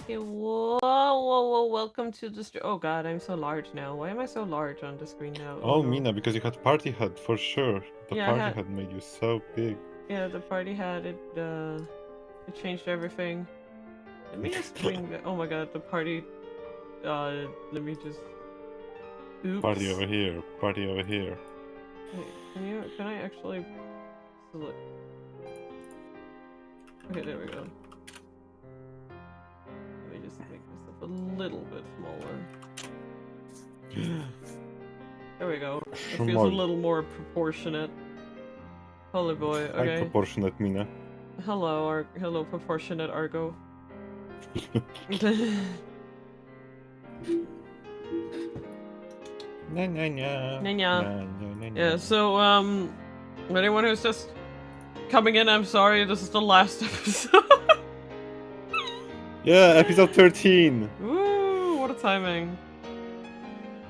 Okay, whoa, welcome to the Oh god, I'm so large now. Why am I so large on the screen now? Oh Oh, no. Mina, because you had party hat for sure. The Yeah, I party had, hat made you so big. yeah, the party had it, it changed everything. Let me just bring the, oh my god, the party, let me just, Party oops. over here. Party over here. Wait, can I actually select? Okay, there we go. Let me just make myself a little bit smaller. There we go. It feels a little more proportionate. Holy boy, okay. High proportionate, Mina. Hello, proportionate Argo. Yeah, so, anyone who's just coming in, I'm sorry, this is the last episode. Yeah, episode 13! Woo, what a timing.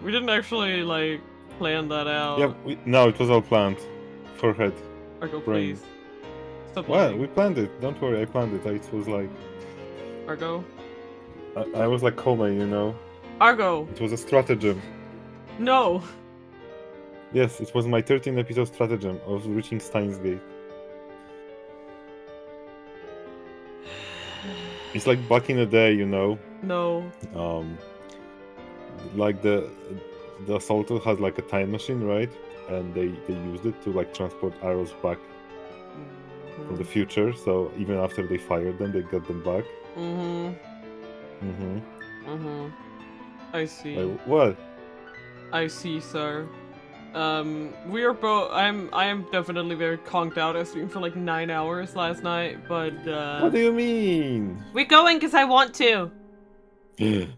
We didn't actually, like, plan that out. Yeah, no, it was all planned. Forehead. Argo, brain. please. Stop Well, lying. we planned it. Don't worry, I planned it. It was like... Argo? I was like Kome, you know? Argo! It was a stratagem. No! Yes, it was my 13 episode stratagem of reaching Steins Gate. It's like back in the day, you know? No. Like the assaulter has like a time machine, right? And they used it to like transport arrows back from the future. So even after they fired them, they got them back. I see. Like, what? I see, sir. We are both. I am definitely very conked out. I streamed for like 9 hours last night, but What do you mean? we're going because I want to. Where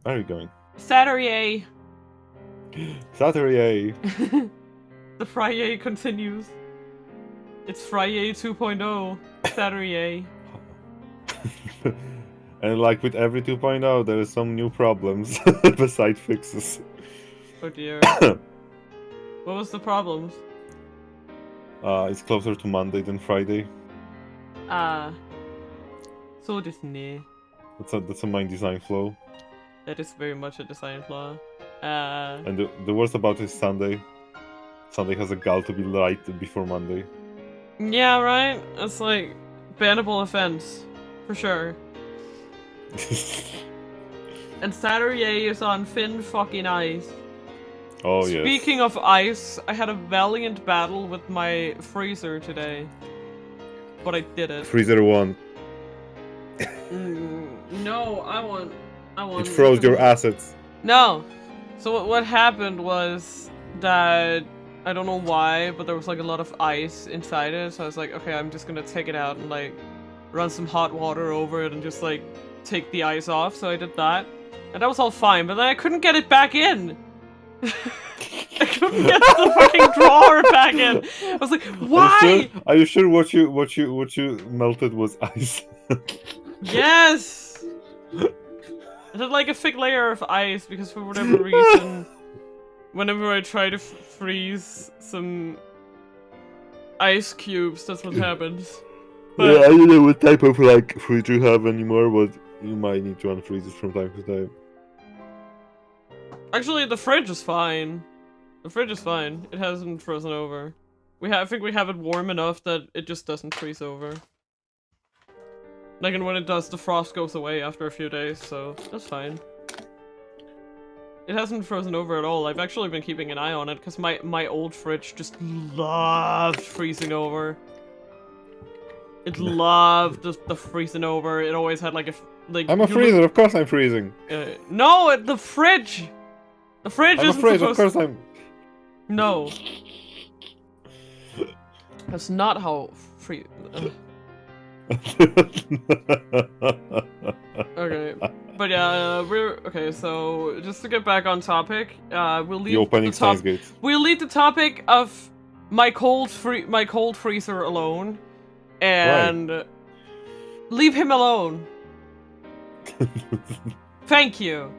are you going? Saturday. Saturday. The Friday continues. It's Friday 2.0. Saturday. And like with every 2.0, there are some new problems beside fixes. Oh dear. What was the problems? It's closer to Monday than Friday. So desu ne. That's a main design flaw. That is very much a design flaw. And the worst about it is Sunday. Sunday has a goal to be light before Monday. Yeah, right? It's like bannable offense. For sure. And Saturday is on Finn fucking Ice. Oh, yes. Speaking of ice, I had a valiant battle with my freezer today. But I did it. Freezer won. No, I won. It froze your assets. No. So what happened was that I don't know why, but there was like a lot of ice inside it. So I was like, okay, I'm just gonna take it out and like run some hot water over it and just like take the ice off. So I did that, and that was all fine. But then I couldn't get it back in. I couldn't get the fucking drawer back in. I was like, why? Are you sure what you melted was ice? Yes. I had like a thick layer of ice because for whatever reason, whenever I try to freeze some ice cubes, that's what happens. But yeah, I don't know what type of like freezer you have anymore, but you might need to unfreeze it from time to time. actually, the fridge is fine. The fridge is fine. It hasn't frozen over. I think we have it warm enough that it just doesn't freeze over. Like, and when it does, the frost goes away after a few days, so that's fine. It hasn't frozen over at all. I've actually been keeping an eye on it, because my old fridge just loved freezing over. It loved the freezing over. It always had like a... like. I'm a freezer, of course I'm freezing. No, the fridge! The fridge I'm a isn't fridge, supposed... of course I'm... No. That's not how Okay, but yeah, we're okay. So just to get back on topic, we'll leave the opening the top. gate. We'll leave the topic of my cold freezer alone, and leave him alone. Thank you.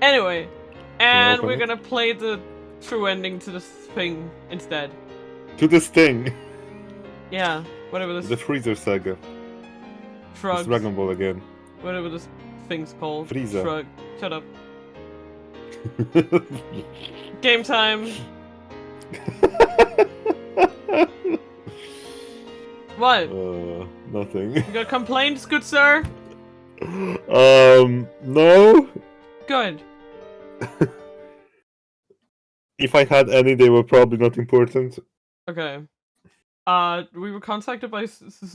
Anyway, and we're gonna play the true ending to this thing instead. To this thing. Yeah, whatever this. The Freezer Saga. Shrugs. It's Dragon Ball again. Whatever this thing's called. Frieza. Shrug. Shut up. Game time. What? Nothing. You got complaints, good sir? No. Good. If I had any, they were probably not important. Okay. We were contacted by Suzuha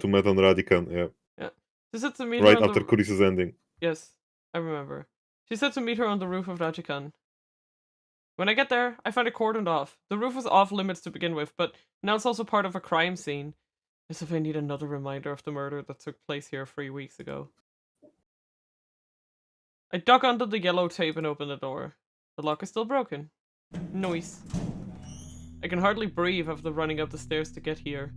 to meet on Radican, yeah. Yeah. She said to meet Right her on after the... Kurisa's ending. Yes, I remember. She said to meet her on the roof of Rajikan. When I get there, I find it cordoned off. The roof was off limits to begin with, but now it's also part of a crime scene. As if I need another reminder of the murder that took place here 3 weeks ago. I dug under the yellow tape and opened the door. The lock is still broken. Noise. I can hardly breathe after running up the stairs to get here.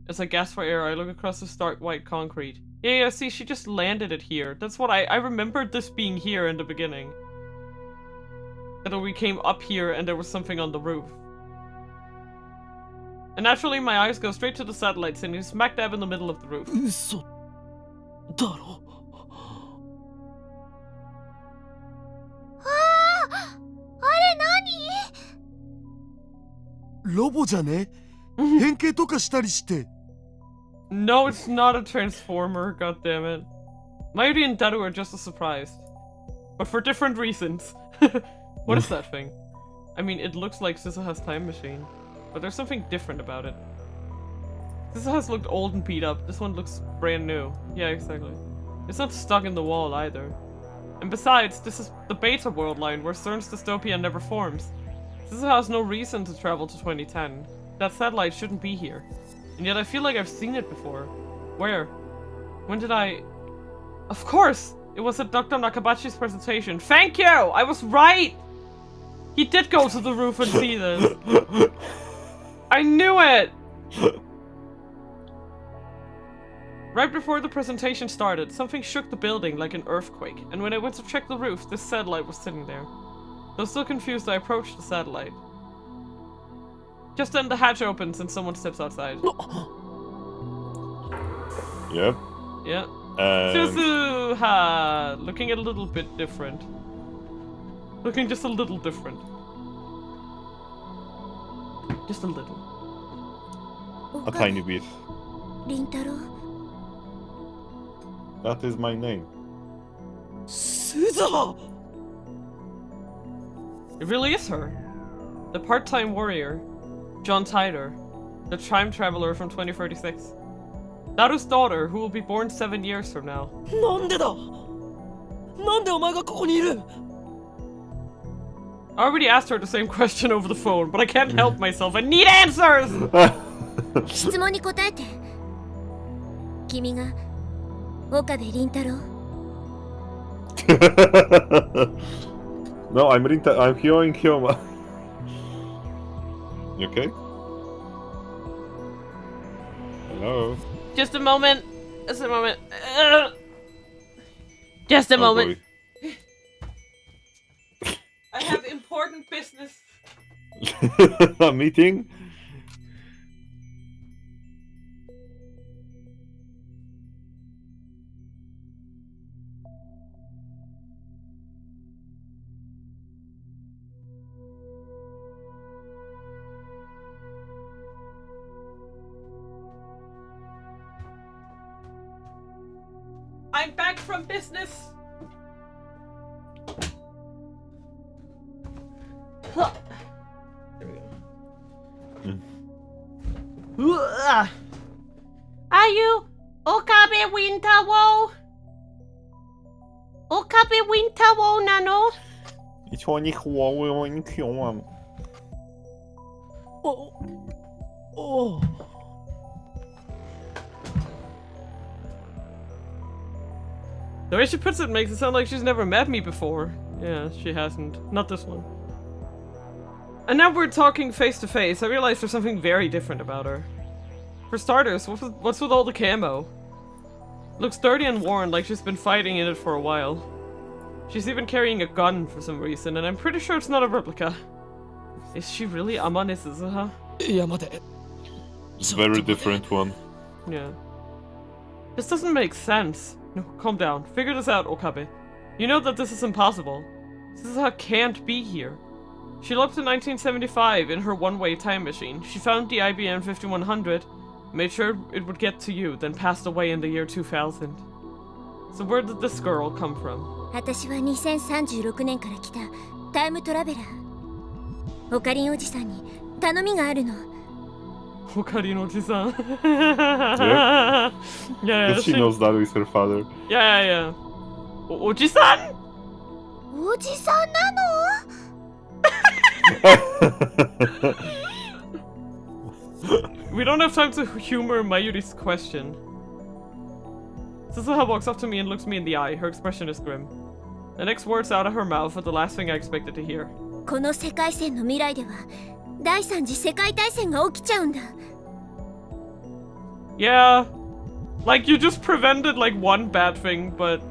As I gasp for air, I look across the stark white concrete. Yeah, see, she just landed it here. That's what I remembered this being here in the beginning. That we came up here and there was something on the roof. And naturally, my eyes go straight to the satellite sitting smack dab in the middle of the roof. No, it's not a transformer, goddammit. Mayuri and Daru are just as surprised. But for different reasons. What is that thing? I mean, it looks like Suzuha's time machine. But there's something different about it. Suzuha's looked old and beat up. This one looks brand new. Yeah, exactly. It's not stuck in the wall either. And besides, this is the beta world line where CERN's dystopia never forms. Suzuha has no reason to travel to 2010. That satellite shouldn't be here. And yet I feel like I've seen it before. Where? When did I... Of course! It was at Dr. Nakabachi's presentation. Thank you! I was right! He did go to the roof and see this. I knew it! Right before the presentation started, something shook the building like an earthquake, and when I went to check the roof, this satellite was sitting there. Though still confused, I approached the satellite. Just then the hatch opens and someone steps outside. Yep. Yeah. And... Suzuha! Looking a little bit different. Looking just a little different. Just a little. A tiny bit. Rintaro? That is my name. Suzuha! It really is her. The part-time warrior. John Tider. The time traveler from 2036. Daru's daughter, who will be born 7 years from now. I already asked her the same question over the phone, but I can't help myself. I need answers! 質問に答えて。君が岡部倫太郎？ No, I'm hearing Hyoma. You okay? Hello? Just a moment. Just a moment. Just a moment. I have important business. A meeting? I'm back from business. There we go. Are you Okabe Winterwo? Okabe Winterwo nano? It's only Hyoma. Oh. The way she puts it makes it sound like she's never met me before. Yeah, she hasn't. Not this one. And now we're talking face to face. I realize there's something very different about her. For starters, what's with all the camo? Looks dirty and worn, like she's been fighting in it for a while. She's even carrying a gun for some reason, and I'm pretty sure it's not a replica. Is she really Amane Suzuha? It's a very different one. Yeah. This doesn't make sense. No, calm down. Figure this out, Okabe. You know that this is impossible. Suzuha can't be here. She looked in 1975 in her one-way time machine. She found the IBM 5100, made sure it would get to you, then passed away in the year 2000. So where did this girl come from? 私は2036年から来たタイムトラベラー。オカリンおじさんに頼みがあるの。Okarin-oji-san. Yeah, because she knows that is her father. Yeah. Oji-san? おじさんなの？ We don't have time to humor Mayuri's question. Suzuha walks up to me and looks me in the eye. Her expression is grim. The next words out of her mouth are the last thing I expected to hear. この世界線の未来では第三次世界大戦が起きちゃうんだ。Yeah. Like, you just prevented, like, one bad thing, but...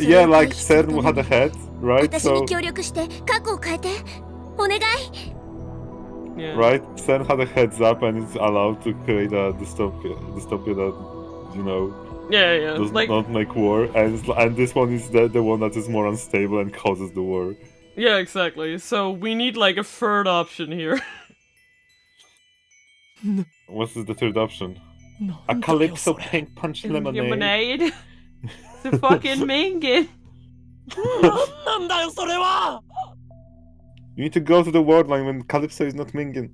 Yeah, like CERN had a head, right? 私 So, に協力して過去を変えて。お願い。Yeah. right? CERN had a heads up and is allowed to create a dystopia that, you know, Yeah. does Like, not make war. And this one is the one that is more unstable and causes the war. yeah, exactly. So we need, like, a third option here. What's the third option? A Calypso Pink Punch Lemonade. Lemonade? It's a fucking mingin. You need to go to the world line when Calypso is not minging.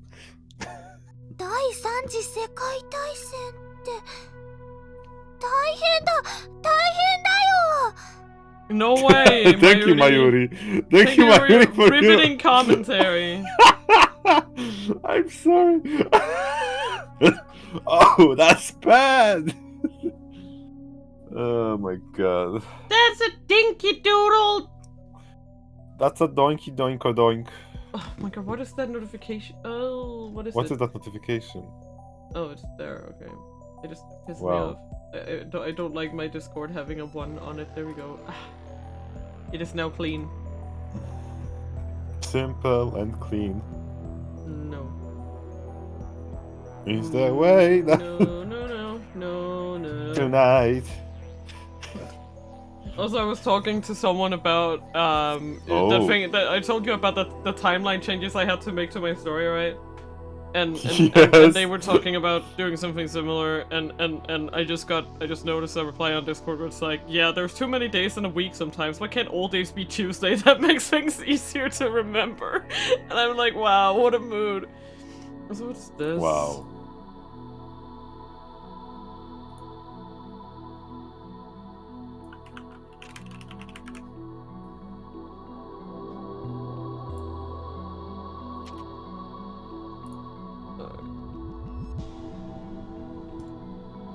第三次世界大戦って大変だよ。 No way, Thank you, Mayuri. Thank you, Mayuri, for riveting commentary. I'm sorry. Oh, that's bad. Oh my god. That's a dinky doodle. That's a doinky doink. Oh my god, what is that notification? Oh, what is What it? is that notification? Oh, it's there, okay. It just pisses Wow. me off. I don't like my Discord having a 1 on it. There we go. It is now clean. Simple and clean. No. Is there a way No. tonight? Also, I was talking to someone about the Oh. thing that I told you about the timeline changes I had to make to my story, right? And Yes. they were talking about doing something similar, and I just noticed a reply on Discord where it's like, yeah, there's too many days in a week sometimes. Why can't all days be Tuesday? That makes things easier to remember. And I'm like, wow, what a mood. So what's this? Wow.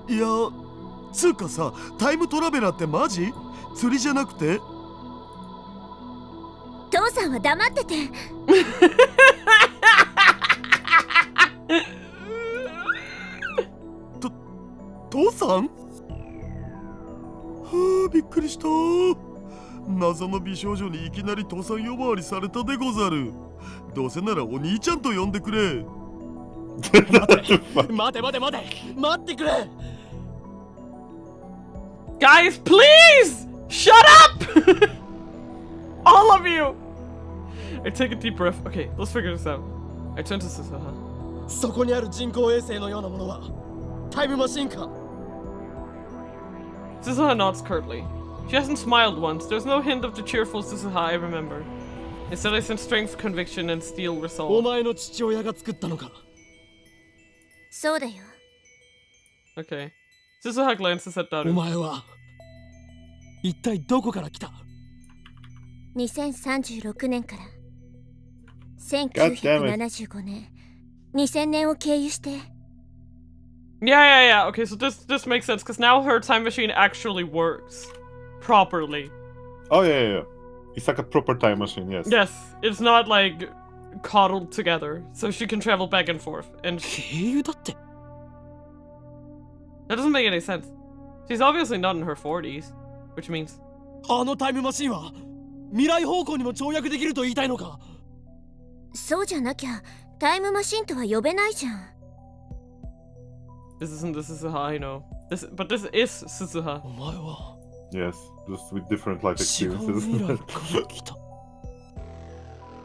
いや、つうかさ、タイムトラベラーってマジ？釣りじゃなくて？父さんは黙ってて。父さん？はあ、びっくりした。謎の美少女にいきなり父さん呼ばわりされたでござる。どうせならお兄ちゃんと呼んでくれ。待ってくれ。 Guys, please! Shut up! All of you! I take a deep breath. Okay, let's figure this out. I turn to Suzuha. そこにある人工衛星のようなものはタイムマシンか。 Suzuha nods curtly. She hasn't smiled once. There's no hint of the cheerful Suzuha I remember. Instead, I sense strength, conviction, and steel お resolve. 前の父親が作ったのか。そうだよ。 Okay. Suzuha glances at お Daru. 前は一体どこから来た。 2036年から1975年、2000年を経由して。 Yeah. Okay, so this makes sense, because now her time machine actually works. Properly. Oh yeah. It's like a proper time machine, yes. Yes, it's not like coddled together, so she can travel back and forth. And 経由だって。 that doesn't make any sense. She's obviously not in her 40s, which means あのタイムマシンは未来方向にも跳躍できると言いたいのか。そうじゃなきゃタイムマシンとは呼べないじゃん。 this is how I know. But this is Suzuha. お前は Yes, just with different life 違う未来 experiences. から来た。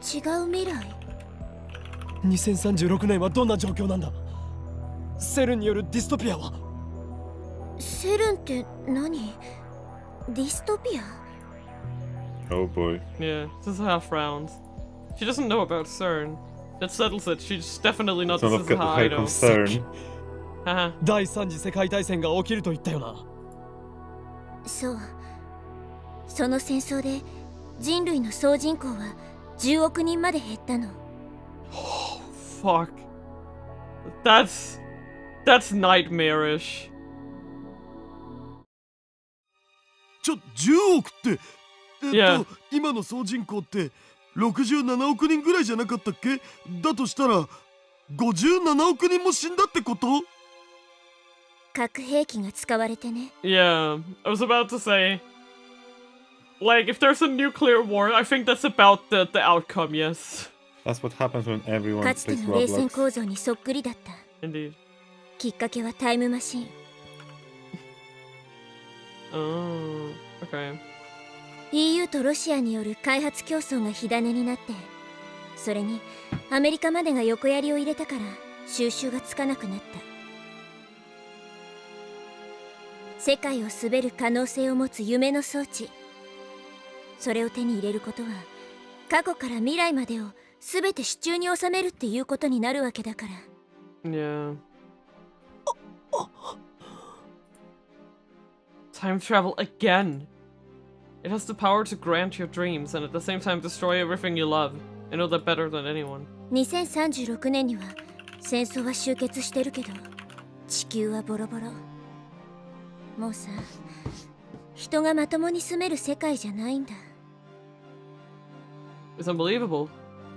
違う未来。 2036年はどんな状況なんだ。セルンによるディストピアは。セルンって何？ディストピア？ Oh boy. Yeah, Suzuha frowns. She doesn't know about CERN. That settles it. She's definitely not It's the not of Suzuha I her know. concern. Haha. 第三次世界大戦が起きると言ったよな。そう。その戦争で人類の総人口は10億人まで減ったの。Oh, fuck. That's nightmarish. 10億って、Yeah. 今の総人口って67億人ぐらいじゃなかったっけ？だとしたら57億人も死んだってこと？核兵器が使われてね。 Yeah, I was about to say, like, if there's a nuclear war, I think that's about the outcome, yes. That's what happens when everyone かつて plays の冷戦 Roblox. 構造にそっくりだった。 Indeed. きっかけはタイムマシン。 Oh, okay. EU とロシアによる開発競争が火種になって、それにアメリカまでが横槍を入れたから収拾がつかなくなった。世界を滑る可能性を持つ夢の装置。それを手に入れることは過去から未来までを全て手中に収めるっていうことになるわけだから。 Yeah. Time travel again. It has the power to grant your dreams and at the same time destroy everything you love. I know that better than anyone. 2036年には戦争は終結してるけど、地球はボロボロ。もうさ、人がまともに住める世界じゃないんだ。 It's unbelievable.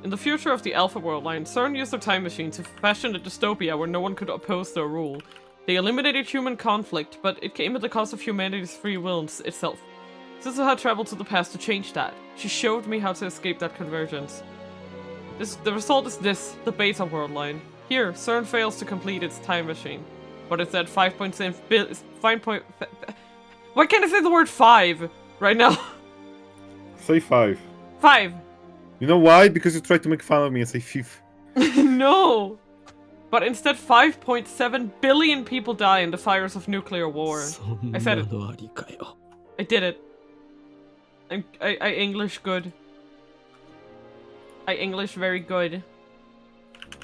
In the future of the Alpha World line, CERN used their time machine to fashion a dystopia where no one could oppose their rule. They eliminated human conflict, but it came at the cost of humanity's free will itself. Suzuha traveled to the past to change that. She showed me how to escape that convergence. The result is this, the Beta World line. Here, CERN fails to complete its time machine. But it's at 5.7 billion... Why can't I say the word 5 right now? Say 5. 5! You know why? Because you tried to make fun of me and say fifth. No! But instead 5.7 billion people die in the fires of nuclear war. I said it. そんなのありかよ。 I did it. I English good. I English very good.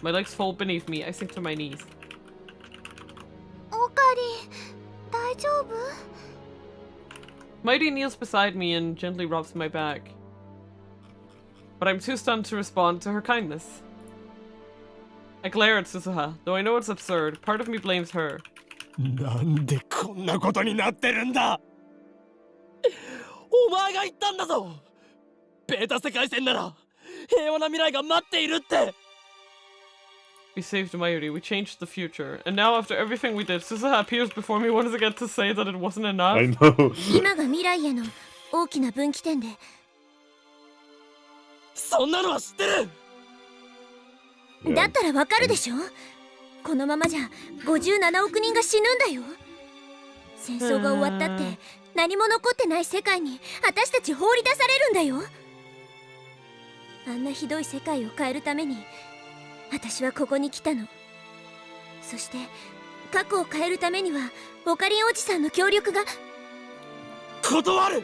My legs fall beneath me. I sink to my knees. おかり、大丈夫？ Mighty kneels beside me and gently rubs my back. But I'm too stunned to respond to her kindness. I glare at Suzuha, though I know it's absurd. Part of me blames her. なんでこんなことになってるんだ。お前が言ったんだぞ。ベータ世界線なら平和な未来が待っているって。 We saved Mayuri, we changed the future, and now after everything we did, Suzuha appears before me once again to say that it wasn't enough. I know. 今が未来への大きな分岐点で。そんなのは知ってる。だったらわかるでしょ？このままじゃ57億人が死ぬんだよ。戦争が終わったって何も残ってない世界に私たち放り出されるんだよ。あんなひどい世界を変えるために私はここに来たの。そして過去を変えるためにはオカリンおじさんの協力が。断る。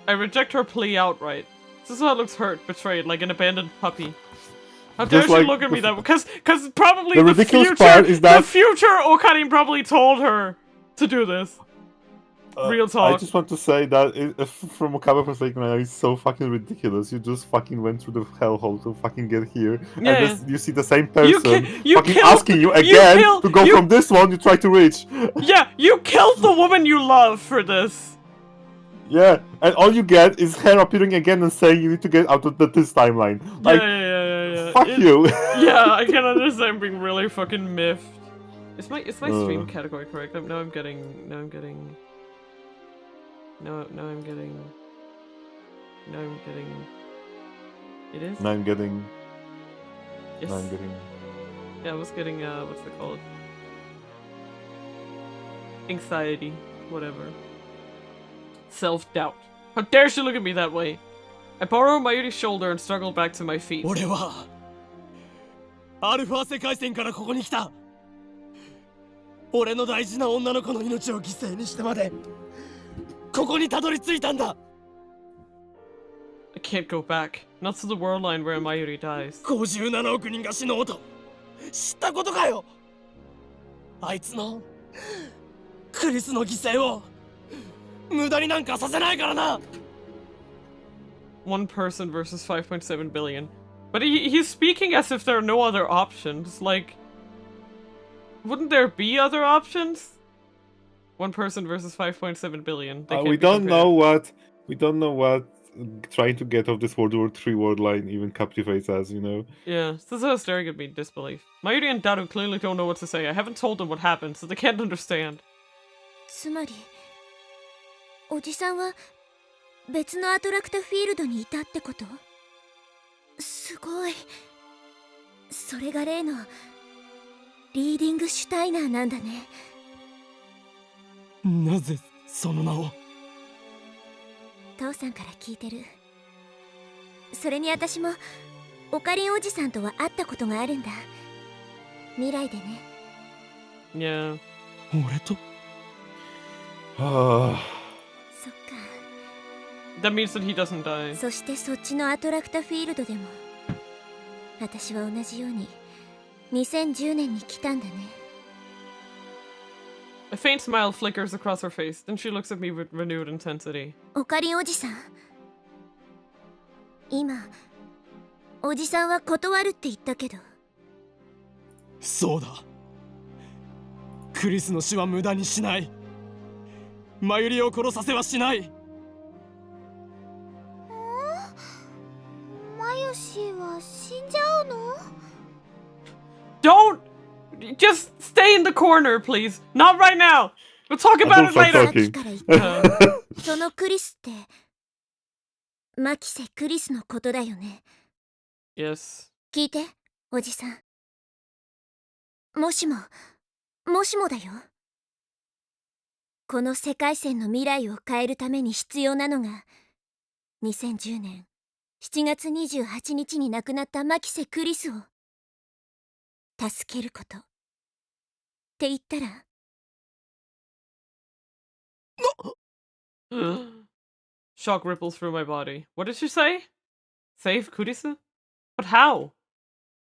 I reject her plea outright. Suzuha looks hurt, betrayed, like an abandoned puppy. How dare Just she like look at me the- that way? Because probably The the ridiculous future, part is that- the future Okarin probably told her to do this. Real talk. I just want to say that from Okabe perspective, it's so fucking ridiculous. You just fucking went through the hellhole to fucking get here, Yeah. and this, you see the same person you fucking killed- asking you again killed- to go you- from this one you try to reach. Yeah, you killed the woman you love for this. Yeah, and all you get is her appearing again and saying you need to get out of this timeline. Like, Yeah. fuck It- you. Yeah, I can understand being really fucking miffed. Is my stream Uh. category correct? Now I'm getting. Now I'm getting. It is. Now I'm getting. Yes. Now I'm getting. Yeah, I was getting, what's it called? Anxiety. Whatever. Self-doubt. How dare she look at me that way? I borrowed Mayuri's shoulder and struggled back to my feet. 俺はアルファ世界線からここに来た。俺の大事な女の子の命を犠牲にしてまでここにたどり着いたんだ。 I can't go back. Not to the world line where Mayuri dies. 57億人が死のうと知ったことかよ。あいつのクリスの犠牲を無駄になんかさせないからな。 One person versus 5.7 billion. But he's speaking as if there are no other options. Like, wouldn't there be other options? One person versus 5.7 billion. They can't we be don't compared. know what trying to get off this World War III world line even captivates us, you know? Yeah, Suzuha is staring at me in disbelief. Mayuri and Daru clearly don't know what to say. I haven't told them what happened, so they can't understand. つまりおじさんは別のアトラクトフィールドにいたってこと？すごい。それが例のリーディングシュタイナーなんだね。なぜその名を？父さんから聞いてる。それに私もオカリンおじさんとは会ったことがあるんだ。未来でね。Yeah. 俺と？ Ah, そっか。 That means that he doesn't die. そしてそっちのアトラクタフィールドでも私は同じように2010年に来たんだね。 A faint smile flickers across her face, then she looks at me with renewed intensity. オカリンおじさん、今おじさんは断るって言ったけど。そうだ。クリスの死は無駄にしない。マユリを殺させはしない。マユシは死んじゃうの？ Don't! Just stay in the corner, please. Not right now. We'll talk about it Adults are later. さっきから言ったそのクリスってマキセ・クリスのことだよね。 Yes. 聞いて、おじさん。もしもだよ。この世界線の未来を変えるために必要なのが2010年7月28日に亡くなったマキセ・クリスを助けることって言ったら？ Shock ripples through my body. What did she say? Save Kurisu? But how?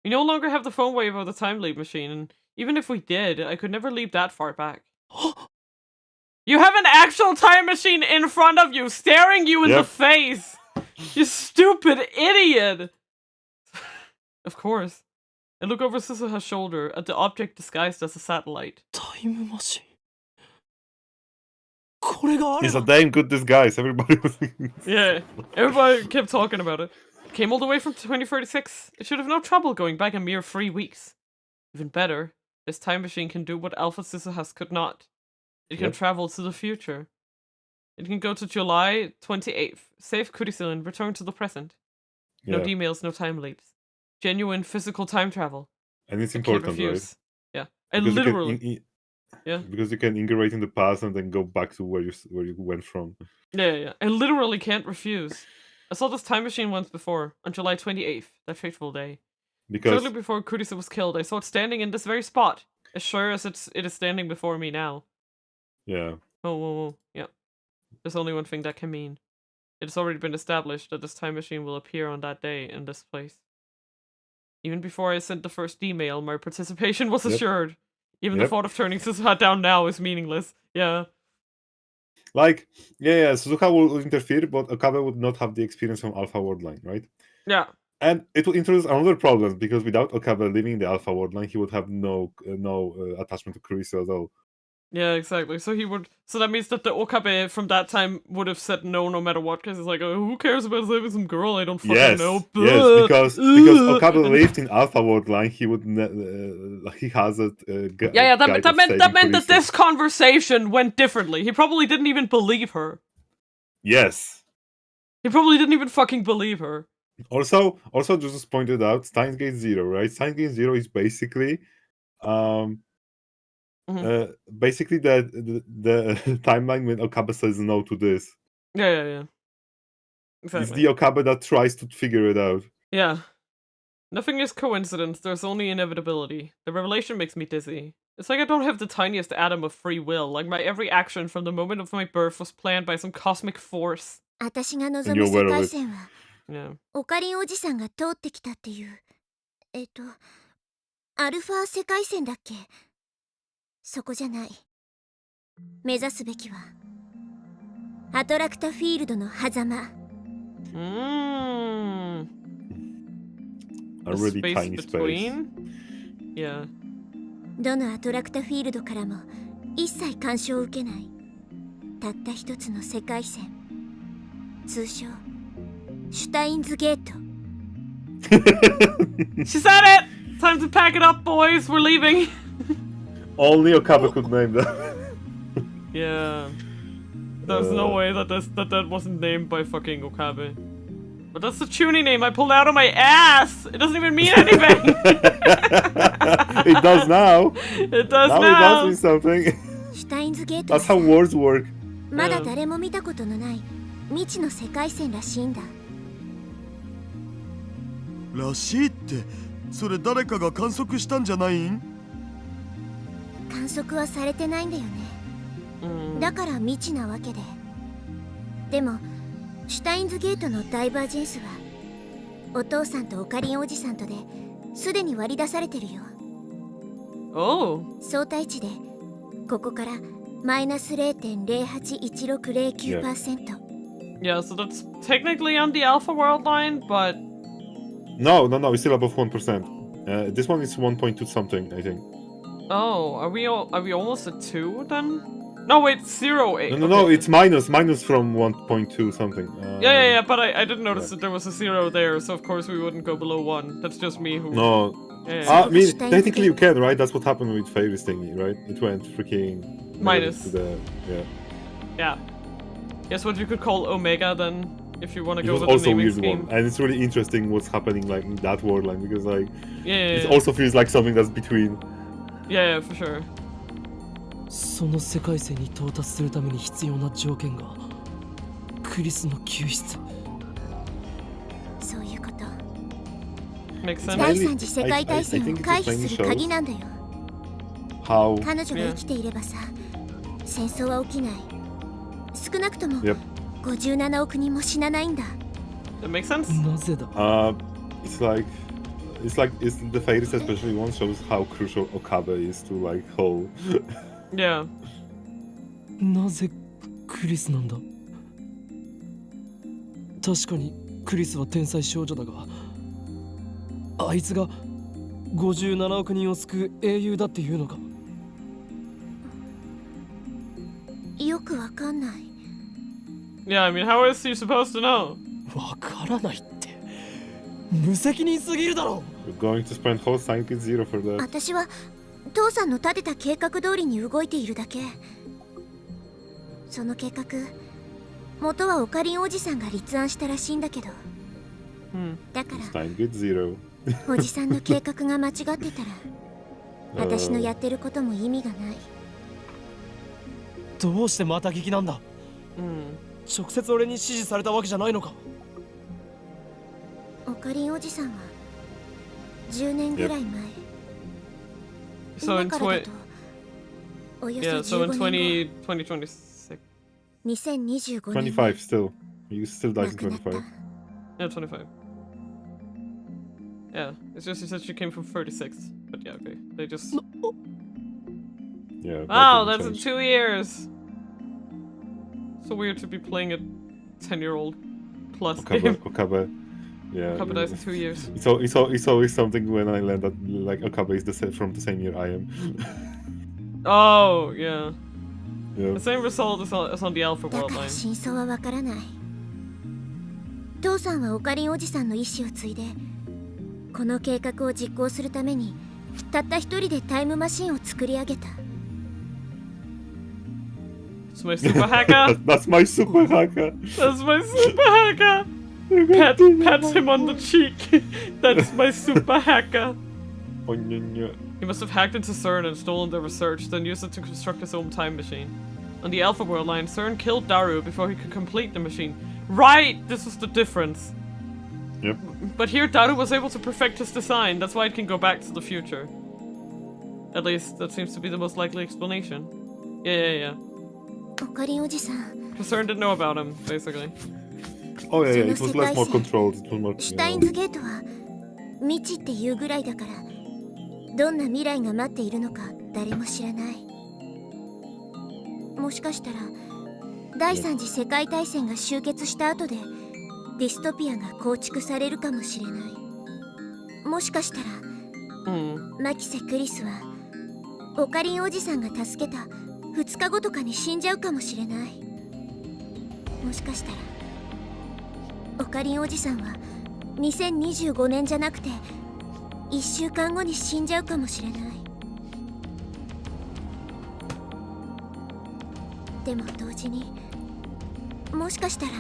We no longer have the phone wave or the time leap machine, and even if we did, I could never leap that far back. You have an actual time machine in front of you, staring you in the face! You stupid idiot! Of course. I look over Suzuha's shoulder at the object disguised as a satellite. タイムマシン。これがあれ it's a だ。 damn good disguise. Everybody was thinking. Yeah, everybody kept talking about it. Came all the way from 2036. It should have no trouble going back a mere 3 weeks. Even better, this time machine can do what Alpha Suzuha's could not. It can travel to the future. It can go to July 28th, save Kurisu and return to the present. No emails, no time leaps. Genuine physical time travel. And it's I can't important, right? refuse. Yeah, I Because literally. Yeah. Because you can integrate in the past and then go back to where you went from. Yeah. I literally can't refuse. I saw this time machine once before, on July 28th, that fateful day. Because Shortly before Kurisu was killed, I saw it standing in this very spot, as sure as it is standing before me now. yeah, Oh, yeah. There's only one thing that can mean. It has already been established that this time machine will appear on that day in this place. Even before I sent the first email, my participation was assured. Even the thought of turning Suzuha down now is meaningless. Yeah. like Suzuha will interfere, but Okabe would not have the experience from Alpha World Line, right? Yeah. And it will introduce another problem because without Okabe leaving the Alpha World Line, he would have no attachment to Kurisu at all. Yeah, exactly. So that means that the Okabe from that time would have said no matter what, because it's like, oh, who cares about saving some girl I don't fucking know? Yes, because Okabe lived in Alpha World Line, he would he has it. That meant that this conversation went differently. He probably didn't even believe her. Yes. He probably didn't even fucking believe her. Also, just pointed out, Steins Gate Zero, right? Steins Gate Zero is basically, basically the timeline when Okabe says no to this. Yeah. It's Exactly. the Okabe that tries to figure it out. Yeah. Nothing is coincidence, there's only inevitability. The revelation makes me dizzy. It's like I don't have the tiniest atom of free will, like my every action from the moment of my birth was planned by some cosmic force. 私が And 望 you're む世 aware 界 of it. 線は Yeah. オカリンおじさんが通ってきたっていうアルファ世界線だっけ。そこじゃない。目指すべきはアトラクタフィールドの狭間。A really tiny space. Yeah. どのアトラクタフィールドからも一切干渉を受けないたった一つの世界線、通称シュタインズゲート。She said it! Time to pack it up, boys. We're leaving. Only Okabe could name that. Yeah. There's no way that that wasn't named by fucking Okabe. But that's the Chuny name I pulled out of my ass! It doesn't even mean anything! It does now. It does Now now! it does mean something. シュタインズゲート That's how words work. まだ誰も見たことのない未知の世界線らしいんだ。らしいって、それ誰かが観測したんじゃないん？観測はされてないんだよね。だから未知なわけで。でもシュタインズゲートのダイバージェンスはお父さんとオカリンおじさんとですでに割り出されてるよ。Oh. 相対値でここからマイナス 0.081609%。Yeah, so that's technically on the Alpha World line, but... No, it's still above 1%. This one is 1.2 something, I think. Oh, are we almost at 2 then? No, wait, 0. No, it's minus from 1.2 something. Yeah, but I didn't notice that there was a 0 there, so of course we wouldn't go below 1. That's just me who... No. Yeah. I mean, technically you can, right? That's what happened with Fairy's thingy, right? It went freaking... Minus. To the, Yeah. Guess what you could call Omega then, if you want to it go was with the also a naming weird scheme. one. And it's really interesting what's happening like in that world line, because like... Yeah. It also feels like something that's between. Yeah, for sure. その世界線に到達するために必要な条件がクリスの救出。そういうこと。Makes sense. 第三次世界大戦を回避する鍵なんだよ。How... 彼女が生きていればさ、戦争は起きない。少なくとも57億人も死なないんだ。That makes sense? なぜだ It's the Fairies especially one shows how crucial Okabe is to like whole. Yeah. なぜクリスなんだ。確かにクリスは天才少女だが、あいつが57億人を救う英雄だっていうのか。よくわかんない。Yeah, I mean, how is he supposed to know? わからないって。無責任すぎるだろ。We're going to spend whole Science Zero for that. 私は父さんの立てた計画通りに動いているだけ。その計画、元はオカリンおじさんが立案したらしいんだけど。だから Science Zero. おじさんの計画が間違ってたら私のやってることも意味がない。どうしてまた聞きなんだ。直接俺に指示されたわけじゃないのか。オカリンおじさんは10年ぐらい前。So in 今からだとおよそ15年後。 2026. 2025年。25 still. You still dies in 25. Yeah, 25. Yeah, it's just you said she came from 36. But yeah, okay. They just... Yeah. Wow, that that's in didn't change. 2 years! So weird to be playing a 10-year-old plus game. Okabe. Yeah. Okabe dies in 2 years. It's always something when I learn that like Okabe is from the same year I am. Oh, yeah. Yeah. The same result is on the Alpha だ World から line. 真相はわからない。父さんはオカリンおじさんの意思を継いでこの計画を実行するためにたった一人でタイムマシンを作り上げた。That's my super hacker! That's my super hacker. That's my super hacker! Pats him on the cheek. That's my super hacker. He must have hacked into CERN and stolen their research, then used it to construct his own time machine. On the Alpha World line, CERN killed Daru before he could complete the machine. Right! This was the difference. Yep. But here, Daru was able to perfect his design. That's why it can go back to the future. At least, that seems to be the most likely explanation. Yeah. オカリンおじさん CERN didn't know about him, basically. Oh yeah, it was less more controlled. It was more. シュタインズゲートは未知っていうぐらいだからどんな未来が待っているのか誰も知らない。もしかしたら第三次世界大戦が終結した後でディストピアが構築されるかもしれない。もしかしたら、マキセ・クリスはオカリンおじさんが助けた2日後とかに死んじゃうかもしれない。もしかしたらオカリンおじさんは2025年じゃなくて1週間後に死んじゃうかもしれない。でも同時にもしかしたら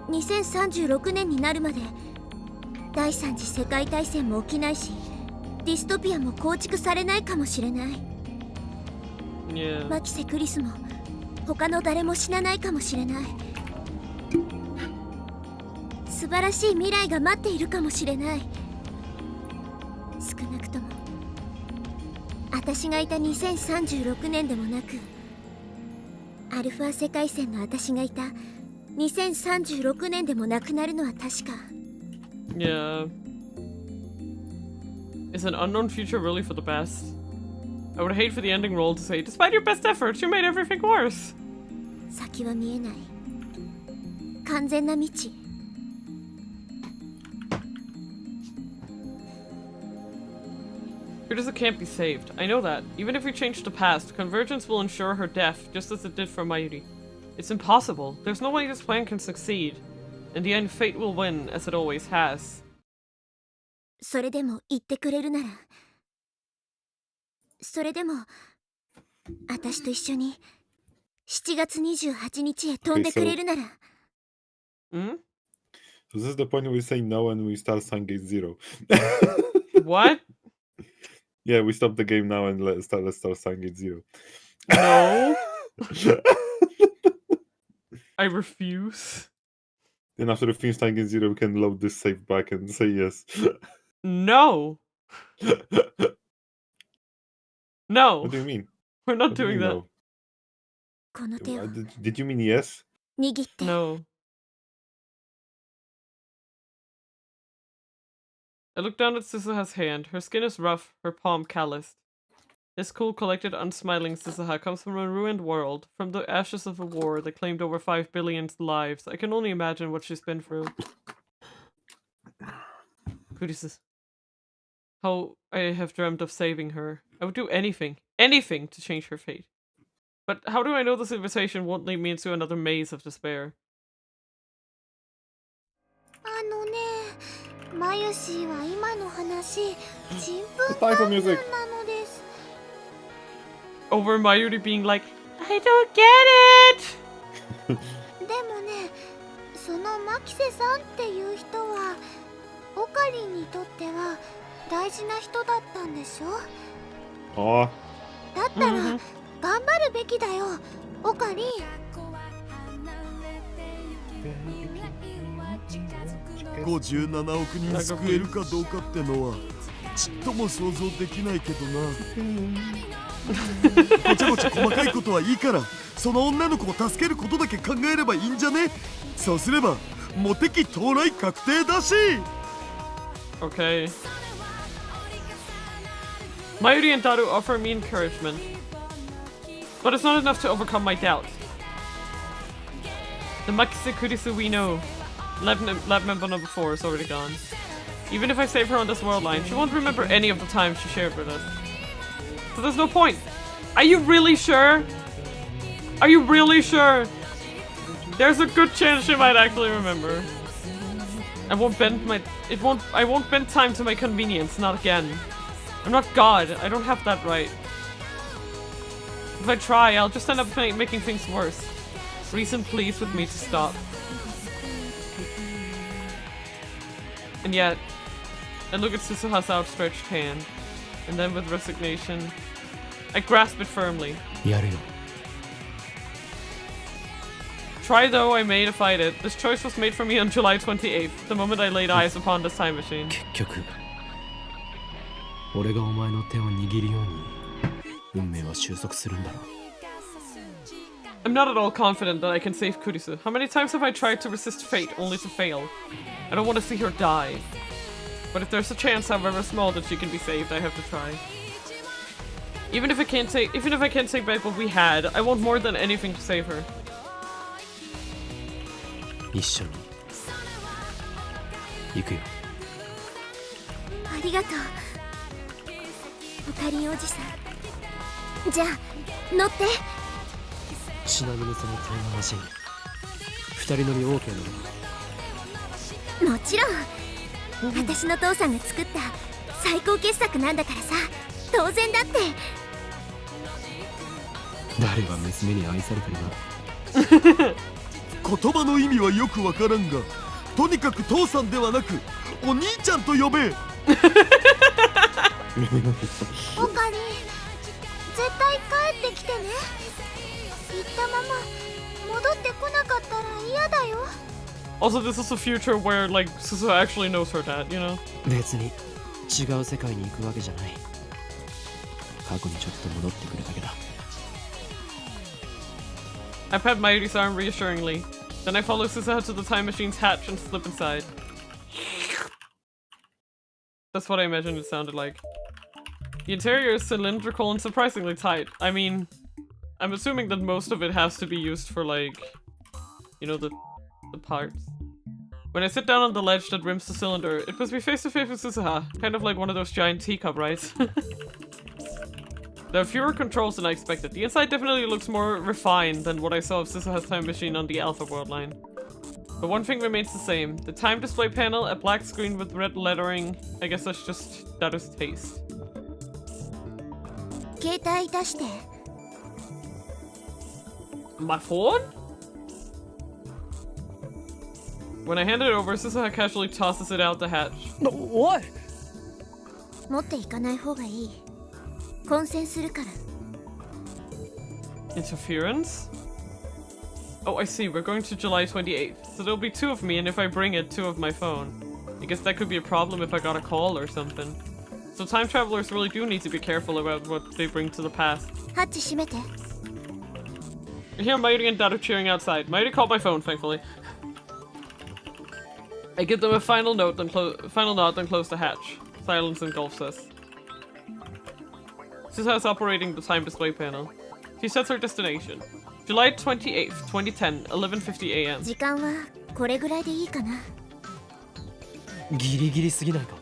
2036年になるまで第三次世界大戦も起きないしディストピアも構築されないかもしれない。マキセ・クリスも他の誰も死なないかもしれない。素晴らしい未来が待っているかもしれない。少なくとも私がいた2036年でもなくアルファ世界線の私がいた2036年でもなくなるのは確か。Yeah. Is an unknown future really for the best? I would hate for the ending role to say, despite your best efforts, you made everything worse. 先は見えない。完全な未知。Urdusa can't be saved. I know that. Even if we change the past, convergence will ensure her death, just as it did for Mayuri. It's impossible. There's no way this plan can succeed. In the end, fate will win, as it always has. それでも言ってくれるなら、それでも私と一緒に7月28日へ飛んでくれるなら。Hmm? So this is the point where we say no and we start Stargate Zero. What? Yeah, we stop the game now and let's start Stargate Zero. No. I refuse. Then after we finish Stargate Zero, we can load this save back and say yes. No. No. What do you mean? We're not What do you doing mean that. no? この手を Did you mean yes? 握って。 No. I look down at Susaha's hand. Her skin is rough, her palm calloused. This cool, collected, unsmiling Susaha comes from a ruined world, from the ashes of a war that claimed over 5 billion lives. I can only imagine what she's been through. Kurisu. How I have dreamt of saving her. I would do anything, anything to change her fate. But how do I know this invitation won't lead me into another maze of despair? マユシーは今の話、ちんぷん Time for music. なのです。 Over Mayuri being like, I don't get it! でもね、そのマキセさんっていう人は、オカリンにとっては大事な人だったんでしょ？ Oh, だったら、頑張るべきだよ、オカリン。57億人救えるかどうかってのはちっとも想像できないけどな。ごちゃごちゃ細かいことはいいから、その女の子を助けることだけ考えればいいんじゃね？そうすればモテ期到来確定だし。 Okay. Mayuri and Daru offer me encouragement. But it's not enough to overcome my doubt. The Makise Kurisu we know, lab member number 4, is already gone. Even if I save her on this world line, she won't remember any of the time she shared with us. So there's no point. Are you really sure? Are you really sure? There's a good chance she might actually remember. I won't bend time to my convenience, not again. I'm not God, I don't have that right. If I try, I'll just end up making things worse. Reason pleads with me to stop. And yet, I look at Susuha's outstretched hand, and then with resignation, I grasp it firmly. やるよ Try though I may to fight it, this choice was made for me on July 28th, the moment I laid eyes upon this time machine. 結局俺がお前の手を握るように運命は収束するんだろう I'm not at all confident that I can save Kurisu. How many times have I tried to resist fate only to fail? I don't want to see her die. But if there's a chance, however small, that she can be saved, I have to try. Even if I can't take back what we had, I want more than anything to save her. 一緒に行くよありがとうオカリンおじさんじゃあ乗ってちなみにそのタイムマシン二人乗り OK なのもちろん私の父さんが作った最高傑作なんだからさ当然だって誰が娘に愛されてるな言葉の意味はよくわからんがとにかく父さんではなくお兄ちゃんと呼べオカリン絶対帰ってきてね言ったまま戻ってこなかったら嫌だよ Also, this is a future where, like, Susu actually knows her dad, you know? 別に違う世界に行くわけじゃない過去にちょっと戻ってくるだけだ I pat Mayuri's arm reassuringly. Then I follow Susuha to the time machine's hatch and slip inside. That's what I imagined it sounded like. The interior is cylindrical and surprisingly tight. I mean, I'm assuming that most of it has to be used for, like, you know, the parts. When I sit down on the ledge that rims the cylinder, it puts me face to face with Susuha, kind of like one of those giant teacup rides. There are fewer controls than I expected. The inside definitely looks more refined than what I saw of Susuha's time machine on the Alpha World line. But one thing remains the same. The time display panel, a black screen with red lettering. I guess that is taste. 携帯出して My phone? When I hand it over, Susuha casually tosses it out the hatch. おい持っていかない方がいい混戦するから Interference? Oh, I see. We're going to July 28th. So there'll be two of me, and if I bring it, two of my phone. I guess that could be a problem if I got a call or something. So time travelers really do need to be careful about what they bring to the past. ハッチ閉めて I hear Mayuri and Dad are cheering outside. Mayuri called my phone, thankfully. I give them a final nod, then close the hatch. Silence engulfs us. Susuha is operating the time display panel. She sets her destination. July 28th, 2010, 11:50 a.m. 時間はこれぐらいでいいかなギリギリすぎないか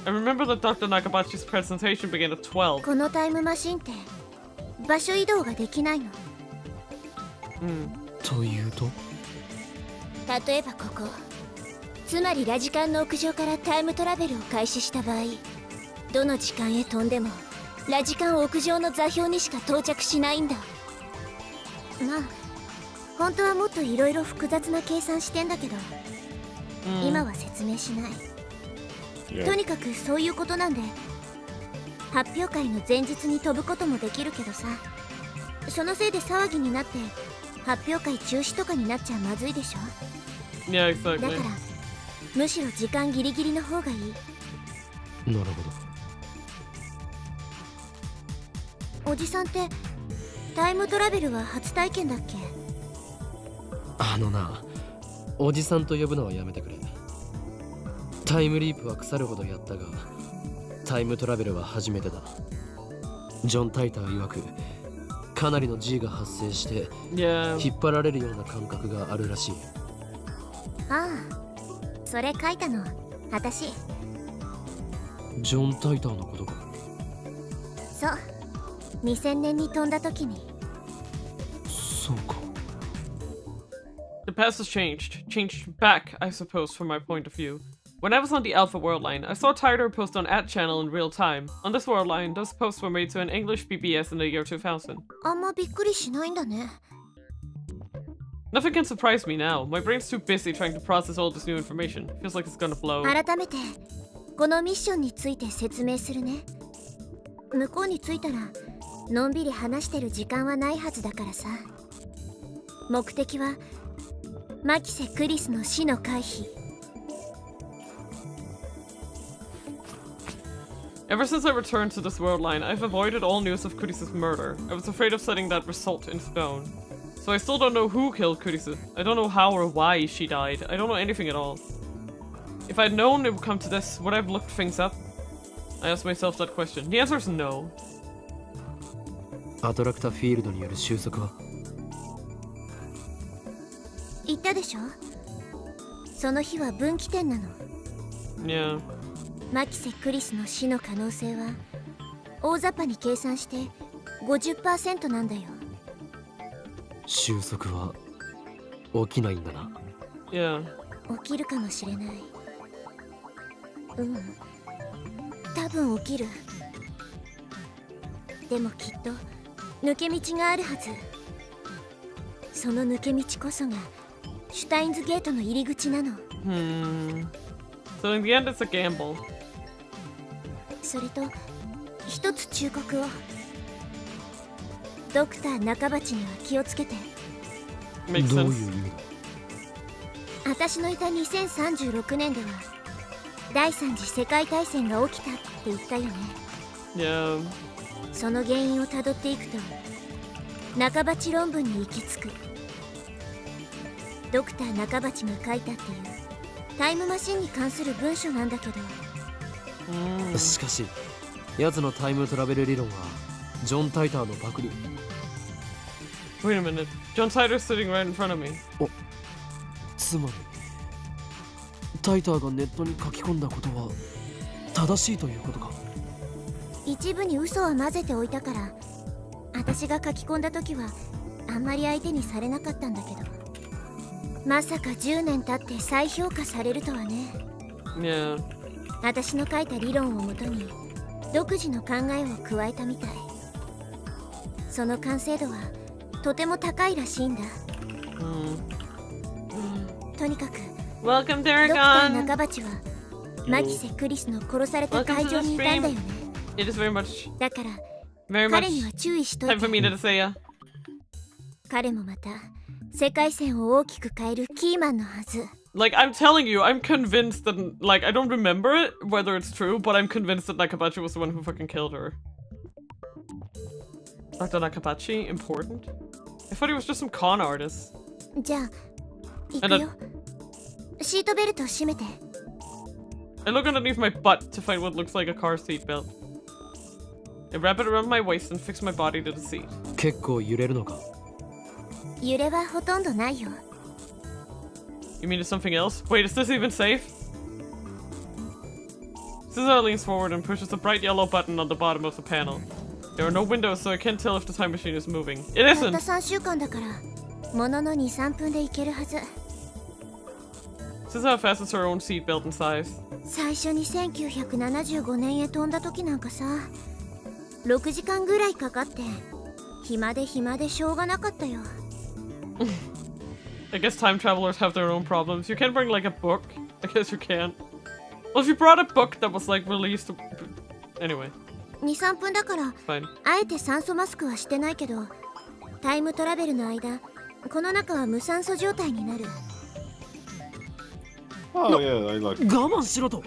I remember that Dr. Nakabachi's presentation began at 12. このタイムマシンって場所移動ができないのというと例えばここつまりラジカンの屋上からタイムトラベルを開始した場合どの時間へ飛んでもラジカン屋上の座標にしか到着しないんだまあ本当はもっといろいろ複雑な計算してんだけど、今は説明しない、とにかくそういうことなんで発表会の前日に飛ぶこともできるけどさそのせいで騒ぎになって発表会中止とかになっちゃまずいでしょ Yeah, exactly. だからむしろ時間ギリギリの方がいいなるほどおじさんってタイムトラベルは初体験だっけあのなおじさんと呼ぶのはやめてくれタイムリープは腐るほどやったがタイムトラベルは初めてだジョン・タイター曰くかなりの G が発生して、引っ張られるような感覚があるらしいああそれ書いたの私ジョン・タイターのことかそう2000年に飛んだ時にそうか The past has changed back, I suppose, from my point of view. When I was on the Alpha World line, I saw Tyler post on @channel in real time. On this world line, those posts were made to an English BBS in the year 2000. あんまびっくりしないんだね Mm. あんまびっくりしないんだね あんまびっくりしないんだね What? あんまびっくりしないんだね What? Nothing can surprise me now. My brain's too busy trying to process all this new information. Feels like it's gonna blow. 改めてこのミッションについて説明するね。向こうに着いたらのんびり話してる時間はないはずだからさ。目的はマキセ・クリスの死の回避。Ever since I returned to this world line, I've avoided all news of Kurisa's murder. I was afraid of setting that result in stone. So I still don't know who killed Kurisa. I don't know how or why she died. I don't know anything at all. If I'd known it would come to this, would I have looked things up? I asked myself that question. The answer is no. アトラクタフィールドによる収束は言ったでしょ。その日は分岐点なの。Yeah. マキセ・クリスの死の可能性は大雑把に計算して 50% なんだよ。収束は起きないんだな。Yeah. 起きるかもしれない。多分起きる。でもきっと抜け道があるはず。その抜け道こそがシュタインズゲートの入り口なの。So in the end it's a gamble. それと一つ忠告を。ドクター中鉢には気をつけて。Makes どういう sense. 意味だ。私のいた2036年では第三次世界大戦が起きたって言ったよね。Yeah. その原因をたどっていくと中鉢論文に行き着く。ドクター中鉢が書いたっていうタイムマシンに関する文書なんだけど。しかし奴のタイムトラベル理論はジョン・タイターのパクリ。 Wait a minute. John Sider's sitting right in front of me. つまりタイターがネットに書き込んだことは正しいということか。一部に嘘は混ぜておいたから私が書き込んだ時はあんまり相手にされなかったんだけど、まさか10年経って再評価されるとはね。Yeah. 私の書いた理論をもとに独自の考えを加えたみたい。その完成度はとても高いらしいんだ。とにかく Welcome, ドクター Daragon! 中鉢はマキセ・クリスの殺された会場にいたんだよね。 It is very much, だから very 彼 much には注意しとい time for て。 Mina Seiya. 彼もまた世界線を大きく変えるキーマンのはず。 Like, I'm telling you, I'm convinced that, like, I don't remember it, whether it's true, but I'm convinced that Nakabachi was the one who fucking killed her. Dr. Nakabachi? Important? I thought he was just some con artist. じゃあ行くよ。シートベルトを締めて。 I look underneath my butt to find what looks like a car seatbelt. I wrap it around my waist and fix my body to the seat. 結構揺れるのか。揺れはほとんどないよ。 You mean it's something else? Wait, is this even safe? Cesar leans forward and pushes a bright yellow button on the bottom of the panel. There are no windows, so I can't tell if the time machine is moving. It たった isn't! 3週間だからものの 2,3 分で行けるはず。 Cesar fastens her own seatbelt and sighs. 最初に1975年へ飛んだ時なんかさ6時間ぐらいかかって暇でしょうがなかったよ。I guess time travelers have their own problems. You can't bring like a book. I guess you can't. Well, if you brought a book that was like released... Anyway, 2,3 分だから fine. あえて酸素マスクはしてないけどタイムトラベルの間この中は無酸素状態になる。 Oh yeah, I like. 我慢しろと。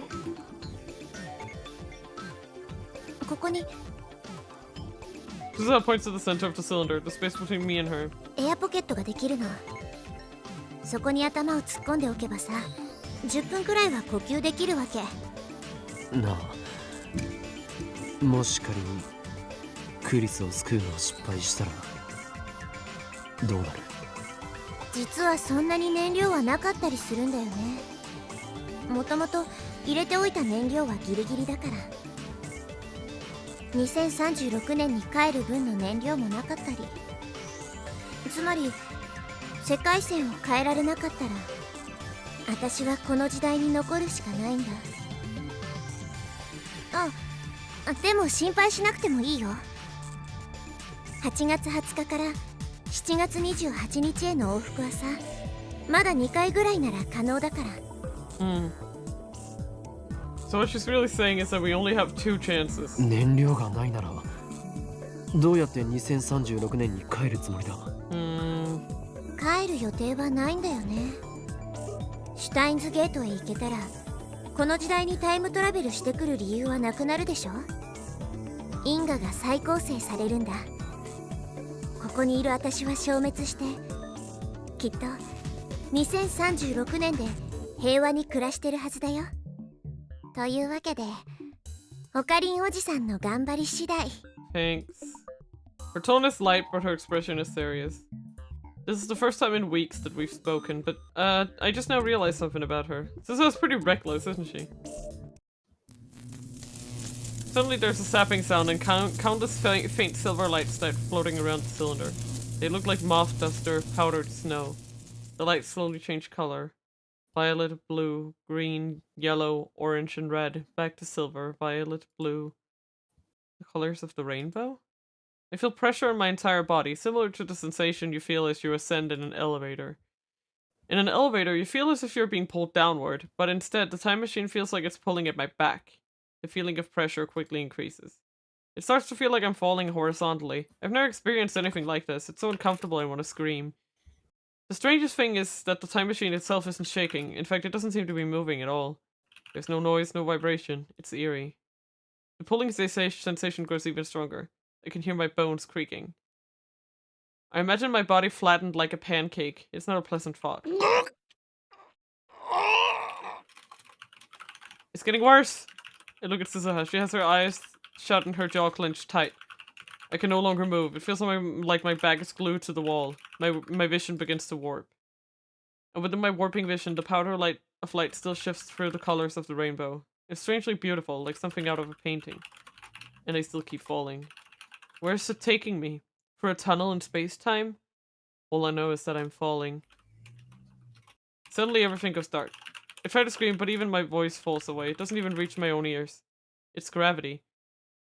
ここに Cesar points to the center of the cylinder, the space between me and her. エアポケットができるの。そこに頭を突っ込んでおけばさ10分くらいは呼吸できるわけ。なあ、もし仮にクリスを救うのを失敗したらどうなる？実はそんなに燃料はなかったりするんだよね。もともと入れておいた燃料はギリギリだから2036年に帰る分の燃料もなかったり。つまり世界線を変えられなかったら私はこの時代に残るしかないんだ。でも心配しなくてもいいよ。8月20日から7月28日への往復はさ、まだ2回ぐらいなら可能だから。So what she's really saying is that we only have 2 chances. 燃料がないならどうやって2036年に帰るつもりだ。帰る予定はないんだよね。シュタインズゲートへ行けたら、この時代にタイムトラベルしてくる理由はなくなるでしょ。因果が再構成されるんだ。ここにいる私は消滅して、きっと2036年で平和に暮らしてるはずだよ。というわけで、オカリンおじさんの頑張り次第。Thanks. Her tone is light, but her expression is serious. This is the first time in weeks that we've spoken, but I just now realized something about her. Suzuha's pretty reckless, isn't she? Suddenly there's a sapping sound and countless faint silver lights start floating around the cylinder. They look like moth dust or powdered snow. The lights slowly change color. Violet, blue, green, yellow, orange, and red. Back to silver, violet, blue. The colors of the rainbow? I feel pressure on my entire body, similar to the sensation you feel as you ascend in an elevator. In an elevator, you feel as if you're being pulled downward, but instead, the time machine feels like it's pulling at my back. The feeling of pressure quickly increases. It starts to feel like I'm falling horizontally. I've never experienced anything like this. It's so uncomfortable I want to scream. The strangest thing is that the time machine itself isn't shaking. In fact, it doesn't seem to be moving at all. There's no noise, no vibration. It's eerie. The pulling sensation grows even stronger. I can hear my bones creaking. I imagine my body flattened like a pancake. It's not a pleasant thought. It's getting worse! I look at Suzuha. She has her eyes shut and her jaw clenched tight. I can no longer move. It feels like my back is glued to the wall. My vision begins to warp. And within my warping vision, the powder light of light still shifts through the colors of the rainbow. It's strangely beautiful, like something out of a painting. And I still keep falling. Where's it taking me? For a tunnel in space-time? All I know is that I'm falling. Suddenly everything goes dark. I try to scream, but even my voice falls away. It doesn't even reach my own ears. It's gravity.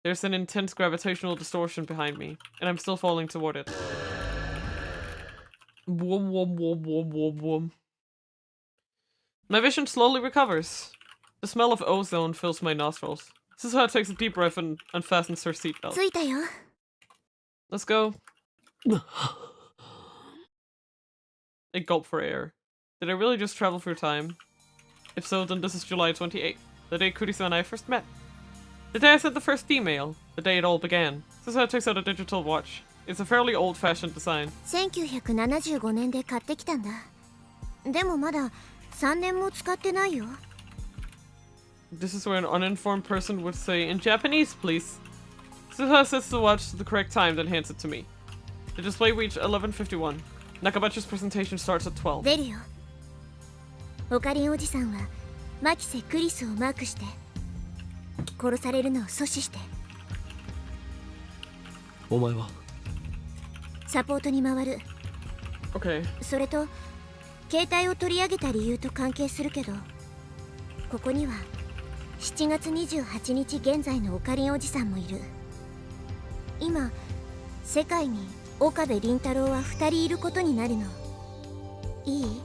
There's an intense gravitational distortion behind me, and I'm still falling toward it. Whoom, whoom, whoom, whoom, whoom, whoom. My vision slowly recovers. The smell of ozone fills my nostrils. Suzuha takes a deep breath and unfastens her seatbelt. Let's go. A gulp for air. Did I really just travel through time? If so, then this is July 28th, the day Kurisu and I first met. The day I sent the first email, the day it all began. Suzuha takes out a digital watch. It's a fairly old-fashioned design. 1975年で買ってきたんだ。でもまだ3年も使ってないよ。This is where an uninformed person would say, in Japanese, please. Suzuha sets the watch to the correct time, then hands it to me. The display reached 11:51. Nakabachi's presentation starts at 12. 出るよ。オカリンおじさんはマキセ・クリスをマークして殺されるのを阻止して。お前はサポートに回る。Okay. それと携帯を取り上げた理由と関係するけど、ここには7月28日現在のオカリンおじさんもいる。今世界に岡部倫太郎は2人いることになるの。いい？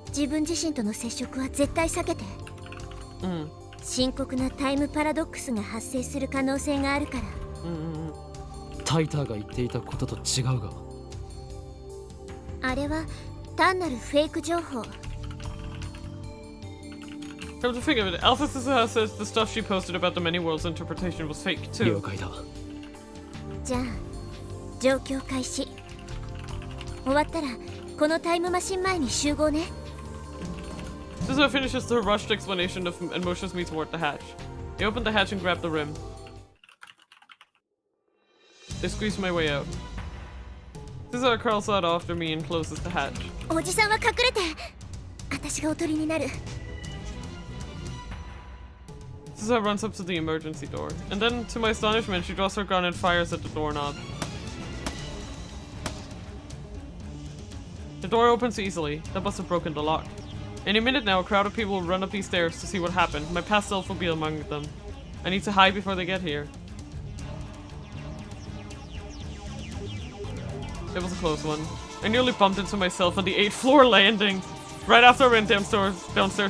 自分自身との接触は絶対避けて。深刻なタイムパラドックスが発生する可能性があるから。タイターが言っていたことと違うが。あれは単なるフェイク情報。Come to think of it, Alpha Suzuha says the stuff she posted about the many worlds interpretation was fake too. 了解だ。じゃあ状況開始。終わったらこのタイムマシン前に集合ね。Suzuha finishes her rushed explanation and motions me toward the hatch. I open the hatch and grab the rim. I squeeze my way out. Suzuha crawls out after me and closes the hatch. おじさんは隠れて。私がおとりになる。Suzuha runs up to the emergency door, and then, to my astonishment, she draws her gun and fires at the doorknob. The door opens easily. That must have broken the lock. Any minute now, a crowd of people will run up these stairs to see what happened. My past self will be among them. I need to hide before they get here. It was a close one. I nearly bumped into myself on the 8th floor landing. Right after I went downstairs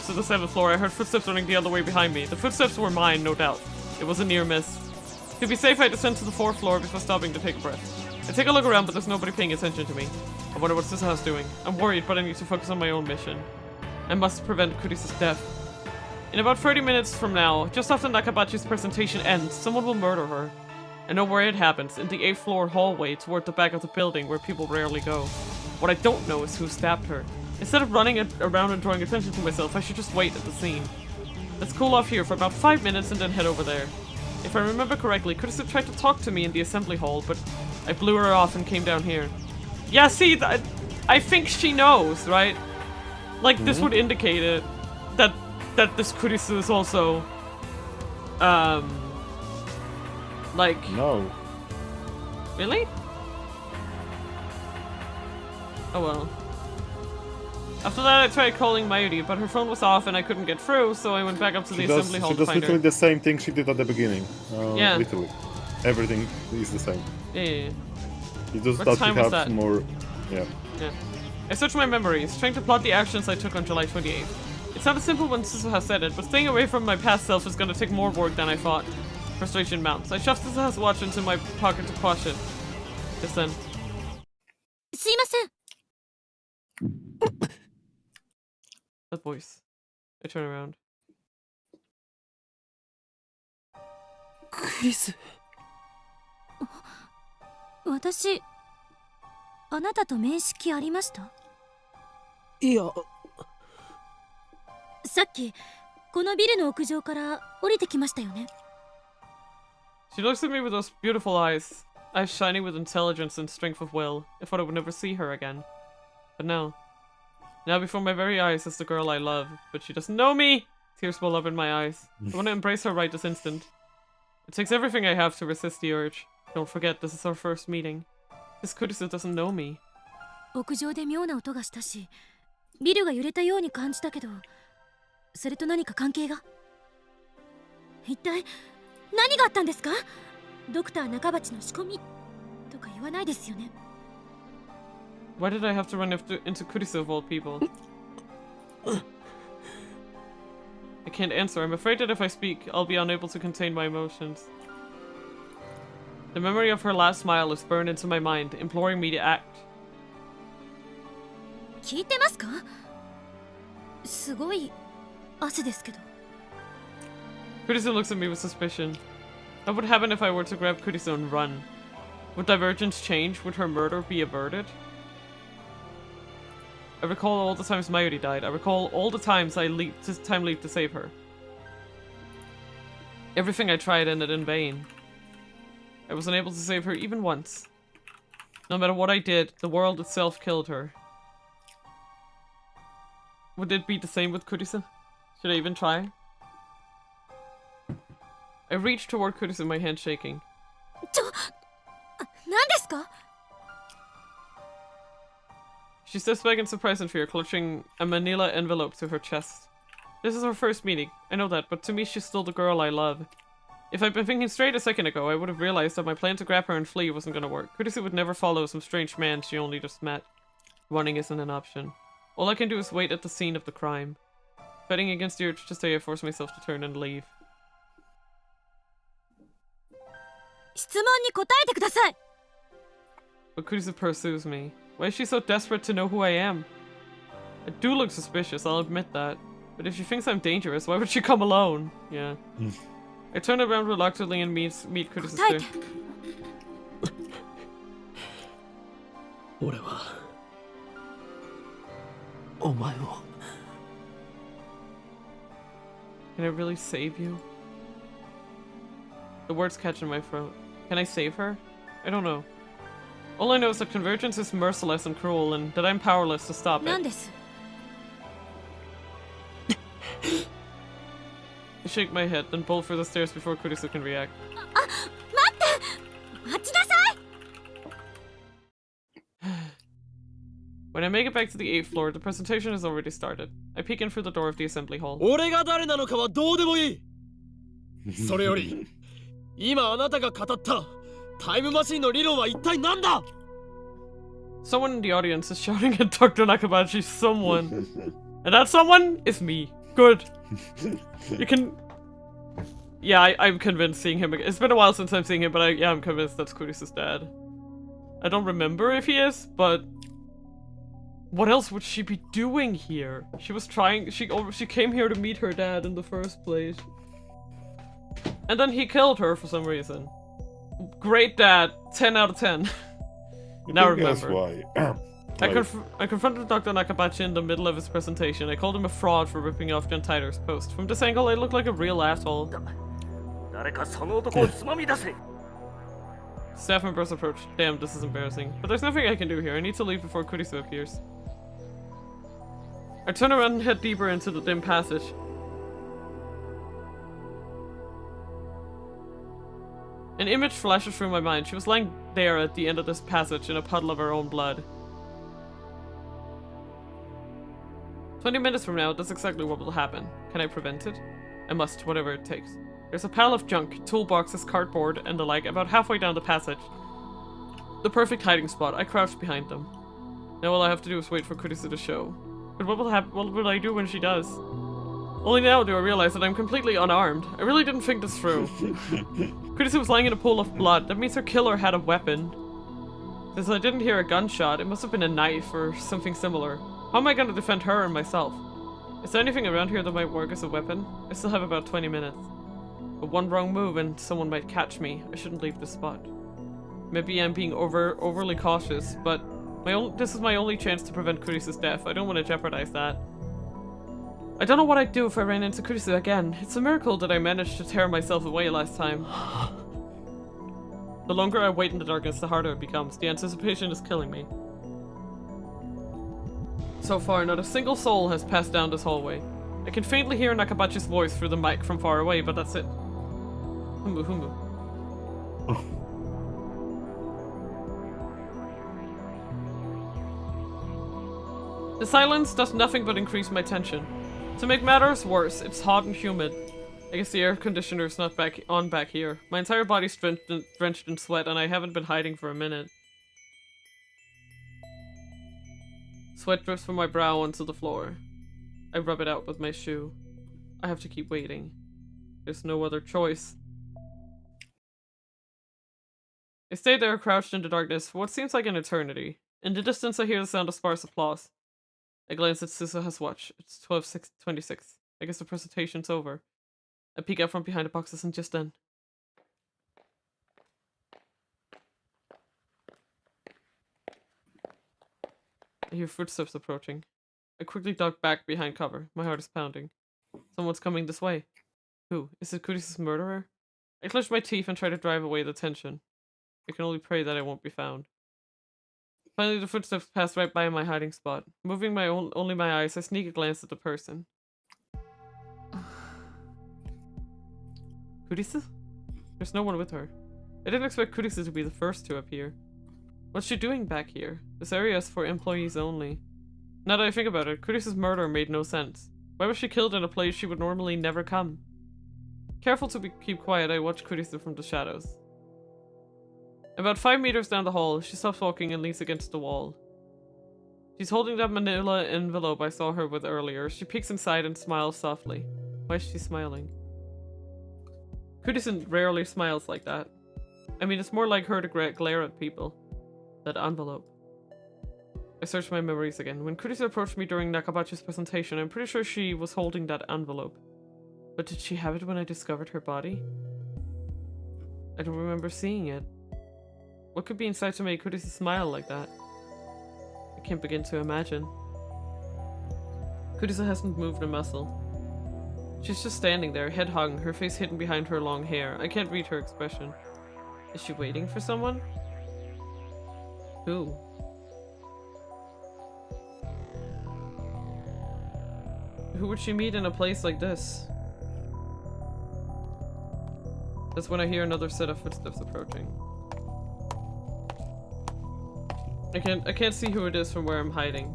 to the 7th floor, I heard footsteps running the other way behind me. The footsteps were mine, no doubt. It was a near miss. To be safe, I descend to the 4th floor before stopping to take a breath. I take a look around, but there's nobody paying attention to me. I wonder what Susaha's doing. I'm worried, but I need to focus on my own mission. I must prevent Kurisa's death. In about 30 minutes from now, just after Nakabachi's presentation ends, someone will murder her. I know where it happens, in the 8th floor hallway toward the back of the building where people rarely go. What I don't know is who stabbed her. Instead of running around and drawing attention to myself, I should just wait at the scene. Let's cool off here for about 5 minutes and then head over there. If I remember correctly, Kurisa tried to talk to me in the assembly hall, but I blew her off and came down here. Yeah, see, I think she knows, right? Like, this would indicate it. That this Kurisa is also... like... No. Really? Oh well. After that I tried calling Mayuri, but her phone was off and I couldn't get through, so I went back up to the assembly hall She to does find literally her. the same thing she did at the beginning. Yeah. Literally. Everything is the same. Yeah. It's just What that time she was has that? more... Yeah. Yeah. I searched my memories, trying to plot the actions I took on July 28th. It's not as simple when Susaha said it, but staying away from my past self is gonna take more work than I thought. Frustration mounts. I shoved Susaha's watch into my pocket to quash it. Just then. すいません。 That voice. I turn around. クリス。私、あなたと面識ありました？いや。さっき、このビルの屋上から降りてきましたよね。She looks at me with those beautiful eyes. Eyes shining with intelligence and strength of will. I thought I would never see her again. But now. Now before my very eyes is the girl I love. But she doesn't know me! Tears well up in my eyes. I want to embrace her right this instant. It takes everything I have to resist the urge. Don't forget, this is our first meeting. This Kurisa doesn't know me. 屋上で妙な音がしたし、ビルが揺れたように感じたけど、それと何か関係が？一体何があったんですか？ドクター中鉢の仕込みとか言わないですよね。Why did I have to run into Kurisa of all people? I can't answer. I'm afraid that if I speak, I'll be unable to contain my emotions. The memory of her last smile is burned into my mind, imploring me to act. 聞いてますか？すごい汗ですけど。Kurisa looks at me with suspicion. What would happen if I were to grab Kurisa and run? Would divergence change? Would her murder be averted? I recall all the times Mayuri died. I recall all the times I leaped to save her. Everything I tried ended in vain. I was unable to save her even once. No matter what I did, the world itself killed her. Would it be the same with Kurisa? Should I even try? I reached toward Kurisa, my hand shaking. 何ですか？ She steps back in surprise and fear, clutching a manila envelope to her chest. This is our first meeting, I know that, but to me she's still the girl I love. If I'd been thinking straight a second ago, I would have realized that my plan to grab her and flee wasn't gonna work. Kurisa would never follow some strange man she only just met. Running isn't an option. All I can do is wait at the scene of the crime. Fighting against the urge to stay, I force myself to turn and leave. 質問に答えてください。 But Kurisa pursues me. Why is she so desperate to know who I am? I do look suspicious, I'll admit that. But if she thinks I'm dangerous, why would she come alone? Yeah. I turn around reluctantly and meet Kurisa's stare. 俺はお前を Can I really save you? The words catch in my throat. Can I save her? I don't know. All I know is that convergence is merciless and cruel, and that I'm powerless to stop 何 it. です？ I shake my head, then bolt for the stairs before Kurisa can react. 待ちなさい！ When I make it back to the 8th floor, the presentation has already started. I peek in through the door of the assembly hall. 俺が誰なのかはどうでもいい。それより今あなたが語ったタイムマシンの理論は一体何だ？ Someone in the audience is shouting at Dr. Nakabachi, someone. And that someone is me. Good. You can... Yeah, I'm convinced seeing him again. It's been a while since I've seen him, but I'm convinced that's Kurisa's dad. I don't remember if he is, but... What else would she be doing here? She was trying... She came here to meet her dad in the first place. And then he killed her for some reason. Great dad. 10 out of 10. Now remember. That's why. I confronted Dr. Nakabachi in the middle of his presentation. I called him a fraud for ripping off Jen Tyler's post. From this angle, I look like a real asshole. Staff members approach. Damn, this is embarrassing. But there's nothing I can do here. I need to leave before Kurisu appears. I turn around and head deeper into the dim passage. An image flashes through my mind. She was lying there at the end of this passage in a puddle of her own blood. 20 minutes from now, that's exactly what will happen. Can I prevent it? I must, whatever it takes. There's a pile of junk, toolboxes, cardboard, and the like about halfway down the passage. The perfect hiding spot. I crouched behind them. Now all I have to do is wait for Kurisu to show. But what will I do when she does? Only now do I realize that I'm completely unarmed. I really didn't think this through. Kurisu was lying in a pool of blood. That means her killer had a weapon. Since I didn't hear a gunshot, it must have been a knife or something similar. How am I going to defend her and myself? Is there anything around here that might work as a weapon? I still have about 20 minutes. But one wrong move and someone might catch me. I shouldn't leave this spot. Maybe I'm being overly cautious, but this is my only chance to prevent Kurisu's death. I don't want to jeopardize that. I don't know what I'd do if I ran into Kurisu again. It's a miracle that I managed to tear myself away last time. The longer I wait in the darkness, the harder it becomes. The anticipation is killing me. So far, not a single soul has passed down this hallway. I can faintly hear Nakabachi's voice through the mic from far away, but that's it. Humbu, humbu. The silence does nothing but increase my tension. To make matters worse, it's hot and humid. I guess the air conditioner's not back here. My entire body's drenched in sweat, and I haven't been hiding for a minute. Sweat drips from my brow onto the floor. I rub it out with my shoe. I have to keep waiting. There's no other choice. I stay there crouched in the darkness for what seems like an eternity. In the distance I hear the sound of sparse applause. I glance at Suzuha's watch. It's 12:26. I guess the presentation's over. I peek out from behind the boxes and just then... I hear footsteps approaching. I quickly duck back behind cover. My heart is pounding. Someone's coming this way. Who? Is it Kurisu's murderer? I clench my teeth and try to drive away the tension. I can only pray that I won't be found. Finally, the footsteps pass right by my hiding spot. Moving only my eyes, I sneak a glance at the person. Kurisu? There's no one with her. I didn't expect Kurisu to be the first to appear. What's she doing back here? This area is for employees only. Now that I think about it, Kurisu's murder made no sense. Why was she killed in a place she would normally never come? Careful to keep quiet, I watch Kurisu from the shadows. About 5 meters down the hall, she stops walking and leans against the wall. She's holding that manila envelope I saw her with earlier. She peeks inside and smiles softly. Why is she smiling? Kurisu rarely smiles like that. I mean, it's more like her to glare at people. That envelope. I searched my memories again. When Kurisu approached me during Nakabachi's presentation, I'm pretty sure she was holding that envelope. But did she have it when I discovered her body? I don't remember seeing it. What could be inside to make Kurisu smile like that? I can't begin to imagine. Kurisu hasn't moved a muscle. She's just standing there, head hung, her face hidden behind her long hair. I can't read her expression. Is she waiting for someone? Who? Who would she meet in a place like this? That's when I hear another set of footsteps approaching. I can't see who it is from where I'm hiding.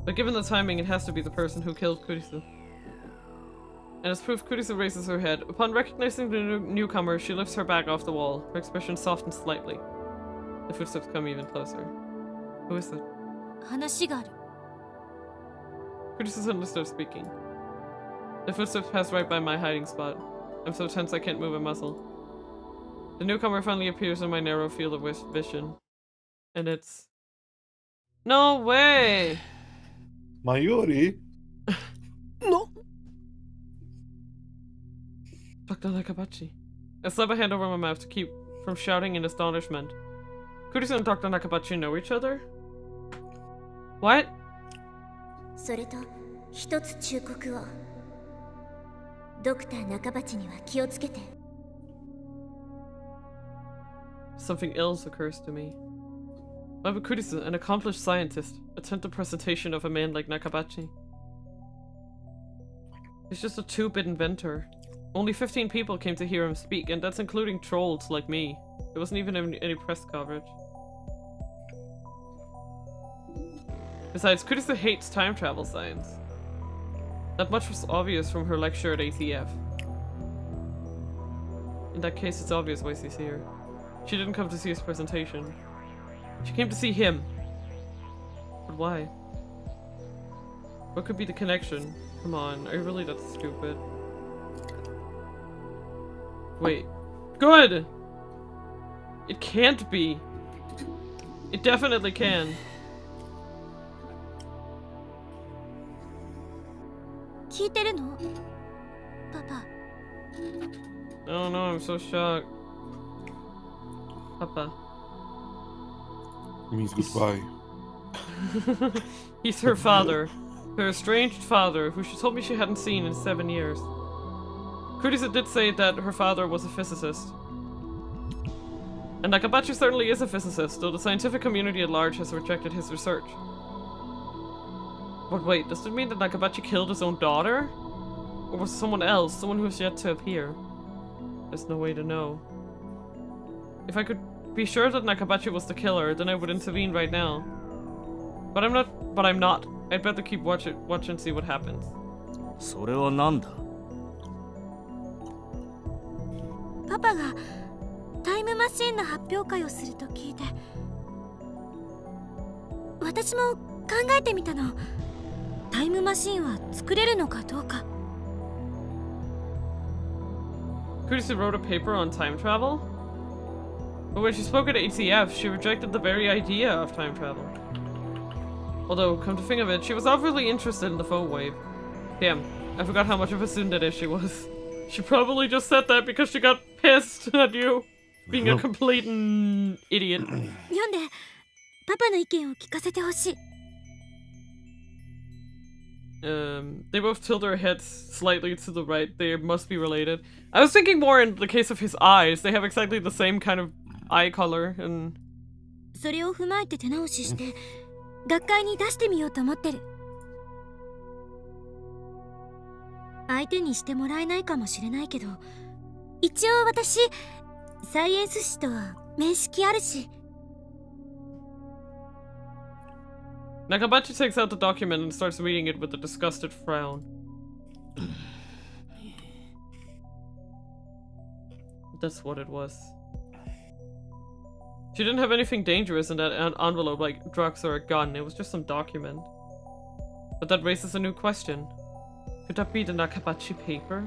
But given the timing, it has to be the person who killed Kurisu. And as proof, Kurisu raises her head. Upon recognizing the newcomer, she lifts her back off the wall. Her expression softens slightly. The footsteps come even closer. Who is that? 話がある。 Curtis is understood speaking. The footsteps pass right by my hiding spot. I'm so tense I can't move a muscle. The newcomer finally appears in my narrow field of vision. And it's... No way! Mayuri? No! Dr. Nakabachi. I slap a hand over my mouth to keep from shouting in astonishment. Curtis and Dr. Nakabachi know each other? What? それと一つ忠告を。ドクター中鉢には気をつけて。Something else occurs to me. Why would Curtis, an accomplished scientist, attempt the presentation of a man like Nakabachi? He's just a two-bit inventor. Only 15 people came to hear him speak, and that's including trolls like me. There wasn't even any press coverage. Besides, Curtis hates time travel science. That much was obvious from her lecture at ATF. In that case, it's obvious why she's here. She didn't come to see his presentation. She came to see him. But why? What could be the connection? Come on, are you really that stupid? Wait. Good! It can't be! It definitely can. 聞いてるの？パパ。 Oh no, I'm so shocked. Papa. Means goodbye. He's her father. Her estranged father, who she told me she hadn't seen in 7 years. Curtis did say that her father was a physicist. And Nakabachi certainly is a physicist, though the scientific community at large has rejected his research. But wait, does it mean that Nakabachi killed his own daughter? Or was it someone else, someone who has yet to appear? There's no way to know. If I could be sure that Nakabachi was the killer, then I would intervene right now. But I'm not. I'd better keep watch and see what happens. それはなんだ？パパがタイムマシンの発表会をすると聞いて、私も考えてみたの。タイムマシンは作れるのかどうか。Curtis wrote a paper on time travel? But when she spoke at ATF, she rejected the very idea of time travel. Although, come to think of it, she was obviously interested in the phone wave. Damn, I forgot how much of a tsundere she was. She probably just said that because she got pissed at you being a complete idiot. 読んで、パパの意見を聞かせてほしい。They both tilt their heads slightly to the right. They must be related. I was thinking more in the case of his eyes. They have exactly the same kind of eye color and... それを踏まえて手直しして、学会に出してみようと思ってる。相手にしてもらえないかもしれないけど、一応私、サイエンス誌とは面識あるし。Nakabachi takes out the document and starts reading it with a disgusted frown. That's what it was. She didn't have anything dangerous in that envelope like drugs or a gun, it was just some document. But that raises a new question. Could that be the Nakabachi paper?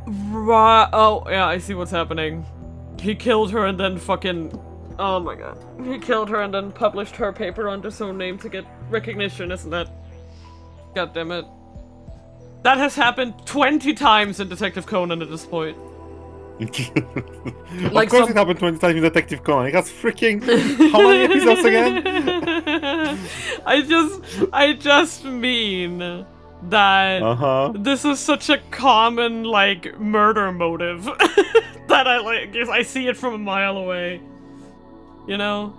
Right. Oh, yeah, I see what's happening. He killed her and then fucking... Oh my god. He killed her and then published her paper under his own name to get recognition, isn't that? God damn it. That has happened 20 times in Detective Conan at this point. Like of course it happened 20 times in Detective Conan. It has freaking... How many episodes again? I just mean that this is such a common, like, murder motive that I see it from a mile away. You know?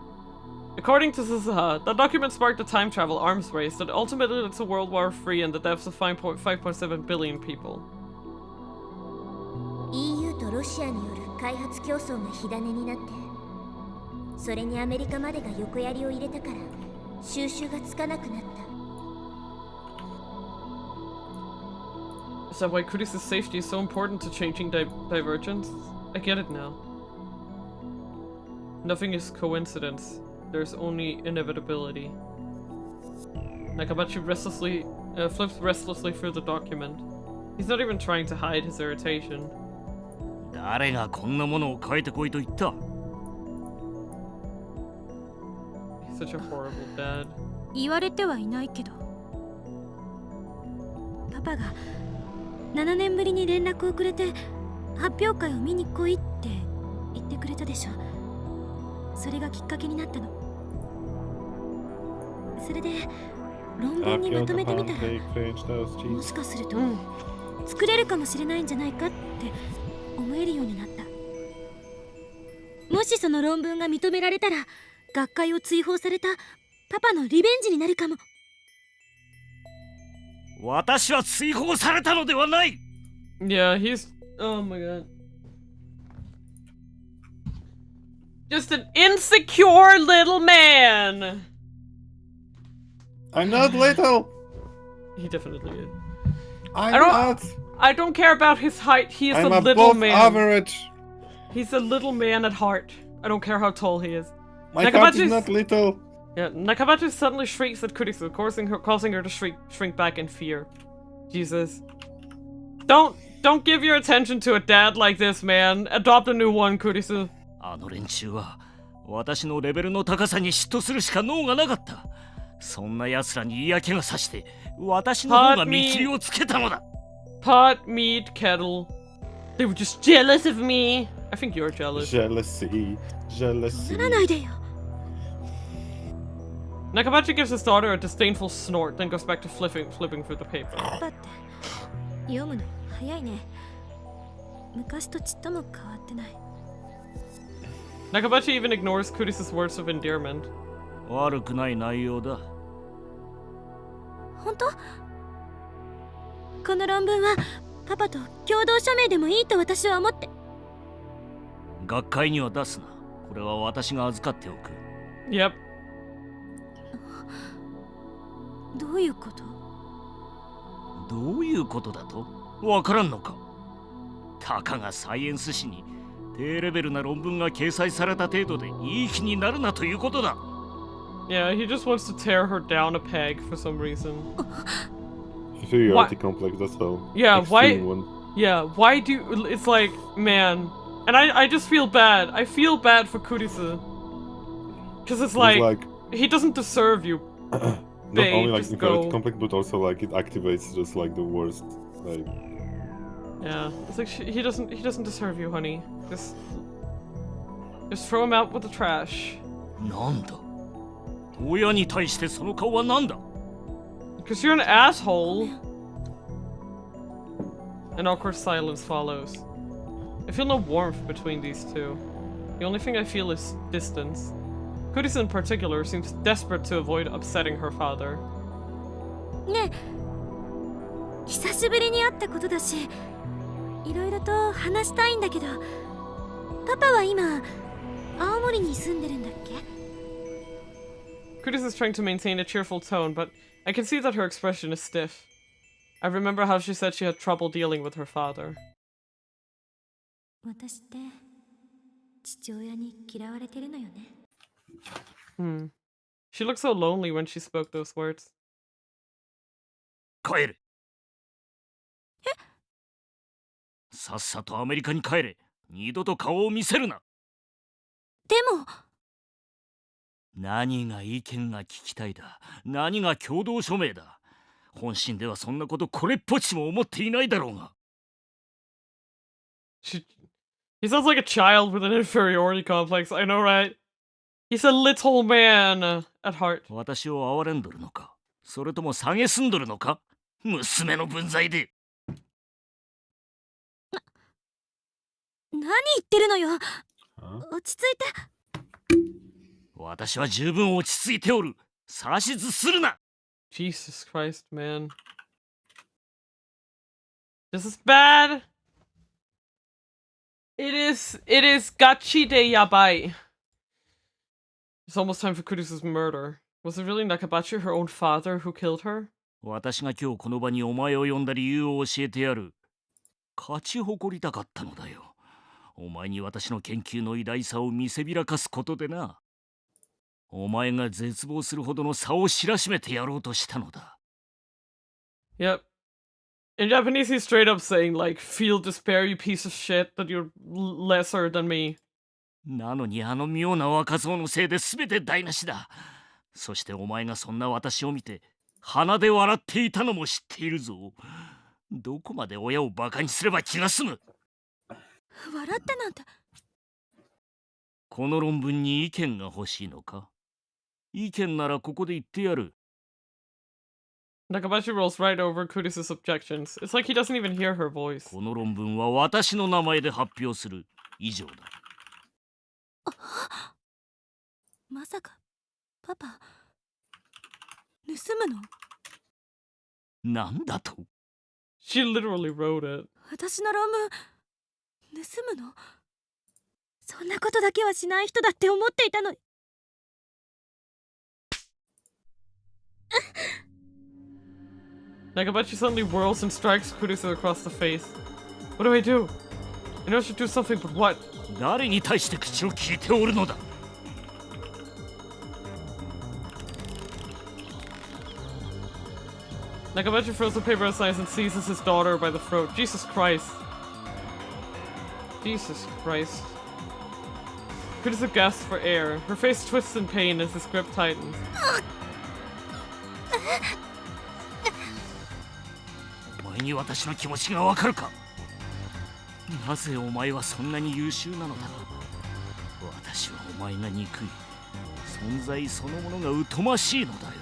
According to Suzuha, that document sparked a time travel arms race that ultimately led to World War III and the deaths of 5.7 billion people. EU とロシアによる開発競争が火種になって、それにアメリカまでが横やりを入れたから収拾がつかなくなった。 Is that why Curtis' safety is so important to changing divergence? I get it now. Nothing is coincidence. there's only inevitability. Nakabachi restlessly flips restlessly through the document. He's not even trying to hide his irritation. 誰がこんなものを書いてこいと言った？ He's such a horrible dad. 言われてはいないけど、パパが7年ぶりに連絡をくれて発表会を見に来いって言ってくれたでしょ。それがきっかけになったの。それで論文にまとめてみたら、もしかすると作れるかもしれないんじゃないかって思えるようになった。もしその論文が認められたら、学会を追放されたパパのリベンジになるかも。私は追放されたのではない。 Yeah, he's... Oh my god. Just an insecure little man! I'm not little! He definitely is. I don't care about his height, he is I'm a little above man. average! He's a little man at heart. I don't care how tall he is. My heart is not little! Yeah, Nakabachi suddenly shrieks at Kurisu, causing her to shrink back in fear. Jesus. Don't give your attention to a dad like this, man. Adopt a new one, Kurisu. あの連中は私のレベルの高さに嫉妬するしか能がなかった。そんな奴らに嫌気がさして私の方が見切りをつけたのだ。 Pot, meat, kettle. They were just jealous of me. I think you're jealous. Jealousy. Jealousy. ならないでよ。Nakabachi gives his daughter a disdainful snort, then goes back to flipping through the paper. パパって読むの早いね。昔とちっとも変わってない。Nakabachi even ignores Kurisu's words of endearment. 悪くない内容だ。本当？この論文はパパと共同署名でもいいと私は思って。学会には出すな。これは私が預かっておく。 Yep. どういうこと？どういうことだと？わからんのか？たかがサイエンス誌に低レベルな論文が掲載された程度でいい気になるなということだ。 Yeah, he just wants to tear her down a peg for some reason. Inferiority complex, that's all. Yeah, why? Extreme one. Yeah, why do... It's like, man. And I just feel bad. I feel bad for Kurisu. Because it's like, he doesn't deserve you. Not only like just inferiority go. complex, but also like it activates just like the worst. Like, Yeah, it's like he doesn't deserve you, honey. Just throw him out with the trash. なんだ？親に対してその顔はなんだ？ Because you're an asshole. An awkward silence follows. I feel no warmth between these two. The only thing I feel is distance. Kurisu in particular seems desperate to avoid upsetting her father. ねえ、久しぶりに会ったことだし、いろいろと話したいんだけど、パパは今青森に住んでるんだっけ？ Kurisu is trying to maintain a cheerful tone, but I can see that her expression is stiff. I remember how she said she had trouble dealing with her father. 私って父親に嫌われてるのよね。She looked so lonely when she spoke those words. 帰れ。さっさとアメリカに帰れ。二度と顔を見せるな。でも何が意見が聞きたいだ。何が共同署名だ。本心ではそんなことこれっぽっちも思っていないだろうが。He sounds like a child with an inferiority complex, I know, right? He's a little man at heart. 私を憐れんどるのか。それとも蔑んどるのか。娘の分際で。何言ってるのよ。落ち着いて。私は十分落ち着いておる。指図するな。 Jesus Christ, man. This is bad. It is gachi de yabai. It's almost time for Kurisu's murder. Was it really Nakabachi, her own father, who killed her? 私が今日この場にお前を呼んだ理由を教えてやる。勝ち誇りたかったのだよ。お前に私の研究の偉大さを見せびらかすことでな。お前が絶望するほどの差を知らしめてやろうとしたのだ。 Yep. In Japanese, he's straight up saying, like, feel despair, you piece of shit, that you're lesser than me. なのにあの妙な若造のせいで全て台無しだ。そしてお前がそんな私を見て鼻で笑っていたのも知っているぞ。どこまで親をバカにすれば気が済む。笑ってなんて。この論文に意見が欲しいのか？意見ならここで言ってやる。 Nakabashi rolls right over Kurisa's objections. It's like he doesn't even hear her voice. この論文は私の名前で発表する。以上だ。まさかパパ盗むの？なんだと？ She literally wrote it. 私の論文盗むの？そんなことだけはしない人だって思っていたのに。Nakabachi suddenly whirls and strikes Kurisa across the face. What do I do? I know I should do something, but what? 誰に対して口を聞いておるのだ。 Nakabachi throws the paper aside and seizes his daughter by the throat. Jesus Christ. Jesus Christ. Kurisa gasps for air. Her face twists in pain as his grip tightens. お前に私の気持ちがわかるか？なぜお前はそんなに優秀なのだ？私はお前が憎い。存在そのものが疎ましいのだよ。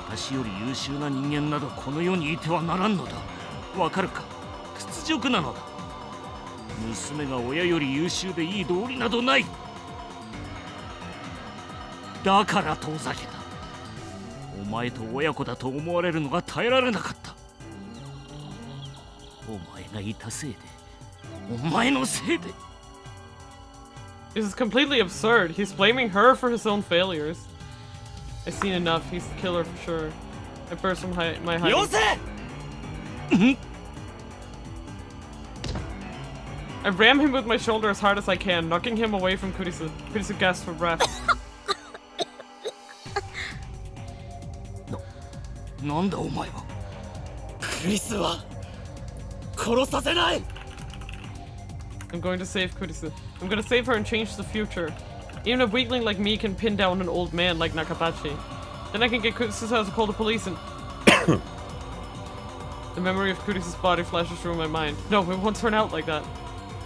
私より優秀な人間などこの世にいてはならんのだ。わかるか？屈辱なのだ。娘が親より優秀でいい道理などない。だから遠ざけた。お前と親子だと思われるのが耐えられなかった。お前がいたせいで、お前のせいで。 This is completely absurd. He's blaming her for his own failures. I've seen enough. He's the killer for sure. I burst from my hiding. I ram him with my shoulder as hard as I can, knocking him away from Kurisa. Kurisa gasps for breath. なんだお前は。クリスは殺させない。 I'm going to save Kurisa. I'm going to save her and change the future. Even a weakling like me can pin down an old man like Nakabachi. Then I can get Kurisa's house to call the police and... The memory of Kurisa's body flashes through my mind. No, it won't turn out like that.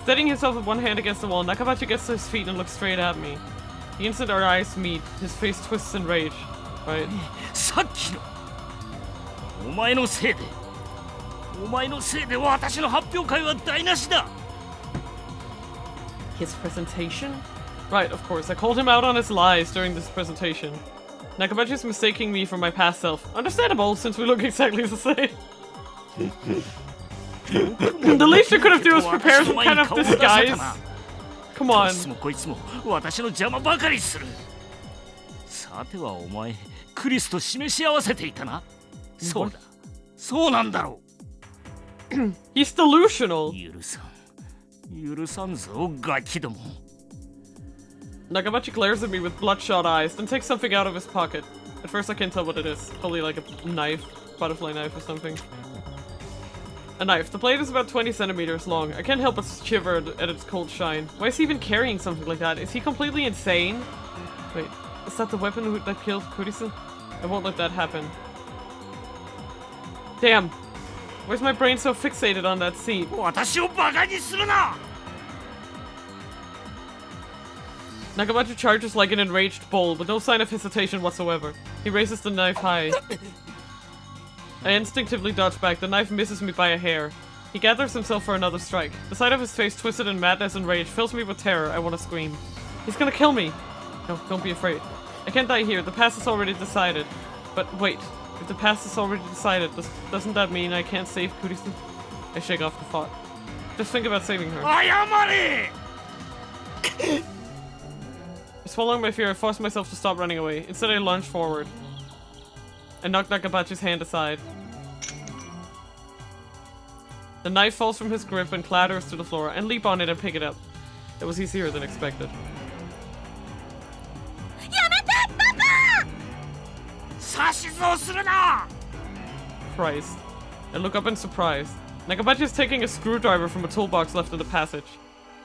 Steadying himself with one hand against the wall, Nakabachi gets to his feet and looks straight at me. The instant our eyes meet, his face twists in rage. Right? さっきのお前のせいで、お前のせいで私の発表会は台無しだ。 His presentation? Right, of course. I called him out on his lies during this presentation. Nakabachi's mistaking me for my past self. Understandable, since we look exactly the same. The least you could have done was prepare some kind of disguise. Come on. いつもこいつも私の邪魔ばかりする。さてはお前、クリスと示し合わせていたな。そうだ。そうなんだろう。He's delusional. 許さん。許さんぞ、ガキども。 Nakabachi glares at me with bloodshot eyes, then takes something out of his pocket. At first I can't tell what it is. Probably like a knife. Butterfly knife or something. A knife. The blade is about 20 centimeters long. I can't help but shiver at its cold shine. Why is he even carrying something like that? Is he completely insane? Wait, is that the weapon that killed Kurisa? I won't let that happen. Damn. Why's my brain so fixated on that scene? 私をバカにするな。 Nakabachi charges like an enraged bull, with no sign of hesitation whatsoever. He raises the knife high. I instinctively dodge back. The knife misses me by a hair. He gathers himself for another strike. The sight of his face twisted in madness and rage fills me with terror. I want to scream. He's gonna kill me! No, don't be afraid. I can't die here. The past is already decided. But wait. If the past is already decided, doesn't that mean I can't save Kurisa? I shake off the thought. Just think about saving her. 謝れ。 Swallowing my fear, I force myself to stop running away. Instead, I lunge forward. I knock Nakabachi's hand aside. The knife falls from his grip and clatters to the floor. I leap on it and pick it up. It was easier than expected. 指図をするな。 Christ. I look up in surprise. Nakabachi is taking a screwdriver from a toolbox left in the passage.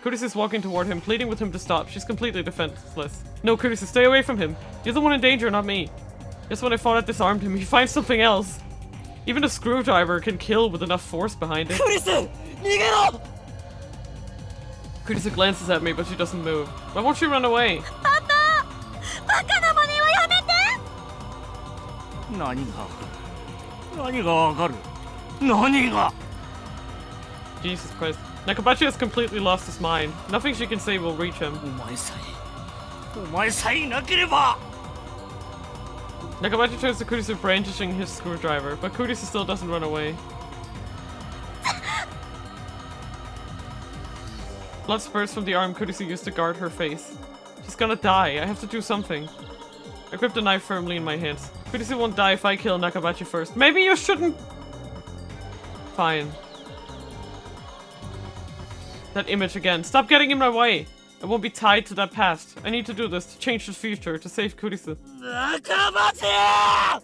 Kurisu is walking toward him, pleading with him to stop. She's completely defenseless. No, Kurisu, stay away from him. You're the one in danger, not me. Just when I thought I disarmed him, he finds something else. Even a screwdriver can kill with enough force behind it. Kurisu! Nigero! Kurisu glances at me, but she doesn't move. Why won't she run away? バカな真似はやめて。何がわかる。何が。 Jesus Christ. Nakabachi has completely lost his mind. Nothing she can say will reach him. お前さえいなければ。 Nakabachi turns to Kurisu brandishing his screwdriver, but Kurisu still doesn't run away. Blood spurts from the arm Kurisu used to guard her face. She's gonna die. I have to do something. I grip the knife firmly in my hands. Kurisu won't die if I kill Nakabachi first. Maybe you shouldn't... Fine. That image again. Stop getting in my way! I won't be tied to that past. I need to do this to change the future, to save Kurisu. Nakabachi!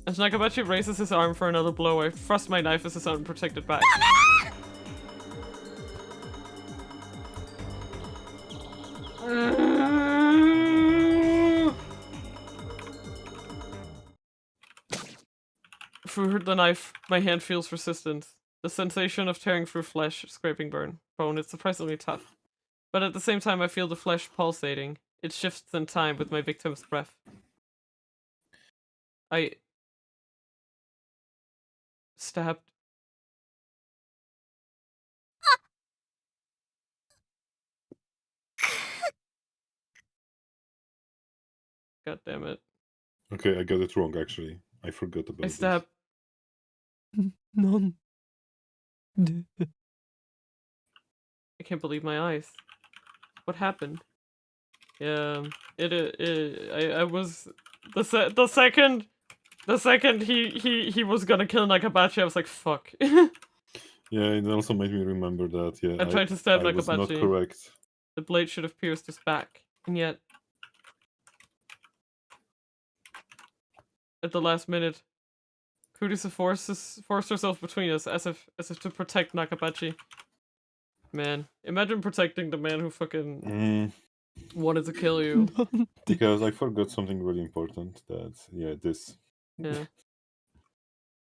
As Nakabachi raises his arm for another blow, I thrust my knife as his unprotected back. Through the knife, my hand feels resistance. The sensation of tearing through flesh, scraping bone is surprisingly tough. But at the same time, I feel the flesh pulsating. It shifts in time with my victim's breath. I... stabbed... God damn it. Okay, I got it wrong actually. I forgot about I this. stabbed... Nan... de... I can't believe my eyes. What happened? Yeah, I was the second he was gonna kill Nakabachi, I was like, fuck. Yeah, it also made me remember that. Yeah, I tried to stab I was not Nakabachi. correct. The blade should have pierced his back, and yet at the last minute, Kurisu forced herself between us as if to protect Nakabachi. Man, imagine protecting the man who fucking wanted to kill you. Because I forgot something really important. That this. Yeah.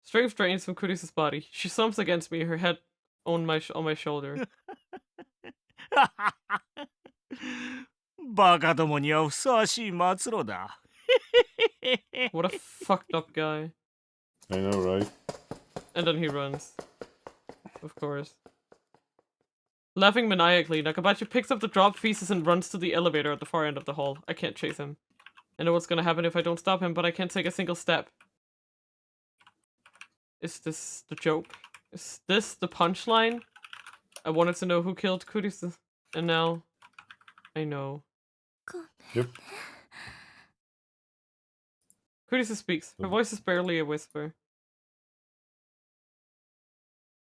Strength drains from Kurisu's body. She slumps against me, her head on my shoulder. バカどもにはふさわしい末路だ。 What a fucked up guy. I know, right? And then he runs. Of course. Laughing maniacally, Nakabachi picks up the dropped pieces and runs to the elevator at the far end of the hall. I can't chase him. I know what's gonna happen if I don't stop him, but I can't take a single step. Is this the joke? Is this the punchline? I wanted to know who killed Kurisu, and now I know. Yep. Kurisu speaks. Her voice is barely a whisper.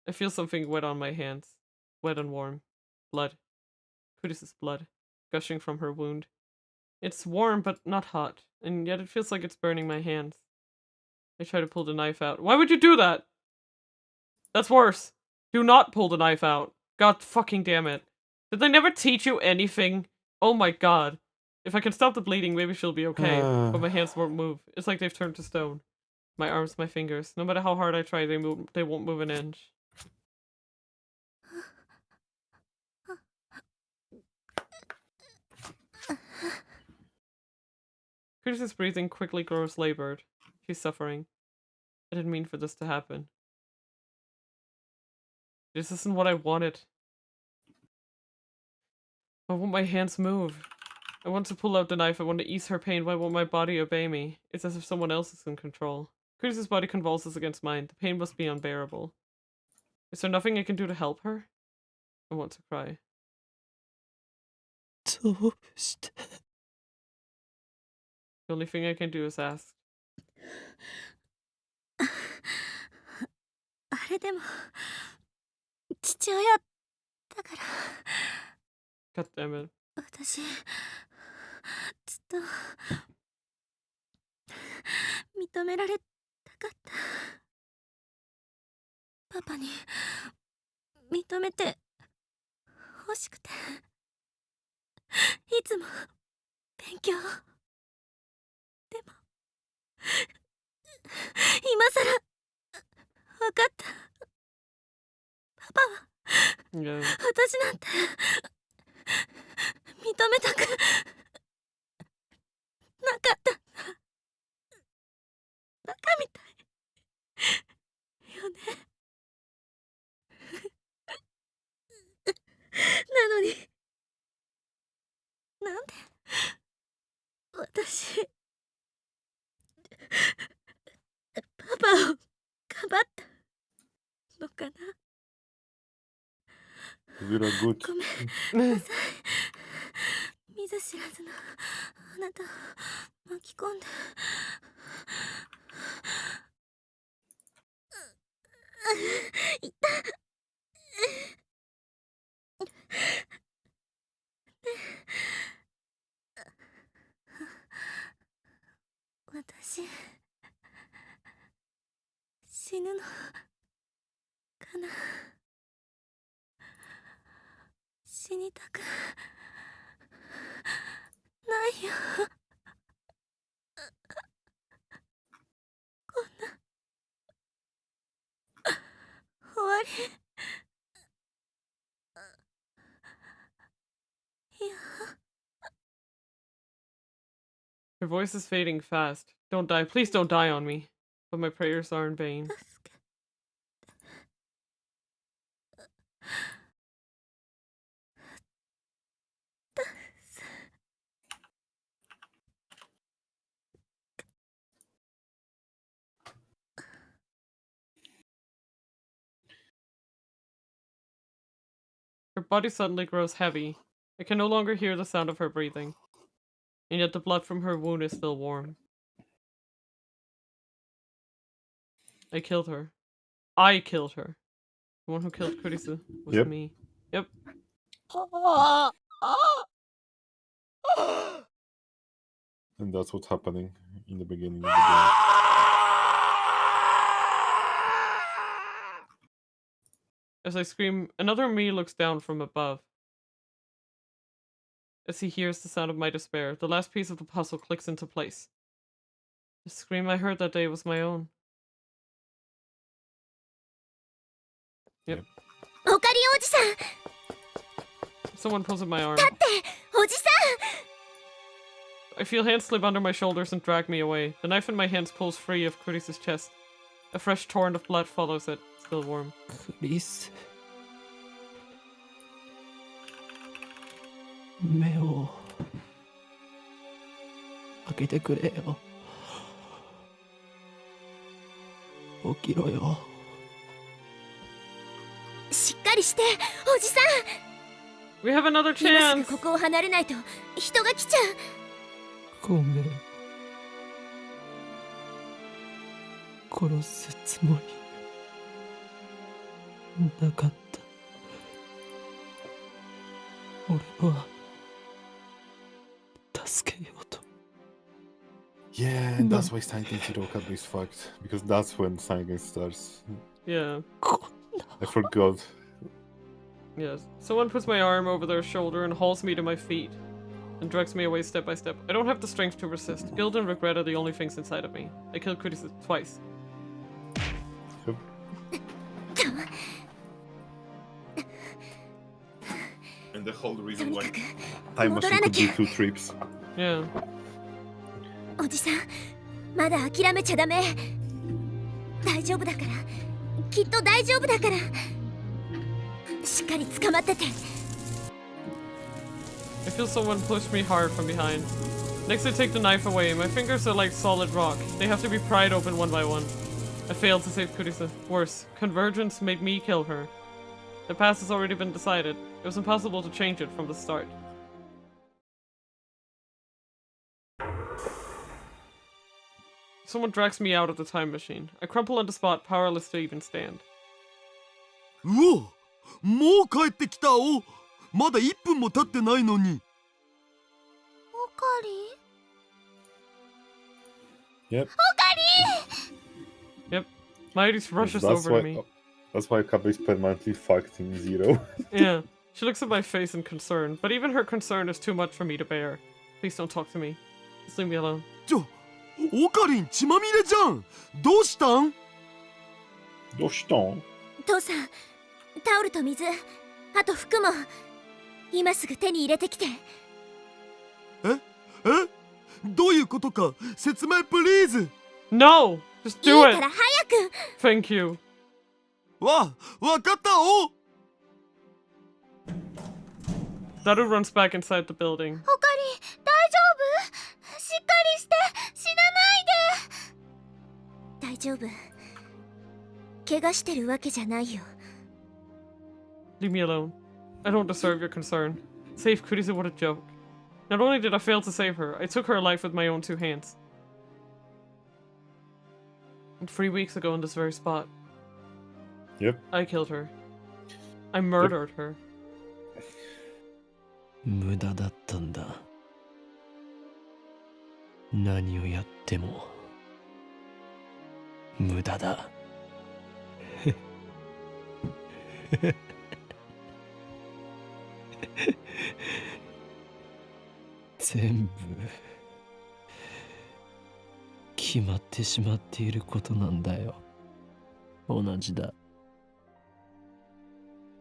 I feel something wet on my hands. Wet and warm. Blood. Kurisu's blood. Gushing from her wound. It's warm, but not hot. And yet it feels like it's burning my hands. I try to pull the knife out. Why would you do that? That's worse. Do not pull the knife out. God fucking damn it. Did they never teach you anything? Oh my god. If I can stop the bleeding, maybe she'll be okay. But my hands won't move. It's like they've turned to stone. My arms, my fingers. No matter how hard I try, they won't move an inch. Kurisu's breathing quickly grows labored. She's suffering. I didn't mean for this to happen. This isn't what I wanted. Why won't my hands move? I want to pull out the knife. I want to ease her pain. Why won't my body obey me? It's as if someone else is in control. Kurisu's body convulses against mine. The pain must be unbearable. Is there nothing I can do to help her? I want to cry. どうして The only thing I can do is ask. あれでも父親だから God damn it. 私ずっと認められたかった。パパに認めて欲しくて、いつも勉強。でも今さら分かった。パパは Yeah. 私なんて認めたくなかった。バカみたいよね。なのになんで私パパをかばったのかな。 You're good. ごめんなさい。見ず知らずのあなたを巻き込んで。いた。私死ぬのかな。死にたくないよ。こんな終わり。いや。 Her voice is fading fast. Don't die. Please don't die on me. But my prayers are in vain. 助け。Her body suddenly grows heavy. I can no longer hear the sound of her breathing. And yet the blood from her wound is still warm. I killed her. I killed her. The one who killed Kurisu was Yep. me. Yep. And that's what's happening in the beginning of the game. As I scream, another me looks down from above. As he hears the sound of my despair, the last piece of the puzzle clicks into place. The scream I heard that day was my own. Yep. オカリンおじさん。 Someone pulls at my arm. おじさ I feel hands slip under my shoulders and drag me away. The knife in my hands pulls free of Kurisa's chest. A fresh torrent of blood follows it, still warm. クリス、目を開けてくれよ。起きろよ。ん。しっかりして、おじさん。 We have another 今 chance! すぐここを離れないと人が来ちゃう。ごめん。殺すつもりなかった。俺は助けようと。 Yeah, and that's why Silent Hill Okabe is fucked. Because that's when Silent starts. Yeah. こんな。 I forgot. Yes. Someone puts my arm over their shoulder and hauls me to my feet. And drags me away step by step. I don't have the strength to resist. Guilt and regret are the only things inside of me. I killed Kurisu twice. Yep. And the whole reason why time machine could do 2 trips. Yeah. おじさん、まだ諦めちゃダメ。大丈夫だから。きっと大丈夫だから。しっかり捕まってて。 I feel someone push me hard from behind. Next I take the knife away. My fingers are like solid rock. They have to be pried open one by one. I failed to save Kurisu. Worse, convergence made me kill her. The past has already been decided. It was impossible to change it from the start. Someone drags me out of the time machine. I crumple on the spot, powerless to even stand. うわ、もう帰ってきたお。まだ1分も経ってないのに。おか Yep. Yep. Mayuri's rushes That's over why, to me. that's why Kabe is permanently fucked in Zero. Yeah. She looks at my face in concern, but even her concern is too much for me to bear. Please don't talk to me. Just leave me alone. オカリン血まみれじゃん。どうしたん？どうしたん？父さん、タオルと水、あと服も今すぐ手に入れてきて。どういうことか説明プリーズ。 No! Just いい do か it! ら早く。 Thank you. わかったお。 Daru runs back inside the building. オカリン、大丈夫？しっかりして、死なないで。大丈夫。怪我してるわけじゃないよ。Leave me alone. I don't deserve your concern. Save Kurisu, what a joke. Not only did I fail to save her, I took her life with my own 2 hands. And 3 weeks ago in this very spot. Yep. I killed her. I murdered her. 無駄だったんだ。何をやっても無駄だ。全部決まってしまっていることなんだよ。同じだ。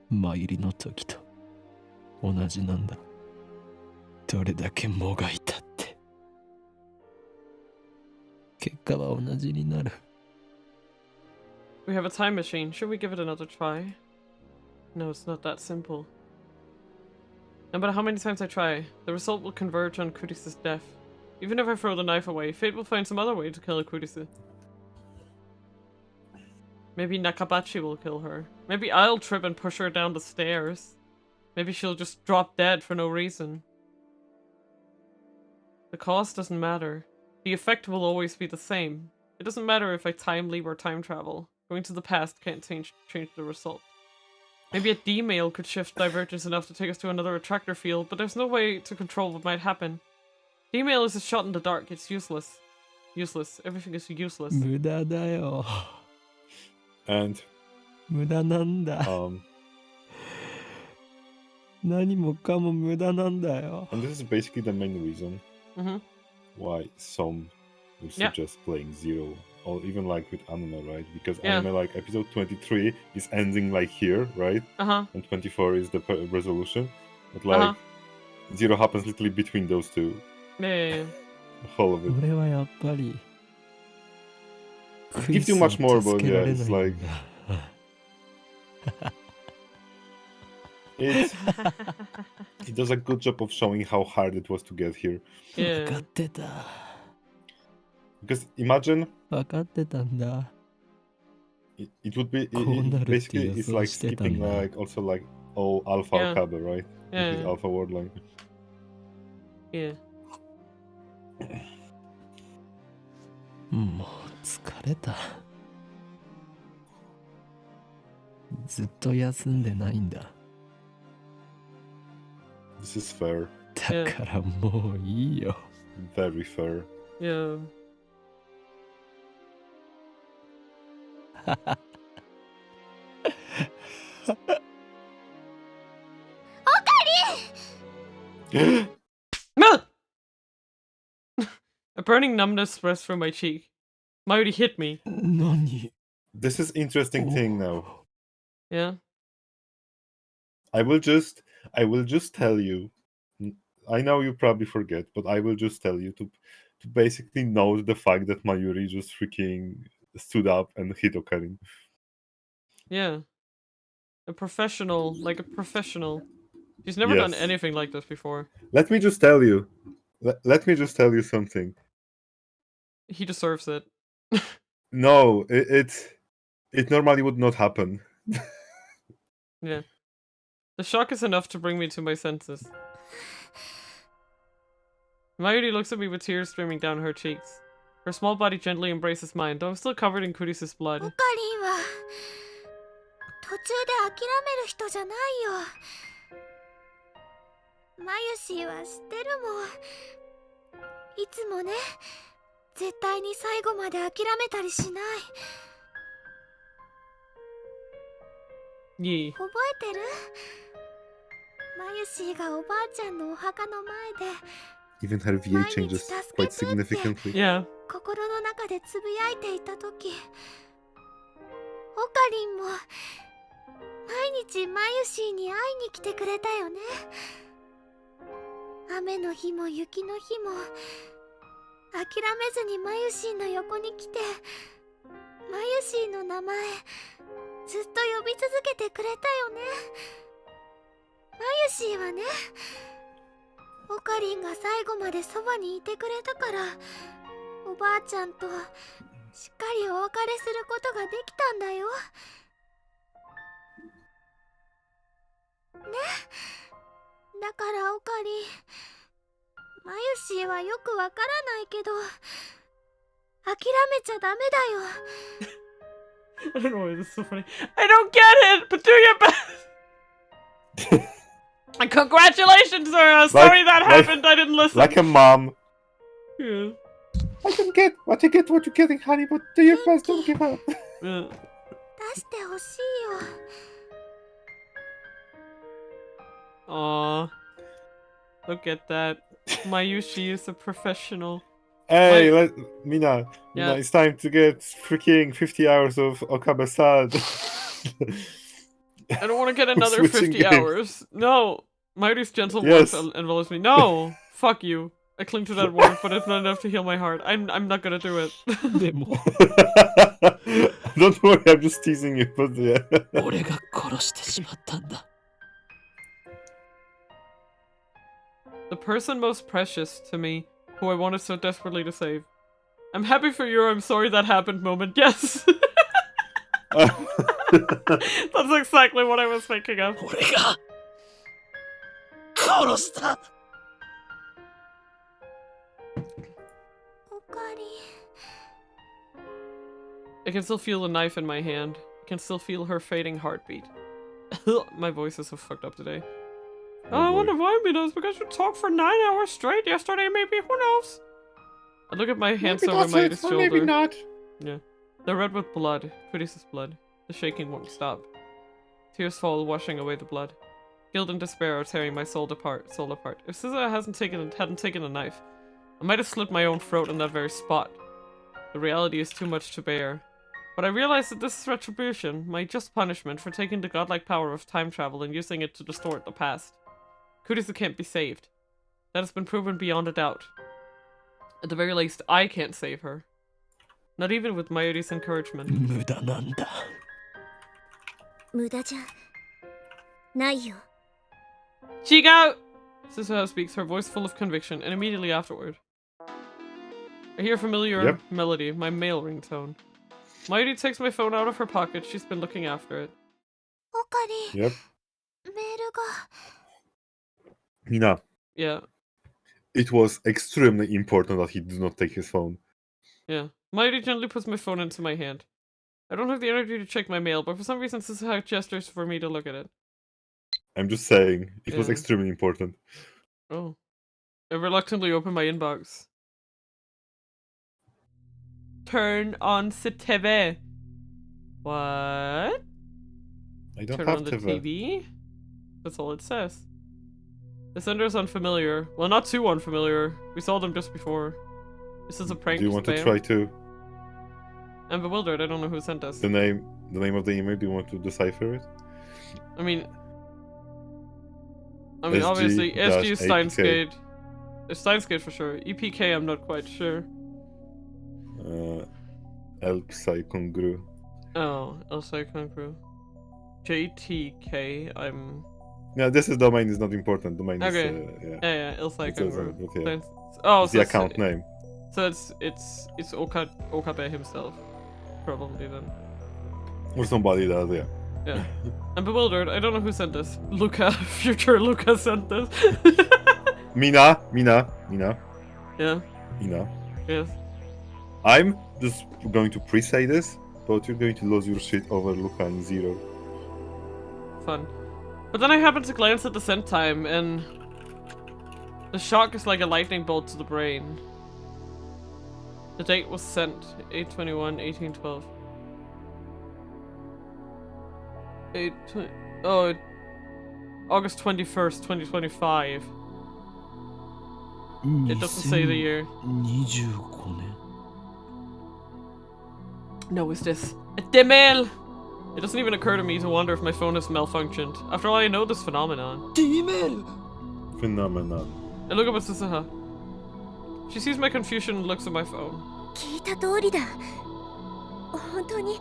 参りの時と同じなんだ。どれだけもがいたって結果は同じになる。 We have a time machine. Should we give it another try? No, it's not that simple. No matter how many times I try, the result will converge on Kurisu's death. Even if I throw the knife away, fate will find some other way to kill Kurisu. Maybe Nakabachi will kill her. Maybe I'll trip and push her down the stairs. Maybe she'll just drop dead for no reason. The cause doesn't matter. The effect will always be the same. It doesn't matter if I time leap or time travel. Going to the past can't change the result. Maybe a D-mail could shift divergence enough to take us to another attractor field, but there's no way to control what might happen. D-mail is a shot in the dark. It's useless. Useless. Everything is useless. 無駄だよ。 And 無駄なんだ。何もかも無駄なんだよ。 and this is basically the main reason why some would Yeah. suggest playing Zero, or even like with anime, right? Because Yeah. anime, like episode 23 is ending like here, right? Uh-huh. And 24 is the resolution, but like Zero happens literally between those two. Yeah. Whole of it. 俺はやっぱり It gives you much more, but 助けら yeah, れ it's ない like んだ。 it does a good job of showing how hard it was to get here. 分か Yeah. ってた。 Because imagine 分かってたんだ。 it would beこうなるって basically it's 予想 like してたん skipping だ。 like also like all Alpha Yeah. Okabe, right? Yeah. Which is Alpha World line. Yeah. もう疲れた。ずっと休んでないんだ。 This is fair, だからもういいよ。 very fair. Yeah. Ah! A burning numbness spreads through my cheek. Mayuri hit me. 何 This is interesting thing now. Yeah. I will just tell you. I know you probably forget, but I will just tell you to basically note the fact that Mayuri just freaking stood up and hit Okarin. Yeah. A professional, like a professional. She's never done Yes. anything like this before. Let me just tell you. Let me just tell you something. He deserves it. No, it normally would not happen. Yeah. The shock is enough to bring me to my senses. Mayuri looks at me with tears streaming down her cheeks. Her small body gently embraces mine, though I'm still covered in Kurisu's オ blood. カリンは途中で諦める人じゃないよ。マユシーは知ってるもん。いつもね、絶対に最後まで諦めたりしない。 Yee. 覚えてる？マユシーがおばあちゃんのお墓の前で Even her VA changes quite significantly. Yeah. 心の中でつぶやいていたとき、オカリンも毎日マユシーに会いに来てくれたよね。雨の日も雪の日も諦めずにマユシーの横に来て、マユシーの名前ずっと呼び続けてくれたよね。マユシーはね、オカリンが最後までそばにいてくれたから、おばあちゃんとしっかりお別れすることができたんだよ。ね。だからオカリン、マユシーはよくわからないけど、諦めちゃダメだよ。I don't know why this is so funny. I don't get it, but do your best. And congratulations, Zora. Sorry that happened. I didn't listen. Like a mom. Yeah. I don't get what you're getting, honey, but do your best, don't give up. Yeah. 出してほしいよ。Aww. Look at that. Mayushi is a professional. Hey, Like- Mina, Yeah. it's time to get freaking 50 hours of Okabe-san. I don't want to get another Switching 50 games. hours. No. Mayuri's gentle Yes. warmth envelops me. No. Fuck you. I cling to that warmth, but it's not enough to heal my heart. I'm not gonna do it. でも Don't worry, I'm just teasing you, but yeah. 俺が殺してしまったんだ。 The person most precious to me, who I wanted so desperately to save. I'm happy for your I'm sorry that happened moment. Yes. That's exactly what I was thinking of. 俺が殺した。オカリン。 I can still feel the knife in my hand. I can still feel her fading heartbeat. My voice is so fucked up today. Oh, I wonder why me does, because you talked for 9 hours straight yesterday, maybe, who knows? I look at my hands over my shoulder. Maybe not. Yeah. They're red with blood. Kudi's blood. The shaking won't stop. Tears fall, washing away the blood. Guilt and despair are tearing my soul apart. If SZA hadn't taken a knife, I might have slit my own throat in that very spot. The reality is too much to bear. But I realize that this is retribution, my just punishment for taking the godlike power of time travel and using it to distort the past. Kurisu can't be saved. That has been proven beyond a doubt. At the very least, I can't save her. Not even with Mayuri's encouragement. 無駄なんだ。無駄じゃないよ。 Chigo! Susuha speaks, her voice full of conviction, and immediately afterward, I hear a familiar melody, my mail ringtone. Mayuri takes my phone out of her pocket, she's been looking after it. オカリン、 Yep. メールが。 Mina, Yeah, it was extremely important that he did not take his phone. yeah. Mayuri gently puts my phone into my hand. I don't have the energy to check my mail, but for some reason Susuha gestures for me to look at it. I'm just saying, it was Yeah. extremely important. Oh. I reluctantly open my inbox. Turn on the TV. What? I don't Turn have on the TV. TV? That's all it says. The sender is unfamiliar. Well, not too unfamiliar. We saw them just before. This is a prank. Do you want to spam. try to I'm bewildered. I don't know who sent us. the name of the email? Do you want to decipher it? I mean, obviously, SG is SG-APK. Steinsgate. It's Steinsgate for sure. EPK, I'm not quite sure. Elksai Kongru. Oh, Elsai Concru. JTK, I'm... Yeah, this is domain is not important. Domain Okay. is yeah. Yeah, Elsai It says Concru. okay. Thanks. Oh, It's the account name. So it's Okabe himself, probably then. Or somebody that, yeah. Yeah. I'm bewildered. I don't know who sent this. Luca, future Luca sent this. Mina. Yeah. Yes. I'm just going to pre-say this, but you're going to lose your shit over Luca and Zero. Fun. But then I happened to glance at the send time, and the shock is like a lightning bolt to the brain. The date was sent 8/21/1812. August 21st, 2025. It doesn't say the year. 25年 No, is this a demel? It doesn't even occur to me to wonder if my phone has malfunctioned. After all, I know this phenomenon. Phenomenon. And look up at Susaha. She sees my confusion and looks at my phone. 聞いた通りだ。本当に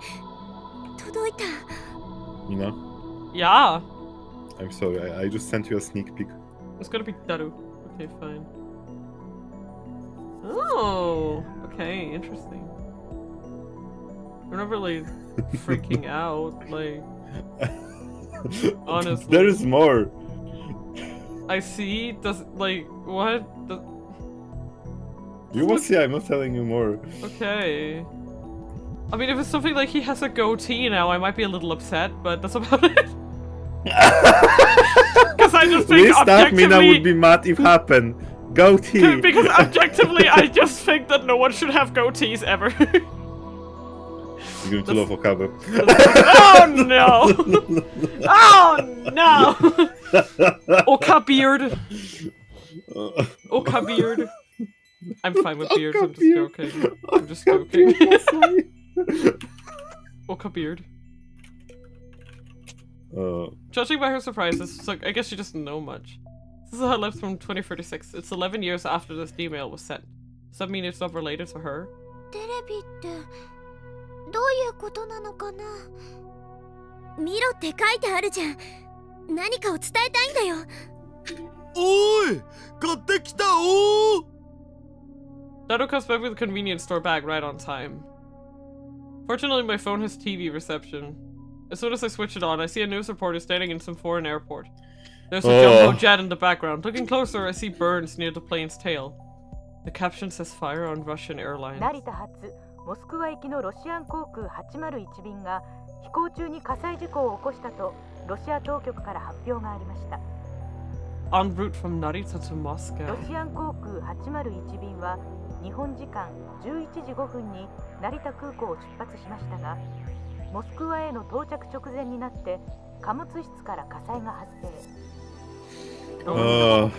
届いた。 Mina, Yeah! I'm sorry. I just sent you a sneak peek. It's gonna be Daru. Okay, fine. Oh! Okay, interesting. We're not really freaking out, like... Honestly. There is more. I see, does... like, what? You must see. I'm not telling you more. Okay. I mean, if it's something like he has a goatee now, I might be a little upset, but that's about it. Because I just think We thought Mina objectively... would be mad if happened. Goatee. Because objectively, I just think that no one should have goatees ever. You're going to love Okabe. Oh no! Oh no! Oka beard! Oka beard! I'm fine with beards, I'm just joking. I'm just joking. Oka beard. Judging by her surprises, it's like, I guess she doesn't know much. This is how it lives from 2036. It's 11 years after this email was sent. Does that mean it's not related to her? テレビってどういうことなのかな。見ろって書いてあるじゃん。何かを伝えたいんだよ。おい、買ってきたおー。 Daru comes back with a convenience store bag right on time. Fortunately, my phone has TV reception. As soon as I switch it on, I see a news reporter standing in some foreign airport. There's a jumbo jet in the background. Looking closer, I see burns near the plane's tail. The caption says fire on Russian airlines. 成田発モスクワ行きのロシアン航空801便が飛行中に火災事故を起こしたとロシア当局から発表がありました。 En route from Narita to Moscow. ロシアン航空801便は日本時間11時5分に成田空港を出発しましたが、モスクワへの到着直前になって貨物室から火災が発生。国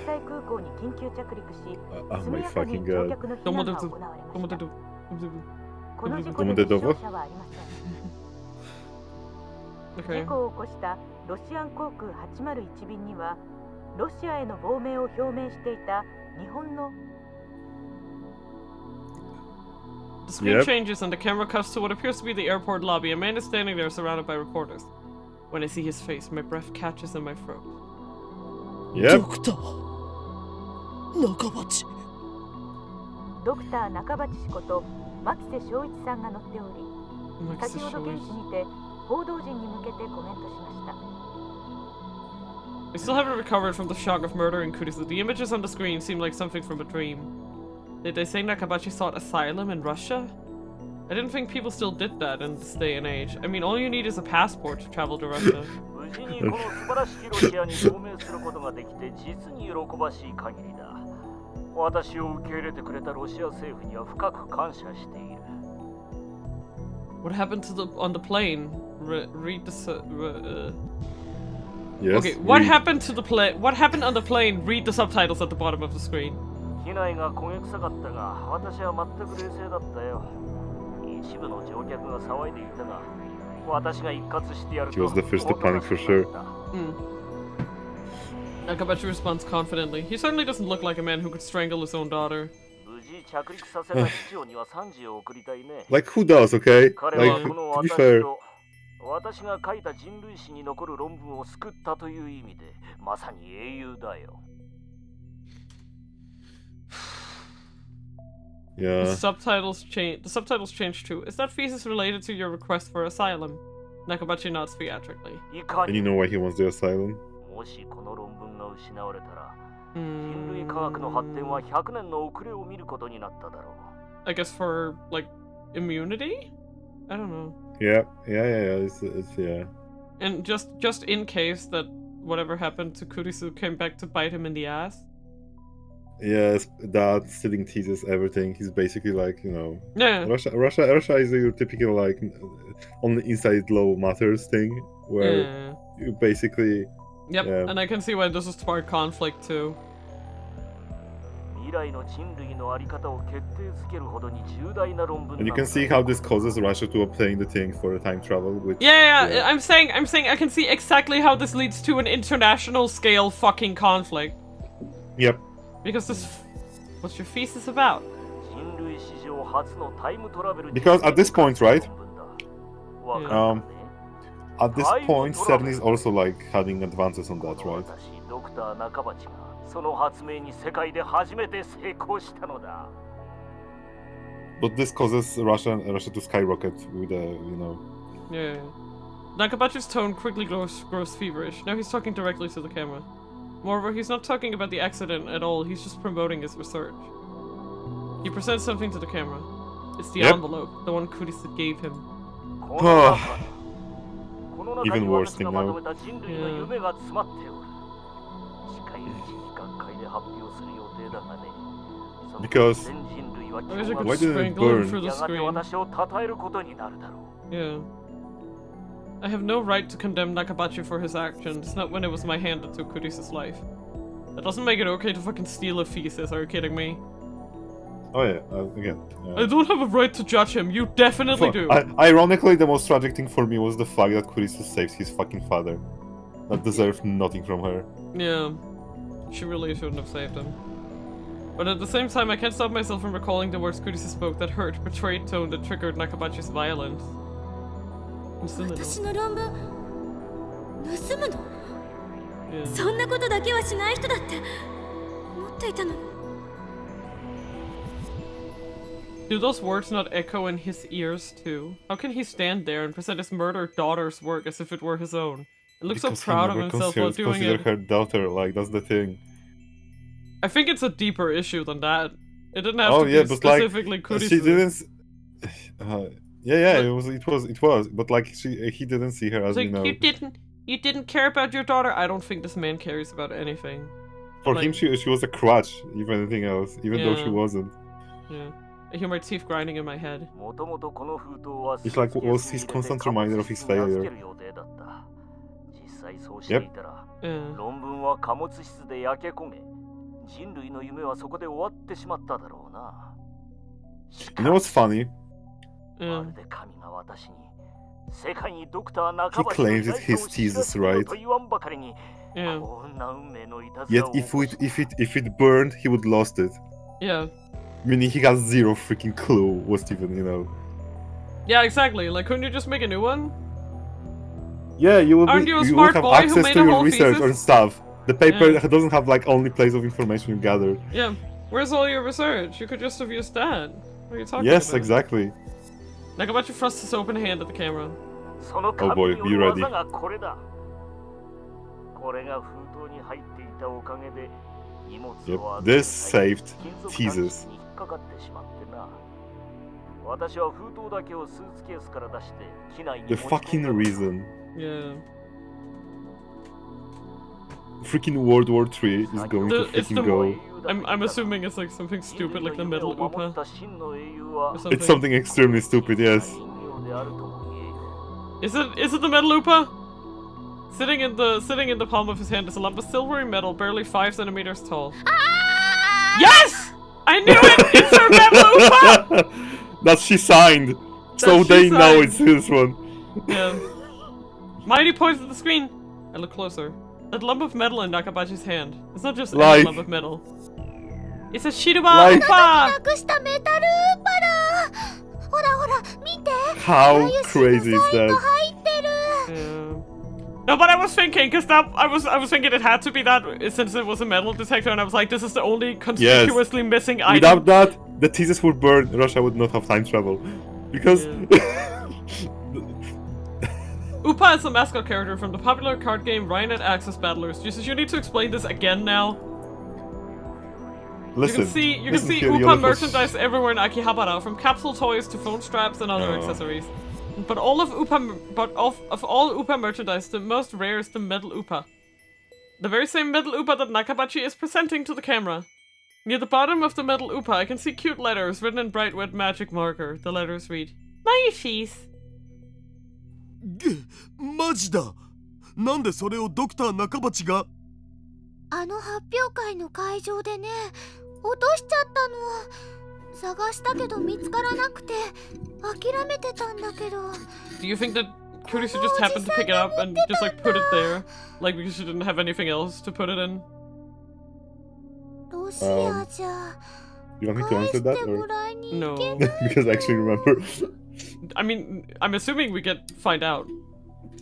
際空港に緊急着陸し、速やかに乗客の避難が行われました。この事故で死傷者はありません。事故を起こしたロシアン航空801便には、ロシアへの亡命を表明していた日本の The screen changes and the camera cuts to what appears to be the airport lobby. A man is standing there surrounded by reporters. When I see his face, my breath catches in my throat. Yep. ドクター中鉢氏こと牧瀬正一さんが乗っており、先ほど現地にて報道陣に向けてコメントしました。 I still haven't recovered from the shock of murder in Kurisu. The images on the screen seem like something from a dream. Did they say Nakabachi sought asylum in Russia? I didn't think people still did that in this day and age. I mean, all you need is a passport to travel to Russia. 無事にこの素晴らしきロシアに証明することができて実に喜ばしい限りだ。私を受け入れてくれたロシア政府には深く感謝している。 What happened to on the plane? Read the Yes. Okay, what happened to the plane? What happened on the plane? Read the subtitles at the bottom of the screen. 機内が焦げ臭かったが、私は全く冷静だったよ。一部の乗客が騒いでいたが、私が一括してやると。He was the first to panic for sure. Nakabachi responds confidently. He certainly doesn't look like a man who could strangle his own daughter. 無事着陸させた機長には賛辞を送りたいね。Like who does, okay? 彼 Like はこの to be 私 fair. と私が書いた人類史に残る論文を救ったという意味で、まさに英雄だよ。Yeah. The subtitles change too. Is that thesis related to your request for asylum? Nakabachi nods theatrically. And you know why he wants the asylum? もしこの論文が失われたら、人類科学の発展は100年の遅れを見ることになっただろう。I guess for like immunity? I don't know. Yeah. It's yeah. And just in case that whatever happened to Kurisu came back to bite him in the ass. Yes, that stealing teases everything. He's basically like, you know, Yeah. Russia is your typical like only inside law matters thing where Yeah. you basically Yep, yeah. and I can see why this is spark conflict too. 未来の人類のあり方を決定づけるほどに重大な論文 And you can see how this causes Russia to obtain the thing for the time travel. Which, Yeah, I'm saying I can see exactly how this leads to an international scale fucking conflict. Yep. Because this, what's your thesis about? 人類史上初のタイムトラベル Because at this point, right? わかるかね At this point, CERN is also like having advances on that, right? 私ドクター中鉢がその発明に世界で初めて成功したのだ But this causes Russia to skyrocket with a, you know. Yeah. Nakabachi's tone quickly grows feverish. Now he's talking directly to the camera. Moreover, he's not talking about the accident at all, he's just promoting his research. He presents something to the camera. It's the Yep. envelope, the one Kurisa gave him. この中にこの中 Even に worse 私 thing がま now. とめた人類の夢が詰まっておる近いうちに学会で発表する予定だがね Because- 全人類は I wish I 共 could Why 学 didn't it strangle him burn? through the やがて screen. 私を称えることになるだろう Yeah. I have no right to condemn Nakabachi for his actions, not when it was my hand that took Kurisa's life. That doesn't make it okay to fucking steal a feces, are you kidding me? Oh yeah, again. I don't have a right to judge him, you definitely do! Ironically, the most tragic thing for me was the fact that Kurisa saves his fucking father. That deserved nothing from her. Yeah. She really shouldn't have saved him. But at the same time, I can't stop myself from recalling the words Kurisa spoke, that hurt, betrayed tone that triggered Nakabachi's violence. 私の論文盗むの Yeah. そんなことだけはしない人だって思っていたのに Do those words not echo in his ears too? How can he stand there and present his murdered daughter's work as if it were his own? And look so Because he proud of never himself while doing considered it. her daughter, like that's the thing. I think it's a deeper issue than that. It didn't have Oh to yeah, be but like specifically Kurisu. she didn't. Yeah, it was, but like he didn't see her as Like, you know. you didn't care about your daughter? I don't think this man cares about anything. For like- him, she was a crutch, if anything else, even though she Yeah. wasn't. Yeah. I hear my teeth grinding in my head. もともとこの封筒は It's like was his constant reminder of his failure. 実際そうしていたら Yeah. 論文は貨物室で焼け焦げ人類の夢はそこで終わってしまっただろうな You know what's funny? ま Yeah. るで神が私に世界にドクター中 He claims it's his thesis, right? と言わんばかりに Yeah. こんな運命のいたずら Yet を if it burned, he would lost it. Yeah. Meaning he has zero freaking clue what even, you know. Yeah, exactly. Like, couldn't you just make a new one? Yeah, you will Aren't be, you a you smart will have boy who access made to a your whole research thesis? and stuff. The paper Yeah. doesn't have like only place of information you gathered. Yeah. Where's all your research? You could just have used that. What are you talking Yes, about? exactly. Nakabachi thrusts his open hand at the camera. その Oh boy, 神 be の ready. 技がこれだこれが封筒に入っていたおかげで荷物を Yep, 預ける this 際 saved 金属探 teasers. 知機に引っかかってしまってな私は封筒だけをスーツケースから出して機内に The 持ち込ん fucking だ reason. Yeah. Freaking World War III is going to It's the- freaking go. I'm assuming it's like something stupid like the metal Upa. Or something. It's something extremely stupid, yes. Is it the metal Upa? Sitting in the palm of his hand is a lump of silvery metal barely 5 centimeters tall. Yes! I knew it! It's her metal Upa! That she signed. So That she they know signed. it's his one. Yeah. Mighty points at the screen. I look closer. That lump of metal in Nakabachi's hand. It's not just any Like- lump of metal. It's a Shiruba Like- Upa! なくしたメタルウーパだほらほら見て How ああいう crazy is サインが that? 入ってる Yeah. No, but I was thinking, cause I was thinking it had to be that since it was a metal detector, and I was like, this is the only conspicuously missing item. Without that, the thesis would burn. Russia would not have time travel. Because... Upa is the mascot character from the popular card game Rhinonet Axis Battlers. Jesus, you need to explain this again now. Listen, You can listen see here, the Upa other folks- merchandise everywhere in Akihabara, from capsule toys to phone straps and other Oh. accessories. But all of all Upa merchandise, the most rare is the metal Upa. The very same metal Upa that Nakabachi is presenting to the camera. Near the bottom of the metal upa, I can see cute letters written in bright red magic marker. The letters read, Mayushis. マジだ。なんでそれをドクター中鉢が？あの発表会の会場でね、落としちゃったの。探したけど見つからなくて諦めてたんだけど。 Do you think that Kurisu just happened to pick it up and just like put it there? Like because she didn't have anything else to put it in? ロシアじゃ You want me to 返 answer して that? も Or... らいに行 No. けない。 because I actually remember. I mean, I'm assuming we find out.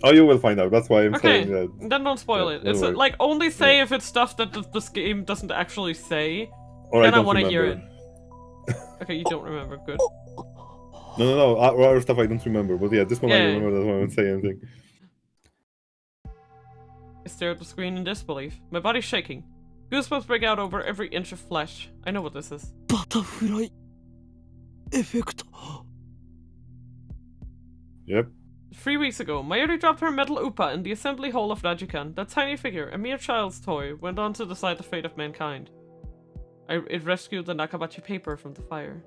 Oh, you will find out. That's why I'm Okay, saying that. then don't spoil Yeah, it. It's don't worry. like only say if it's stuff that this game doesn't actually say. Or Then I don't want to hear it. remember. Okay, you don't remember. Good. No. Other stuff I don't remember. But yeah, this one I Yeah. remember. That's why I won't say anything. I stare at the screen in disbelief. My body's shaking. Goosebumps break out over every inch of flesh. I know what this is. バタフライエフェクト。 Yep. 3 weeks ago, Mayuri dropped her metal upa in the assembly hall of Rajukan. That tiny figure, a mere child's toy, went on to decide the fate of mankind. It rescued the Nakabachi paper from the fire.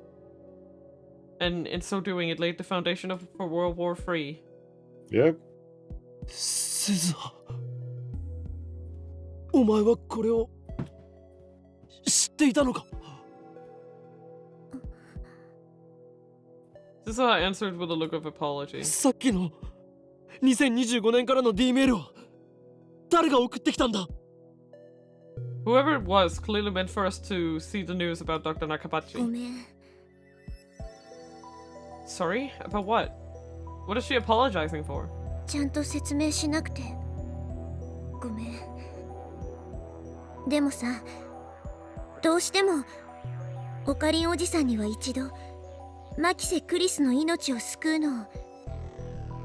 And in so doing, it laid the foundation for World War III. Yep. スザ。お前はこれを知っていたのか？ Susaha answered with a look of apology. さっきの2025年からの D メールは誰が送ってきたんだ？ Whoever it was clearly meant for us to see the news about Dr. ご Nakabachi. めん。 Sorry? About what? What is she apologizing for? ちゃんと説明しなくてごめん。でもさ、どうしてもオカリンおじさんには一度マキセ・クリスの命を救うのを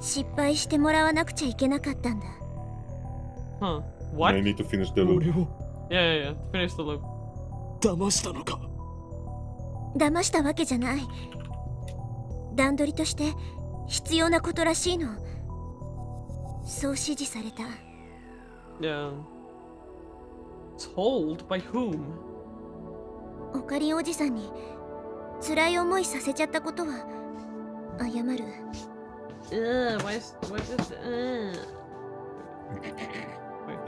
失敗してもらわなくちゃいけなかったんだ。 Huh. I What? need to finish the loop. 俺を Yeah. Finish the loop. 騙したのか？騙したわけじゃない。段取りとして必要なことらしいの。そう指示された。 Yeah. Told by whom? オカリンおじさんに辛い思いさせちゃったことは謝る。Why is this?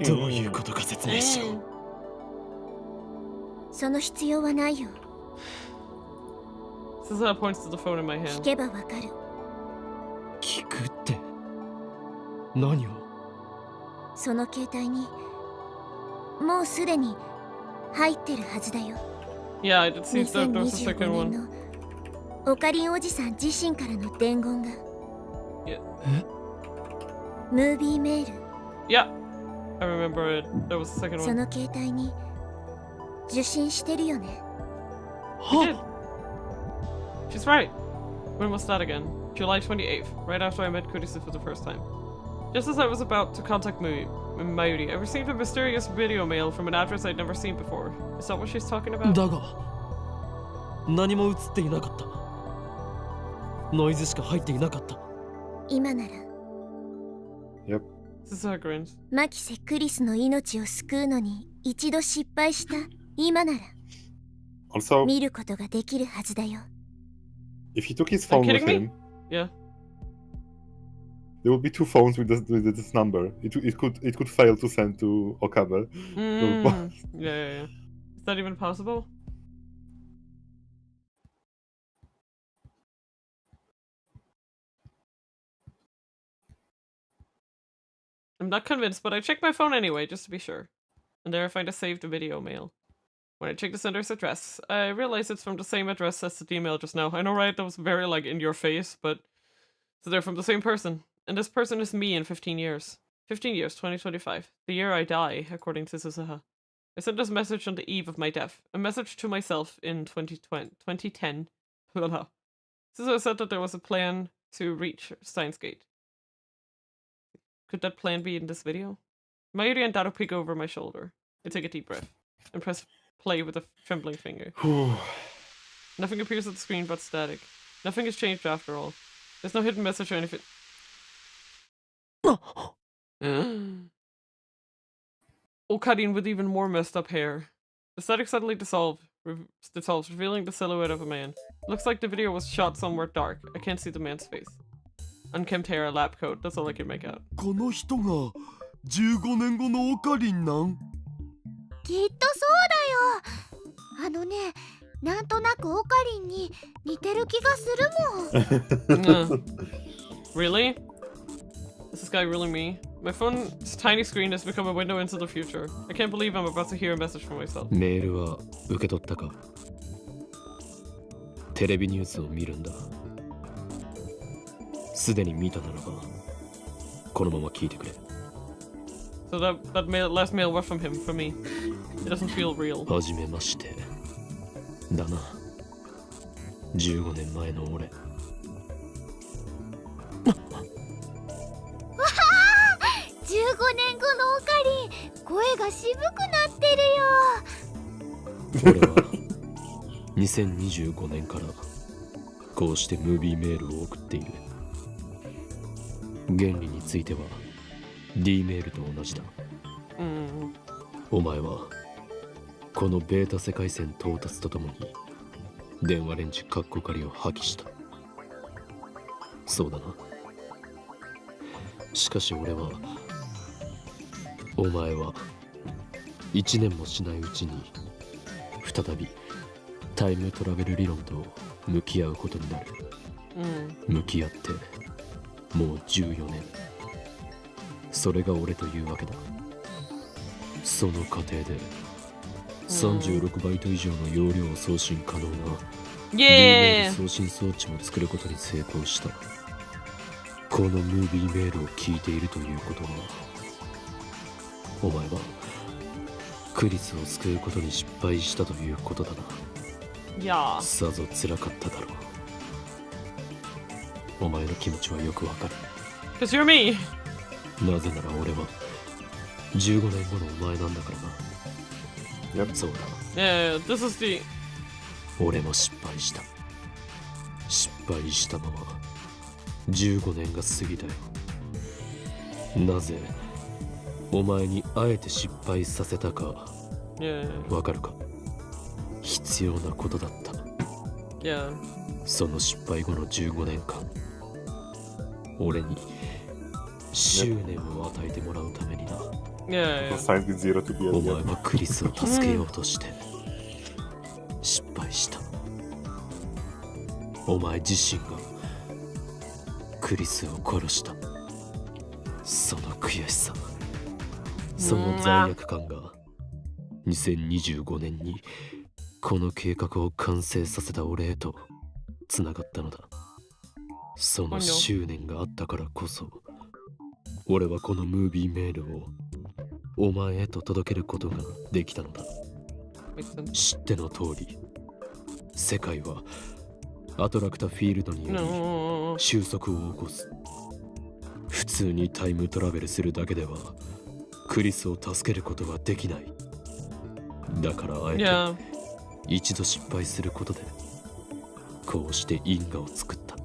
どういうことか説明しろ。その必要はないよ。 Susaha points to the phone in my 聞 hand. けばわかる。聞くって何を？その携帯にもうすでに入ってるはずだよ。 Yeah, I did see that there was a 2025 second 年 one. のオカリンおじさん自身からの伝言が。え？ムービーメール。 Yeah, I remember it. There was a second そ one. の携帯に受信してるよね。 I did. She's right. When was that again? July 28th, right after I met Kurisu for the first time. Just as I was about to contact Mayuri, I received a mysterious video mail from an address I'd never seen before. Is that what she's talking about? だが何も映っていなかった。ノイズしか入っていなかった。今なら Yep. Susaha grins. マキセ・クリスの命を救うのに一度失敗した今なら Also, 見ることができるはずだよ。 if he took his Are phone you with kidding me? him, Yeah. there would be two phones with this number. It could fail to send to Okabe. Yeah. Is that even possible? I'm not convinced, but I checked my phone anyway, just to be sure. And there I find a saved video mail. When I check the sender's address, I realize it's from the same address as the email just now. I know, right? That was very, like, in your face, but... So they're from the same person. And this person is me in 15 years. 15 years, 2025. The year I die, according to Susaha. I sent this message on the eve of my death. A message to myself in 2010. Blah. Susaha said that there was a plan to reach Steins Gate. Could that plan be in this video? Mayuri and Dado peek over my shoulder. I take a deep breath and press play with a trembling finger. Nothing appears at the screen but static. Nothing has changed after all. There's no hidden message or anything. Okarin with even more messed up hair. The static suddenly dissolved, dissolves, revealing the silhouette of a man. Looks like the video was shot somewhere dark. I can't see the man's face. Unkempt hair, a lab coat. That's all I can make out. この人が15年後のオカリンなん？きっとそうだよ。あのね、なんとなくオカリンに似てる気がするもん。Really? Is this guy really me? My phone's tiny screen has become a window into the future. I can't believe I'm about to hear a message from myself. メールは受け取ったか？テレビニュースを見るんだ。すでに見たならば、このまま聞いてくれ。So that last mail was from him, from me. It doesn't feel real. はじめまして。だな。15年前の俺。15年後のオカリン、声が渋くなってるよ。俺は2025年からこうしてムービーメールを送っている。原理については D メールと同じだ。お前はこのベータ世界線到達とともに電話レンジカッコ仮を破棄した。そうだな。しかし俺は、お前は1年もしないうちに再びタイムトラベル理論と向き合うことになる。向き合ってもう14年。それが俺というわけだ。その過程で36バイト以上の容量を送信可能な D メール送信装置を作ることに成功した。このムービーメールを聞いているということは、お前はクリスを救うことに失敗したということだな。さぞ辛かっただろう。お前の気持ちはよくわかる。 Cause you're me. なぜなら俺は15年後のお前なんだからな。Yep. そうだ。Yeah, this is the... 俺も失敗した。失敗したまま15年が過ぎたよ。なぜお前にあえて失敗させたかわかるか？必要なことだった。その失敗後の15年間、俺に執念を与えてもらうためにな。お前はクリスを助けようとして失敗した。お前自身がクリスを殺した。その悔しさ、その罪悪感が2025年にこの計画を完成させた俺へとつながったのだ。その執念があったからこそ、俺はこのムービーメールをお前へと届けることができたのだ。知っての通り、世界はアトラクタフィールドにより収束を起こす。普通にタイムトラベルするだけではクリスを助けることはできない。だからあえて一度失敗することでこうして因果を作った。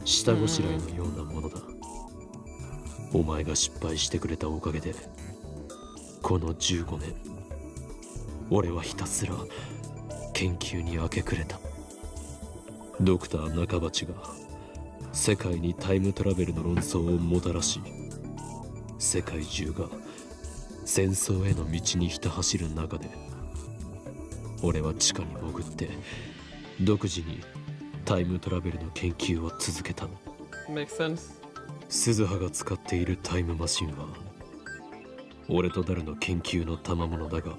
下ごしらえのようなものだ。お前が失敗してくれたおかげでこの15年、俺はひたすら研究に明け暮れた。ドクター中鉢が世界にタイムトラベルの論争をもたらし、世界中が戦争への道にひた走る中で、俺は地下に潜って独自にタイムトラベルの研究を続けた。鈴葉が使っているタイムマシンは俺とダルの研究の賜物だが、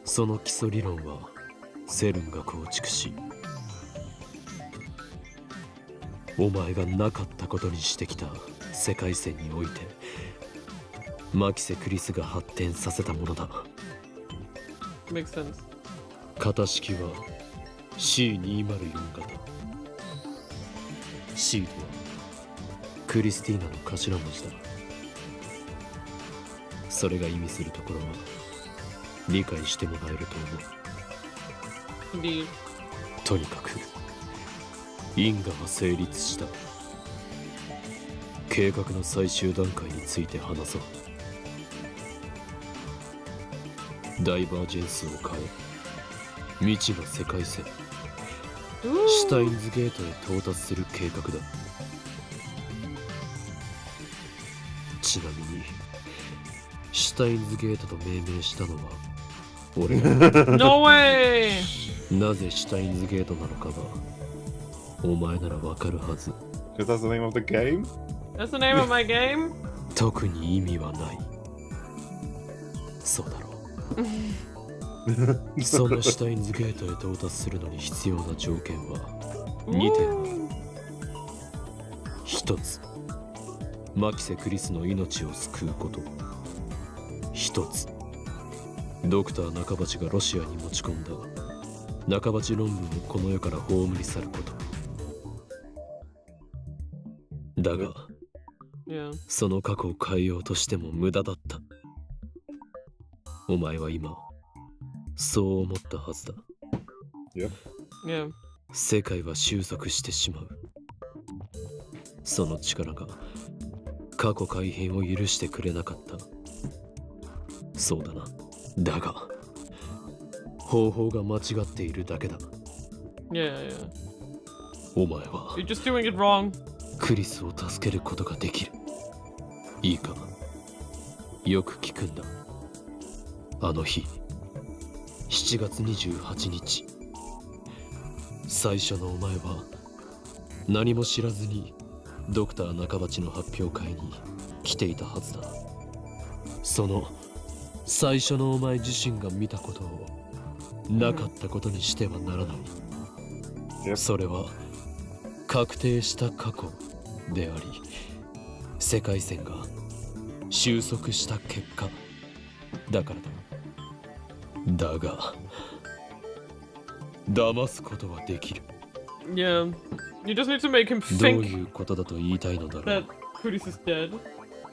その基礎理論はセルンが構築し、お前がなかったことにしてきた世界線においてマキセ・クリスが発展させたものだ。型式は C204 型。 C とはクリスティーナの頭文字だ。それが意味するところは理解してもらえると思う。とにかく因果は成立した。計画の最終段階について話そう。ダイバージェンスを変え未知の世界線シュタインズゲートへ到達する計画だ。ちなみにシュタインズゲートと命名したのは俺が。No way! なぜシュタインズゲートなのかはお前ならわかるはず。 Is that the name of the game? That's the name of my game? 特に意味はない。そうだろう。そのシュタインズゲートへ到達するのに必要な条件は2点ある。1つ、マキセ・クリスの命を救うこと。1つ、ドクター中鉢がロシアに持ち込んだ中鉢論文をこの世から葬り去ること。だが、Yeah. その過去を変えようとしても無駄だった。お前は今、そう思ったはずだ。Yeah. 世界は収束してしまう。その力が過去改変を許してくれなかった。そうだな。だが、方法が間違っているだけだ。Yeah, yeah. お前は You're just doing it wrong. クリスを助けることができる。いいか、よく聞くんだ。あの日、7月28日、最初のお前は何も知らずにドクター中鉢の発表会に来ていたはずだ。その最初のお前自身が見たことをなかったことにしてはならない。それは確定した過去であり、世界線が収束した結果だからだ。だが騙すことはできる。Yeah. You just need to make him どう think いうことだと言いたいのだろ that う。 Kuris is dead.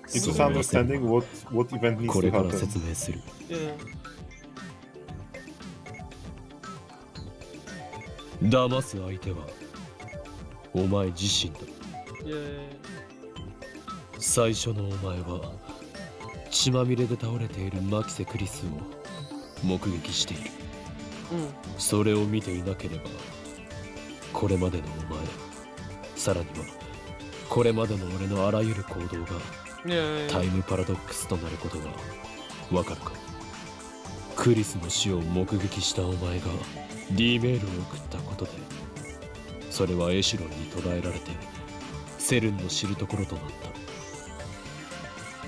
It's just understanding what event needs こ to れから happen. 説明する。 Yeah. 騙す相手はお前自身だ。 Yeah. 最初のお前は血まみれで倒れているマキセ・クリスを目撃している。それを見ていなければ、これまでのお前、さらにはこれまでの俺のあらゆる行動が Yeah. タイムパラドックスとなることがわかるか。クリスの死を目撃したお前が D メールを送ったことで、それはエシュロンに捕らえられてセルンの知るところとなっ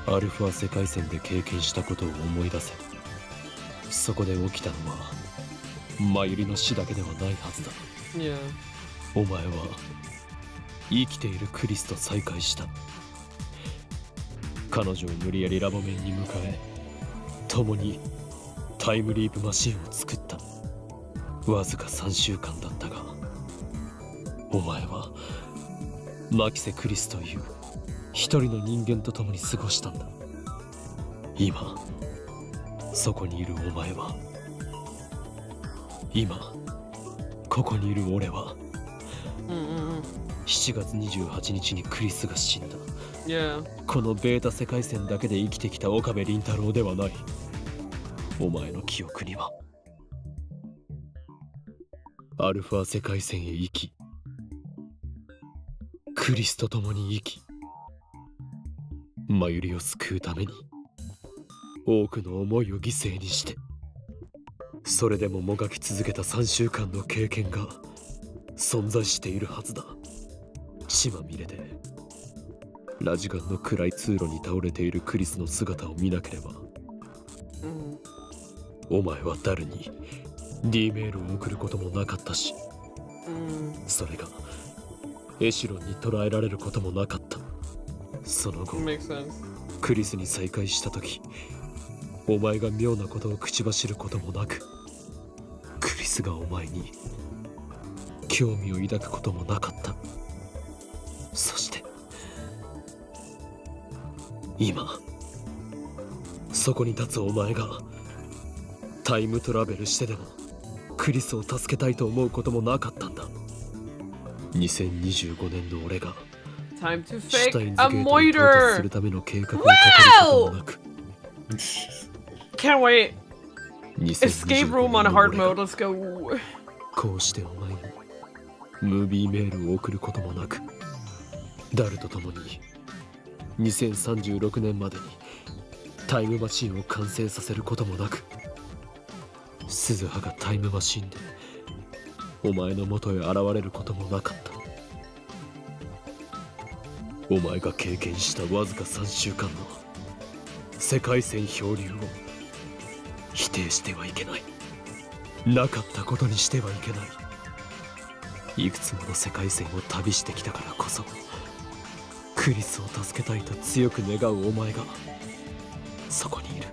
た。アルファ世界線で経験したことを思い出せ。そこで起きたのはマユリの死だけではないはずだ。 Yeah. お前は生きているクリスと再会した。彼女を無理やりラボ面に迎え、共にタイムリープマシンを作った。わずか3週間だったが、お前はマキセ・クリスという一人の人間と共に過ごしたんだ。今そこにいるお前は、今ここにいる俺は、7月28日にクリスが死んだ。Yeah. このベータ世界線だけで生きてきた岡部倫太郎ではない。お前の記憶にはアルファ世界線へ行き、クリスと共に生き、マユリを救うために多くの思いを犠牲にして、それでももがき続けた3週間の経験が存在しているはずだ。血まみれでラジガンの暗い通路に倒れているクリスの姿を見なければ、お前は誰に D メールを送ることもなかったし、それがエシュロンに捕らえられることもなかった。その後 Makes sense. クリスに再会した時、お前が妙なことを口走ることもなく、クリスがお前に興味を抱くこともなかった。そして今そこに立つお前がタイムトラベルしてでもクリスを助けたいと思うこともなかったんだ。2025年の俺が Time to シュタイ fake ンズ a ゲートに到達す moiter. るための計画を立てることもなく、 Can't wait. Escape room on hard mode, let's go. こうしてお前にムービーメールを送ることもなく、ダルと共に2036年までにタイムマシンを完成させることもなく、鈴葉がタイムマシンでお前の元へ現れることもなかった。お前が経験したわずか3週間の世界線漂流を否定してはいけない。なかったことにしてはいけない。いくつもの世界線を旅してきたからこそ、クリスを助けたいと強く願うお前がそこにいる。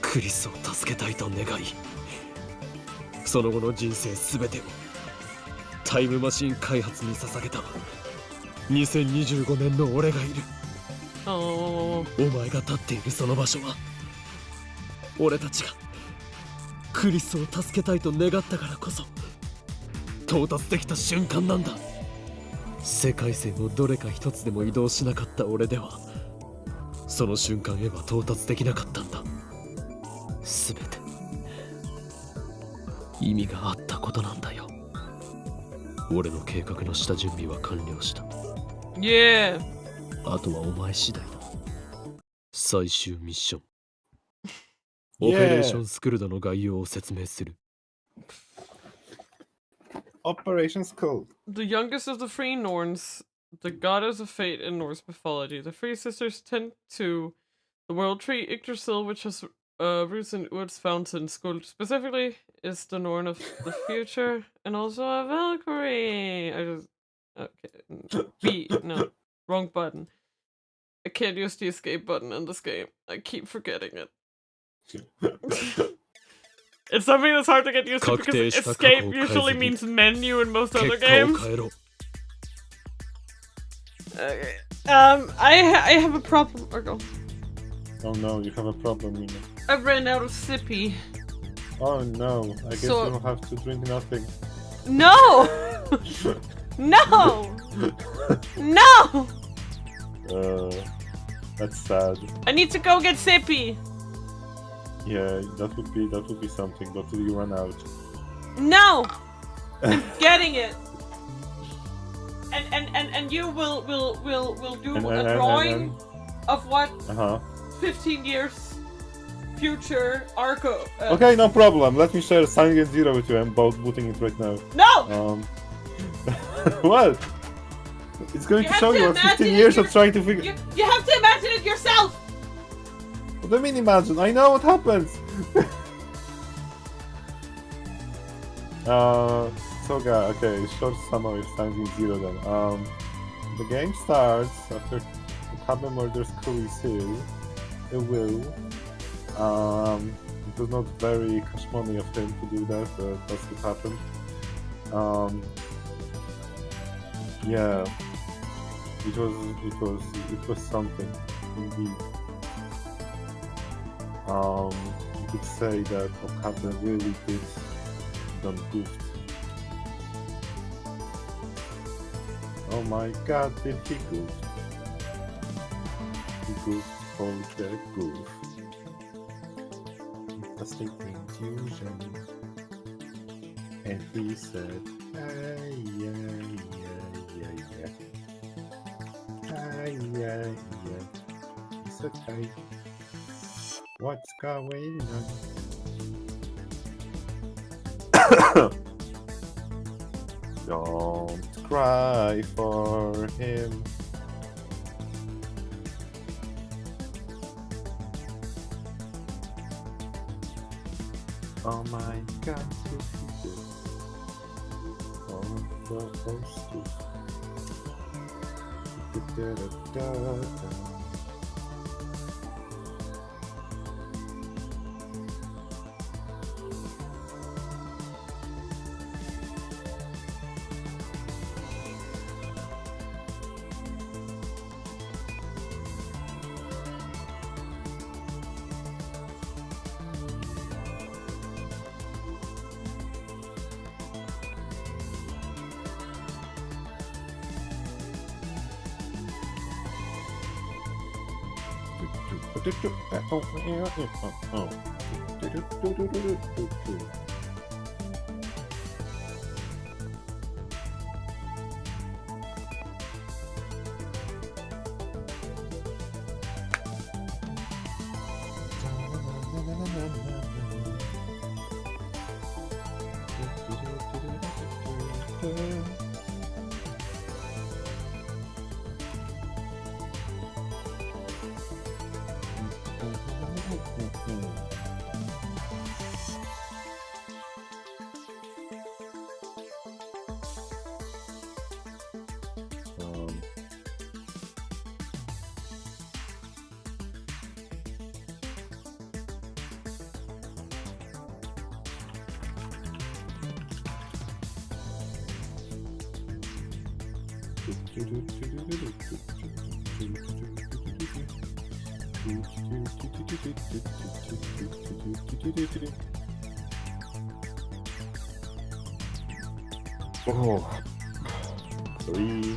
クリスを助けたいと願い、その後の人生すべてをタイムマシン開発に捧げた2025年の俺がいる。お前が立っているその場所は、俺たちがクリスを助けたいと願ったからこそ到達できた瞬間なんだ。世界線をどれか一つでも移動しなかった俺では、その瞬間へは到達できなかったんだ。すべて意味があったことなんだよ。俺の計画の下準備は完了した。Yeah. あとはお前次第だ。最終ミッション。オペレーションスクルドの概要を説明する。Operation Skull. The youngest of the three Norns, the goddess of fate in Norse mythology. The three sisters tend to the world tree Yggdrasil, which has roots in Ud's fountain. Skuld specifically is the Norn of the future and also a Valkyrie. No, wrong button. I can't use the escape button in this game. I keep forgetting it. It's something that's hard to get used to because escape usually means menu in most other games. I have a problem. Or go. Oh no, you have a problem, Mina. I ran out of sippy. Oh no, I guess So- you'll have to drink nothing. No! No! No! That's sad. I need to go get sippy. Yeah, that would be something, but you run out. No! I'm getting it. And you will do a drawing of what Uh-huh. 15 years future Arco. Okay, no problem. Let me share Silent Zero with you. I'm about booting it right now. No! What? It's going You to have show to you imagine 15 it years of your- trying to figure. You have to imagine it yourself. What do you mean imagine? I know what happens. Okay, short summary of Silent Zero then. The game starts after Okabe murders Kurisu. It will. It was not very cash money of him to do that, but that's what happened. Yeah, it was something indeed. You could say that Okabe really did done goofed. Oh my god, did he goof? He goofed for the goof. Fantastic intuition. And he said, yeah. It's okay. What's going on? Don't cry for him. Oh my god, did he do? Oh, 3.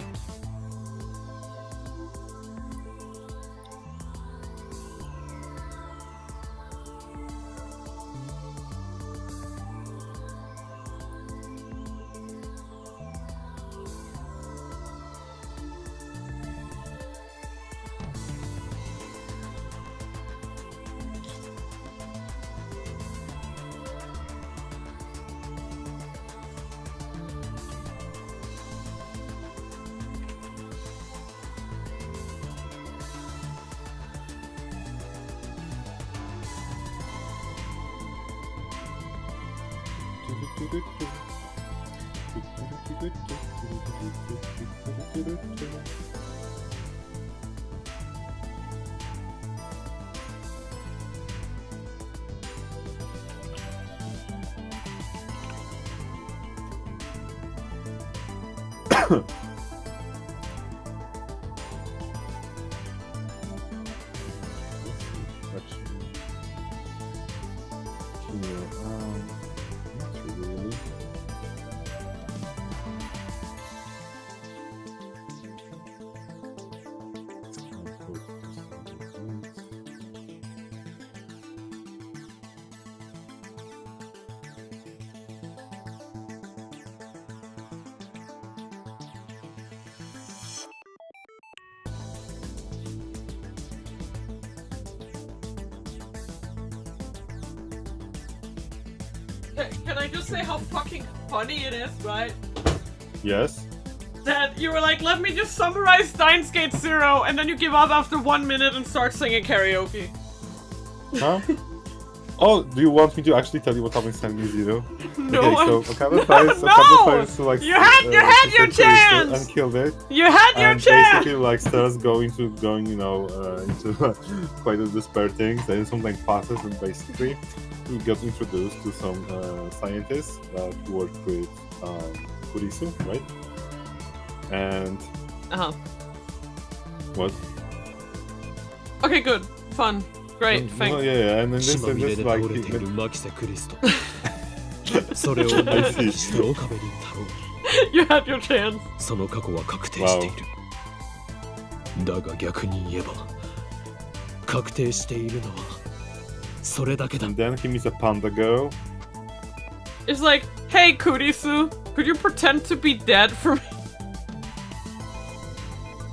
Can I just say how fucking funny it is, right? Yes. That you were like, let me just summarize Steins Gate 0, and then you give up after 1 minute and start singing karaoke. Huh? Oh, do you want me to actually tell you what happened in Steins Gate 0? No, okay, so a couple times, no! So like You had your chance! And killed it. You had your and chance! Basically, like starts going, you know, into quite a despair things. Then something passes, and basically, he got introduced to some scientists that work with Kurisu, right? And what? Okay, good, fun, great, thanks. No, yeah, and then this like he, それを目撃した岡部倫太郎 You had your chance. その過去は確定しているだが逆に言えば確定しているのはそれだけだ And then he meets a panda girl. It's like, hey Kurisu, could you pretend to be dead for me?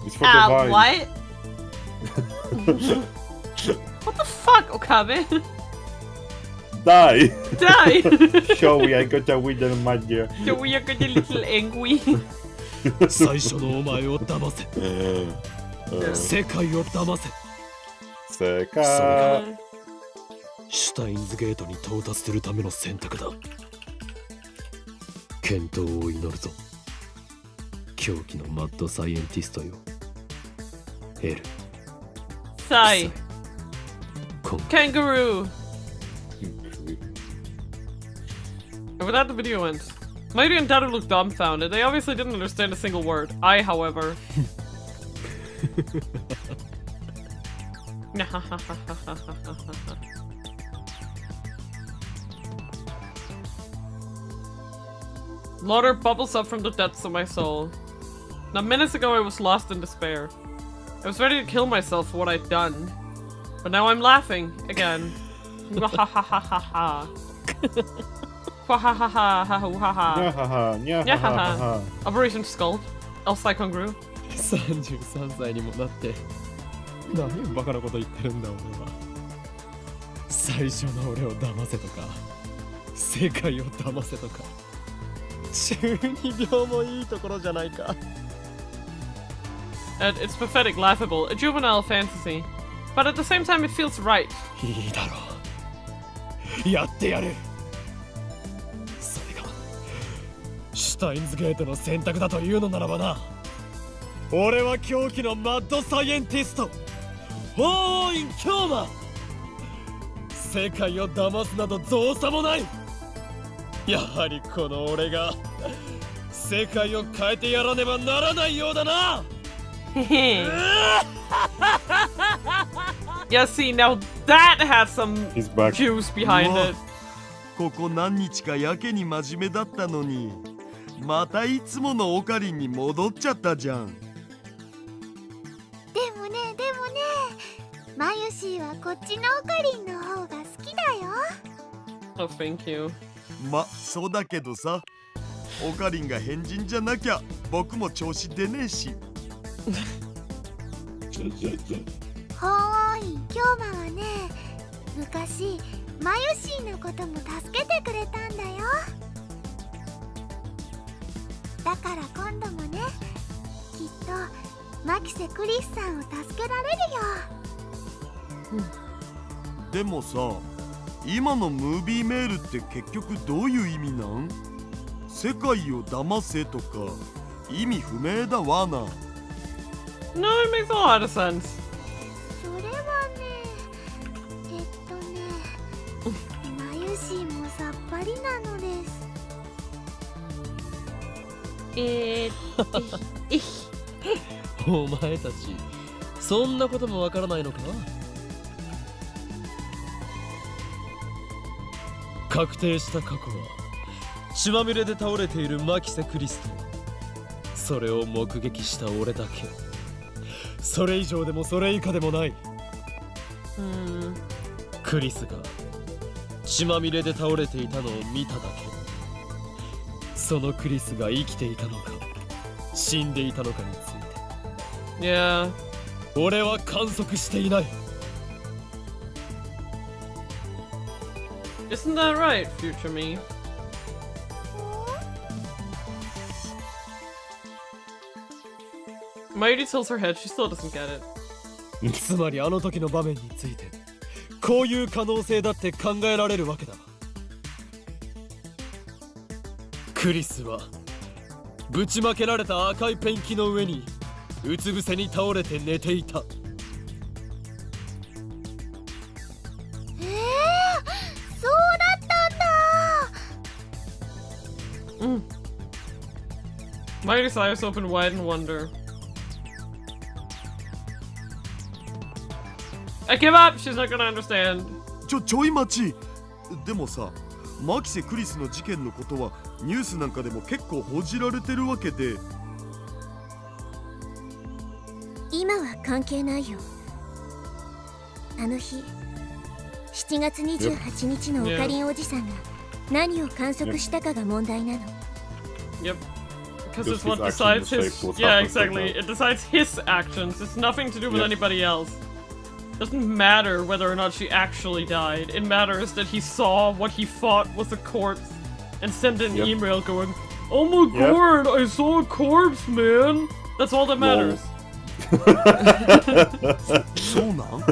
It's for the vibe. What? What the fuck, Okabe? Die! Die! Showy, I got a winner, my dear. So we are getting a little angry. 最初のお前を騙せ世界を騙せ世それが界シュタインズゲートに到達するための選択だ健闘を祈るぞ狂気のマッドサイエンティストよ L Sai. Kangaroo. And with that, the video ends. Mighty and Dada looked dumbfounded. They obviously didn't understand a single word. I, however. Laughter bubbles up from the depths of my soul. Now, minutes ago, I was lost in despair. I was ready to kill myself for what I'd done. But now I'm laughing again. Wahahaha. Wahahaha. Nyahaha. Operation Skull. El Cyclone Grew. 33歳にもなって何をバカなこと言ってるんだ俺は。最初の俺を騙せとか世界を騙せとか中二病もいいところじゃないか。 And it's pathetic, laughable, a juvenile fantasy. But at the same time, it feels right. いいだろう、やってやる。それがシュタインズゲートの選択だというのならばな。俺は狂気のマッドサイエンティストホーイン・キョーマ。世界を騙すなど造作もない。やはりこの俺が世界を変えてやらねばならないようだな。Yeah, see, now that has some He's back. juice behind it. ここ何日かやけに真面目だったのにまたいつものオカリンに戻っちゃったじゃん。でもねマユシーはこっちのオカリンの方が好きだよ。 Oh, thank you. そうだけどさ、オカリンが変人じゃなきゃ僕も調子出ねえし。ホーイン・キョーマはね、昔マユシーのことも助けてくれたんだよ。だから今度もね、きっとマキセ・クリスさんを助けられるよ。でもさ、今のムービーメールって結局どういう意味なん？世界を騙せとか意味不明だわな。No, it makes a lot of sense. それはね、マユシーもさっぱりなのです。お前たちそんなこともわからないのか。確定した過去は血まみれで倒れているマキセ・クリスとそれを目撃した俺だけ。それ以上でもそれ以下でもない。クリスが血まみれで倒れていたのを見ただけ。そのクリスが生きていたのか死んでいたのかについて Yeah. 俺は観測していない。 Isn't that right, future me? Mayuri tilts her head, she still doesn't get it. つまりあの時の場面についてこういう可能性だって考えられるわけだ。クリスはぶちまけられた赤いペンキの上にうつ伏せに倒れて寝ていた。そうだったんだ。Mayuri's eyes open wide in wonder. I give up! She's not gonna understand. ちょい待ち。でもさ、マキセ・クリスの事件のことはニュースなんかでも結構報じられてるわけで。今は関係ないよ。あの日7月28日のオカリンおじさんが何を観測したかが問題なの。 Yep. Because Just it's what his action decides his. decides what Yeah, happens like exactly. that. It decides his actions. It's nothing to do with Yep. anybody else. Doesn't matter whether or not she actually died. It matters that he saw what he thought was a corpse and sent an Yep. email going, "Oh my Yep. god, I saw a corpse, man." That's all that matters. そうなん？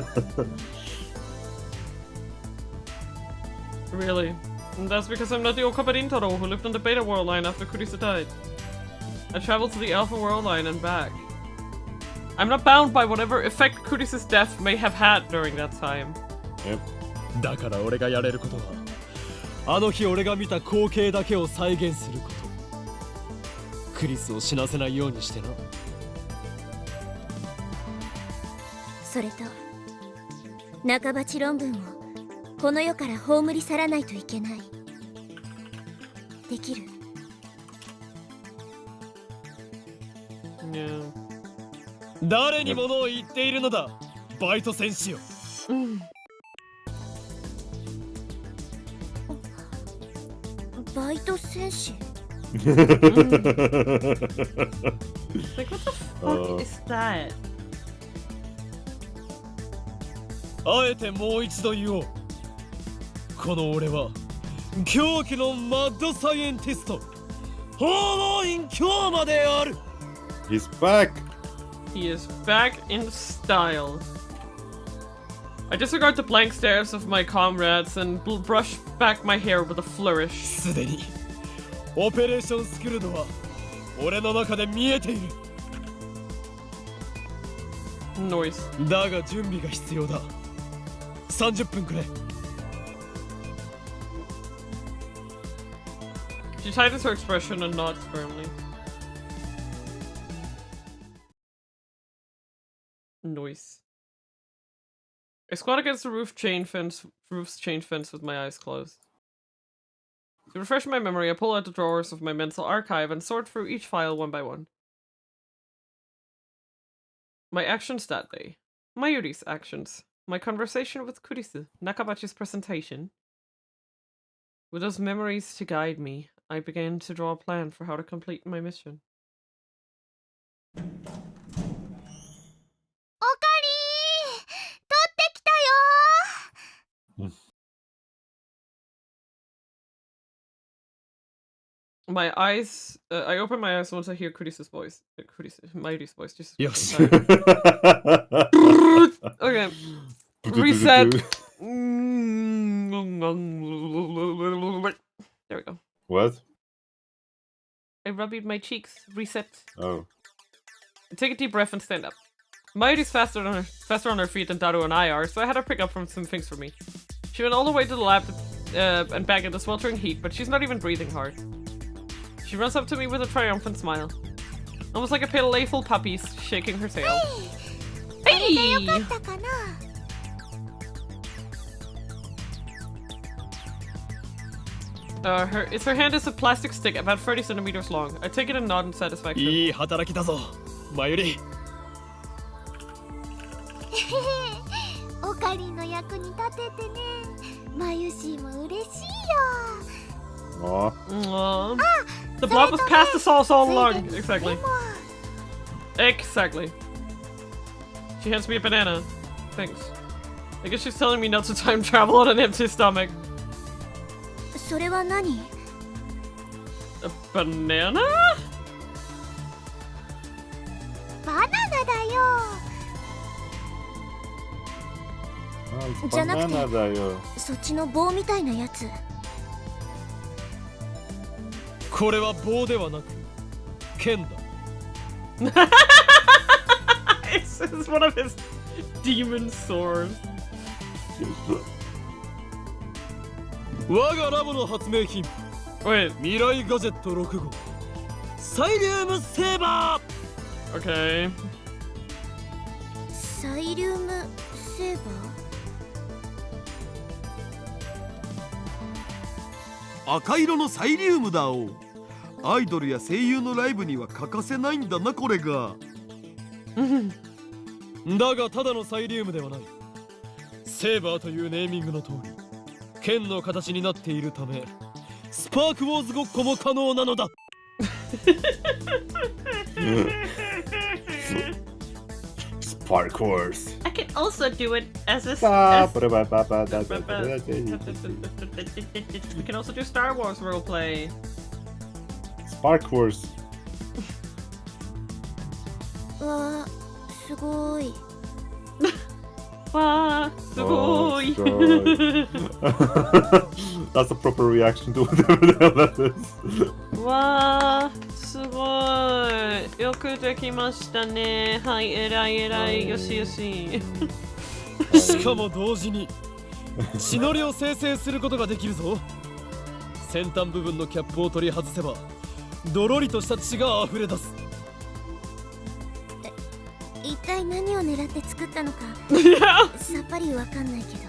Really. And that's because I'm not the Okabarintaro who lived on the Beta World Line after Kurisa died. I traveled to the Alpha World Line and back. I'm not bound by whatever effect Kurisa's death may have had during that time. Yep. だから俺がやれることはあの日俺が見た光景だけを再現すること。クリスを死なせないようにしてな。それと半ばち論文をこの世から葬り去らないといけない。できる？ Yeah. 誰に物を言っているのだバイト戦士よ。バイト戦士 Like, what the fuck is that? あえてもう一度言おう。この俺は狂気のマッドサイエンティスト訪問員京馬である。 He's back. He is back in style. I disregard the blank stares of my comrades and brush back my hair with a flourish. すでにオペレーションスキルドは俺の中で見えている。 Noise. だが準備が必要だ。30分くれ。 She tightens her expression and nods firmly. Noise. I squat against the roof's chain fence with my eyes closed. To refresh my memory, I pull out the drawers of my mental archive and sort through each file one by one. My actions that day. Mayuri's actions. My conversation with Kurisu. Nakabachi's presentation. With those memories to guide me, I began to draw a plan for how to complete my mission. おかり取ってきたよ My eyes. I open my eyes once I hear Kurisu's voice. Mayuri's voice. Jesus. Yes. Christ. Okay. Reset. There we go. What? I rubbed my cheeks. Reset. Oh. I take a deep breath and stand up. Mayuri's faster on her feet than Daru and I are, so I had her pick up from some things for me. She went all the way to the lab and back in the sweltering heat, but she's not even breathing hard. She runs up to me with a triumphant smile. Almost like a playful puppy shaking her tail. あれでよかったかな Her hand is a plastic stick about 30 centimeters long. I take it and nod in satisfaction. いい働きだぞ、マユリ。おかりの役に立ててねまゆしも嬉しいよ Aw. Aww. The blob was past us all along. Exactly. Exactly. She hands me a banana. Thanks. I guess she's telling me not to time travel on an empty stomach. それは何 A banana? バナナだよ Oh, it's じゃなくて banana だよ。そっちの棒みたいなやつこれは棒ではなく剣だ。It's one of his demon swords. 我がラボの発明品 Wait, 未来ガジェット6号サイリウムセーバ okay. サイリウムセーバー赤色のサイリウムだお。アイドルや声優のライブには欠かせないんだなこれが。ーだがただのサイリウムではない。セーバーというネーミングの通り剣の形になっているためスパークウォーズごっこも可能なのだ。Spark Wars. I can also do it as a. We can also do Star Wars roleplay. Spark Wars. わーすごい Wow, Oh, sugoi. That's a proper reaction to whatever the hell that is. Wow, sugoi. Yoku dekimashita ne. Hai, erai, erai. Yoshi, yoshi. しかも同時に血のりを生成することができるぞ。先端部分のキャップを取り外せばドロリとした血が溢れ出す。一体何を狙って作ったのか Yeah. さっぱりわかんないけど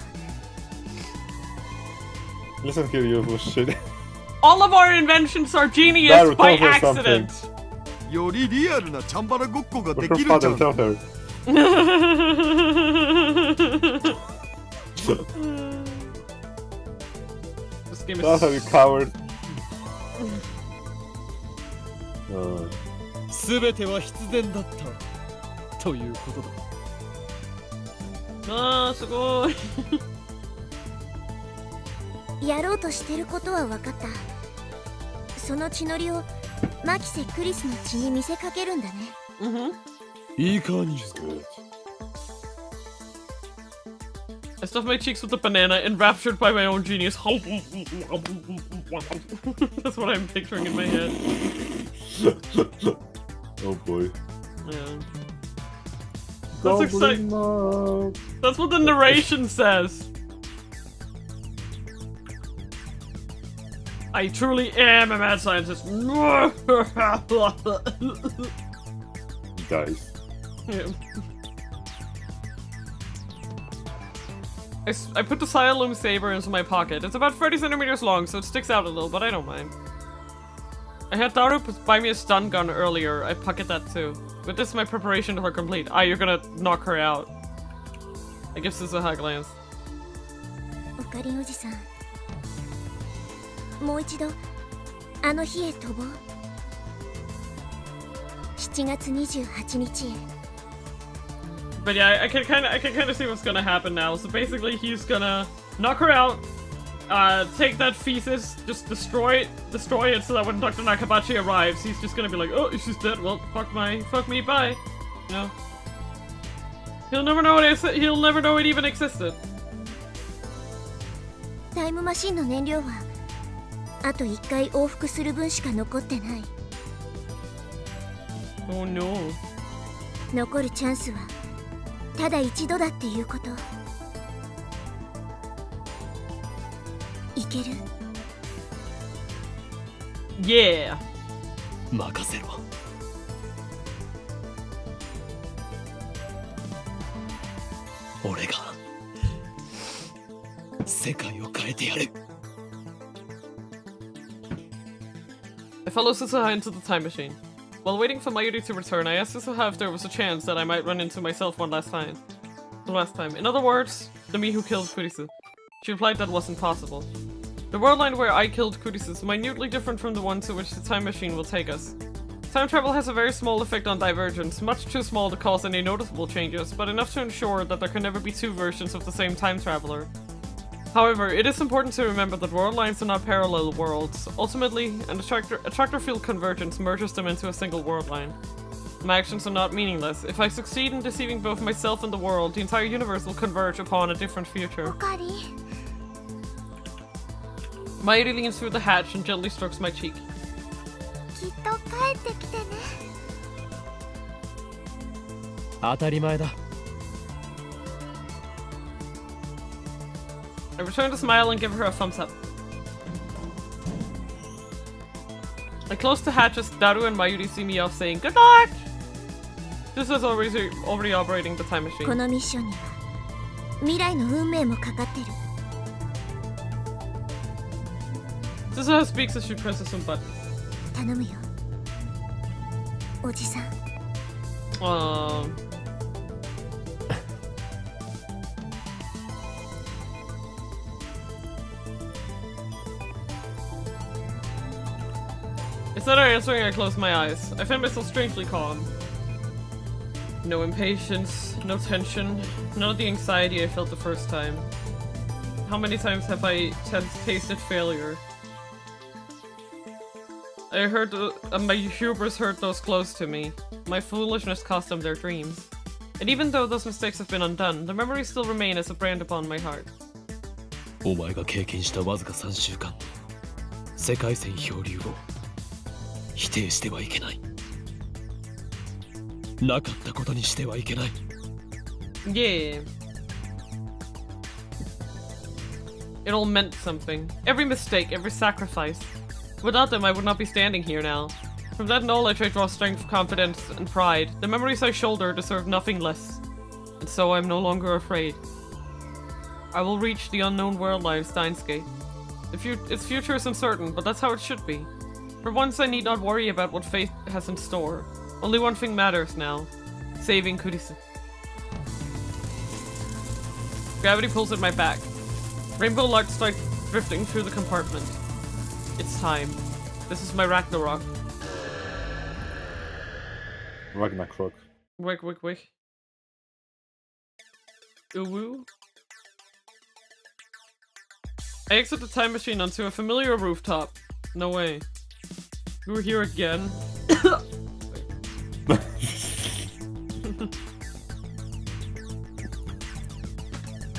Listen here, you shit. All of our inventions are genius Daru, by tell her accident. よりリアルなチャンバラごっこが But で her きるじゃ father, ん。 tell her. This game Tell her, is. you coward. 全ては必然だったということだ。あー、すごい。やろうとしてることは分かった。その血のりをマキセ・クリスの血に見せかけるんだね。いかに。 I stuffed my cheeks with a banana, enraptured by my own genius. That's what I'm picturing in my head. Oh boy. Yeah. That's exciting. That's what the narration says. I truly am a mad scientist. Guys. Yeah. I put the Siloom saber into my pocket. It's about 30 centimeters long, so it sticks out a little, but I don't mind. I had Daru buy me a stun gun earlier. I pocket that too. But this is my preparation to her complete. Ah, you're gonna knock her out. I give this a high glance. おかりんおじさん、もう一度あの日へ飛ぼう。7月28日へ。 But yeah, I can kind of see what's gonna happen now. So basically, he's gonna knock her out, take that feces, just destroy it, so that when Dr. Nakabachi arrives, he's just gonna be like, oh, she's dead. Well, fuck me, bye. You know, he'll never know it even existed. タイムマシンの燃料はあと1回往復する分しか残ってない。 Oh no. 残るチャンスはただ一度だっていうこと。いける？ Yeah. 任せろ。俺が世界を変えてやる。 I follow Susaha into the time machine. While waiting for Mayuri to return, I asked Susaha if there was a chance that I might run into myself one last time. In other words, the me who killed Kurisu. She replied that wasn't possible. The world line where I killed Kurisu is minutely different from the one to which the time machine will take us. Time travel has a very small effect on divergence, much too small to cause any noticeable changes, but enough to ensure that there can never be two versions of the same time traveler. However, it is important to remember that world lines are not parallel worlds. Ultimately, an attractor field convergence merges them into a single world line. My actions are not meaningless. If I succeed in deceiving both myself and the world, the entire universe will converge upon a different future. おかり。 Mayuri leans through the hatch and gently strokes my cheek. きっと帰ってきてね。当たり前だ。 I return to smile and give her a thumbs up. I close the hatch as Daru and Mayuri see me off saying, "Good luck!" This is already operating the time こ machine. のミッションには未来の運命もかかってる。 Susaha speaks as she presses some buttons. 頼むよ。おじさん。 Instead of answering, I close my eyes. I find myself strangely calm. No impatience, no tension, none of the anxiety I felt the first time. How many times have I tasted failure? I heard my hubris hurt those close to me. My foolishness cost them their dreams. And even though those mistakes have been undone, the memories still remain as a brand upon my heart. お前が経験したわずか3週間、世界線漂流を否定してはいけない。なかったことにしてはいけない。Yeah. It all meant something. Every mistake, every sacrifice. Without them, I would not be standing here now. From that knowledge, I draw strength, confidence, and pride. The memories I shoulder deserve nothing less. And so I'm no longer afraid. I will reach the unknown world line Steins Gate. Its future is uncertain, but that's how it should be. For once, I need not worry about what fate has in store. Only one thing matters now. Saving Kurisu. Gravity pulls at my back. Rainbow lights start drifting through the compartment. It's time. This is my Ragnarok. Ragnarok. Wick. Uwu. I exit the time machine onto a familiar rooftop. No way. We were here again.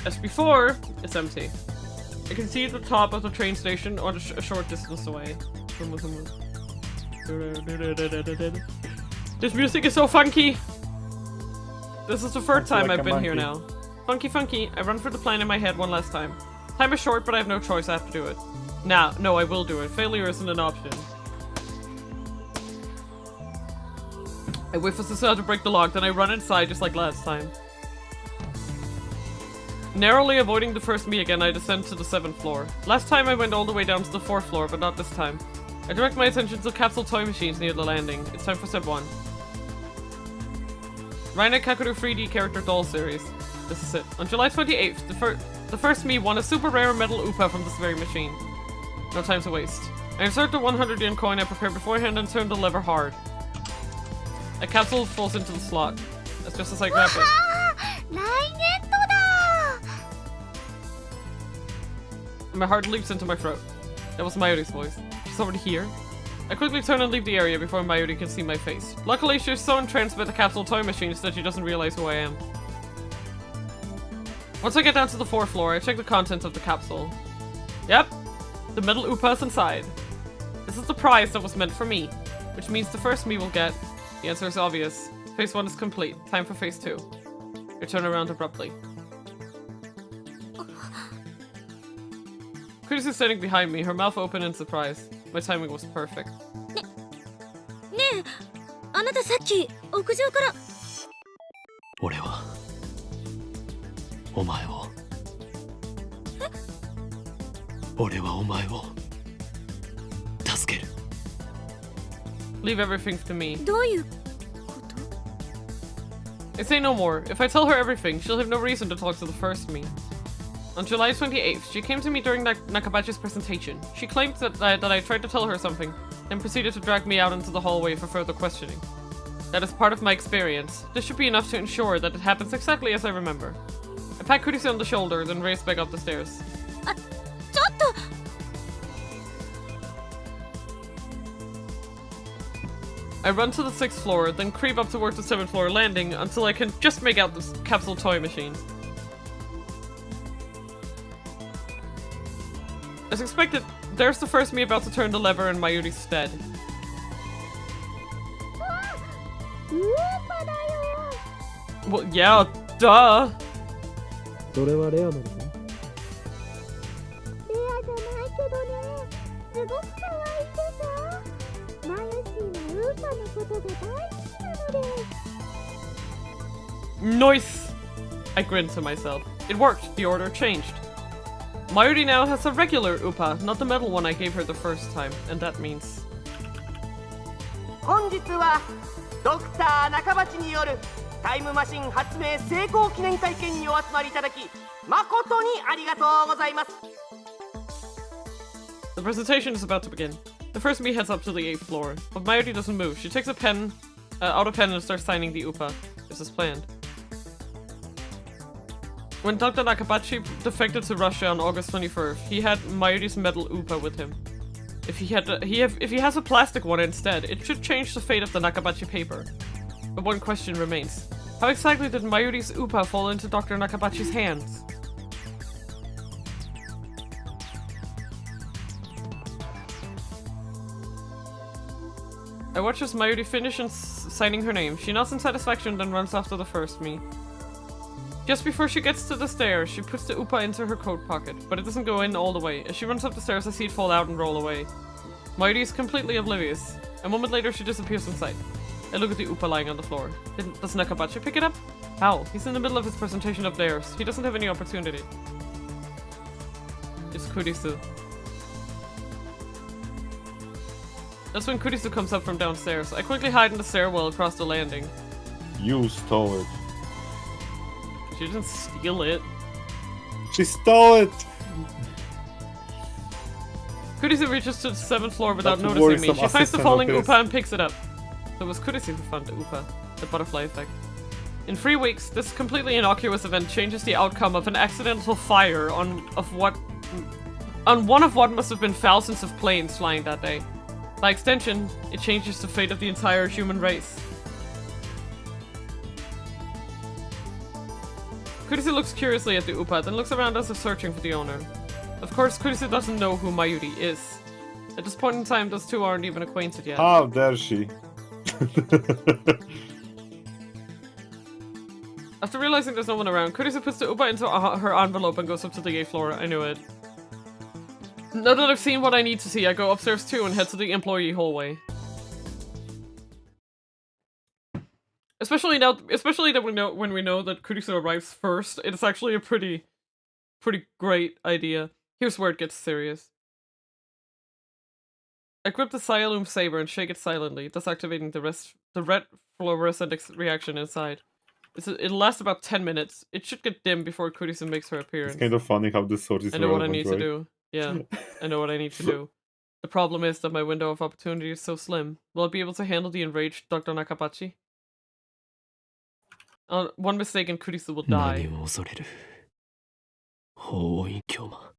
As before, it's empty. I can see the top of the train station or a short distance away. This music is so funky! This is the third time like I've a been here monkey. now. Funky. I run for the plan in my head one last time. Time is short, but I have no choice. I have to do it. No, I will do it. Failure isn't an option. I wait for Cecile to break the lock, then I run inside just like last time. Narrowly avoiding the first me again, I descend to the 7th floor. Last time I went all the way down to the 4th floor, but not this time. I direct my attention to capsule toy machines near the landing. It's time for step 1. Raina Kakuru 3D character doll series. This is it. On July 28th, the first me won a super rare metal Upa from this very machine. No time to waste. I insert the 100 yen coin I prepared beforehand and turn the lever hard. A capsule falls into the slot. That's just as I grab it. My heart leaps into my throat. That was Mayuri's voice. She's already here. I quickly turn and leave the area before Mayuri can see my face. Luckily, she's so entranced by the capsule toy machines that she doesn't realize who I am. Once I get down to the 4th floor, I check the contents of the capsule. Yep, the metal Upa's inside. This is the prize that was meant for me, which means the first me will get. The answer is obvious. Phase 1 is complete. Time for phase 2. I turn around abruptly. Chris is standing behind me, her mouth open in surprise. My timing was perfect. ねえ、あなたさっき屋上から。俺はお前を俺はお前を助ける。 Leave everything to me. どういうこと？ I say no more. If I tell her everything, she'll have no reason to talk to the first me. On July 28th, she came to me during Nakabachi's presentation. She claimed that I tried to tell her something, then proceeded to drag me out into the hallway for further questioning. That is part of my experience. This should be enough to ensure that it happens exactly as I remember. I pat Kurisa on the shoulder, then race back up the stairs. ちょっと。 I run to the 6th floor, then creep up towards the 7th floor landing until I can just make out this capsule toy machine. As expected, there's the first me about to turn the lever in Mayuri's stead. Well, yeah, duh. それはレアなのか？レアじゃないけどね、すごく可愛いでしょ。マヨシーはウーパのことが大好きなので。 Nice! I grinned to myself. It worked, the order changed. Mayuri now has a regular Upa, not the metal one I gave her the first time, and that means... 本日はドクター中鉢によるタイムマシン発明成功記念会見にお集まりいただき誠にありがとうございます。 The presentation is about to begin. The first me heads up to the 8th floor, but Mayuri doesn't move. She takes a pen, out a pen and starts signing the Upa, just as planned. When Dr. Nakabachi defected to Russia on August 21st, he had Mayuri's metal Upa with him. If he has a plastic one instead, it should change the fate of the Nakabachi paper. But one question remains. How exactly did Mayuri's Upa fall into Dr. Nakabachi's hands? I watch as Mayuri finishes signing her name. She nods in satisfaction, then runs after the first me. Just before she gets to the stairs, she puts the Upa into her coat pocket, but it doesn't go in all the way. As she runs up the stairs, I see it fall out and roll away. Mayuri is completely oblivious. A moment later, she disappears from sight. I look at the Upa lying on the floor. Does Nakabachi pick it up? How? He's in the middle of his presentation upstairs. He doesn't have any opportunity. It's Kurisu. That's when Kurisu comes up from downstairs. I quickly hide in the stairwell across the landing. You stole it. She didn't steal it. She stole it! Kurisu reaches to the 7th floor without Not to noticing worry, me. some She finds the assistant falling of his. Upa and picks it up. So it was Kurisu who found the Upa. the butterfly effect. In 3 weeks, this completely innocuous event changes the outcome of an accidental fire on one of what must have been thousands of planes flying that day. By extension, it changes the fate of the entire human race. Kurisu looks curiously at the Upa, then looks around as if searching for the owner. Of course, Kurisu doesn't know who Mayuri is. At this point in time, those two aren't even acquainted yet. How dare she? After realizing there's no one around, Kurisu puts the Upa into her envelope and goes up to the 8th floor. I knew it. Now that I've seen what I need to see, I go upstairs too and head to the employee hallway. Especially that when we know that Kurisu arrives first, it's actually a pretty great idea. Here's where it gets serious. I grip the Sialoom saber and shake it silently, thus activating the red fluorescent reaction inside. It'll last about 10 minutes. It should get dim before Kurisu makes her appearance. It's kind of funny how this sword is I know what I relevant, need right? to do. Yeah, I know what I need to do. The problem is that my window of opportunity is so slim. Will I be able to handle the enraged Dr. Nakabachi? One mistake and Kurisu will die. Hoin Kyoma.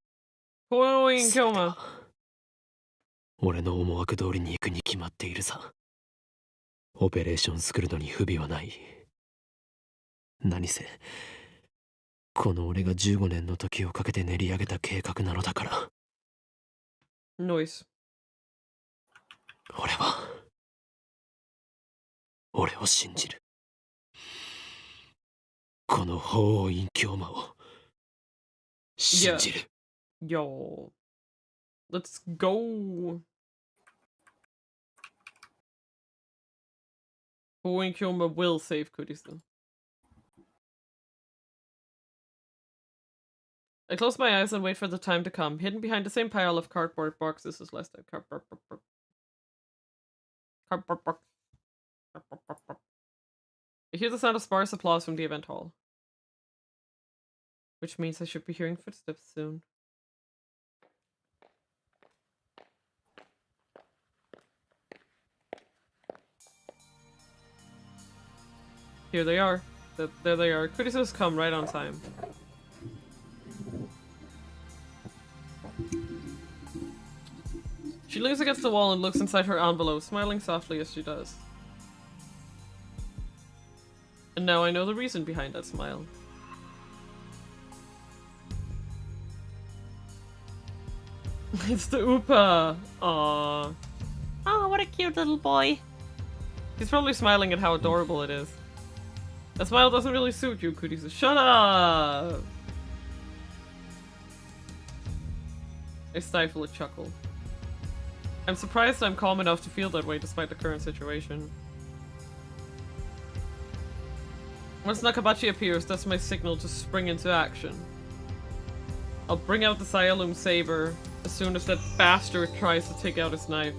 俺の思惑通りに行くに決まっているさ。オペレーションするのに不備はない。何せ、この俺が15年の時をかけて練り上げた計画なのだから。Noise. 俺を信じる。この法院京馬を信じる。Yo. Let's go. Hoin Kyoma will save Kurisu. I close my eyes and wait for the time to come. Hidden behind the same pile of cardboard boxes as last time. Cardboard box. I hear the sound of sparse applause from the event hall. Which means I should be hearing footsteps soon. Here they are. There they are. Kurisu's come right on time. She leans against the wall and looks inside her envelope, smiling softly as she does. And now I know the reason behind that smile. It's the Upa! Aww. Oh, what a cute little boy. He's probably smiling at how adorable it is. That smile doesn't really suit you, Kurisu. Shut up! I stifle a chuckle. I'm surprised I'm calm enough to feel that way despite the current situation. Once Nakabachi appears, that's my signal to spring into action. I'll bring out the Sialoom saber as soon as that bastard tries to take out his knife.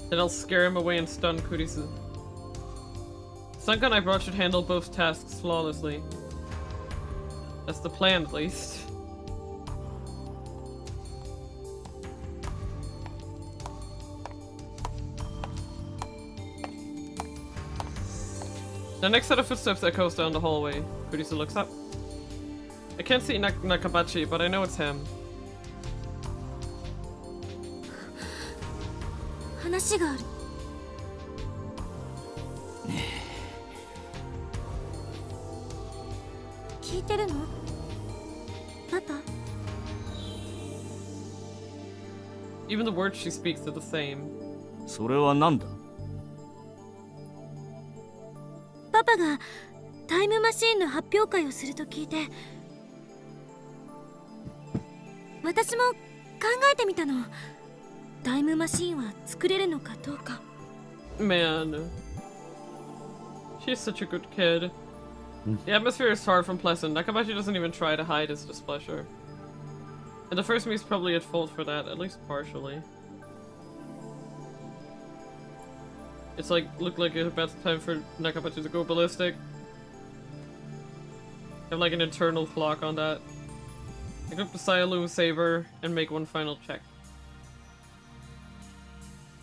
Then I'll scare him away and stun Kurisu. The Sunken I brought should handle both tasks flawlessly. That's the plan, at least. The next set of footsteps echoes down the hallway. Kurisu looks up. I can't see Nakabachi, but I know it's him. 話がある。聞いてるの？パパ？ Even the words she speaks are the same. それは何だ？パパがタイムマシーンの発表会をすると聞いて、私も考えてみたの。タイムマシーンは作れるのかどうか。Man. She's such a good kid. The atmosphere is far from pleasant. Nakabachi doesn't even try to hide his displeasure. And the first me's probably at fault for that, at least partially. It's like, looked like it's about time for Nakabachi to go ballistic. I have like an internal clock on that. I grip the Sialoom saber and make one final check.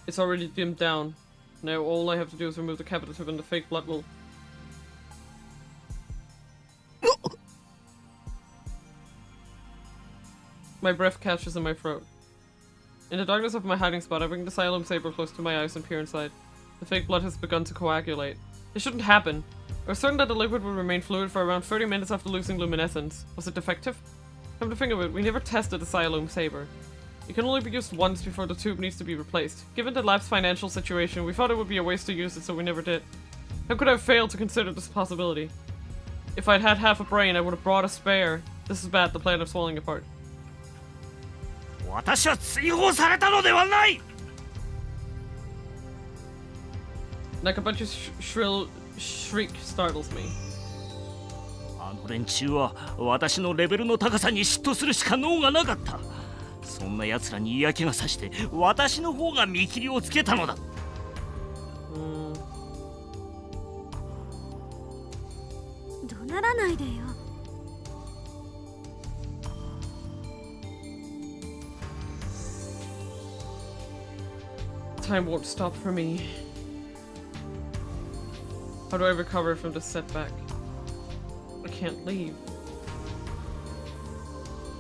It's already dimmed down. Now all I have to do is remove the capitative and the fake blood will... My breath catches in my throat. In the darkness of my hiding spot, I bring the asylum saber close to my eyes and peer inside. The fake blood has begun to coagulate. It shouldn't happen. I was certain that the liquid would remain fluid for around 30 minutes after losing luminescence. Was it defective? Come to think of it, we never tested the asylum saber. It can only be used once before the tube needs to be replaced. Given the lab's financial situation, we thought it would be a waste to use it, so we never did. How could I have failed to consider this possibility? If I'd had half a brain, I would have brought a spare. This is bad, the plan is falling apart. 私は追放されたのではない。 Like a bunch of shrill shriek startles me. あの連中は私のレベルの高さに嫉妬するしか能がなかった。そんな奴らに嫌気がさして私の方が見切りをつけたのだ。怒鳴らないでよ。Time won't stop for me. How do I recover from this setback? I can't leave.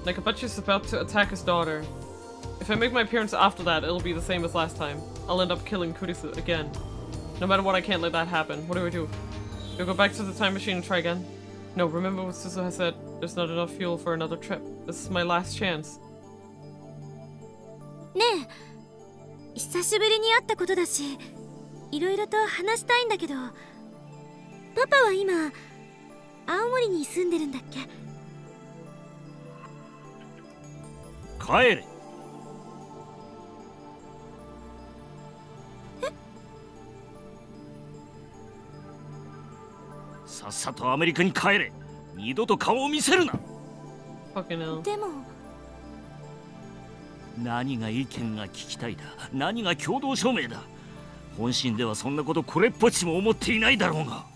Nakabachi's about to attack his daughter. If I make my appearance after that, it'll be the same as last time. I'll end up killing Kurisu again. No matter what, I can't let that happen. What do? Do I go back to the time machine and try again? No, remember what Suzu has said. There's not enough fuel for another trip. This is my last chance. ねえ、久しぶりに会ったことだし、いろいろと話したいんだけど、パパは今、青森に住んでるんだっけ？帰れ。さっさとアメリカに帰れ。二度と顔を見せるな。Fucking hell. でも何が意見が聞きたいだ。何が共同証明だ。本心ではそんなことこれっぽっちも思っていないだろうが。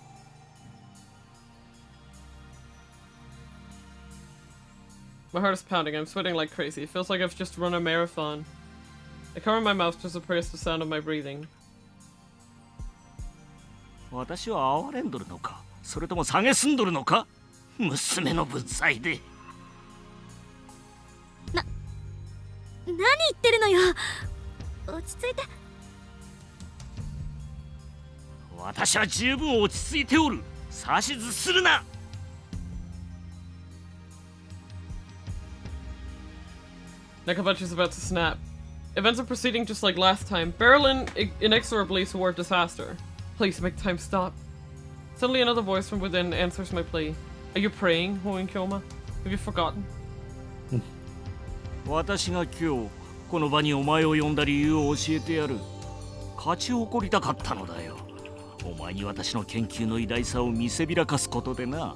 My heart is pounding. I'm sweating like crazy. It feels like I've just run a marathon. I cover my mouth to suppress the sound of my breathing. 私は哀れんどるのか、それとも蔑んどるのか、娘の分際で。何言ってるのよ。落ち着いて。私は十分落ち着いておる。指図するな。Nakabachi's about to snap. Events are proceeding just like last time. Berlin inexorably toward disaster. Please make time stop. Suddenly another voice from within answers my plea. Are you praying, Hoen Kyoma? Have you forgotten? 私が今日この場にお前を呼んだ理由を教えてやる。勝ち誇りたかったのだよ。お前に私の研究の偉大さを見せびらかすことでな。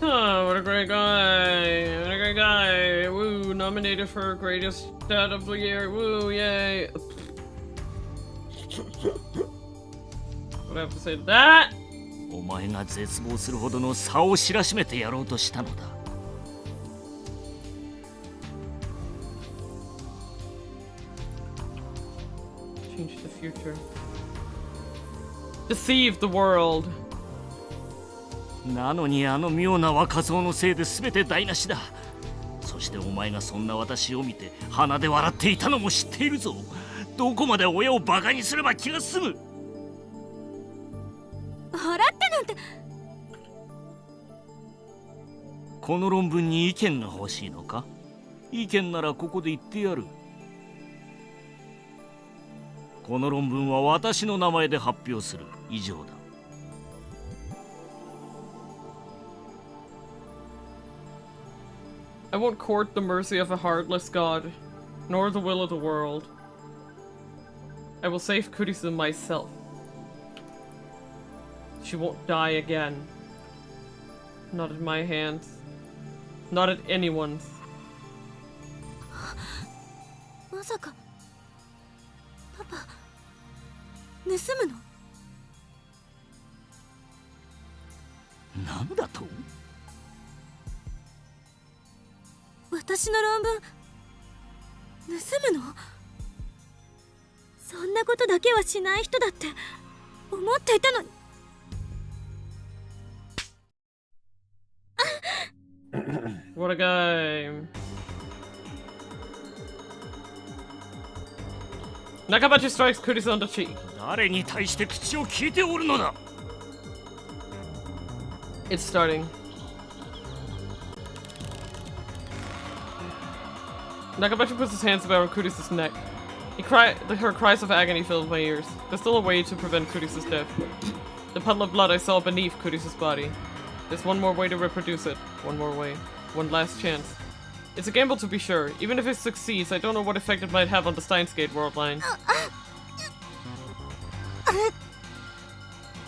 Oh, what a great guy! What a great guy! Woo! Nominated for greatest dad of the year! Woo! Yay! What do I have to say to that? お前が絶望するほどの差を知らしめてやろうとしたのだ。Change the future. Deceive the world. なのにあの妙な若造のせいで全て台無しだ。そしてお前がそんな私を見て鼻で笑っていたのも知っているぞ。どこまで親をバカにすれば気が済む。笑ってなんて。この論文に意見が欲しいのか？意見ならここで言ってやる。この論文は私の名前で発表する。以上だ。I won't court the mercy of a heartless god, nor the will of the world. I will save Kurisu myself. She won't die again. Not at my hands. Not at anyone's. まさかパパ盗むの？なんだと？私の論文盗むの？そんなことだけはしない人だって思っていたのに。What a guy. Nakabachi strikes Kurisa on the cheek. 誰に対して口を聞いておるのだ。 It's starting. Nakabachi puts his hands around Kurisa's neck. Her cries of agony filled my ears. There's still a way to prevent Kurisa's death. The puddle of blood I saw beneath Kurisa's body. There's one more way to reproduce it. One more way. One last chance. It's a gamble to be sure. Even if it succeeds, I don't know what effect it might have on the Steins world line.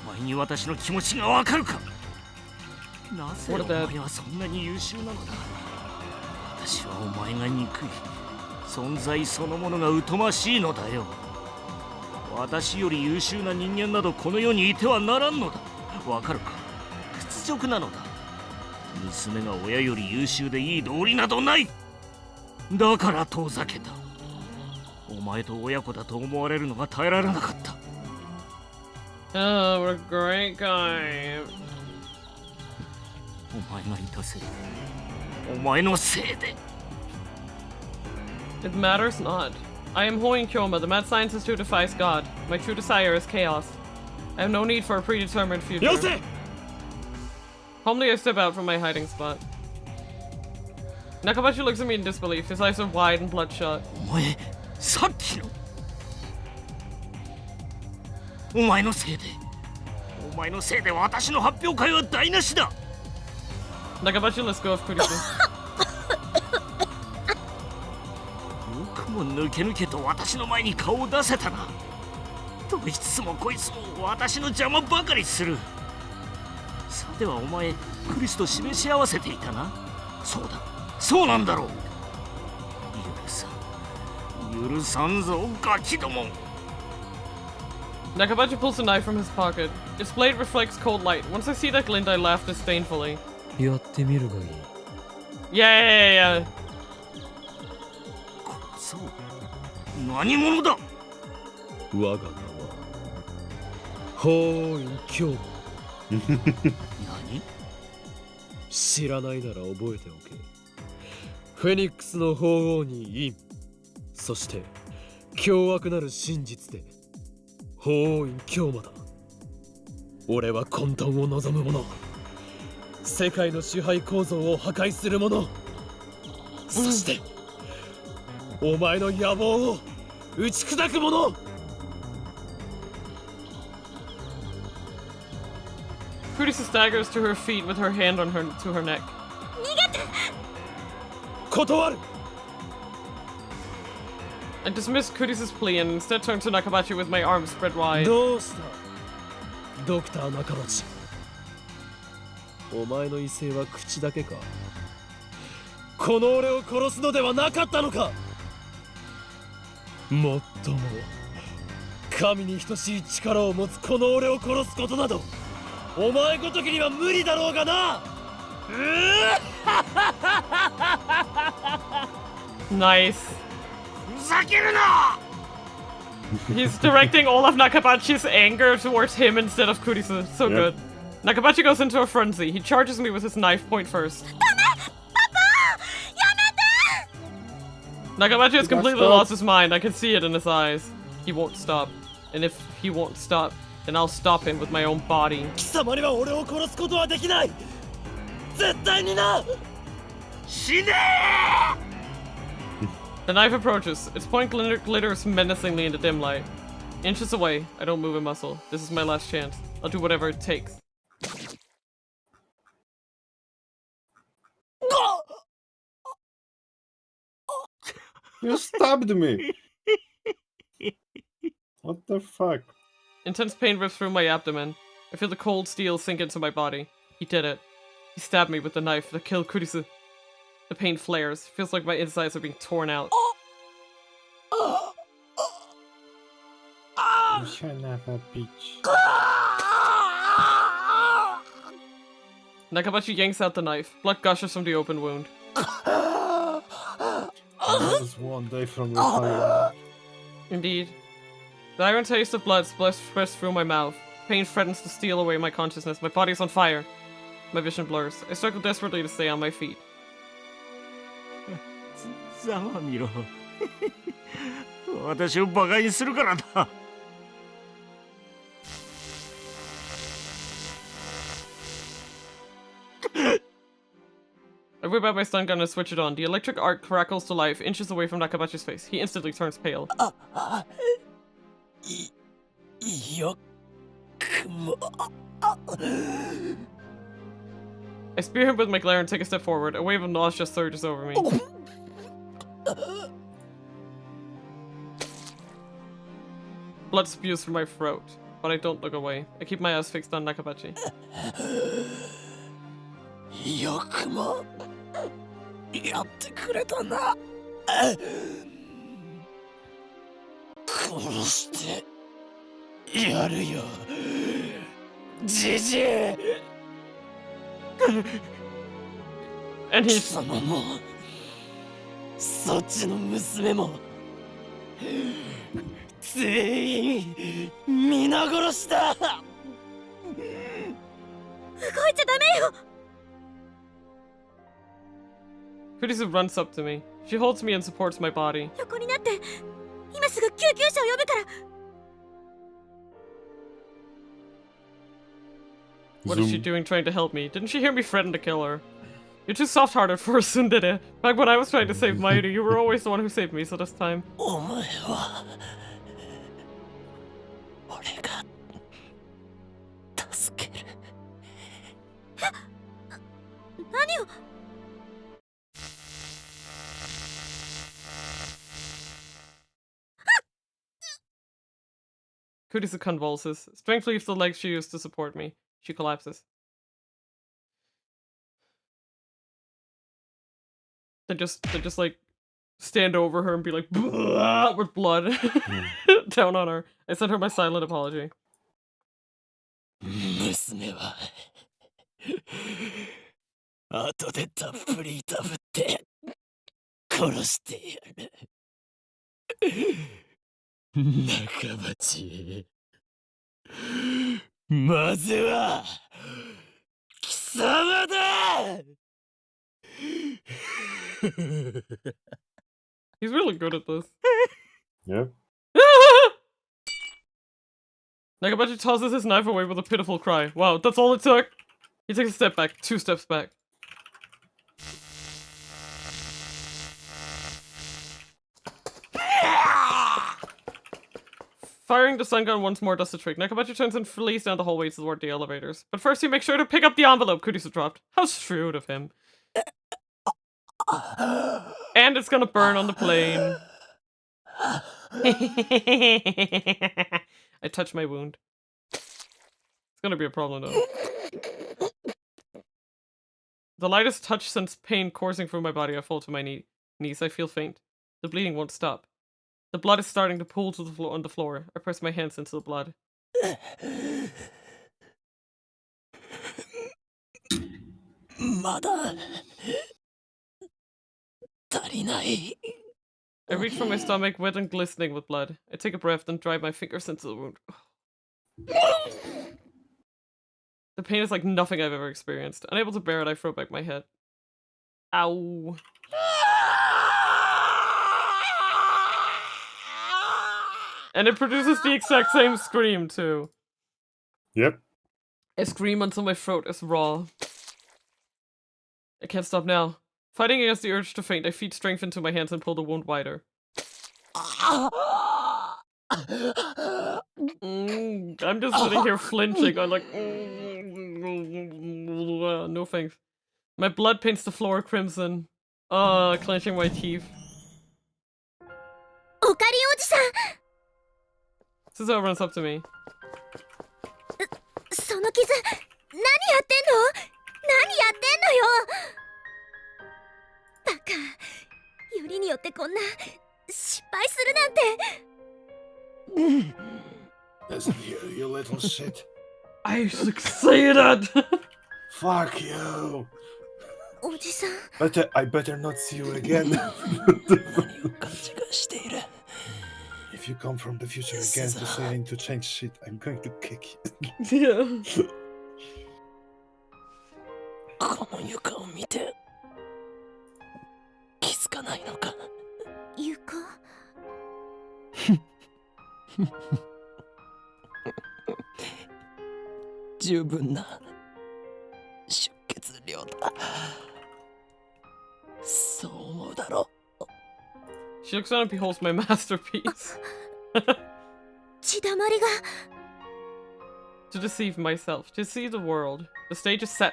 お前に私の気持ちがわかるか。なぜお前はそんなに優秀なのだ。私はお前が憎い。存在そのものが疎ましいのだよ。私より優秀な人間などこの世にいてはならんのだ。わかるか。屈辱なのだ。娘が親より優秀でいい道理などない。だから遠ざけた。お前と親子だと思われるのが耐えられなかった。Oh, what a great guy. お前がいたせいで、お前のせいで。It matters not. I am Hoin Kyoma, the mad scientist who defies God. My true desire is chaos. I have no need for a predetermined future. Yose! Calmly, I step out from my hiding spot. Nakabachi looks at me in disbelief. His eyes are wide and bloodshot. お前、さっきの。お前のせいで私の発表会は台無しだ。Nakabachi lets go of Kurisa. よくも抜け抜けと私の前に顔を出せたな。どいつもこいつも私の邪魔ばかりする。さてはお前、クリスと示し合わせていたな。そうだ、そうなんだろう。許さんぞ、ガキども。Nakabachi pulls a knife from his pocket. Its blade reflects cold light. Once I see that glint, I laugh disdainfully. やってみるがいい。Yeah. そう。何者だ。我が名は法院教。何？知らないなら覚えておけ。フェニックスの法王に院、そして凶悪なる真実で法院教魔だ。俺は混沌を望む者、世界の支配構造を破壊する者、そしてお前の野望を打ち砕く者。Kurisa staggers to her feet with her hand on to her neck. 断る。 I dismiss Kurisa's plea and instead turn to Nakabachi with my arms spread wide. どうしたドクター中町。お前の威勢は口だけか。この俺を殺すのではなかったのか。もっとも神に等しい力を持つこの俺を殺すことなどお前ごときには無理だろうがな。Nice. ふざけるな。 He's directing all of Nakabachi's anger towards him instead of Kurisa. So good. Nakabachi goes into a frenzy. He charges me with his knife point first. Nakabachi has completely lost his mind. I can see it in his eyes. He won't stop. And if he won't stop, then I'll stop him with my own body. 貴様には俺を殺すことはできない。絶対にな。死ね The knife approaches. Its point glitters menacingly in the dim light. Inches away, I don't move a muscle. This is my last chance. I'll do whatever it takes. You stabbed me! What the fuck? Intense pain rips through my abdomen. I feel the cold steel sink into my body. He did it. He stabbed me with the knife that killed Kurisa. The pain flares. Feels like my insides are being torn out. You son of a bitch. Nakabachi yanks out the knife. Blood gushes from the open wound. This is one day from retirement. Indeed. The iron taste of blood spreads through my mouth. Pain threatens to steal away my consciousness. My body is on fire. My vision blurs. I struggle desperately to stay on my feet. ざまみろ私をバカにするからだ I whip out my stun gun and switch it on. The electric arc crackles to life, inches away from Nakabachi's face. He instantly turns pale. I spear him with my glare and take a step forward. A wave of nausea surges over me. Blood spews from my throat, but I don't look away. I keep my eyes fixed on Nakabachi. よくもやってくれたな。殺してやるよ、じじい。貴様もそっちの娘も全員皆殺しだ。動いちゃダメよ。 Kurisu runs up to me. She holds me and supports my body. 横になって、今すぐ救急車を呼ぶから。 What is she doing trying to help me? Didn't she hear me threaten to kill her? You're too soft-hearted for a tsundere. Back when I was trying to save Mayuri, you were always the one who saved me, so this time. お前は俺が助ける。何を？ Kurisu convulses. Strength leaves the legs she used to support me. She collapses. They just like stand over her and be like with blood down on her. I sent her my silent apology. 娘は後でたっぷりいたぶって殺してやる。中鉢、まずは貴様だ。He's really good at this. Yeah. Nakabachi tosses his knife away with a pitiful cry. Wow, that's all it took? He takes a step back, 2 steps back. Firing the stun gun once more does the trick. Nakabachi turns and flees down the hallway toward the elevators. But first he makes sure to pick up the envelope Kurisu dropped. How shrewd of him. And it's gonna burn on the plane. I touch my wound. It's gonna be a problem though. The lightest touch sends pain coursing through my body. I fall to my knees. I feel faint. The bleeding won't stop. The blood is starting to pool to the on the floor. I press my hands into the blood. まだ足りない。 I reach for my stomach, wet and glistening with blood. I take a breath and drive my fingers into the wound. The pain is like nothing I've ever experienced. Unable to bear it, I throw back my head. Ow. And it produces the exact same scream, too. Yep. I scream until my throat is raw. I can't stop now. Fighting against the urge to faint, I feed strength into my hands and pull the wound wider. I'm just sitting here flinching. I'm like... no thanks. My blood paints the floor crimson. Clenching my teeth. Okari-oji-san! Suzuha runs up to me. その傷、何やってんの？何やってんのよ！バカ、よりによってこんな失敗するなんて。Listen here, you little shit. I succeeded! Fuck you. おじさん。 I better not see you again. If if you come from the future again to say I need to change shit, I'm going to kick you. Yeah. この床を見て気づかないのか。床十分な出血量だ。そう思うだろう。 She looks down and beholds my masterpiece. 血だまりが To deceive myself, to deceive the world. The stage is set.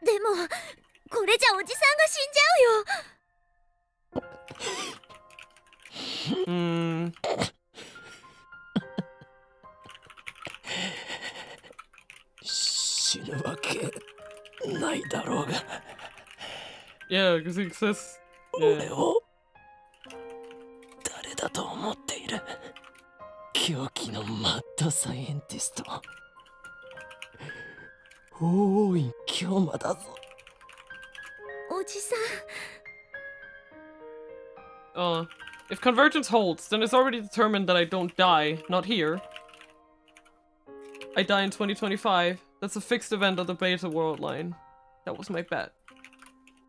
でもこれじゃおじさんが死んじゃうよ。死ぬわけないだろうが。 Yeah, because he exists. 俺を誰だと思っている。狂気のマッドサイエンティスト。大い京馬だぞ。おじさん If convergence holds, then it's already determined that I don't die. Not here. I die in 2025. That's a fixed event of the beta world line. That was my bet.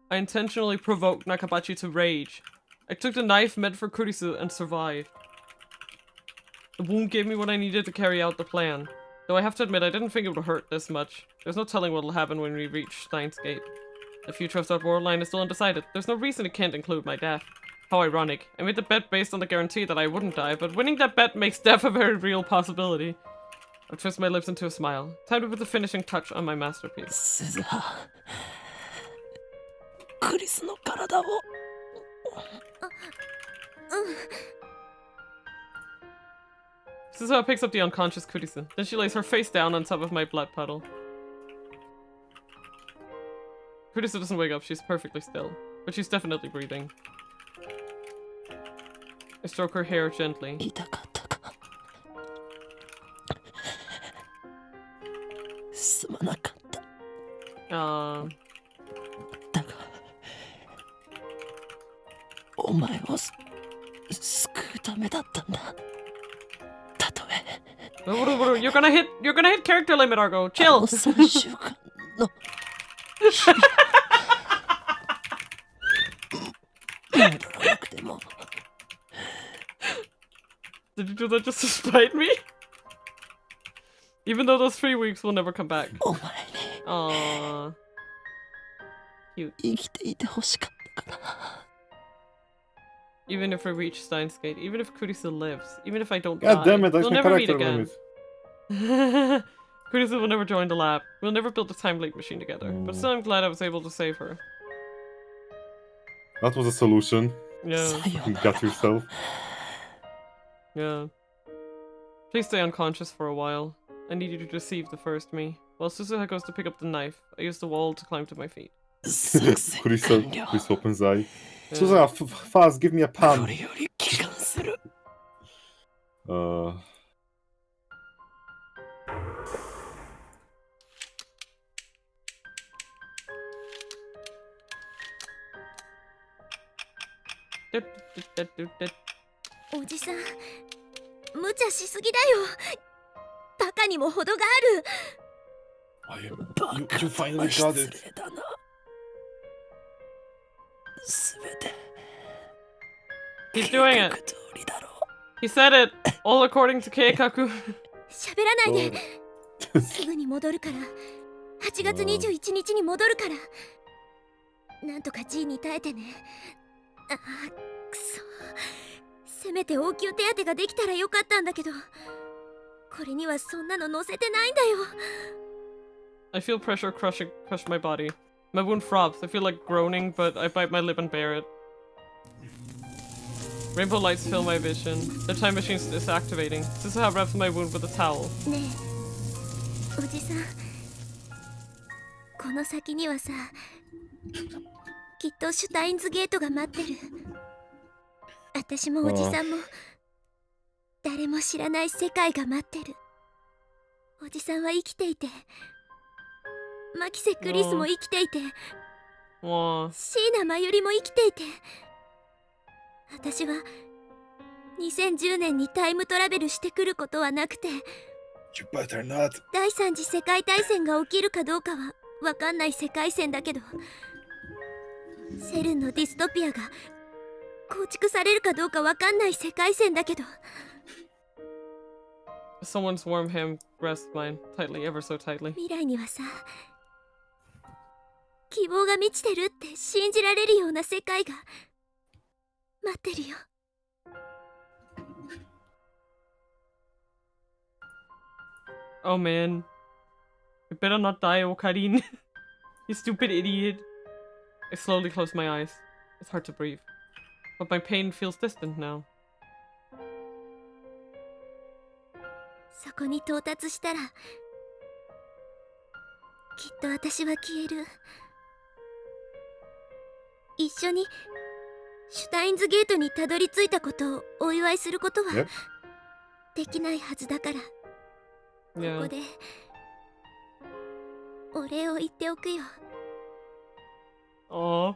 I intentionally provoked Nakabachi to rage. I took the knife meant for Kurisu and survived. The wound gave me what I needed to carry out the plan. Though I have to admit, I didn't think it would hurt this much. There's no telling what'll happen when we reach Steins Gate. The future of that world line is still undecided. There's no reason it can't include my death. How ironic. I made the bet based on the guarantee that I wouldn't die, but winning that bet makes death a very real possibility. I twist my lips into a smile. Time to put the finishing touch on my masterpiece. スザクリスの体を。Suzuha picks up the unconscious Kurisu. Then she lays her face down on top of my blood puddle. Kurisu doesn't wake up, she's perfectly still. But she's definitely breathing. I stroke her hair gently. 痛かったか。すまなかった。だが、お前を救うためだったんだ。たとえ。You're gonna hit character limit, Argo. Chill. 3週間の。戻らなくても。Did you do that just to spite me? Even though those 3 weeks will never come back. お前に。Cute. 生きていてほしかったかな。Even if I reach Steins Gate, even if Kurisu lives, even if I don't God die, damn it, we'll my never meet character again. limit. Kurisu will never join the lab. We'll never build a time leap machine together. But still, I'm glad I was able to save her. That was a solution. Yeah. You got yourself. Yeah. Please stay unconscious for a while. I need you to deceive the first me. While Suzuha goes to pick up the knife, I use the wall to climb to my feet. Chris opens eye. Suzuha, fast, give me a pan. これより帰還する。おじさん無茶しすぎだよ。バカにも程がある。You finally got it. 失礼だな。すべて。 He's doing it. 通りだろう。 He said it. All according to Keikaku. 喋らないで。すぐに戻るから。8月21日に戻るから。なんとか G に耐えてね。ああ、くそ。せめて応急手当てができたらよかったんだけど。これにはそんなの載せてないんだよ。I feel pressure crush my body. My wound throbs. I feel like groaning, but I bite my lip and bear it. Rainbow lights fill my vision. The time machine's disactivating. Suzuha wraps my wound with a towel. ねえ、おじさん。この先にはさ、きっとシュタインズゲートが待ってる。私もおじさんも誰も知らない世界が待ってる。おじさんは生きていて、マキセ・クリスも生きていて、シーナ・マユリも生きていて、私は2010年にタイムトラベルしてくることはなくて、 You better not. 第三次世界大戦が起きるかどうかはわかんない世界線だけど、セルンのディストピアが構築されるかどうかわかんない世界線だけど、 Someone's warm hand grasped mine tightly, ever so tightly. 未来にはさ、希望が満ちてるって信じられるような世界が待ってるよ。 Oh man. You better not die, Okarin. You stupid idiot. I slowly close my eyes. It's hard to breathe. But my pain feels distant now. そこに到達したら、きっと私は消える。一緒にシュタインズゲートにたどり着いたことをお祝いすることは Yep. できないはずだから、 Yeah. ここでお礼を言っておくよ。 Aw.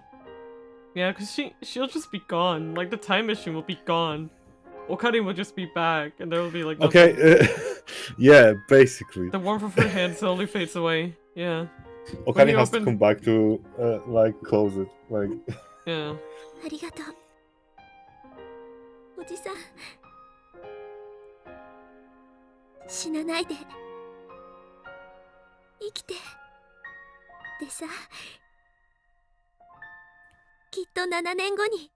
Yeah, because she'll just be gone. Like, the time machine will be gone. Okarin will just be back, and there will be like nothing. Okay, yeah, basically. The warmth of her hand slowly fades away. Yeah. Okari you has to open- come back to, like, close it. Like, Yeah. ありがとう。おじさん、死なないで生きてでさ、きっと7年後に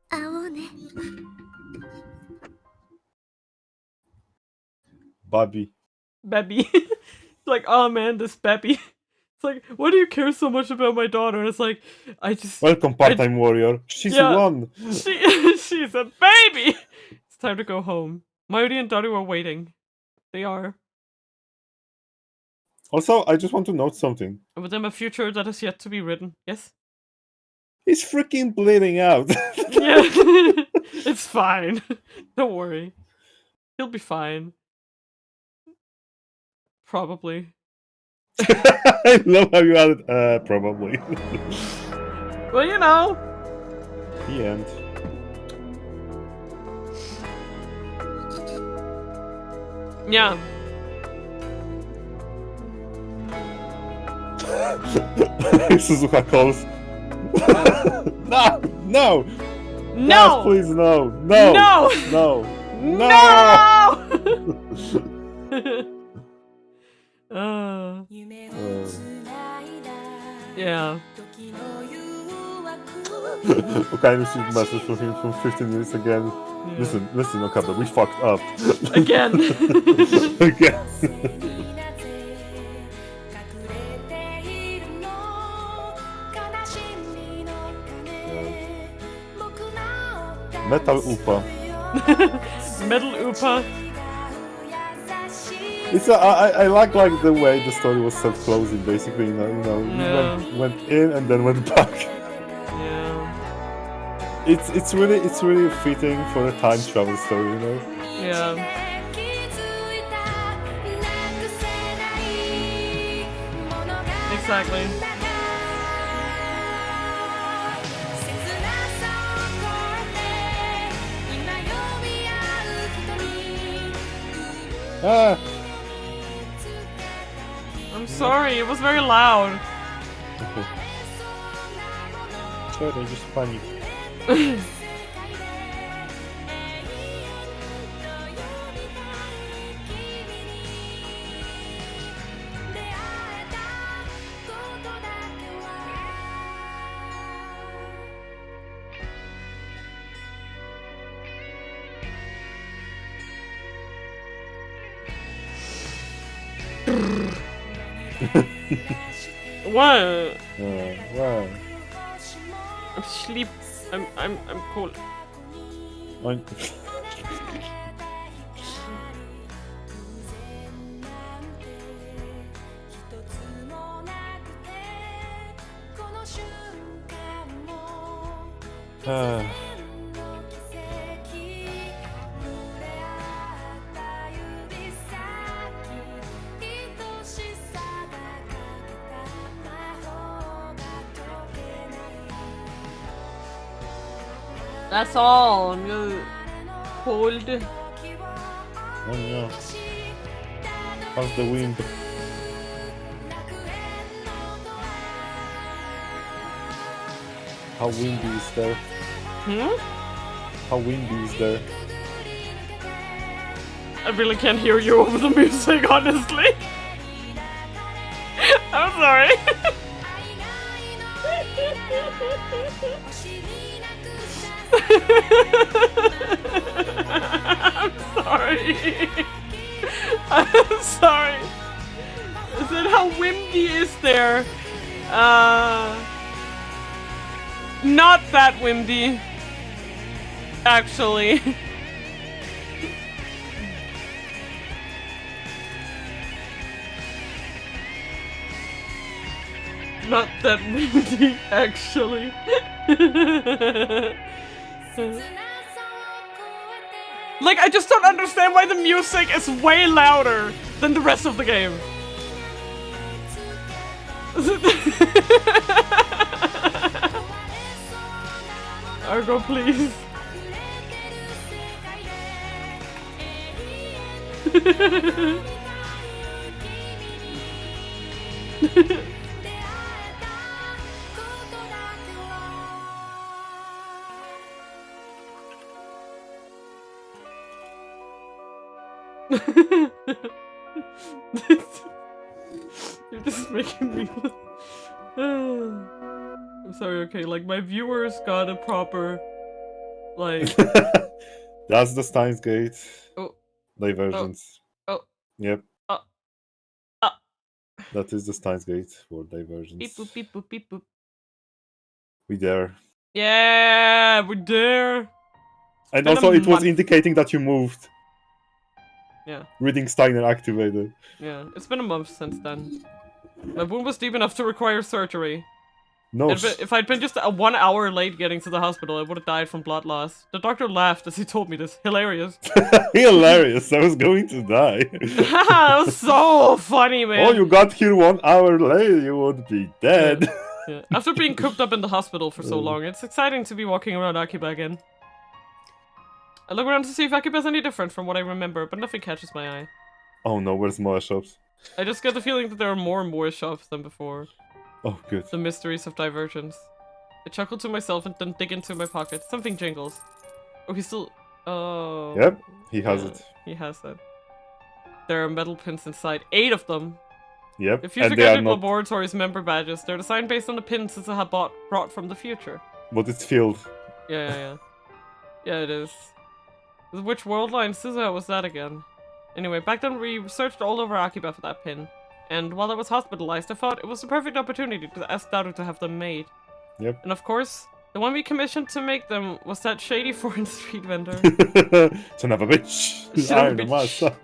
会おうね。 Bobby. Bebby. It's like, oh man, this Bebby. It's like, why do you care so much about my daughter? And it's like, I just... Welcome, part-time warrior. She's Yeah. one. She's a baby! It's time to go home. Mayuri and Daru are waiting. They are. Also, I just want to note something. With them a future that is yet to be written. Yes? He's freaking bleeding out. Yeah. It's fine. Don't worry. He'll be fine. Probably. I love how you added, probably. Well, you know. The end. Yeah. Suzuka calls. No! No! Guys, No! please, no! No! No! No! No! Yeah. Okay, I received a message from him from 15 minutes again. Yeah. Listen, Okada, we fucked up. Again. Again. Metal Upa. Metal Upa. It's I like the way the story was self-closing. Basically, Yeah. you went in and then went back. Yeah. It's really fitting for a time travel story, you know. Yeah. Exactly. Ah. I'm sorry, it was very loud. Okay. Sorry, just panic. What? Wow. I'm sleep. I'm cold. That's all. I'm gonna hold. Oh no. How's the wind? How windy is there? How windy is there? I really can't hear you over the music, honestly. I'm sorry. I'm sorry. I'm sorry. I said how windy is there? Not that windy. Actually. Not that windy, actually. Like, I just don't understand why the music is way louder than the rest of the game. Argo, please. You're just making me. I'm sorry, okay, like my viewers got a proper, like. That's the Steins Gate. Oh. Divergence. Oh. Yep. That is the Steins Gate for divergence. Beep boop beep boop beep boop. We there. Yeah, we're there. And also it was indicating that you moved. Yeah. Reading Steiner activated. Yeah, it's been a month since then. My wound was deep enough to require surgery. No. If I'd been just 1 hour late getting to the hospital, I would have died from blood loss. The doctor laughed as he told me this. Hilarious. Hilarious. I was going to die. That was so funny, man. Oh, you got here 1 hour late. You would be dead. Yeah. Yeah. After being cooped up in the hospital for so long, it's exciting to be walking around Akiba again. I look around to see if Akiba's any different from what I remember, but nothing catches my eye. Oh no, where's Moa shops? I just get the feeling that there are more Moa shops than before. Oh, good. The mysteries of divergence. I chuckle to myself and then dig into my pocket. Something jingles. Oh, he's still... Oh... Yep, he has it. He has it. There are metal pins inside. 8 of them! Yep, If user gadget laboratories member badges, they're designed based on the pins Suzu had brought from the future. But it's filled. Yeah. Yeah, it is. Which world line Suzu was that again? Anyway, back then we searched all over Akiba for that pin. And while I was hospitalized, I thought it was the perfect opportunity to ask Daru to have them made. Yep. And of course, the one we commissioned to make them was that shady foreign street vendor. Son of a bitch! Son of a bitch. Yeah.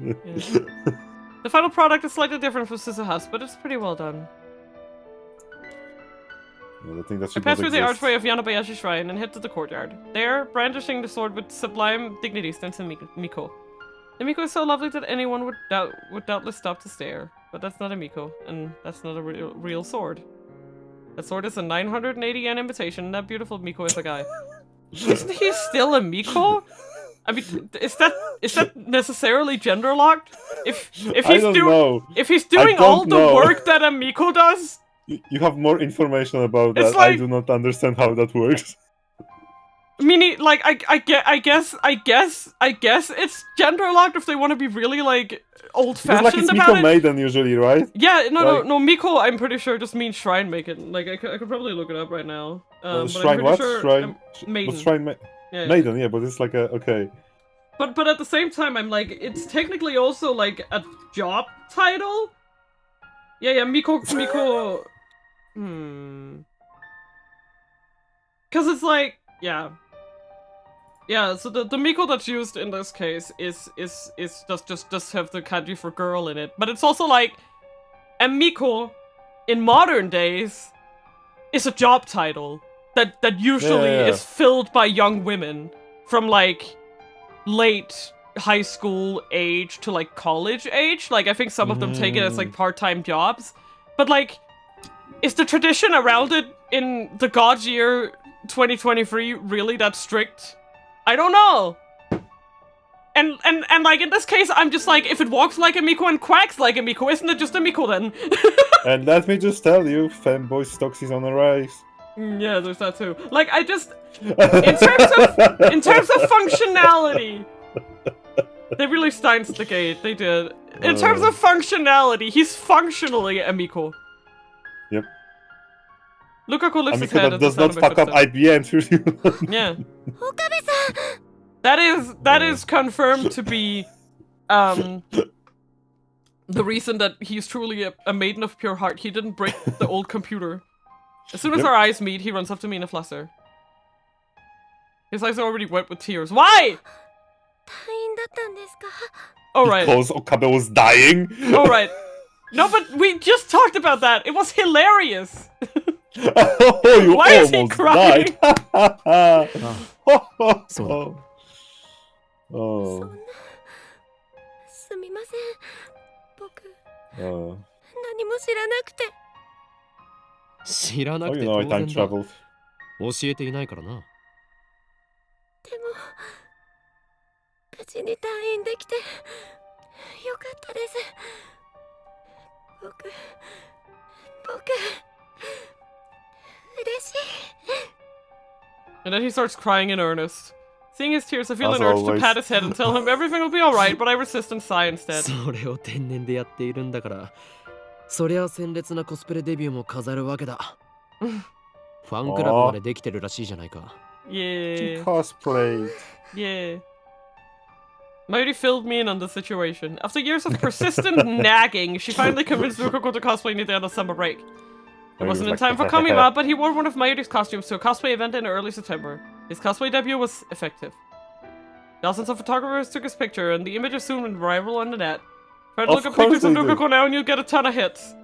The final product is slightly different from Suzuha's, but it's pretty well done. Well, I think that I should passed through the exist. archway of Yanabayashi Shrine and head to the courtyard. There, brandishing the sword with sublime dignity, stands a Miko. The Miko is so lovely that anyone would doubtless stop to stare. But that's not a Miko, and that's not a real sword. That sword is a 980 yen imitation, and that beautiful Miko is a guy. Isn't he still a Miko? I mean, is that necessarily gender locked? If he's doing all the work that a Miko does? You have more information about that. Like, I do not understand how that works. Meaning, like, I guess it's gender locked if they want to be really like old-fashioned like it's about Miko it. Maiden usually, right? Yeah, no. Miko, I'm pretty sure just means shrine maiden. Like, I could probably look it up right now. But shrine what? Sure shrine maiden. Shrine Yeah, maiden, yeah, but it's like a okay. But at the same time, I'm like, it's technically also like a job title. Yeah, Miko. Cause it's like, yeah, so the Miko that's used in this case is just have the kanji for girl in it. But it's also like, a Miko in modern days is a job title that usually is filled by young women from like late high school age to like college age. Like, I think some of them take it as like part-time jobs. But like, is the tradition around it in the god year 2023 really that strict I don't know. And like in this case, I'm just like, if it walks like a Miko and quacks like a Miko, isn't it just a Miko then? And let me just tell you, fanboy stocks is on a rise. Yeah, there's that too. Like, I just, in terms of functionality, they really Steins the gate. They did. In terms of functionality, he's functionally a Miko. Yep. Lukaku lifts his Miko head that at the does sound not of my fuck up footsteps. IBM. Yeah. Okabe-san! That is confirmed to be the reason that he's truly a maiden of pure heart. He didn't break the old computer. As soon as our eyes meet, he runs up to me in a fluster. His eyes are already wet with tears. Why? Oh right. Because Okabe was dying. Oh right. No, but we just talked about that. It was hilarious. Oh, you Why is he almost crying? died. So. Oh. すみません。僕、 Oh. 何も知らなくて。知らな Oh, く you て know I 当 time 然だ。 traveled. 教えていないからな。でも、無事に退院できて、よかったです。僕、嬉しい。 And then he starts crying in earnest. Seeing his tears, I feel As an urge to always. pat his head and tell him everything will be alright, but I resist and sigh instead. それを天然でやっているんだから、そりゃ鮮烈なコスプレデビューも飾るわけだ。ファンクラブまでできてるらしいじゃないか。Yeah. Cosplay. Yeah. Mayuri filled me in on the situation. After years of persistent nagging, she finally convinced Lukaku to cosplay near the end of summer break. It wasn't in time for Kamima, but he wore one of Mayuri's costumes to a cosplay event in early September. His cosplay debut was effective. Dozens of photographers took his picture, and the images soon went viral on the net. Try to look at pictures of Lukaku now and you'll get a ton of hits.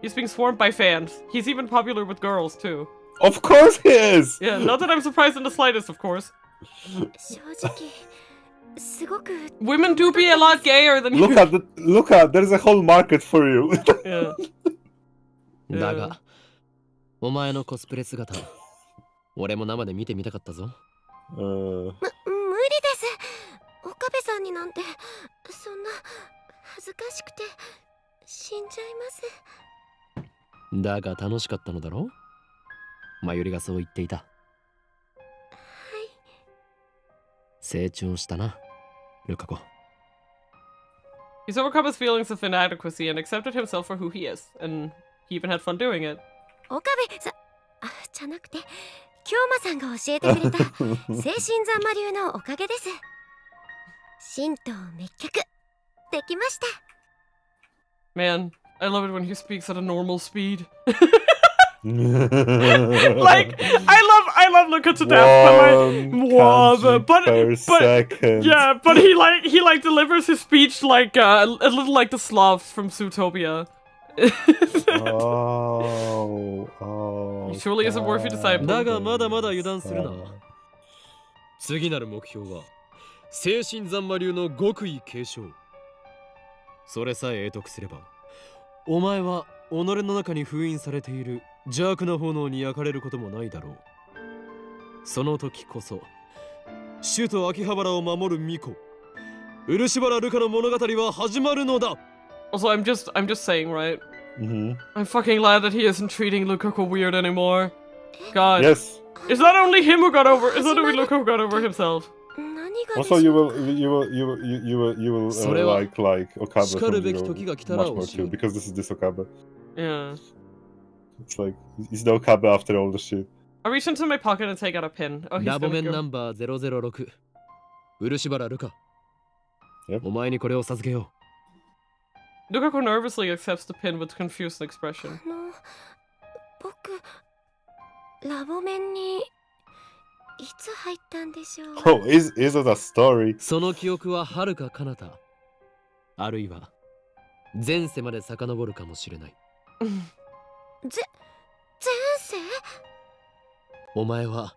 He's being swarmed by fans. He's even popular with girls, too. Of course he is! Yeah, not that I'm surprised in the slightest, of course. 正直、すごく。 Women do be a lot gayer than you. Look at, there's a whole market for you. Yeah. だが、お前のコスプレ姿、俺も生で見てみたかったぞ。無理です。岡部さんになんて、そんな恥ずかしくて死んじゃいます。だが楽しかったのだろう？マユリがそう言っていた。はい。成長したな、ルカ子。He's overcome his feelings of inadequacy and accepted himself for who he is, and he even had fun doing it. 岡部さん、じゃなくて、京馬さんが教えてくれた精神残魔流のおかげです。神道滅却できました。Man, I love it when he speaks at a normal speed. Like, I love Luka to death, but yeah, but he delivers his speech like a little like the Slavs from Zootopia. He surely is a worthy disciple. だがまだまだ油断するな。次なる目標は精神残魔流の極意継承。それさえ得得すれば、お前は己の中に封印されている邪悪な炎に焼かれることもないだろう。その時こそ首都秋葉原を守る巫女、漆原ルカの物語は始まるのだ。Also, I'm just saying, right? I'm fucking glad that he isn't treating Lukaku weird anymore. God. Yes. Is that only him who got over? Is that only Lukaku who got over himself? Also, you will like Okabe from much more too, because this Okabe. Yeah. It's like he's the Okabe after all the shit. I reach into my pocket and take out a pin. Oh, he's ラボ gonna メン go. ナンバー006、漆原ルカ。Yep. お前にこれを授けよう。 Lukaku nervously accepts the pin with confused expression. 僕、ラボメンにいつ入ったんでしょう。Oh, is it a story? その記憶は遥か彼方、あるいは前世まで遡るかもしれない。前世？お前は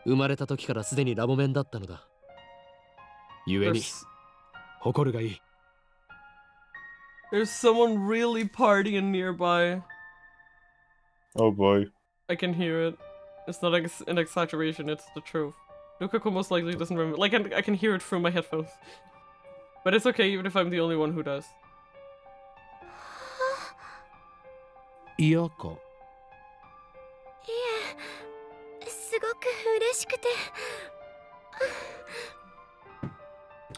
生まれた時からすでにラボメンだったのだ。故に誇るがいい。There's someone really partying nearby. Oh boy. I can hear it. It's not an exaggeration, it's the truth. Lukaku most likely doesn't remember. Like, I can hear it through my headphones. But it's okay, even if I'm the only one who does. 嫌か。いえ、すごく嬉しくて。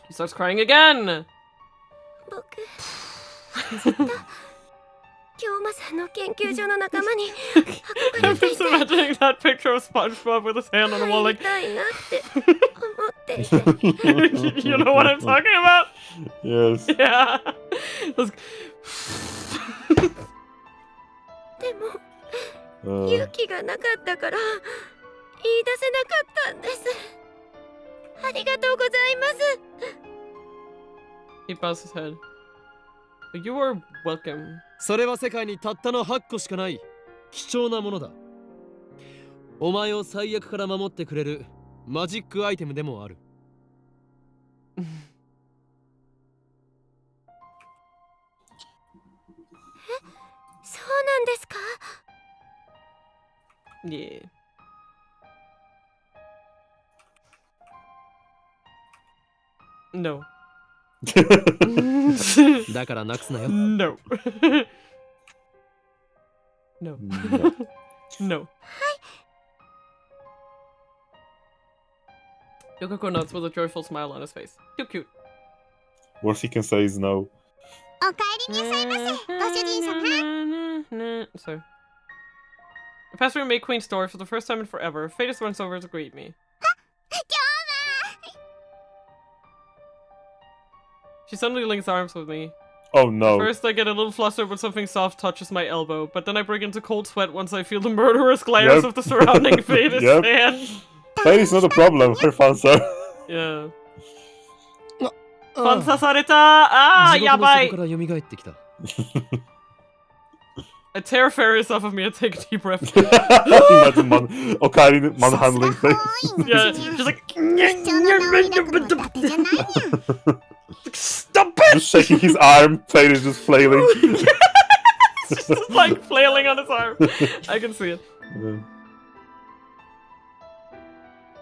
He starts crying again! 僕、ずっと京馬さんの研究所の仲間に憧れ I'm てい just て、 imagining that picture of SpongeBob with his hand on the wall 入 like, りたいなって思っていて。you know what I'm talking about? Yes. Yeah. Those- でも、 Uh, 勇気がなかったから言い出せなかったんです。ありがとうございます。 He bows his head. You are welcome. それは世界にたったの8個しかない貴重なものだ。お前を最悪から守ってくれるマジックアイテムでもある。そうなんですか？ Yeah. No. だからなくすなよ。No. No. no. No. Yokoko nods with a joyful smile on his face. Too cute. Worst he can say is no. おかえりなさいませ、ご主人様。 So, I pass through May Queen's door for the first time in forever. Fadus runs over to greet me. She suddenly links arms with me. Oh no. First, I get a little flustered when something soft touches my elbow, but then I break into cold sweat once I feel the murderous glares Yep. of the surrounding Fadus Yep. hand. That is not a problem, her fansa. Yeah. あファン刺されたあー、やばい地獄の底から蘇ってきた。 I tear Farius off of me and take a deep breath. Imagine Okari manhandling things. Yeah, just like... 貴重な名を抱くのだってじゃないにゃ。 Stop it! Just shaking his arm, Fade is just flailing. It's just like flailing on his arm. I can see it.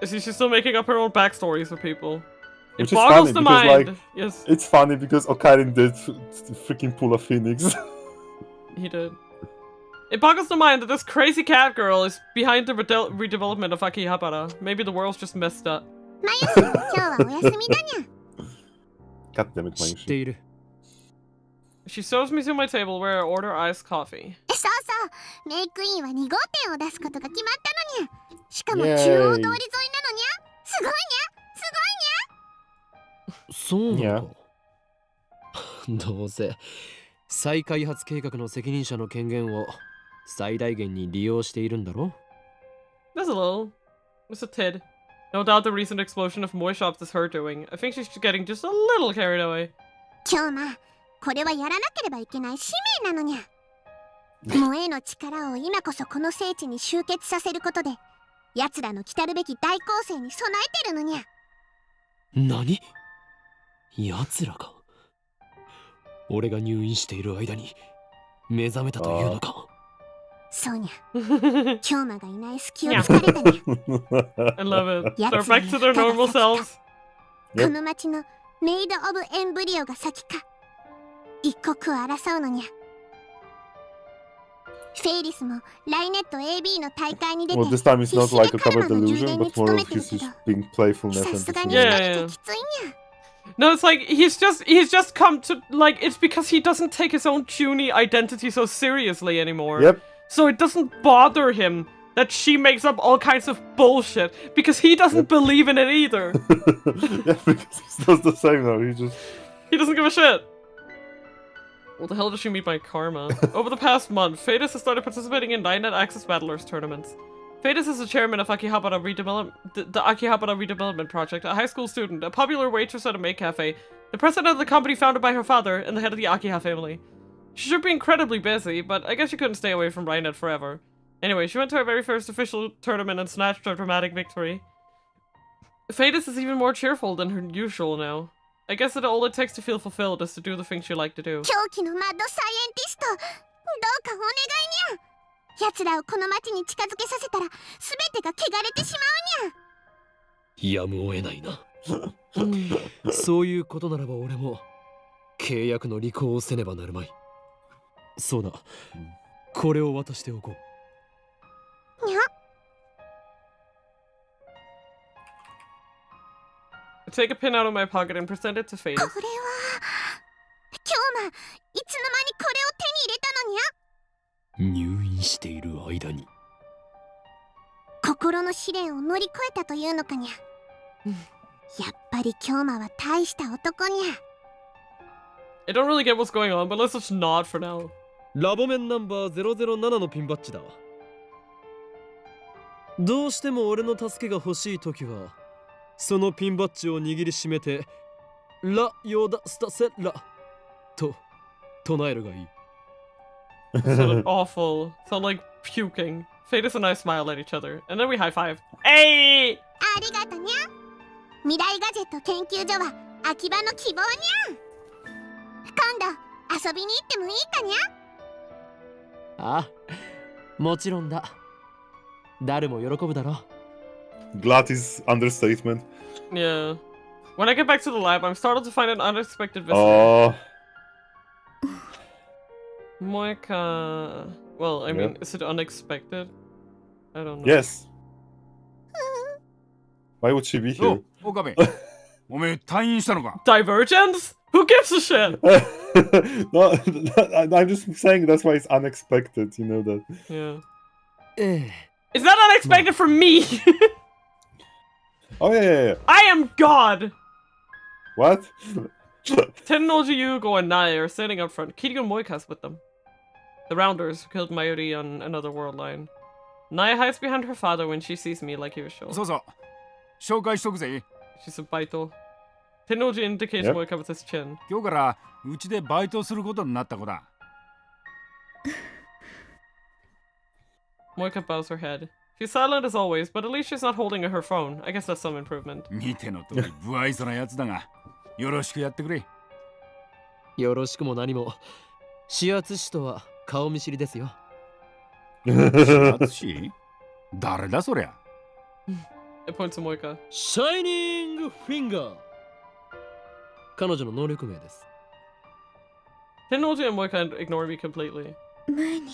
Yeah. See, she's still making up her own backstories for people. It Which is boggles funny the because, mind. like, Yes, it's funny because Okarin did freaking pull a phoenix. he did. It boggles the mind that this crazy cat girl is behind the redevelopment of Akihabara. Maybe the world's just messed up. マユシ、今日はお休みだにゃ。 God damn it, 知って Mayushi. いる。 She shows me to my table where I order iced coffee. そうそう、メイクインは2号店を出すことが決まったのにゃ。しかもイエーイ中央通り沿いなのにゃ。すごいにゃ。そうなのか。どうせ再開発計画の責任者の権限を最大限に利用しているんだろ。 Just a little. Just a tid. No doubt the recent explosion of Moy shops is her doing. I think she's getting just a little carried away. 今日ま、これはやらなければいけない使命なのにゃ。萌えの力を今こそこの聖地に集結させることで、奴らの来たるべき大攻勢に備えてるのにゃ。何？奴らか。俺が入院している間に目覚めたというのか。そうにゃ。京馬がいない隙を突かれたにゃ。 I love it. や They're つら back to their ただ normal 先か selves. この町のメイド・オブ・エンブリオが先か。一刻を争うのにゃ。フェイリスもライネット AB の大会に出て Well, this time it's not like a covered 必死で delusion, 彼らの充電に but more 努 of めてる his けど、 just being playfulness さ and すがに just 一 Yeah, 人じゃきついにゃ。 No, it's like he's just come to like it's because he doesn't take his own puny identity so seriously anymore. Yep. So it doesn't bother him that she makes up all kinds of bullshit because he doesn't believe in it either. Yeah, because he does the same now. He doesn't give a shit. What the hell did she meet by karma? Over the past month, Fadus has started participating in 9-net Access Battlers tournaments. Fadus is the chairman of the Akihabara Redevelopment Project, a high school student, a popular waitress at a maid cafe, the president of the company founded by her father, and the head of the Akiha family. She should be incredibly busy, but I guess she couldn't stay away from Rhinet forever. Anyway, she went to her very first official tournament and snatched a dramatic victory. Fadus is even more cheerful than her usual now. I guess that all it takes to feel fulfilled is to do the things you like to do. 狂気のマッドサイエンティスト、どうかお願いにゃ。奴らをこの町に近づけさせたら全てが汚れてしまうにゃ。やむを得ないな。そういうことならば俺も契約の履行をせねばなるまい。そうだ、これを渡しておこう。にゃ。 Take a pin out of my pocket and present it to Fadis. これは京馬、いつの間にこれを手に入れたのにゃ。入院している間に心の試練を乗り越えたというのかにゃ。やっぱり京馬は大した男にゃ。 I don't really get what's going on, but let's just nod for now. ラボ面ナンバー007のピンバッジだ。どうしても俺の助けが欲しいときはそのピンバッジを握りしめてラヨダスタセラと唱えるがいい。Sounded awful. Sound like puking. Fadis and I smile at each other, and then we high five. Hey! ありがとにゃ。未来ガジェット研究所は秋葉の希望にゃ。今度遊びに行ってもいいかにゃ。ああ、もちろんだ。誰も喜ぶだろう。 Glad is understatement. Yeah. When I get back to the lab, I'm startled to find an unexpected visitor. Oh, Moika. Well, I mean, is it unexpected? I don't know. yes. Why would she be お here? う岡部おめえ退院したのか。 Divergence? Who gives a shit? No, I'm just saying that's why it's unexpected. You know that. Yeah. ええ。 Is that unexpected for me? Oh yeah. I am God! What? Tennoji Yugo and Nai are standing up front. Kiryu and Moika's with them. The Rounders who killed Mayuri on another world line. Nai hides behind her father when she sees me like he was shown. そうそう紹介しとくぜ。 She's a baito. Tennoji indicates Yep. Moika with his chin. 今日からうちでバイトすることになった子だ。 Moika bows her head. She's silent as always, but at least she's not holding her phone. I guess that's some improvement. 見ての通り不愛想なやつだがよろしくやってくれ。よろしくも何も。指圧師とは顔見知りですよ。淳誰だそりゃ。 It points to Moika. シャイニングフィンガー。彼女の能力名です。 Tennoji and Moika ignore me completely. 前に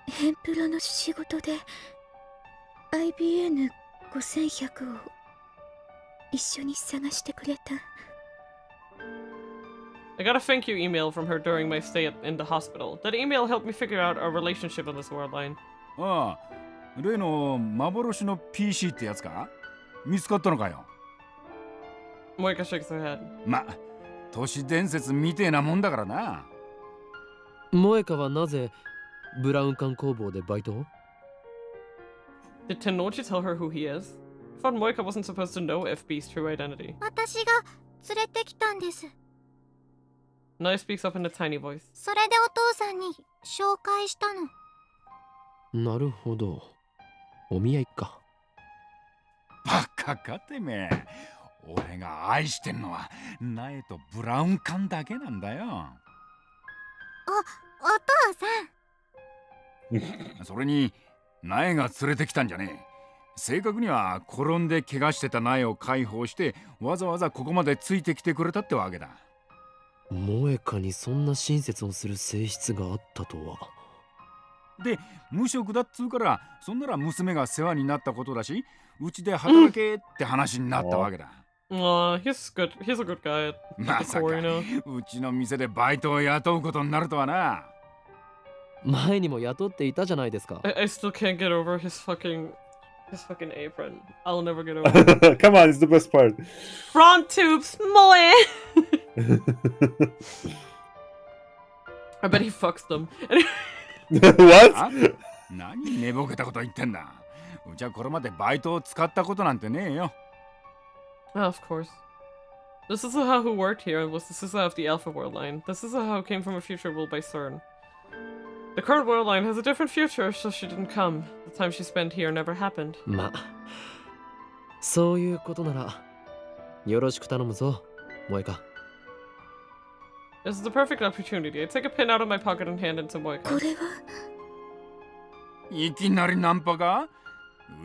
ヘンプロの仕事で IBN5100 を一緒に探してくれた。 I got a thank you email from her during my stay in the hospital. That email helped me figure out our relationship on this world line. ああ例の幻の PC ってやつか。見つかったのかよ。 Moika shakes her head. ま都市伝説みてえなもんだからな。萌香はなぜブラウン管工房でバイトを？ Did Tennoji tell her who he is? I thought Moika wasn't supposed to know FB's true identity. 私が連れてきたんです。 Nai speaks up in a tiny voice. それでお父さんに紹介したの。なるほど。お見合いか。バカかてめえ。俺が愛してんのは苗とブラウン管だけなんだよ。お父さん。それに苗が連れてきたんじゃねえ。正確には転んで怪我してた苗を解放してわざわざここまでついてきてくれたってわけだ。萌香にそんな親切をする性質があったとは。で無職だっつうからそんなら娘が世話になったことだしうちで働けって話になったわけだ。Aw, he's good. He's a good guy. まさか Corey now. うちの店でバイトを雇うことになるとはな。前にも雇っていたじゃないですか。I still can't get over his fucking apron. I'll never get over it. Come on, it's the best part. Front tubes, moe! I bet he fucks them. What? あ何寝ぼけたこと言ってんだ。うちはこれまでバイトを使ったことなんてねえよ。Oh, of course. This isn't how who worked here. This isn't of the Alpha World Line. This isn't how it came from a future ruled by CERN. The current world line has a different future, so she didn't come. The time she spent here never happened. ま、そういうことならよろしく頼むぞ、萌香。This is the perfect opportunity. I take a pin out of my pocket and hand it to Moika. これは。いきなりナンパか。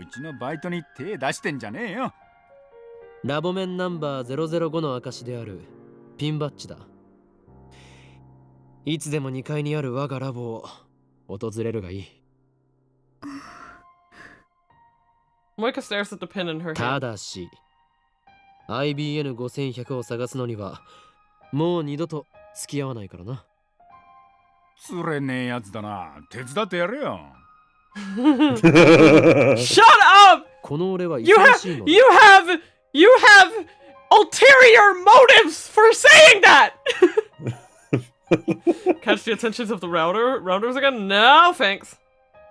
うちのバイトに手出してんじゃねえよ。ラボ面ナンバー005の証であるピンバッジだ。いつでも2階にある我がラボを訪れるがいい。Moika stares at the pin in her た hand. だし IBN5100 を探すのにはもう二度と付き合わないからな。つれねえやつだな。手伝ってやれよ。Shut up! この俺は You 忙 have しいのだ。 you have ulterior motives for saying that! Catch the attentions of the rounders again? No, thanks.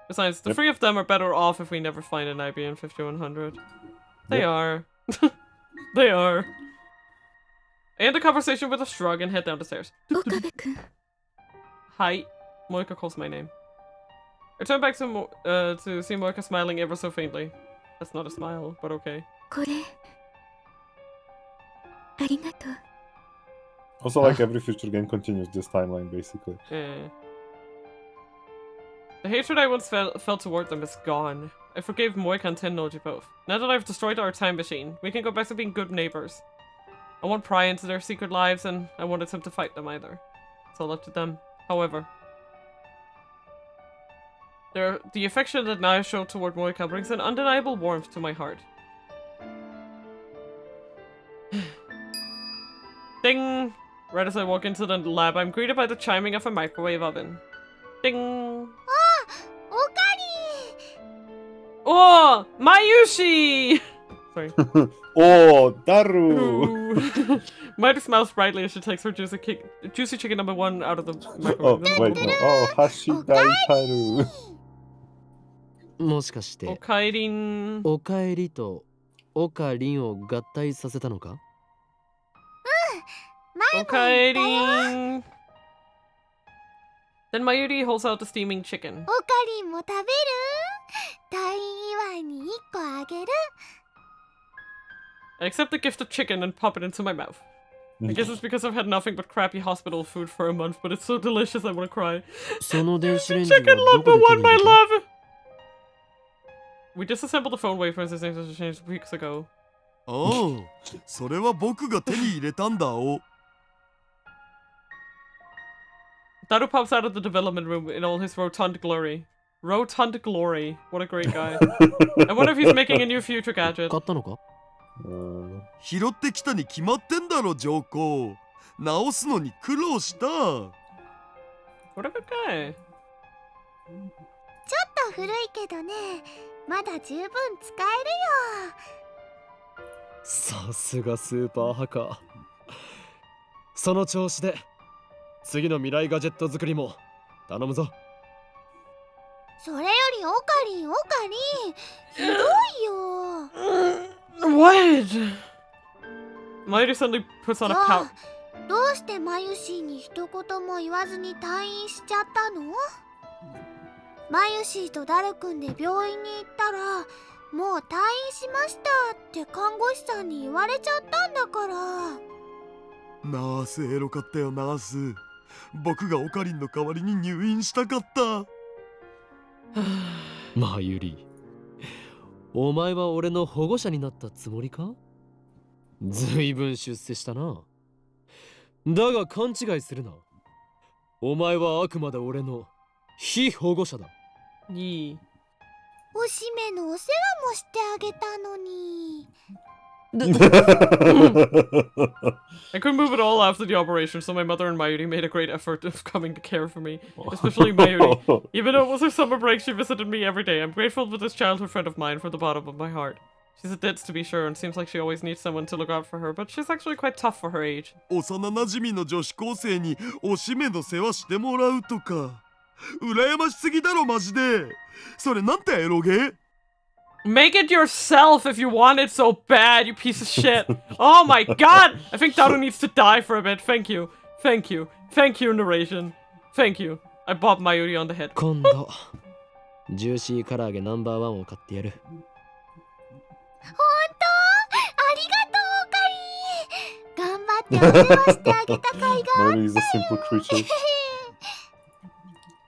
Besides, the three of them are better off if we never find an IBN 5100. They are. They are. I end the conversation with a shrug and head down the stairs. 岡部君 Hi. Moika calls my name. I turn back to see Moika smiling ever so faintly. That's not a smile, but okay. これありがとう Also, like every future game continues this timeline, basically. Eh. The hatred I once felt toward them is gone. I forgave Moika and Tennoji both. Now that I've destroyed our time machine, we can go back to being good neighbors. I won't pry into their secret lives, and I won't attempt to fight them either. It's all up to them. However, the affection that Naya showed toward Moika brings an undeniable warmth to my heart. Ding! Right as I walk into the lab, I'm greeted by the chiming of a microwave oven. Ding! おかり Oh! Mayushi! Sorry. Oh, Daru! Mayuri smiles brightly as she takes her juicy chicken number 1 out of the Oh, microwave. wait, no. Oh, Hashidai Taru. もしかしておかえりん。おかえりとおかりんを合体させたのか？おかえりん。Then Mayuri holds out the steaming chicken. おかりんも食べる退院祝いに1個あげる I accept the gift of chicken and pop it into my mouth. I guess it's because I've had nothing but crappy hospital food for a month, but it's so delicious I want to cry. その電子レンジは Chicken ど love こ the で手 one に my 入れた？ love! We disassembled the phone wafers as things were changed weeks ago. ああ、それは僕が手に入れたんだお。 Daru pops out of the development room in all his rotund glory. Rotund glory. What a great guy. I wonder if he's making a new future gadget. 買ったのか？拾ってきたに決まってんだろ、上皇。直すのに苦労した。 What a good guy. ちょっと古いけどねまだ十分使えるよさすがスーパーハッカー。その調子で次の未来ガジェット作りも頼むぞ。それよりおかりんひどいよ What? Mayuri suddenly puts on a じゃ pout. あどうしてマユシーに一言も言わずに退院しちゃったのマユシーとダルくんで病院に行ったらもう退院しましたって看護師さんに言われちゃったんだからナースエロかったよナース。僕がオカリンの代わりに入院したかった。マユリ、お前は俺の保護者になったつもりか？ずいぶん出世したな。だが勘違いするな。お前はあくまで俺の非保護者だ。Yee. おしめのお世話もしてあげたのに I couldn't move at all after the operation, so my mother and Mayuri made a great effort of coming to care for me, especially Mayuri. Even though it was her summer break, she visited me every day. I'm grateful for this childhood friend of mine from the bottom of my heart. She's a ditz to be sure, and seems like she always needs someone to look out for her, but she's actually quite tough for her age. 幼なじみの女子高生におしめの世話してもらうとか羨ましすぎだろマジで。それなんてエロゲ？ Make it yourself if you want it so bad, you piece of shit. Oh my god! I think Daru needs to die for a bit. Thank you. Thank you. Thank you, narration. Thank you. I bopped Mayuri on the head. 今度ジューシー唐揚げナンバーワンを買ってやる。ほんとありがとうおかり頑張ってお世話してあげた甲斐があったよ Mayuri is a simple creature.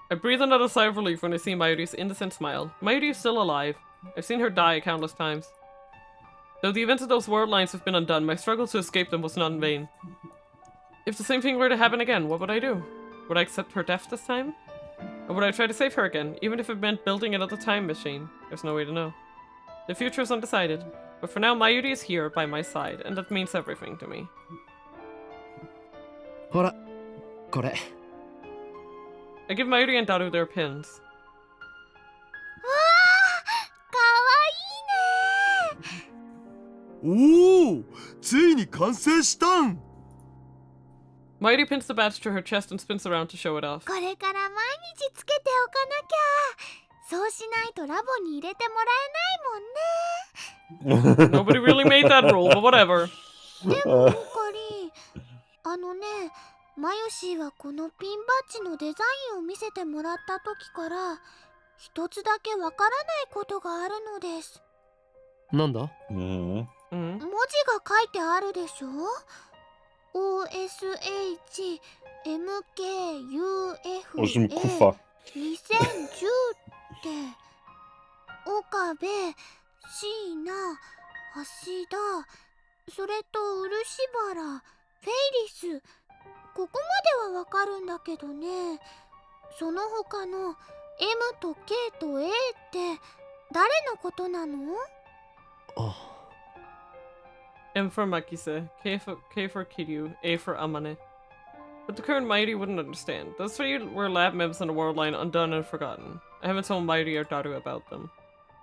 I breathe another sigh of relief when I see Mayuri's innocent smile. Mayuri is still alive. I've seen her die countless times. Though the events of those world lines have been undone, my struggle to escape them was not in vain. If the same thing were to happen again, what would I do? Would I accept her death this time? Or would I try to save her again, even if it meant building another time machine? There's no way to know. The future is undecided, but for now Mayuri is here by my side, and that means everything to me. ほら、これ。 I give Mayuri and Daru their pins. かわいいね。おお、ついに完成したん。 Mayuri pins the badge to her chest and spins around to show it off. これから毎日つけておかなきゃ。そうしないとラボに入れてもらえないもんね。 Nobody really made that rule, but whatever. でも、カリね、マヨシーはこのピンバッジのデザインを見せてもらった時から一つだけわからないことがあるのです。なんだ？文字が書いてあるでしょ？ OSHMKUFA 2010って岡部、椎名、橋田、それと漆原、フェイリス、ここまではわかるんだけどね。その他の M と K と A って誰のことなの？ M for Makise, K for Kiryu, A for Amane. But the current Mighty wouldn't understand. Those three were lab members on the world line, undone and forgotten. I haven't told Mighty or Daru about them.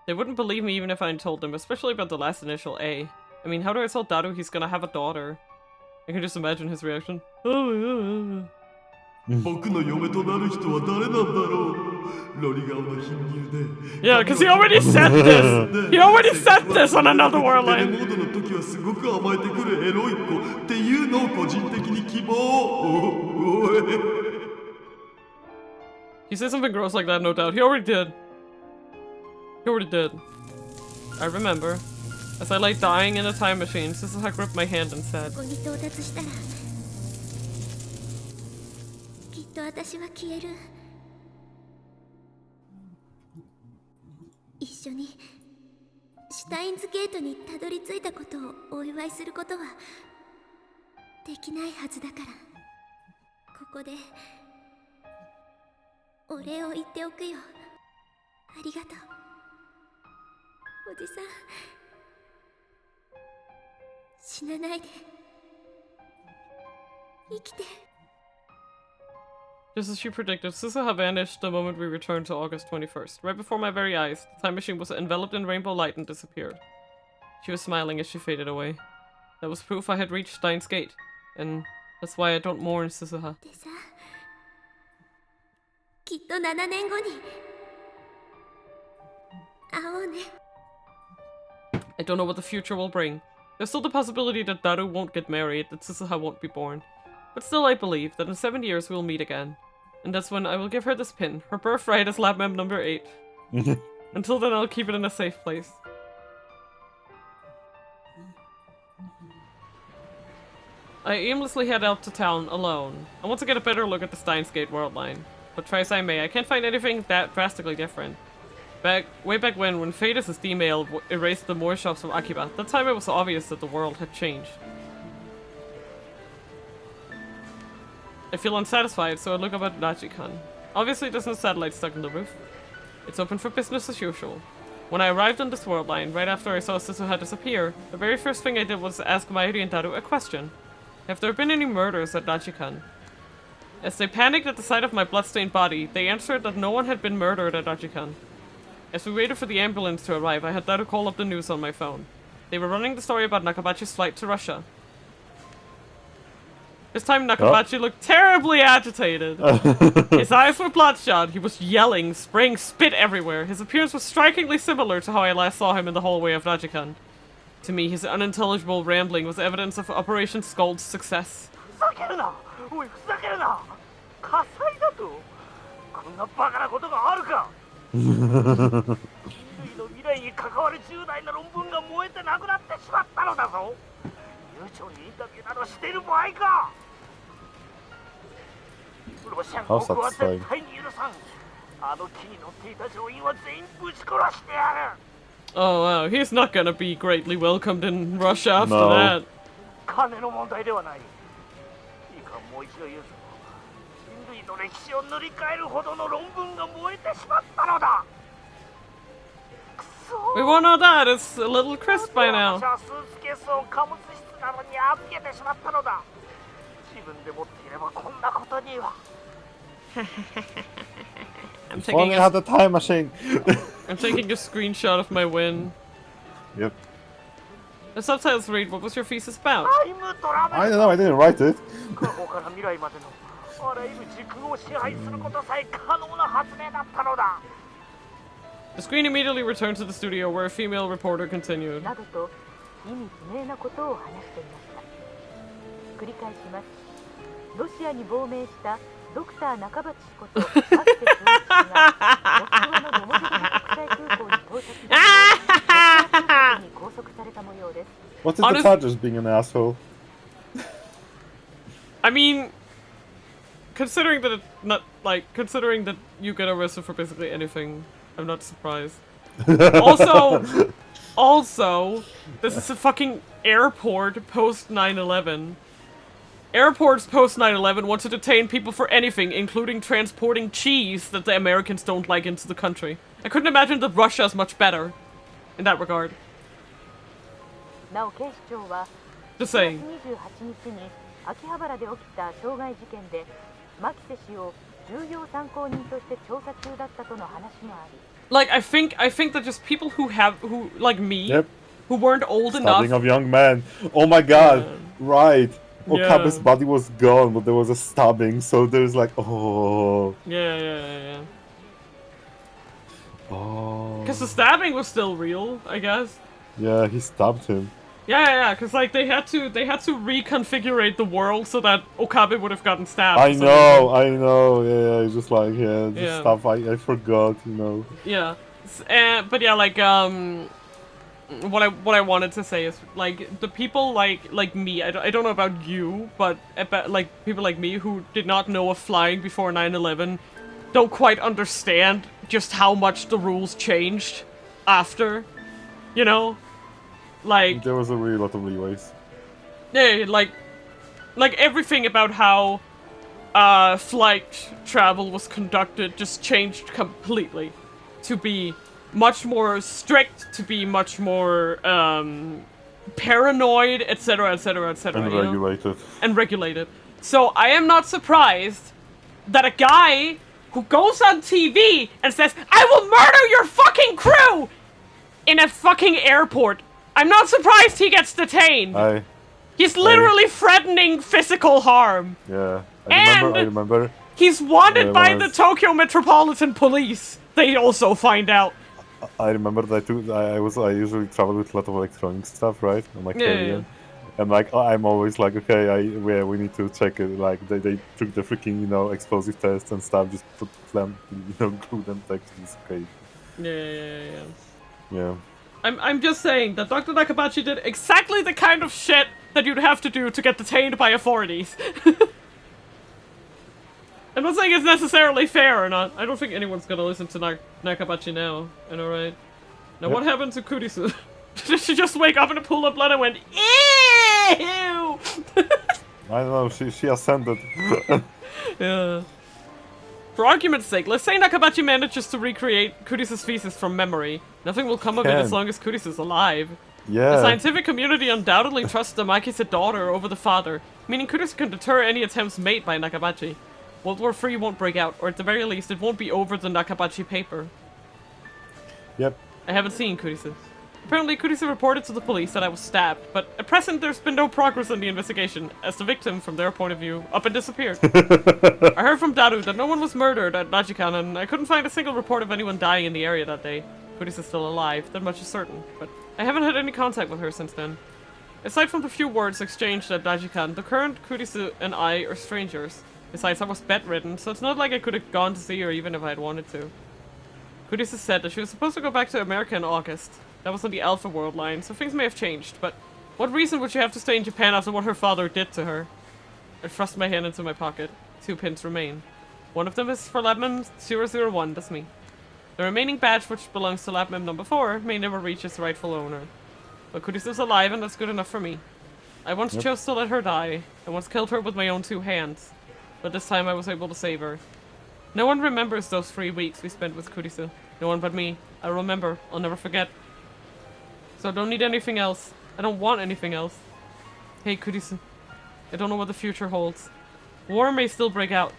They wouldn't believe me even if I told them, especially about the last initial A. I mean, how do I tell Daru he's gonna have a daughter? I can just imagine his reaction. 僕の嫁となる人は誰なんだろう。ロリ顔の貧乳で。Yeah, because he already said this! He already said this on another world line! モードの時はすごく甘えてくるエロい子っていうのを個人的に希望。He said something gross like that, no doubt. He already did. He already did. I remember. As I lay dying in a time machine, Suzuha gripped my hand and said, ここに到達したらきっと私は消える。一緒にシュタインズゲートにたどり着いたことをお祝いすることはできないはずだから、ここでお礼を言っておくよ。ありがとう、おじさん。死なないで。生きて。 Just as she predicted, Suzuha vanished the moment we returned to August 21st. Right before my very eyes, the time machine was enveloped in rainbow light and disappeared. She was smiling as she faded away. That was proof I had reached Steins Gate, and that's why I don't mourn Suzuha. でさ、きっと7年後に会おうね。 I don't know what the future will bring. There's still the possibility that Daru won't get married, that Suzuha won't be born. But still I believe that in 7 years we'll meet again. And that's when I will give her this pin, her birthright as lab mem number 8. Until then I'll keep it in a safe place. I aimlessly head out to town alone. I want to get a better look at the Steins Gate world line. But try as I may, I can't find anything that drastically different. Way back when Fadus' D-mail erased the Moor shops from Akiba, that time it was obvious that the world had changed. I feel unsatisfied, so I look up at Najikan. Obviously there's no satellite stuck in the roof. It's open for business as usual. When I arrived on this world line, right after I saw Suzuha disappear, the very first thing I did was ask Mayuri and Daru a question. Have there been any murders at Najikan? As they panicked at the sight of my bloodstained body, they answered that no one had been murdered at Najikan. As we waited for the ambulance to arrive, I had Daru call up the news on my phone. They were running the story about Nakabachi's flight to Russia. This time Nakabachi looked terribly agitated. His eyes were bloodshot, he was yelling, spraying spit everywhere. His appearance was strikingly similar to how I last saw him in the hallway of Najikan. To me, his unintelligible rambling was evidence of Operation Skull's success. ロシアン国は絶対に許さん。あの木に乗っていた乗員は全員ぶち殺してやる。Oh wow, he's not gonna be greatly welcomed in Russia after No. that. 金の問題ではない。いいかもう一度言うぞ。人類の歴史を塗り替えるほどの論文が燃えてしまったのだ。 We won't know that. It's a little crisp by now. 私はスーツケースを貨物室などに預けてしまったのだ。自分で持っていればこんなことには。I'm If only taking I had a, a time machine. I'm taking a screenshot of my win. Yep. The subtitles read, "What was your thesis about?" I don't know. I didn't write it. 過去から未来までのあらゆる時空を支配することさえ可能な発明だったのだ。 The screen immediately returned to the studio, where a female reporter continued. などと意味不明なことを話していました。繰り返します。ロシアに亡命したドクター中鉢氏こと牧瀬壮一氏がモスクワのドモデル国際空港に到着し、ロシア当局に拘束された模様です。 What is the charges being an asshole? I mean, considering that considering that you get arrested for basically anything, I'm not surprised. Also, this is a fucking airport post 9/11. Airports post 9/11 want to detain people for anything, including transporting cheese that the Americans don't like into the country. I couldn't imagine that Russia's much better in that regard. なお警視庁は Just saying. 28日に秋葉原で起きた傷害事件で牧瀬氏を重要参考人として調査中だったとの話もあり。Like, I think that just people who like me, Yep. who weren't old Stabbing enough. of young men. Oh my god. Right. Yeah. Okabe's body was gone, but there was a stabbing, so there's like, oh. Yeah. Oh. Because the stabbing was still real, I guess. Yeah, he stabbed him. Yeah. Because like they had to reconfigure the world so that Okabe would have gotten stabbed. I for some know. Yeah, it's just like, just Yeah. stuff I forgot, you know. reason. Yeah. But yeah, like what I wanted to say is like the people like me. I don't know about you, but about like people like me who did not know of flying before 9/11 don't quite understand just how much the rules changed after, you know, like There was a really lot of leeways. yeah, like everything about how flight travel was conducted just changed completely to be much more strict, to be much more paranoid, etc. And you know? regulated. And regulated. So I am not surprised that a guy who goes on TV and says, "I will murder your fucking crew!" in a fucking airport. I'm not surprised he gets detained. He's literally threatening physical harm. Yeah. I And remember. he's wanted Yeah, by when I the was- Tokyo Metropolitan Police. They also find out. I remember that too. I usually travel with a lot of electronic stuff, right? On my carry-on. And like I'm always like, okay, we need to check it. Like they took the freaking explosive tests and stuff. Just put them, glue them textures. Okay. Yeah. I'm just saying that Dr. Nakabachi did exactly the kind of shit that you'd have to do to get detained by authorities. I'm not saying it's necessarily fair or not. I don't think anyone's gonna listen to Nakabachi now. I know, right? Now, what happened to Kurisu? Did she just wake up in a pool of blood and went, ew? I don't know. She ascended. Yeah. For argument's sake, let's say Nakabachi manages to recreate Kurisu's thesis from memory. Nothing will come of it as long as Kurisu's alive. Yeah. The scientific community undoubtedly trusts the Makise daughter over the father, meaning Kurisu can deter any attempts made by Nakabachi. World War III won't break out, or at the very least, it won't be over the Nakabachi paper. Yep. I haven't seen Kurisu. Apparently, Kurisu reported to the police that I was stabbed, but at present there's been no progress in the investigation, as the victim, from their point of view, up and disappeared. I heard from Daru that no one was murdered at Najikan, and I couldn't find a single report of anyone dying in the area that day. Kurisu's still alive, that much is certain, but I haven't had any contact with her since then. Aside from the few words exchanged at Najikan, the current Kurisu and I are strangers. Besides, I was bedridden, so it's not like I could have gone to see her even if I had wanted to. Kurisu said that she was supposed to go back to America in August. That was on the Alpha World line, so things may have changed, but what reason would she have to stay in Japan after what her father did to her? I thrust my hand into my pocket. 2 pins remain. One of them is for Lemon 001, that's me. The remaining badge, which belongs to lab mem number 4, may never reach its rightful owner. But Kurisu's alive, and that's good enough for me. I once chose to let her die. I once killed her with my own 2 hands. But this time I was able to save her. No one remembers those 3 weeks we spent with Kurisu. No one but me. I'll remember. I'll never forget. So I don't need anything else. I don't want anything else. Hey, Kurisu. I don't know what the future holds. War may still break out.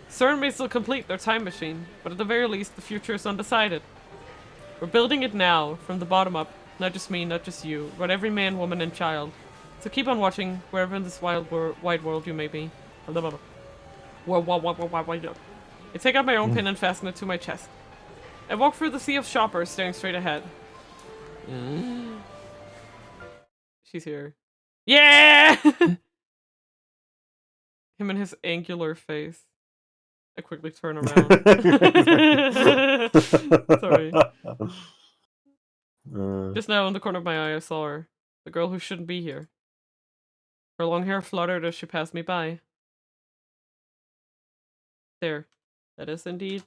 CERN may still complete their time machine, but at the very least, the future is undecided. We're building it now, from the bottom up. Not just me, not just you, but every man, woman, and child. So keep on watching, wherever in this wide world you may be. I take out my own pin and fasten it to my chest. I walk through the sea of shoppers, staring straight ahead. She's here. Yeah! Him and his angular face. I quickly turn around. Sorry. Just now in the corner of my eye I saw her. The girl who shouldn't be here. Her long hair fluttered as she passed me by. There. That is indeed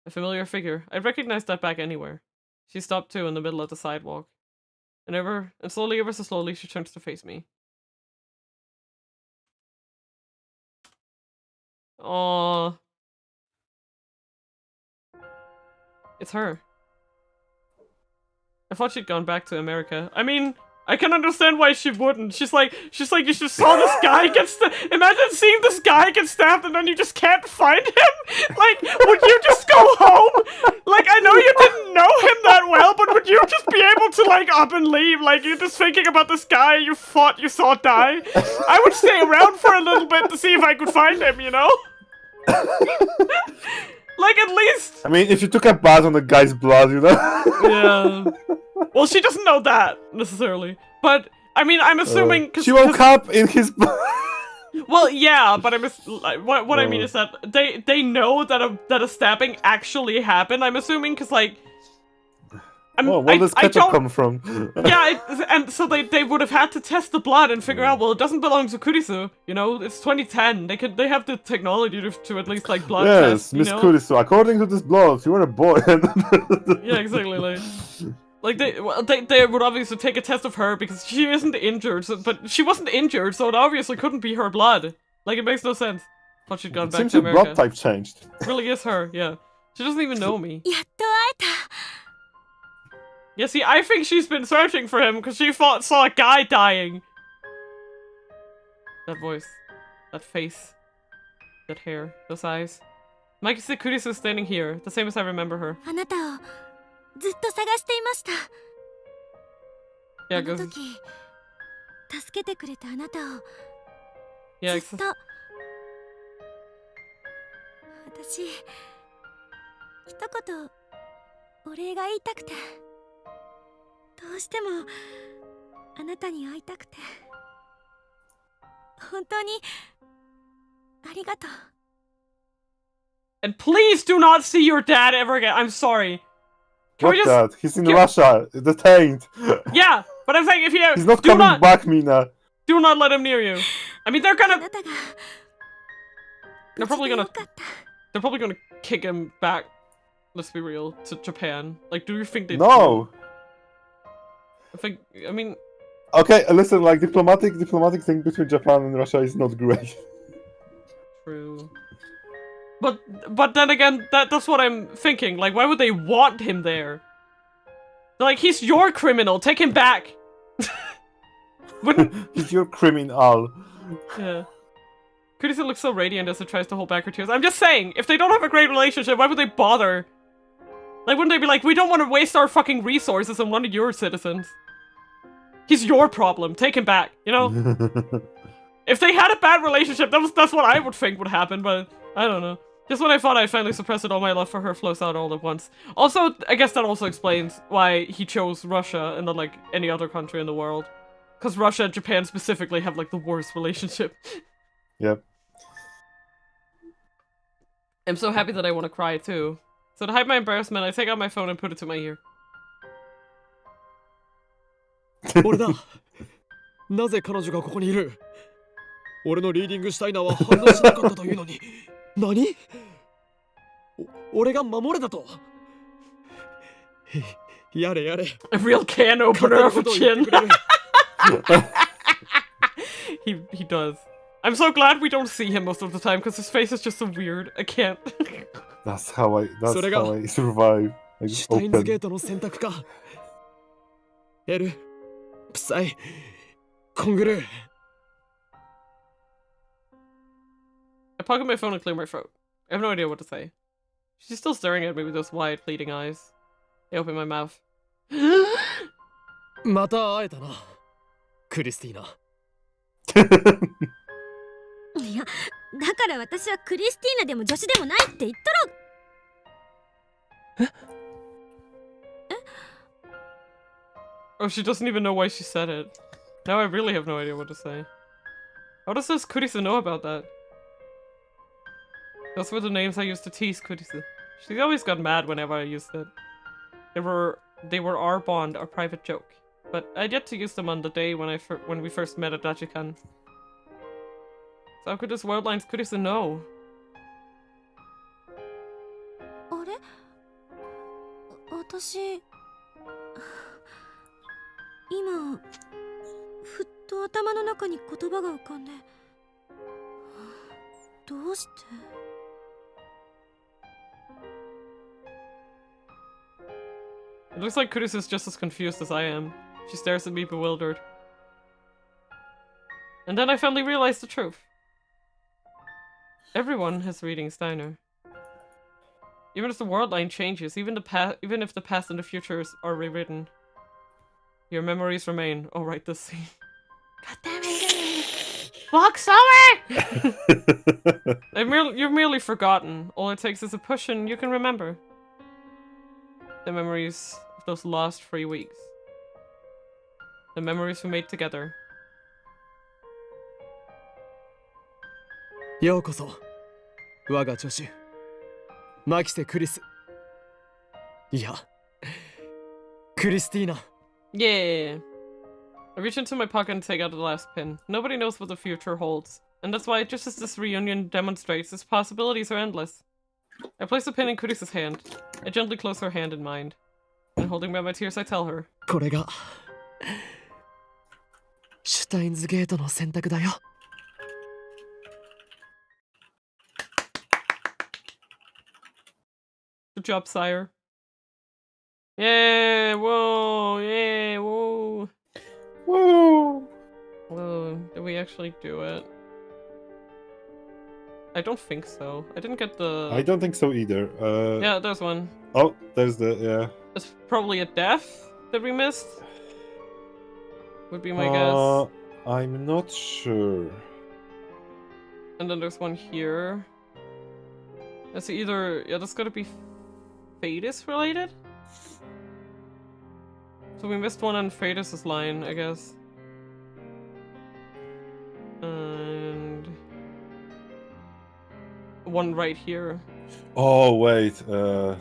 a familiar figure. I'd recognize that back anywhere. She stopped too in the middle of the sidewalk. And slowly, ever so slowly, she turns to face me. Aww. It's her. I thought she'd gone back to America. I mean, I can understand why she wouldn't. She's like, you just saw this guy get imagine seeing this guy get stabbed and then you just can't find him? Like, would you just go home? Like, I know you didn't know him that well, but would you just be able to, like, up and leave? Like, you're just thinking about this guy you thought you saw die? I would stay around for a little bit to see if I could find him, you know? Like, at least... I mean, if you took a bath on the guy's blood, you know? Yeah. Well, she doesn't know that, necessarily. But, I mean, I'm assuming... she woke up in his blood. Well, yeah, but what I mean is that they know that a stabbing actually happened, I'm assuming, because, like... where does ketchup come from? Yeah, and so they would have had to test the blood and figure out, well, it doesn't belong to Kurisu, you know, it's 2010, they have the technology to at least, like, blood test, Miss Kurisu, according to this blood, you were a boy. Yeah, exactly, like they would obviously take a test of her because she isn't injured, but she wasn't injured, so it obviously couldn't be her blood. Like, it makes no sense. Thought she'd gone back to America. Blood type changed. It really is her, yeah. She doesn't even know me. Yeah, see, I think she's been searching for him because she saw a guy dying. That voice. That face. That hair. Those eyes. Mikey Kurisu is standing here, the same as I remember her. Yeah, because... Yeah, And please do not see your dad ever again. I'm sorry. Dad? He's in Russia, detained. Yeah, but I'm saying if you he's not coming back, Mina. Do not let him near you. I mean, they're probably gonna kick him back. Let's be real, to Japan. Like, do you think they? No. I mean. Okay, listen. Like, diplomatic thing between Japan and Russia is not great. True. But then again, that's what I'm thinking. Like, why would they want him there? They're like, he's your criminal. Take him back. He's your criminal. Yeah. Kurisu looks so radiant as it tries to hold back her tears. I'm just saying, if they don't have a great relationship, why would they bother? Like, wouldn't they be like, we don't want to waste our fucking resources on one of your citizens. He's your problem. Take him back, you know? If they had a bad relationship, that's what I would think would happen, but I don't know. Just when I thought I'd finally suppressed it, all my love for her flows out all at once. Also, I guess that also explains why he chose Russia and not, like, any other country in the world. Because Russia and Japan specifically have, like, the worst relationship. Yep. I'm so happy that I want to cry, too. So to hide my embarrassment, I take out my phone and put it to my ear. 俺だ。なぜ彼女がここにいる？俺のリーディングシュタイナーは反応しなかったというのに。何？俺が守れだと。やれやれ。 A real can opener of a chin. He does. I'm so glad we don't see him most of the time because his face is just so weird. I can't. That's how I survive. I just シュタインズゲー open. トの選択か。エル、プサイ、コングルー。 I pocket my phone and clear my throat. I have no idea what to say. She's still staring at me with those wide, pleading eyes. I open my mouth. また会えたな、クリスティーナ。いや、だから私はクリスティーナでも女子でもないって言ったろ。Oh, she doesn't even know why she said it. Now I really have no idea what to say. How does this Kurisu know about that? Those were the names I used to tease Kurisu. She always got mad whenever I used it. They were our bond, our private joke. But I'd yet to use them on the day when we first met at Dachikan. So how could this Worldlines Kurisu know? あれ、私今ふっと頭の中に言葉が浮かんで、どうして？ It looks like Kurisu's just as confused as I am. She stares at me bewildered. And then I finally realized the truth. Everyone is reading Steiner. Even if the world line changes, even if the past and the futures are rewritten, your memories remain. Oh, right, this scene. God damn it! Walk somewhere! You've merely forgotten. All it takes is a push and you can remember. The memories of those lost 3 weeks. The memories we made together. ようこそ、我が助手、マキセ・クリス。いや、クリスティーナ。 Yeah. I reach into my pocket and take out the last pin. Nobody knows what the future holds. And that's why, just as this reunion demonstrates, its possibilities are endless. I place the pin in Kurisa's hand. I gently close her hand in mine. And holding back my tears, I tell her. これがシュタインズゲートの選択だよ。 Good job, sire. Yeah, whoa, yeah, whoa. Whoa! Whoa, did we actually do it? I don't think so. I didn't get the... I don't think so either. Yeah, there's one. Oh, there's the, yeah. It's probably a death that we missed. Would be my guess. I'm not sure. And then there's one here. That's either... Yeah, that's gotta be Fadis related? So we missed one on Fadis' line, I guess. And... one right here. Oh, wait. We're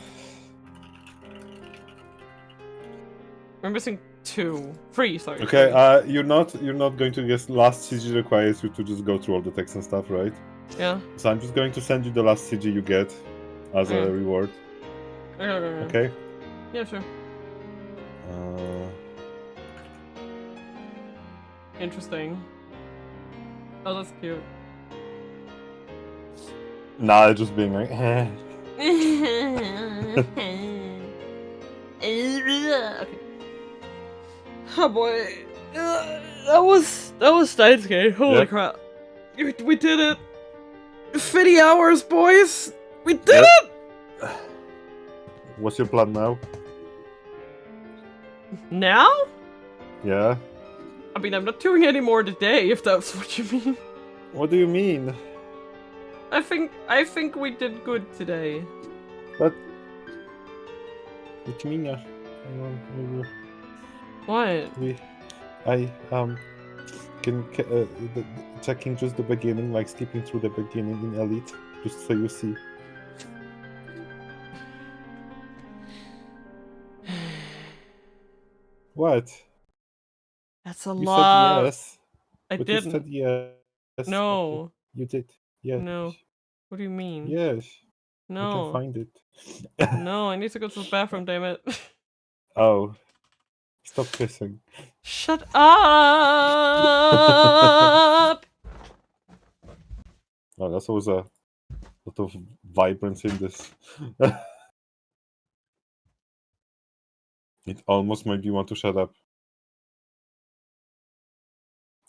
missing 2. 3, sorry. Okay, you're not going to guess. Last CG requires you to just go through all the text and stuff, right? Yeah. So I'm just going to send you the last CG you get as a reward. Okay? Yeah, sure. Interesting. Oh, that's cute. Nah, just being like, Okay. Oh boy. That was Steins game. Holy crap. We did it. 50 hours, boys. We did it. What's your plan now? Now? Yeah? I mean, I'm not doing any more today, if that's what you mean. What do you mean? I think we did good today. What do you mean? What? I checking just the beginning, like skipping through the beginning in Elite, just so you see. What? That's a You lot. said yes. I But didn't. You said yes. No. You did. Yes. No. What do you mean? Yes. I can No. find it. No, I need to go to the bathroom, damn it. Oh. Stop pissing. Shut up! Oh, that's always a lot of vibrance in this. It almost made you want to shut up.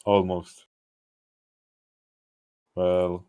Almost. Well.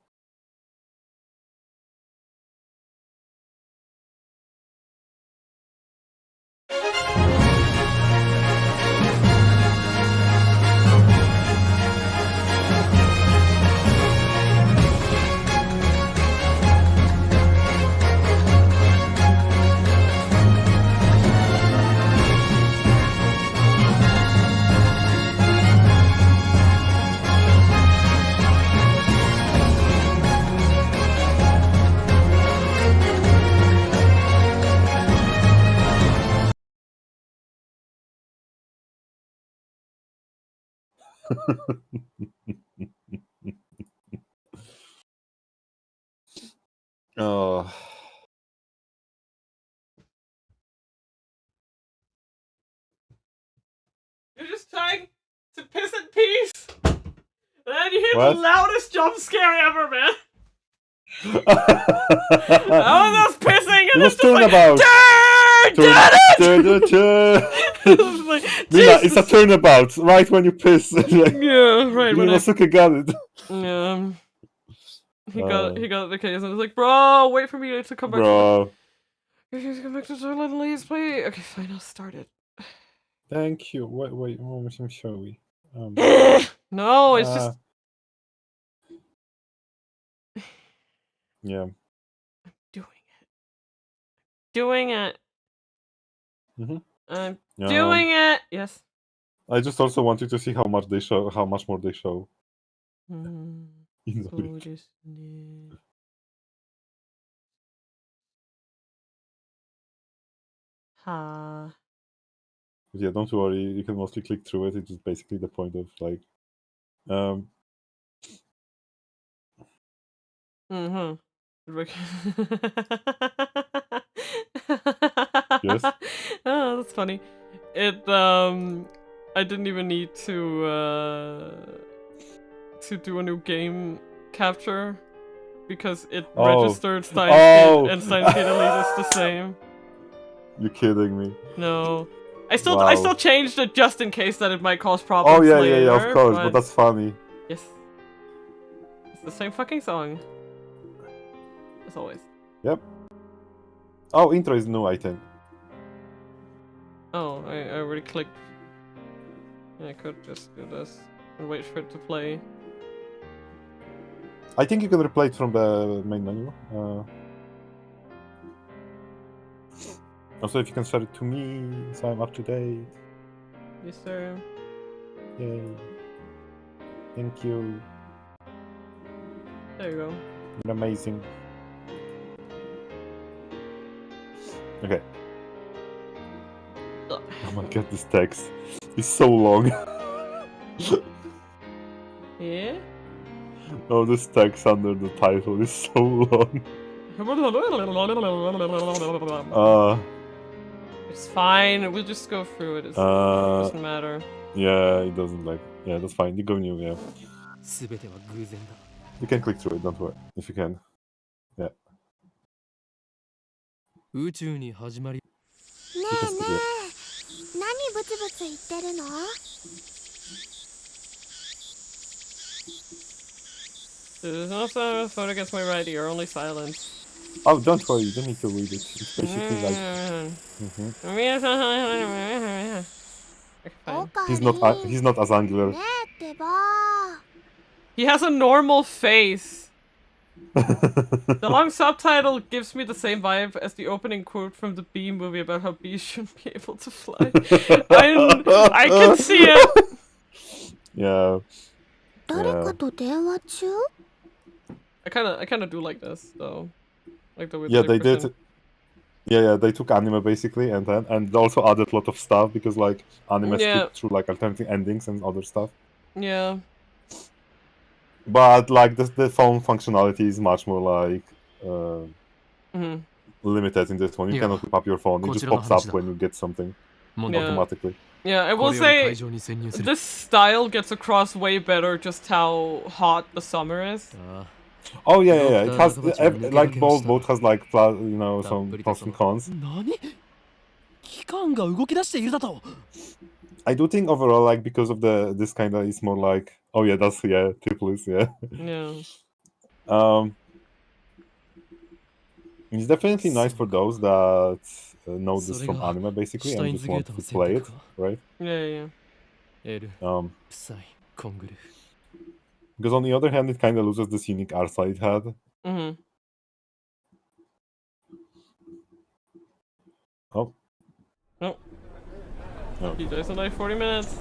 Oh. You're just trying to piss in peace! And then you hear What? the loudest jump scare ever, man! I was just pissing and It was it's just like, turnabout. It was like, Mina, it's a Jesus. turnabout, right when you piss. Yeah, right when I... Inosuke got it. Yeah. He got the case and was like, bro, wait for me to come back Bro. to the... Come back to the toilet, please, please. Okay, fine, I'll start it. Thank you. Wait, I'm showy. No, it's just... Yeah. Doing it. Mhm. I'm doing it. Yes. I just also wanted to see how much more they show. Mm. In the So week. just... Ha. But yeah, don't worry, you can mostly click through it. It's just basically the point of like Mm-hmm. Yes. Oh, that's funny. It I didn't even need to do a new game capture because it registered Steins feed and Steins feed elite is the same. You're kidding me. No. I still changed it just in case that it might cause problems Oh yeah, later, of course, but that's funny. Yes. It's the same fucking song. As always. Yep. Oh, intro is new, I think. Oh, I already clicked. I could just do this and wait for it to play. I think you can replay it from the main menu. Also, if you can share it to me, so I'm up to date. Yes, sir. Yay. Thank you. There you go. You're amazing. Okay. Oh my god, this text is so long. Yeah? Oh, this text under the title is so long. It's fine, we'll just go through it. It doesn't matter. Yeah, it doesn't like... Yeah, that's fine. You go new, yeah. You can click through it, don't worry. If you can. Yeah. 宇宙に始まりねえねえ、何ブツブツ言ってるのThere's no phone against my right ear, only silence. Oh, don't worry, you don't need to read it. It's basically like... He's not as angular. He has a normal face. The long subtitle gives me the same vibe as the opening quote from the Bee movie about how bees shouldn't be able to fly. I can see it. Yeah. I kind of do like this though. Like the way Yeah, they did. present. Yeah, they took anime basically and also added a lot of stuff because like anime skip through like alternative endings and other stuff. Yeah. But like the phone functionality is much more like limited in this one. You Yeah. cannot whip up your phone. It just pops up when you get something automatically. Yeah, I will say this style gets across way better just how hot the summer is. Oh yeah. It has like both has like some pros and cons. 何期間が動き出しているだと I do think overall, like because of this kind of, it's more like, oh yeah, that's Tiplus, It's definitely nice for those that know this from anime basically and just want to play it, right? Yeah. Because on the other hand, it kind of loses this unique art style it had. Oh. No. He dies in like 40 minutes.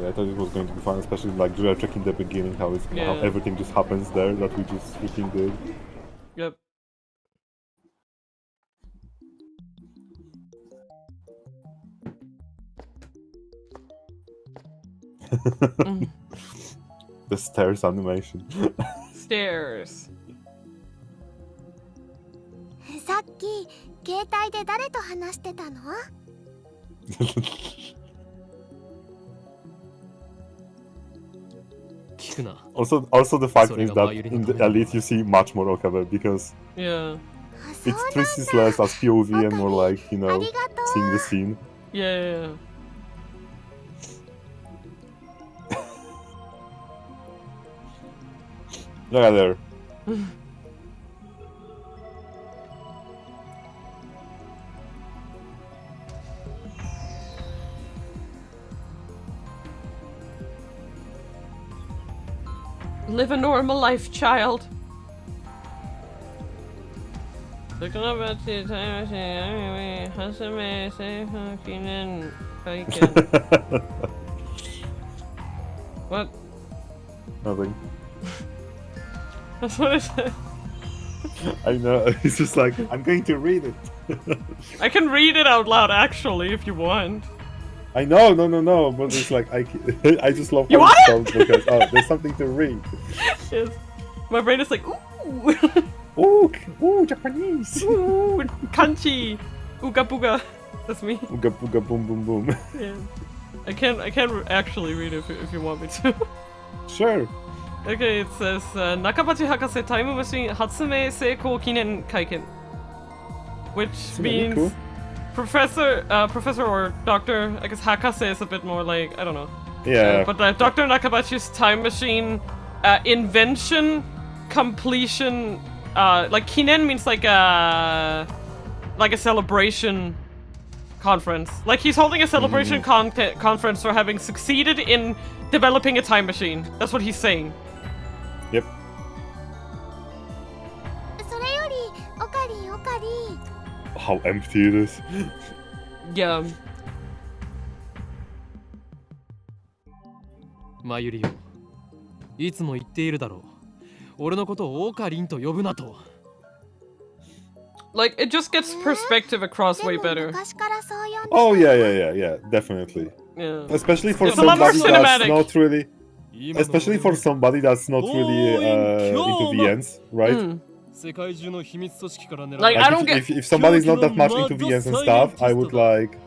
Yeah, I thought it was going to be fun, especially like Julia Trek in the beginning, how everything just happens there that we just freaking did. Yep. The stairs animation. Stairs. さっき携帯で誰と話してたの？ Also the fact is that in the Elite you see much more Okabe because it treats this less as POV and more like, seeing the scene. Yeah. Look at there. Live a normal life, child. Looking up at the time machine, Hasame, say fucking in bacon. What? Nothing. That's what I said. I know, it's just like, I'm going to read it. I can read it out loud actually if you want. I know, no, but it's like, I just love how it it sounds because, there's something to read. Yes. My brain is like, ooh! Ooh, Japanese! Ooh, kanchi! Ooga booga. That's me. Ooga booga boom boom boom. Yeah. I can actually read it if you want me to. Sure. Okay, it says, Nakabachi Hakase Time Machine Hatsume Seikou Kinen Kaiken. Which means... Cool. Professor or Doctor, I guess Hakase is a bit more like, I don't know. Yeah. But Dr. Nakabachi's time machine invention, completion, like Kinen means like a celebration conference. Like he's holding a celebration conference for having succeeded in developing a time machine. That's what he's saying. Yep. How empty it is. Yeah. マユリよ、いつも言っているだろう。俺のことをオカリンと呼ぶなと。Like it just gets perspective across way better. Oh yeah, definitely. Yeah. Especially for somebody that's not really. Especially for somebody that's not really into VNs, right? Like I don't get if somebody's not that much into VNs and stuff, I would like.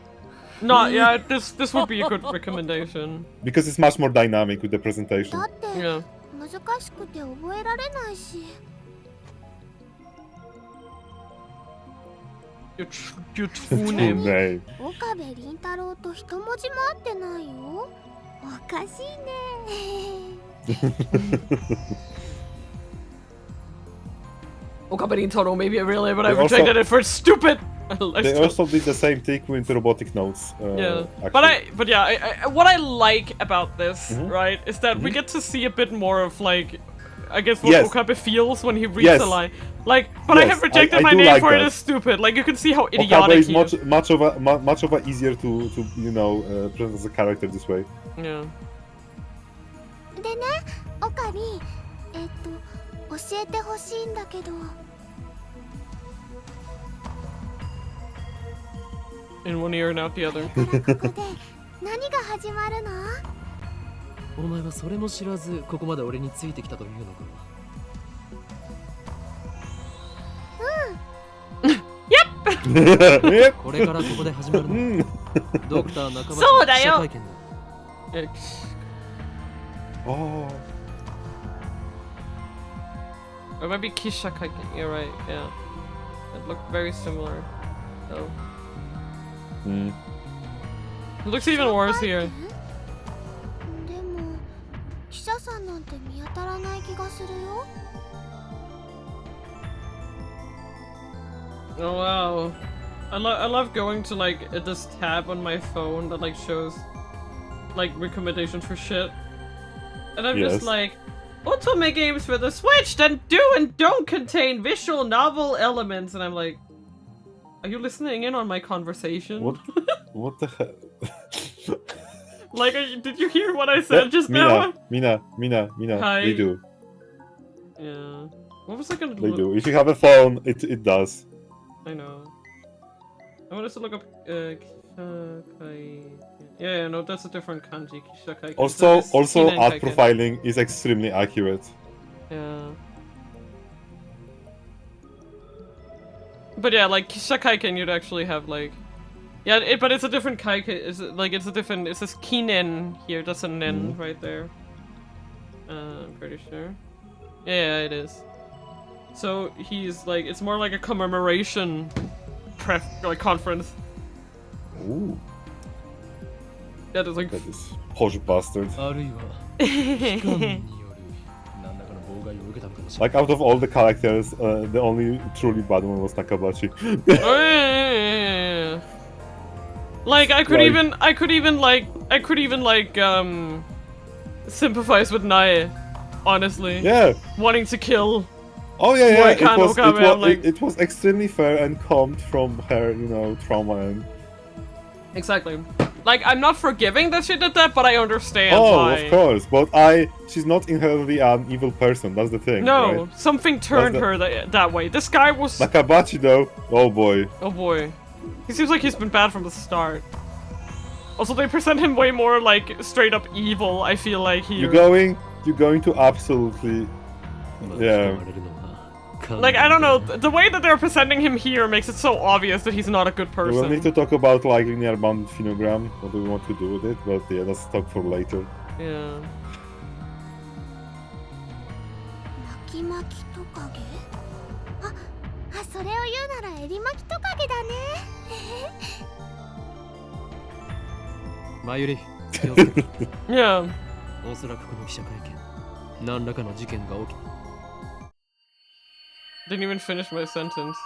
No, yeah, this would be a good recommendation. Because it's much more dynamic with the presentation. Yeah. Your true name. 岡部倫太郎と一文字も合ってないよ。おかしいね。Okabe Rintaro maybe really, but I rejected it for it's stupid. They also did the same thing with robotic notes. Yeah, actually. but yeah, what I like about this, right, is that we get to see a bit more of like, I guess what Okabe feels when he reads a line. Like, but I have rejected my name for it as stupid. Like you can see how idiotic is he is. much of a easier to present as a character this way. Yeah. でね、オカリン、教えてほしいんだけど。In one ear and out the other. ここで何が始まるの？お前はそれも知らずここまで俺についてきたというのか。これからここで始まるの。ドクター中町そうだよ。記者会見だ。Oh. Or maybe Kisha Kaiken. You're right, yeah. It looked very similar. So. Mm. It looks even worse here. でも記者さんなんて見当たらない気がするよ。Oh wow. I love going to like this tab on my phone that like shows like recommendations for shit. And I'm just like, Otome games for the Switch that do and don't contain visual novel elements, and I'm like, are you listening in on my conversation? What the hell? Like, did you hear what I said just now? Mina. Hi. They do. Yeah. What was I gonna do? They do. If you have a phone, it does. I know. I wanted to look up yeah, no, that's a different kanji. Kishakai. Also art profiling is extremely accurate. Yeah. But yeah, like Kishakaiken, you'd actually have like, yeah, but it's a different kaiken. It's like it's this kinen here. That's a nen right there. I'm pretty sure. Yeah, it is. So he's like, it's more like a commemoration conference. Ooh. Yeah, there's like that is posh bastard. Like out of all the characters, the only truly bad one was Takabachi. Oh, yeah. Like I could even sympathize with Nae, honestly. Yeah. Wanting to kill. Oh yeah. It was extremely fair and calmed from her, trauma and. Exactly. Like, I'm not forgiving that she did that, but I understand why. Of course, but she's not inherently an evil person, that's the thing. No, right? Something turned her that way. This guy was... Nakabachi though, oh boy. Oh boy. He seems like he's been bad from the start. Also, they present him way more, like, straight up evil, I feel like, here. You're going to absolutely... Yeah. Like, I don't know, the way that they're presenting him here makes it so obvious that he's not a good person. We'll need to talk about, like, linear bounded phenogram, what do we want to do with it, but yeah, let's talk for later. Yeah. Makimaki tokage? それを言うならエリマキトカゲだね。マユリ、気をつけ。Yeah. おそらくこの記者会見、何らかの事件が起き。Didn't even finish my sentence.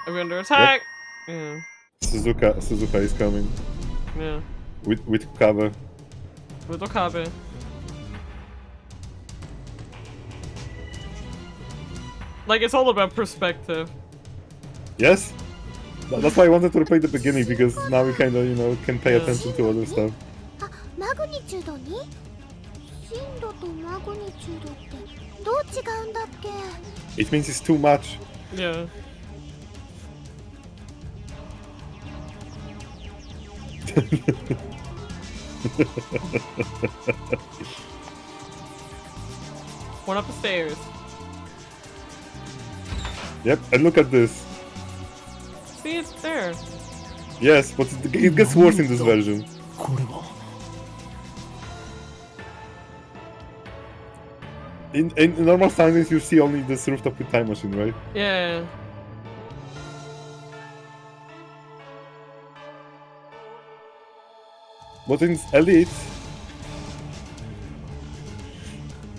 Are we under attack? Yep. Yeah. Suzuka is coming. Yeah. With Okabe. With Okabe. Like, it's all about perspective. Yes? That's why I wanted to replay the beginning, because now we kind of, can pay attention to other stuff. Magnitude に？震度とマグニチュードってどう違うんだっけ？ It means it's too much. Yeah. One up the stairs. Yep, and look at this. See, it's there. Yes, but it gets worse in this version. In normal standings, you see only this rooftop with time machine, right? Yeah. But in Elite...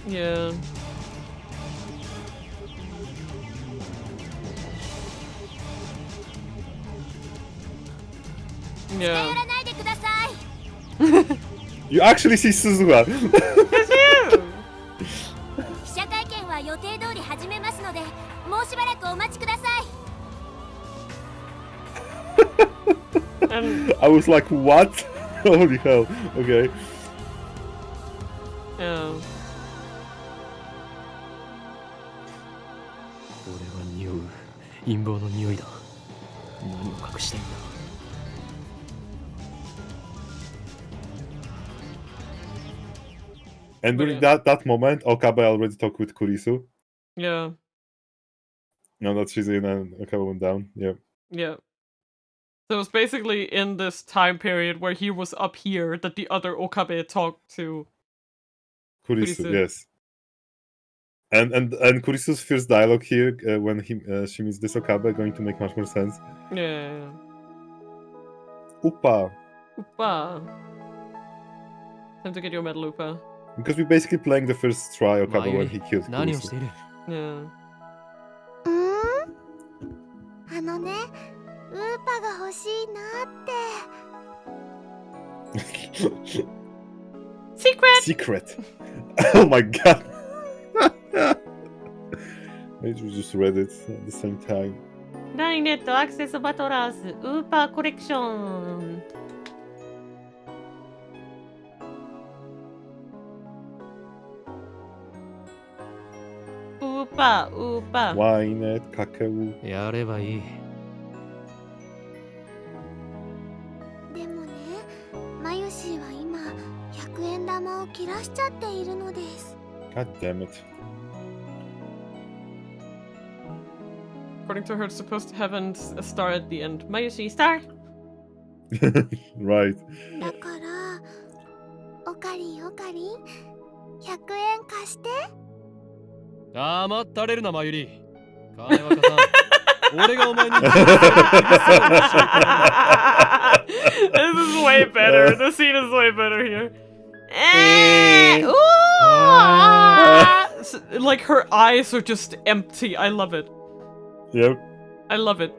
Yeah. Yeah. You actually see Suzuka! It's you! 記者会見は予定通り始めますので、もうしばらくお待ちください。I was like, what? Holy hell. Okay. Yeah. 俺は匂う陰謀の匂いだ。何を隠したいんだ。 And during that moment, Okabe already talked with Kurisu. Yeah. Now that she's in and Okabe went down. Yeah. Yeah. So it was basically in this time period where he was up here that the other Okabe talked to Kurisu, yes. And Kurisu's first dialogue here when she meets this Okabe going to make much more sense. Yeah. Upa. Upa. Time to get your medal, Upa. Because we're basically playing the first try Okabe when he killed Kurisu. Yeah. あのね、ウーパが欲しいなって。Secret! Oh my god! I just read it at the same time. ライネットアクセスバトラーズウーパーコレクション。ウーパー。ワイネットかける。やればいい。でもね、マユシーは今100円玉を切らしちゃっているのです。God damn it. According to her, it's supposed to have a star at the end. Mayushi, star! Right. だから、オカリン、100円貸して。黙ったれるな、マユリ。金は貸さん。俺がお前に。This is way better. The scene is way better here. Like her eyes are just empty. I love it. Yep. I love it.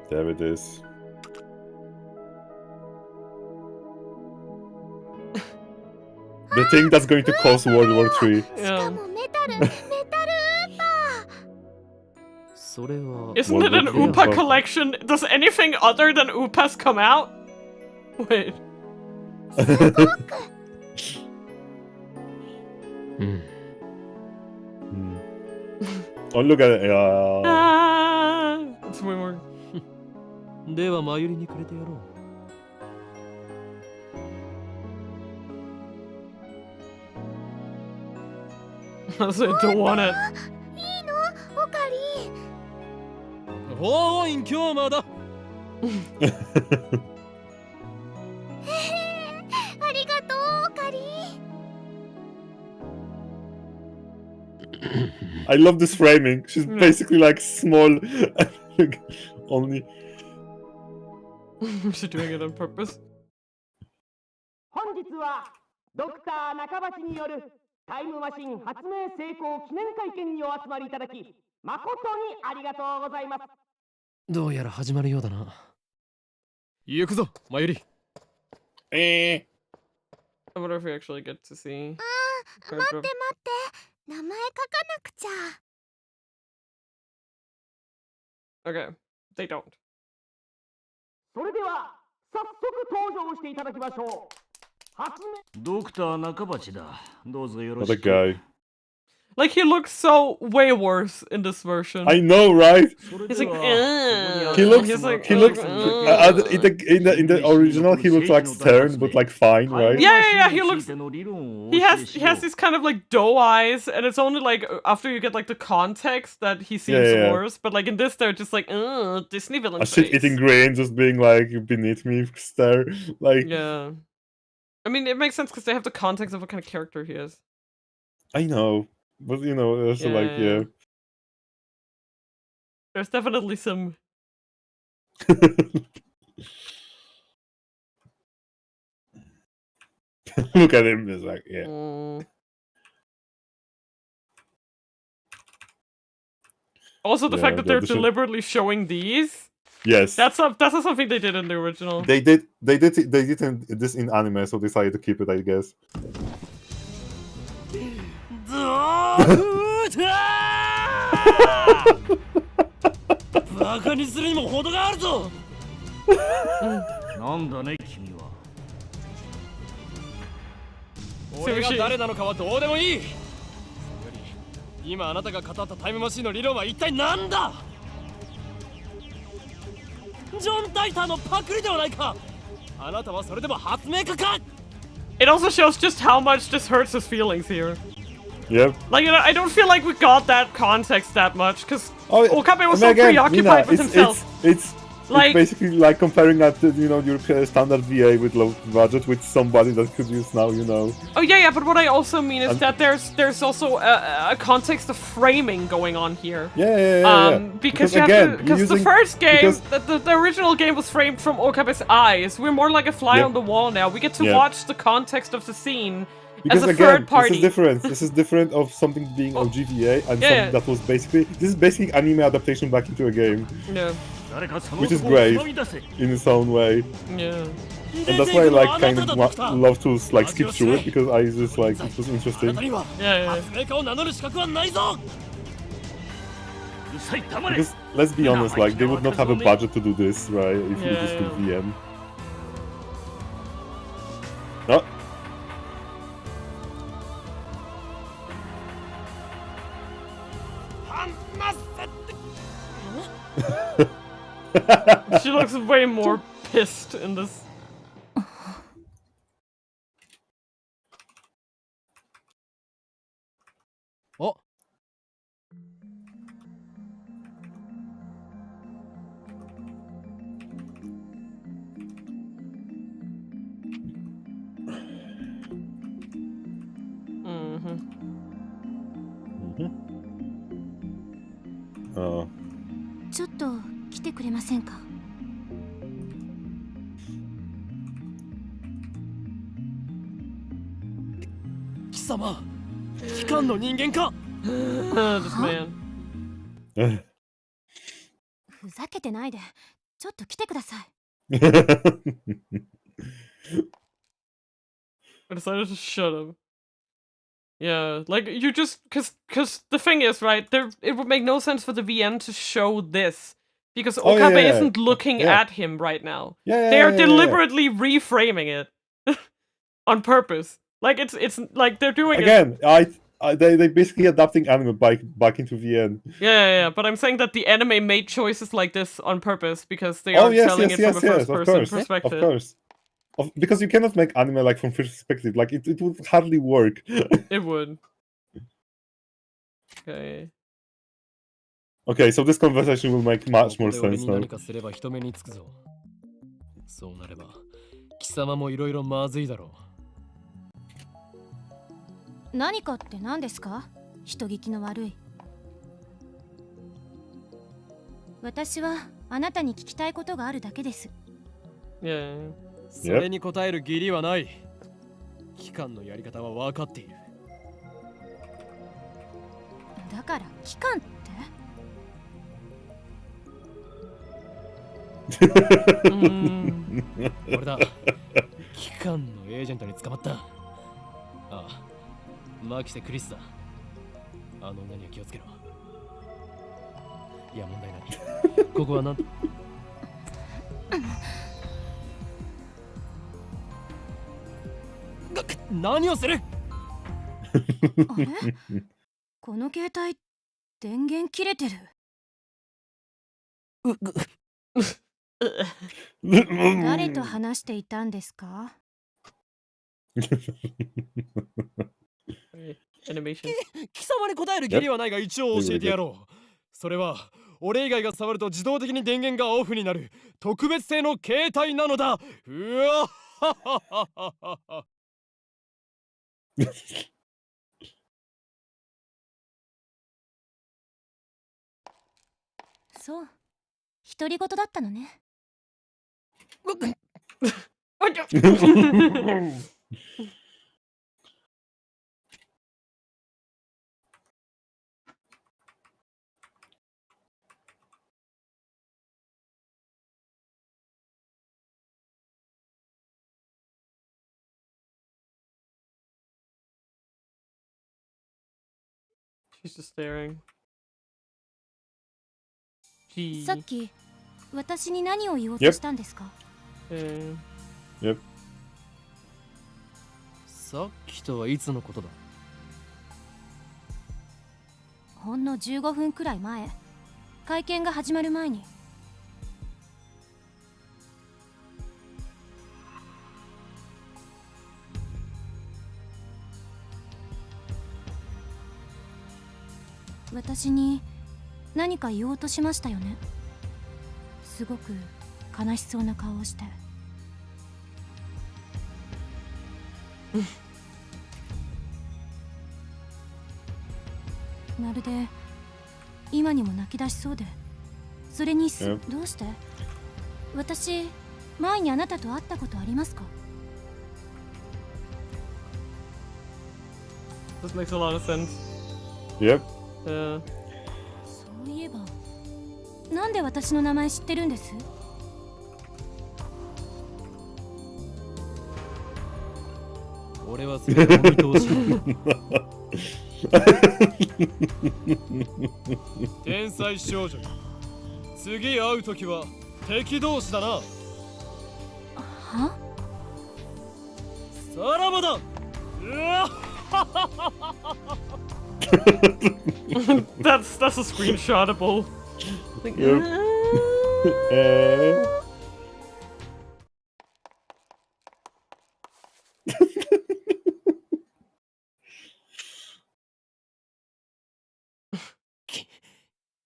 There it is. The thing that's going to cause World War III. Yeah. Isn't it an Upa collection? Does anything other than Upas come out? Wait. Oh, look at it. It's way more. ではマユリにくれてやろう。I don't want it. いいの、オカリン。おーい、今日まだ。ありがとう、オカリン。I love this framing. She's basically like small, only. She's doing it on purpose. 本日はドクター中鉢によるタイムマシン発明成功記念会見にお集まりいただき誠にありがとうございます。どうやら始まるようだな。行くぞ、マユリ。I wonder if we actually get to see. 待って。名前書かなくちゃ。Okay, they don't. それでは早速登場していただきましょう。ドクター中鉢だ。どうぞよろし What a く。 guy. Like, he looks so way worse in this version. I know, right? He's like, He looks. He's like, He looks. In the original, he looks like stern, but like fine, right? Yeah. He looks. He has these kind of like doe eyes, and it's only like after you get like the context that he seems worse. But like in this, they're just like, Disney villain A face. shit-eating grain just being like beneath me, stare. Like. Yeah. I mean, it makes sense because they have the context of what kind of character he is. I know, but you know, also yeah. There's definitely some. Look at him, it's like, yeah. Also, the fact that they're deliberately showing these. Yes. That's not something they did in the original. They did this in anime, so they decided to keep it, I guess. バカにするにも程があるぞ。なんだね君は。俺が誰なのかはどうでもいい。今あなたが語ったタイムマシンの理論は一体何だ。ジョン・タイターのパクリではないか。あなたはそれでも発明家か。 It also shows just how much this hurts his feelings here. Yep. Like, you know, I don't feel like we got that context that much, because Oh, Okabe was I so mean, again, preoccupied Mina, with himself. It's Like- basically like comparing that to, your standard VA with low budget with somebody that could use now, Oh yeah, but what I also mean is that there's also a context of framing going on here. Yeah. Because again, the first game, the original game was framed from Okabe's eyes. We're more like a fly on the wall now. We get to watch the context of the scene Because as a again, third party. this is different. This is different of something being OGVA and something that was basically... This is basically anime adaptation back into a game. Yeah. Which is great in its own way. Yeah. And that's why I like kind of love to like skip through it, because I just like it was interesting. Yeah. Because let's be honest, like they would not have a budget to do this, right? If it is with VM. No. She looks way more pissed in this. Oh. Oh. ちょっと来てくれませんか。貴様、機関の人間か。This man. ふざけてないで、ちょっと来てください。I decided to shut him. Yeah, like you just cause the thing is, right, it would make no sense for the VN to show this. Because Okabe isn't looking at him right now. They are deliberately reframing it on purpose. Like it's like they're doing again. They basically adapting anime back into VN. Yeah. But I'm saying that the anime made choices like this on purpose because they are telling it from a first-person perspective. Of course. Because you cannot make anime like from first perspective. Like it would hardly work. It would. Okay. Okay, so this conversation will make much more sense now. そうなれば貴様もいろいろまずいだろう。何かって何ですか？人聞きの悪い。私はあなたに聞きたいことがあるだけです。Yeah. それに答える義理はない。機関のやり方は分かっている。だから機関って俺だ。機関のエージェントに捕まった。ああ、マキセ・クリスだ。あの女には気をつけろ。いや、問題ない。ここはなん何をする？あれ？この携帯電源切れてる。誰と話していたんですか？貴様に答える義理はないが一応教えてやろう。それは俺以外が触ると自動的に電源がオフになる特別製の携帯なのだ。うわっははははは。そう、独り言だったのね。She's just staring. さっき私に何を言おうとしたんですか？Yep. さっきとはいつのことだ？ほんの15分くらい前、会見が始まる前に。私に何か言おうとしましたよね。すごく悲しそうな顔をして。まるで今にも泣き出しそうで。それにどうして？私、前にあなたと会ったことありますか？ This makes a lot of sense. Yep. そういえば、なんで私の名前知ってるんです？俺はすごいお見通し。天才少女、次会うときは敵同士だな。は？さらばだ。that's a screenshotable. Like,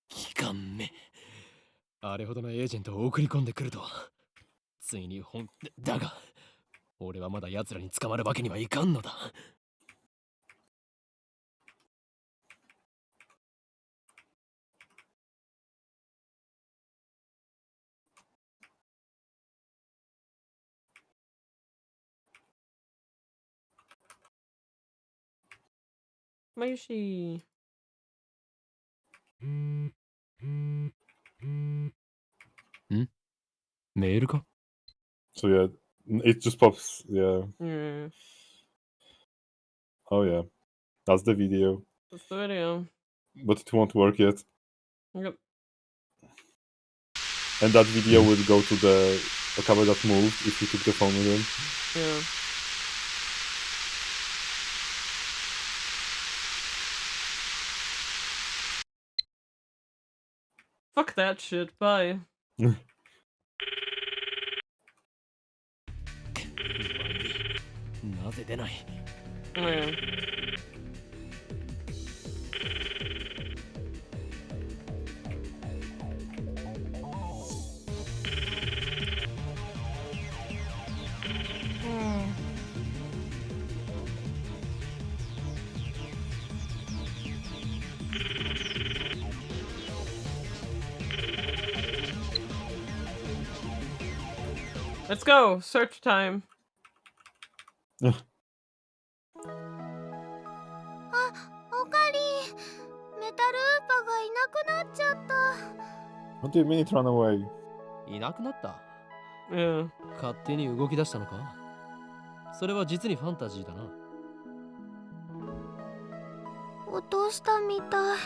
期間目。あれほどのエージェントを送り込んでくるとは。ついにだが、俺はまだ奴らに捕まるわけにはいかんのだ。Mayushi. メールか？ So yeah, it just pops. Yeah. Yeah, Oh yeah, that's the video. that's the video. But it won't work yet. Yep. And that video would go to the cover that moved if you took the phone with him. Yeah. Fuck that shit. Bye. なぜ出ない？ Oh, yeah. Let's go! Search time! おかり、メタルウーパがいなくなっちゃった。 What do you mean it ran away? いなくなった？ Yeah. 勝手に動き出したのか？それは実にファンタジーだな。落としたみたい。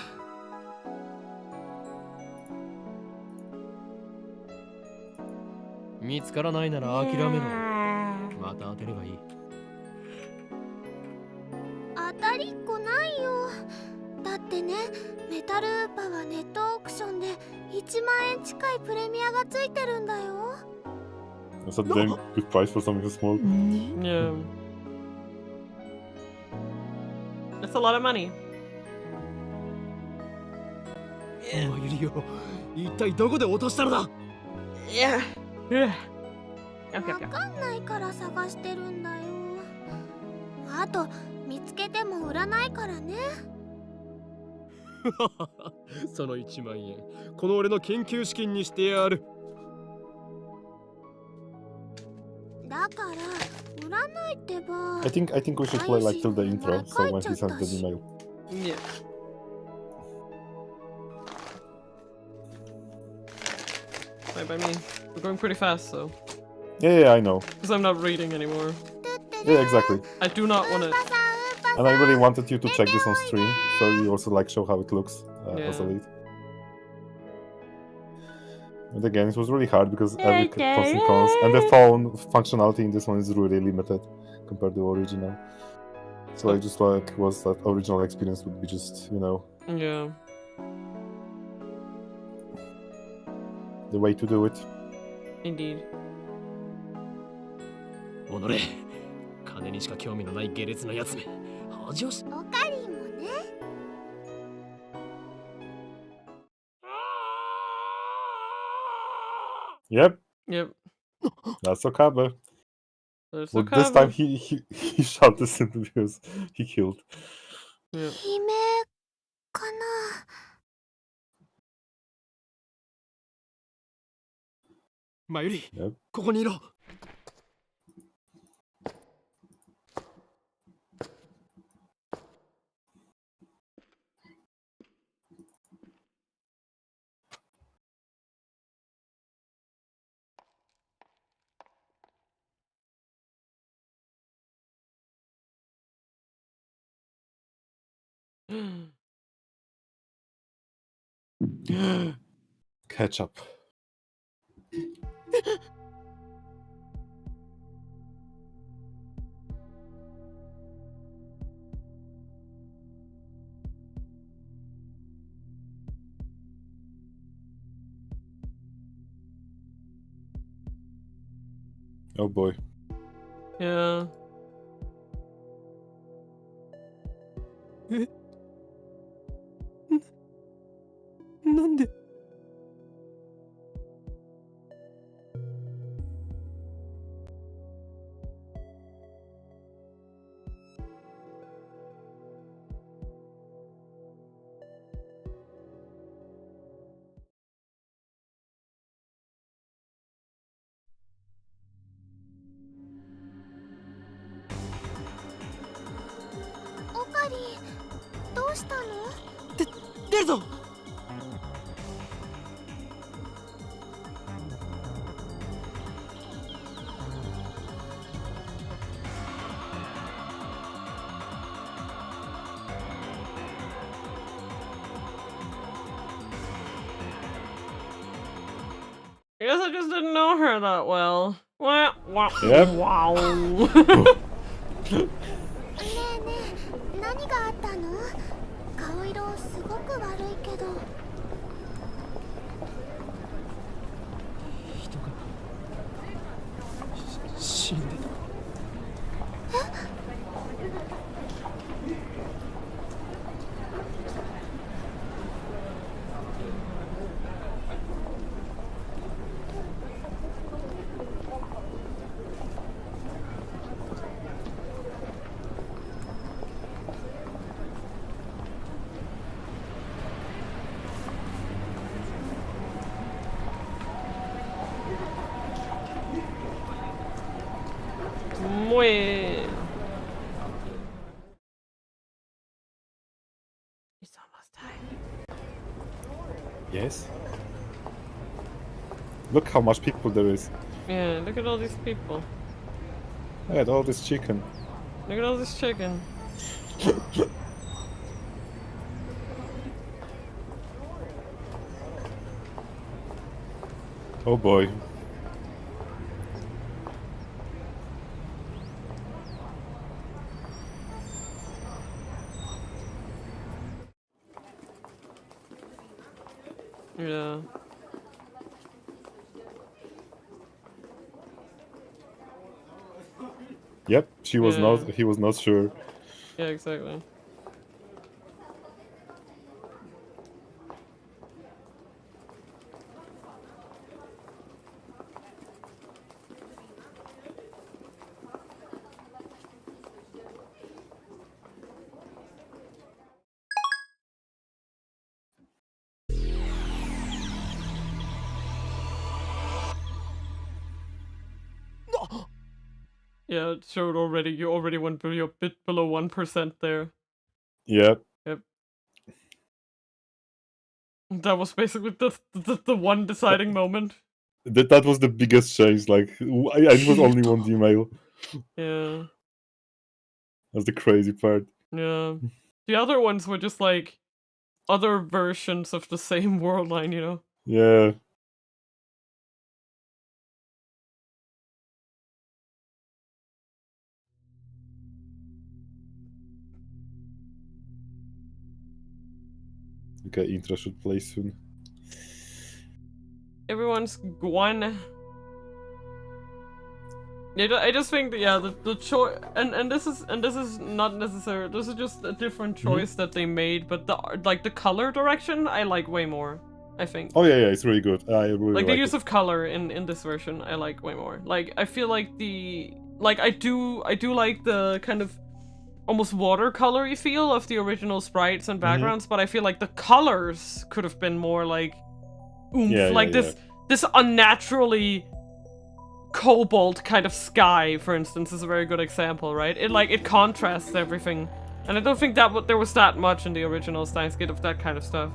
見つからないなら諦めろ。また当てればいい。当たりっこないよ。だってね、メタルウーパはネットオークションで1万円近いプレミアがついてるんだよ。That's a damn good price for something so small. Yeah. That's a lot of money. マユリオ、一体どこで落としたのだ？ Yeah. Yeah. わかんないから探してるんだよ。あと見つけても売らないからね。その1万円、この俺の研究資金にしてやる。だから売らないってば。I think we should play like till the intro, so when he sends the email. Yeah. Fine by me. We're going pretty fast, so. Yeah, I know. Because I'm not reading anymore. Yeah, exactly. I do not want to. And I really wanted you to check this on stream, so you also like show how it looks as a lead. And again, it was really hard because every pros and cons, and the phone functionality in this one is really limited compared to the original. So I just like was that original experience would be just, you know. Yeah. The way to do it. Indeed. おのれ、金にしか興味のない下劣なやつめ。恥をし。おかりんもね。Yep, Yep. that's Okabe. There's Well, this time Okabe. he shot the simple because he killed. Yep. 悲鳴かな。マユリ、 Yep. ここにいろ。Ketchup. Oh boy. Yeah. なんで。おかりん、どうしたの？出るぞ。I guess I just didn't know her that well. Wah, wah, Yep. wow. ねえねえ、何があったの？顔色すごく悪いけど。人が死んでた。Mue. It's almost time. Yes. Look how much people there is. Yeah, look at all these people. Look at all this chicken. Look at all this chicken. Oh boy. Yeah. Yep, she was Yeah. not. He was not sure. Yeah, exactly. Yeah, it showed already. You already went a bit below 1% there. Yep. Yep. That was basically the one deciding moment. That was the biggest change. Like, it was only one email. Yeah. That's the crazy part. Yeah. The other ones were just like other versions of the same world line, you know? Yeah. Okay, intro should play soon. Everyone's gone. I just think that, yeah, the choice, and this is not necessary. This is just a different choice that they made, but the color direction I like way more. I think. Oh yeah, it's really good. I really like the like use it. of color in this version I like way more. Like I feel like I do like the kind of almost watercolory feel of the original sprites and backgrounds, but I feel like the colors could have been more like oomph, this unnaturally cobalt kind of sky, for instance, is a very good example, right? It contrasts everything, and I don't think that there was that much in the original Steins Gate of that kind of stuff.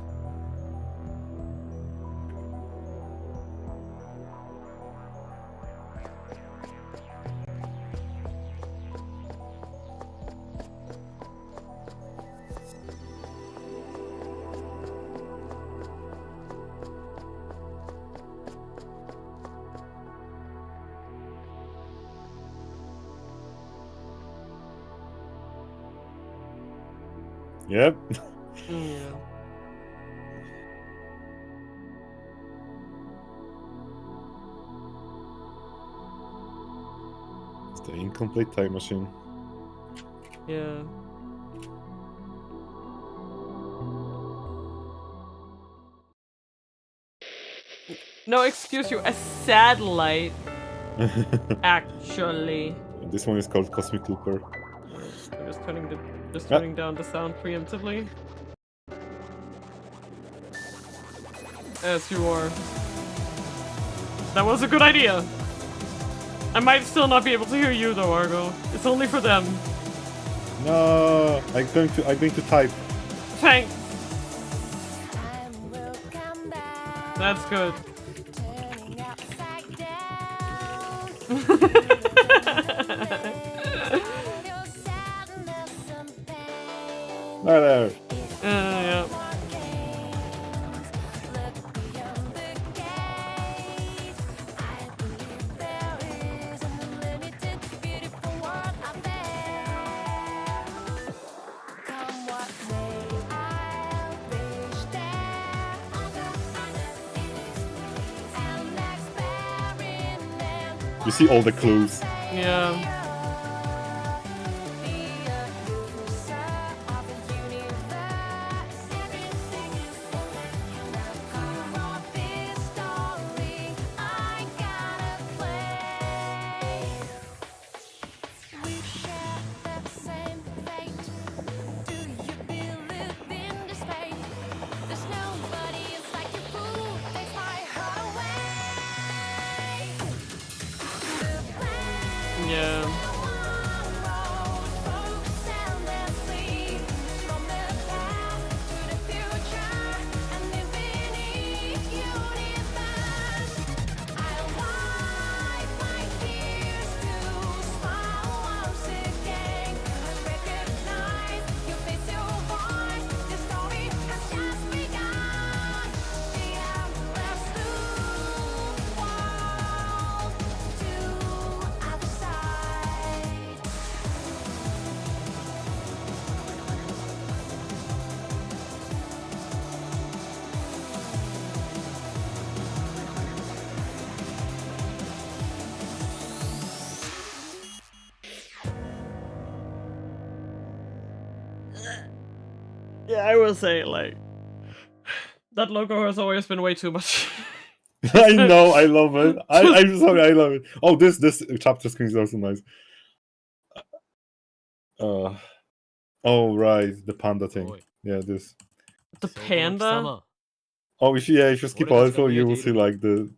Yep. Yeah. It's the incomplete time machine. Yeah. No, excuse you, a satellite. Actually. This one is called Cosmic Looper. I'm just turning down the sound preemptively. As you are. That was a good idea. I might still not be able to hear you though, Argo. It's only for them. No, I'm going to type. Thanks. That's good. There. Yeah. You see all the clues. Yeah. Yeah. Yeah, I will say, like, that logo has always been way too much. I know, I love it. I'm sorry, I love it. Oh, this chapter screen is also nice. Oh right, the panda thing. Yeah, this. The panda? Oh, if you skip also, you will see like the.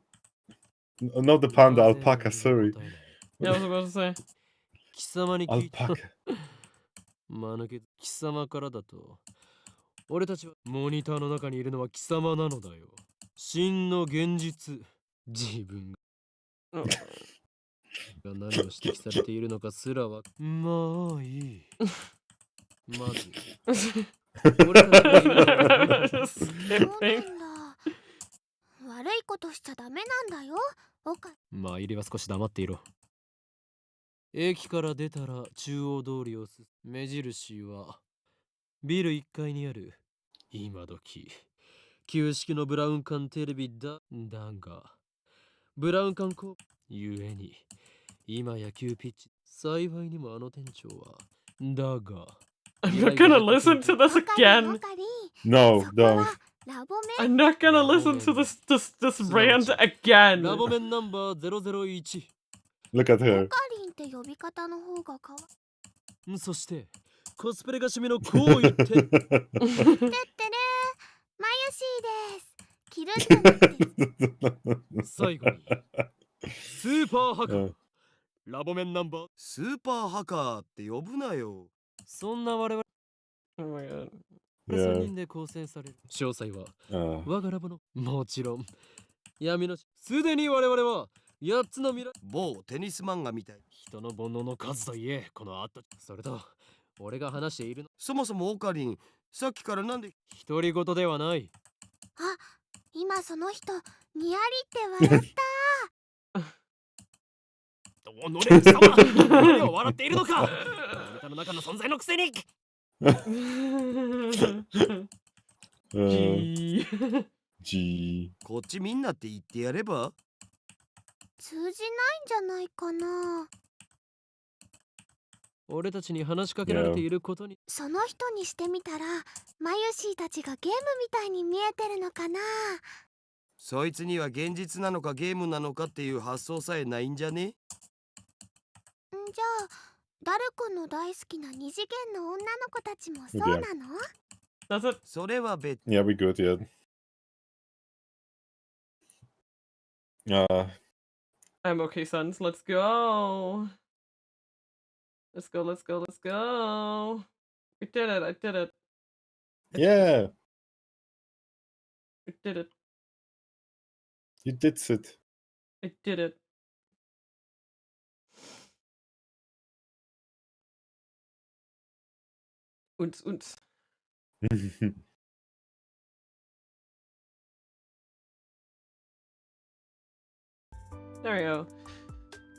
Not the panda, alpaca. Sorry. Yeah, I was about to say. Alpaca. 間抜け貴様からだと俺たちはモニターの中にいるのは貴様なのだよ真の現実自分が何を指摘されているのかすらはまあいいまず俺たちが言うのは悪いことしちゃダメなんだよまあ入りは少し黙っていろ駅から出たら中央通りを目印はビル1階にある今時旧式のブラウン管テレビだがブラウン管こゆえに今野球ピッチ幸いにもあの店長はだが I'm not gonna listen to this わかり again. わかり No, そこ don't. はラボメ I'm not gonna listen to this rant again. ラボメンナンバー001 Look at オ her. カリンって呼び方の方がかわそしてコスプレが趣味のこう言っててってるまゆしーです着るんじゃなくて最後にスーパーハカ Uh, ラボメンナンバースーパーハカーって呼ぶなよ。そんな我々 Oh my god. 3 yeah. 人で構成される詳細は Uh, 我がラボのもちろん闇のすでに我々は8つの未来某テニス漫画みたい。人の煩悩の数といえこのあったそれと俺が話しているのそもそもオカリン、さっきからなんで独り言ではないあ今その人にやりって笑ったおのれ様何を笑っているのかあなたの中の存在のくせに Gee. G. こっちみんなって言ってやれば。通じないんじゃないかな俺たちに話しかけられていることにその人にしてみたらマユシーたちがゲームみたいに見えてるのかなそいつには現実なのかゲームなのかっていう発想さえないんじゃね？んじゃあダル君の大好きな二次元の女の子たちもそうなの Does it? それは別。 Yeah, we good, yeah. I'm okay, sons. Let's go. Let's go, let's go, let's go. We did it. I did it. Yeah, I did it. you did it. I did it. Unts. There we go.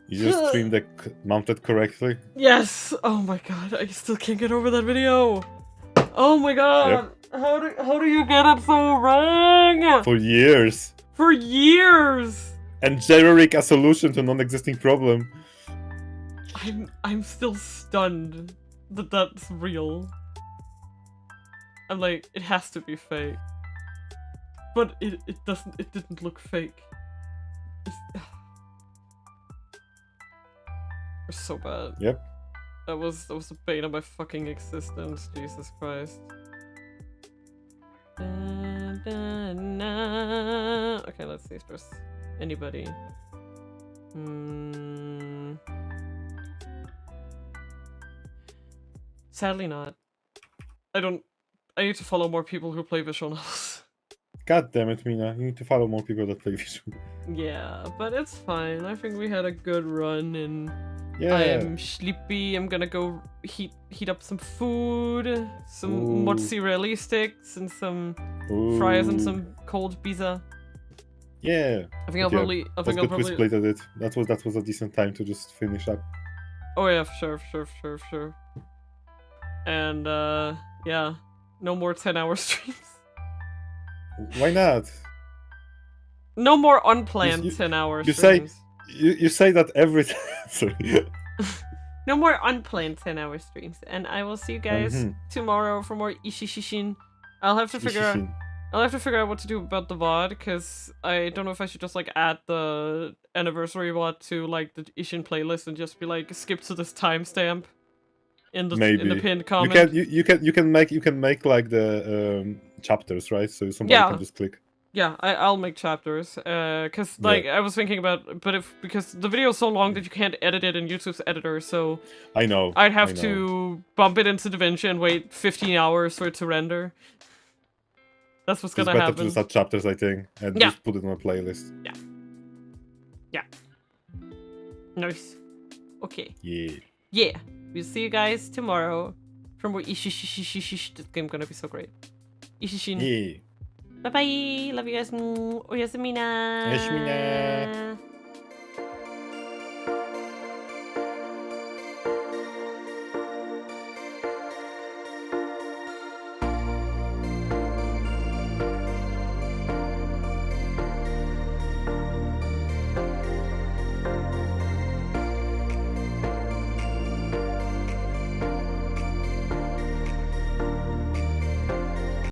You just streamed that mounted correctly. Yes! Oh my god, I still can't get over that video. Oh my god! How do you get it so wrong? For years. For years! And generic a solution to non-existing problem. I'm still stunned that that's real. I'm like, it has to be fake. But it didn't look fake. We're so bad. Yep. That was the bane of my fucking existence, Jesus Christ. Okay, let's see if there's anybody. Sadly not. I need to follow more people who play visual novels. God damn it, Mina. You need to follow more people that play visual. Yeah, but it's fine. I think we had a good run and Yeah. I'm sleepy. I'm gonna go heat up some food, some mozzarella sticks and some fries and some cold pizza. Yeah. I think I'll probably We splitted it. That was a decent time to just finish up. Oh yeah, for sure. And yeah, no more 10-hour streams. Why not? No more unplanned 10-hour You streams. you say that every time. Sorry. No more unplanned 10-hour streams. And I will see you guys tomorrow for more Ishishishin. I'll have to figure out what to do about the VOD, because I don't know if I should just like add the anniversary VOD to like the Ishin playlist and just be like skip to this timestamp in the pinned comment. You can make like the chapters, right? So somebody can just click. Yeah, I'll make chapters, cause like I was thinking about, but because the video is so long that you can't edit it in YouTube's editor, so I know I'd have to bump it into DaVinci and wait 15 hours for it to render. That's what's gonna happen. It's better to just add chapters, I think, and just put it on a playlist. Yeah. Nice. Okay. Yeah. Yeah. We'll see you guys tomorrow for more Ishishishishish. This game's gonna be so great. Ishishin. Yeah. Bye bye. Love you guys. Oyasumina. Oyasumina.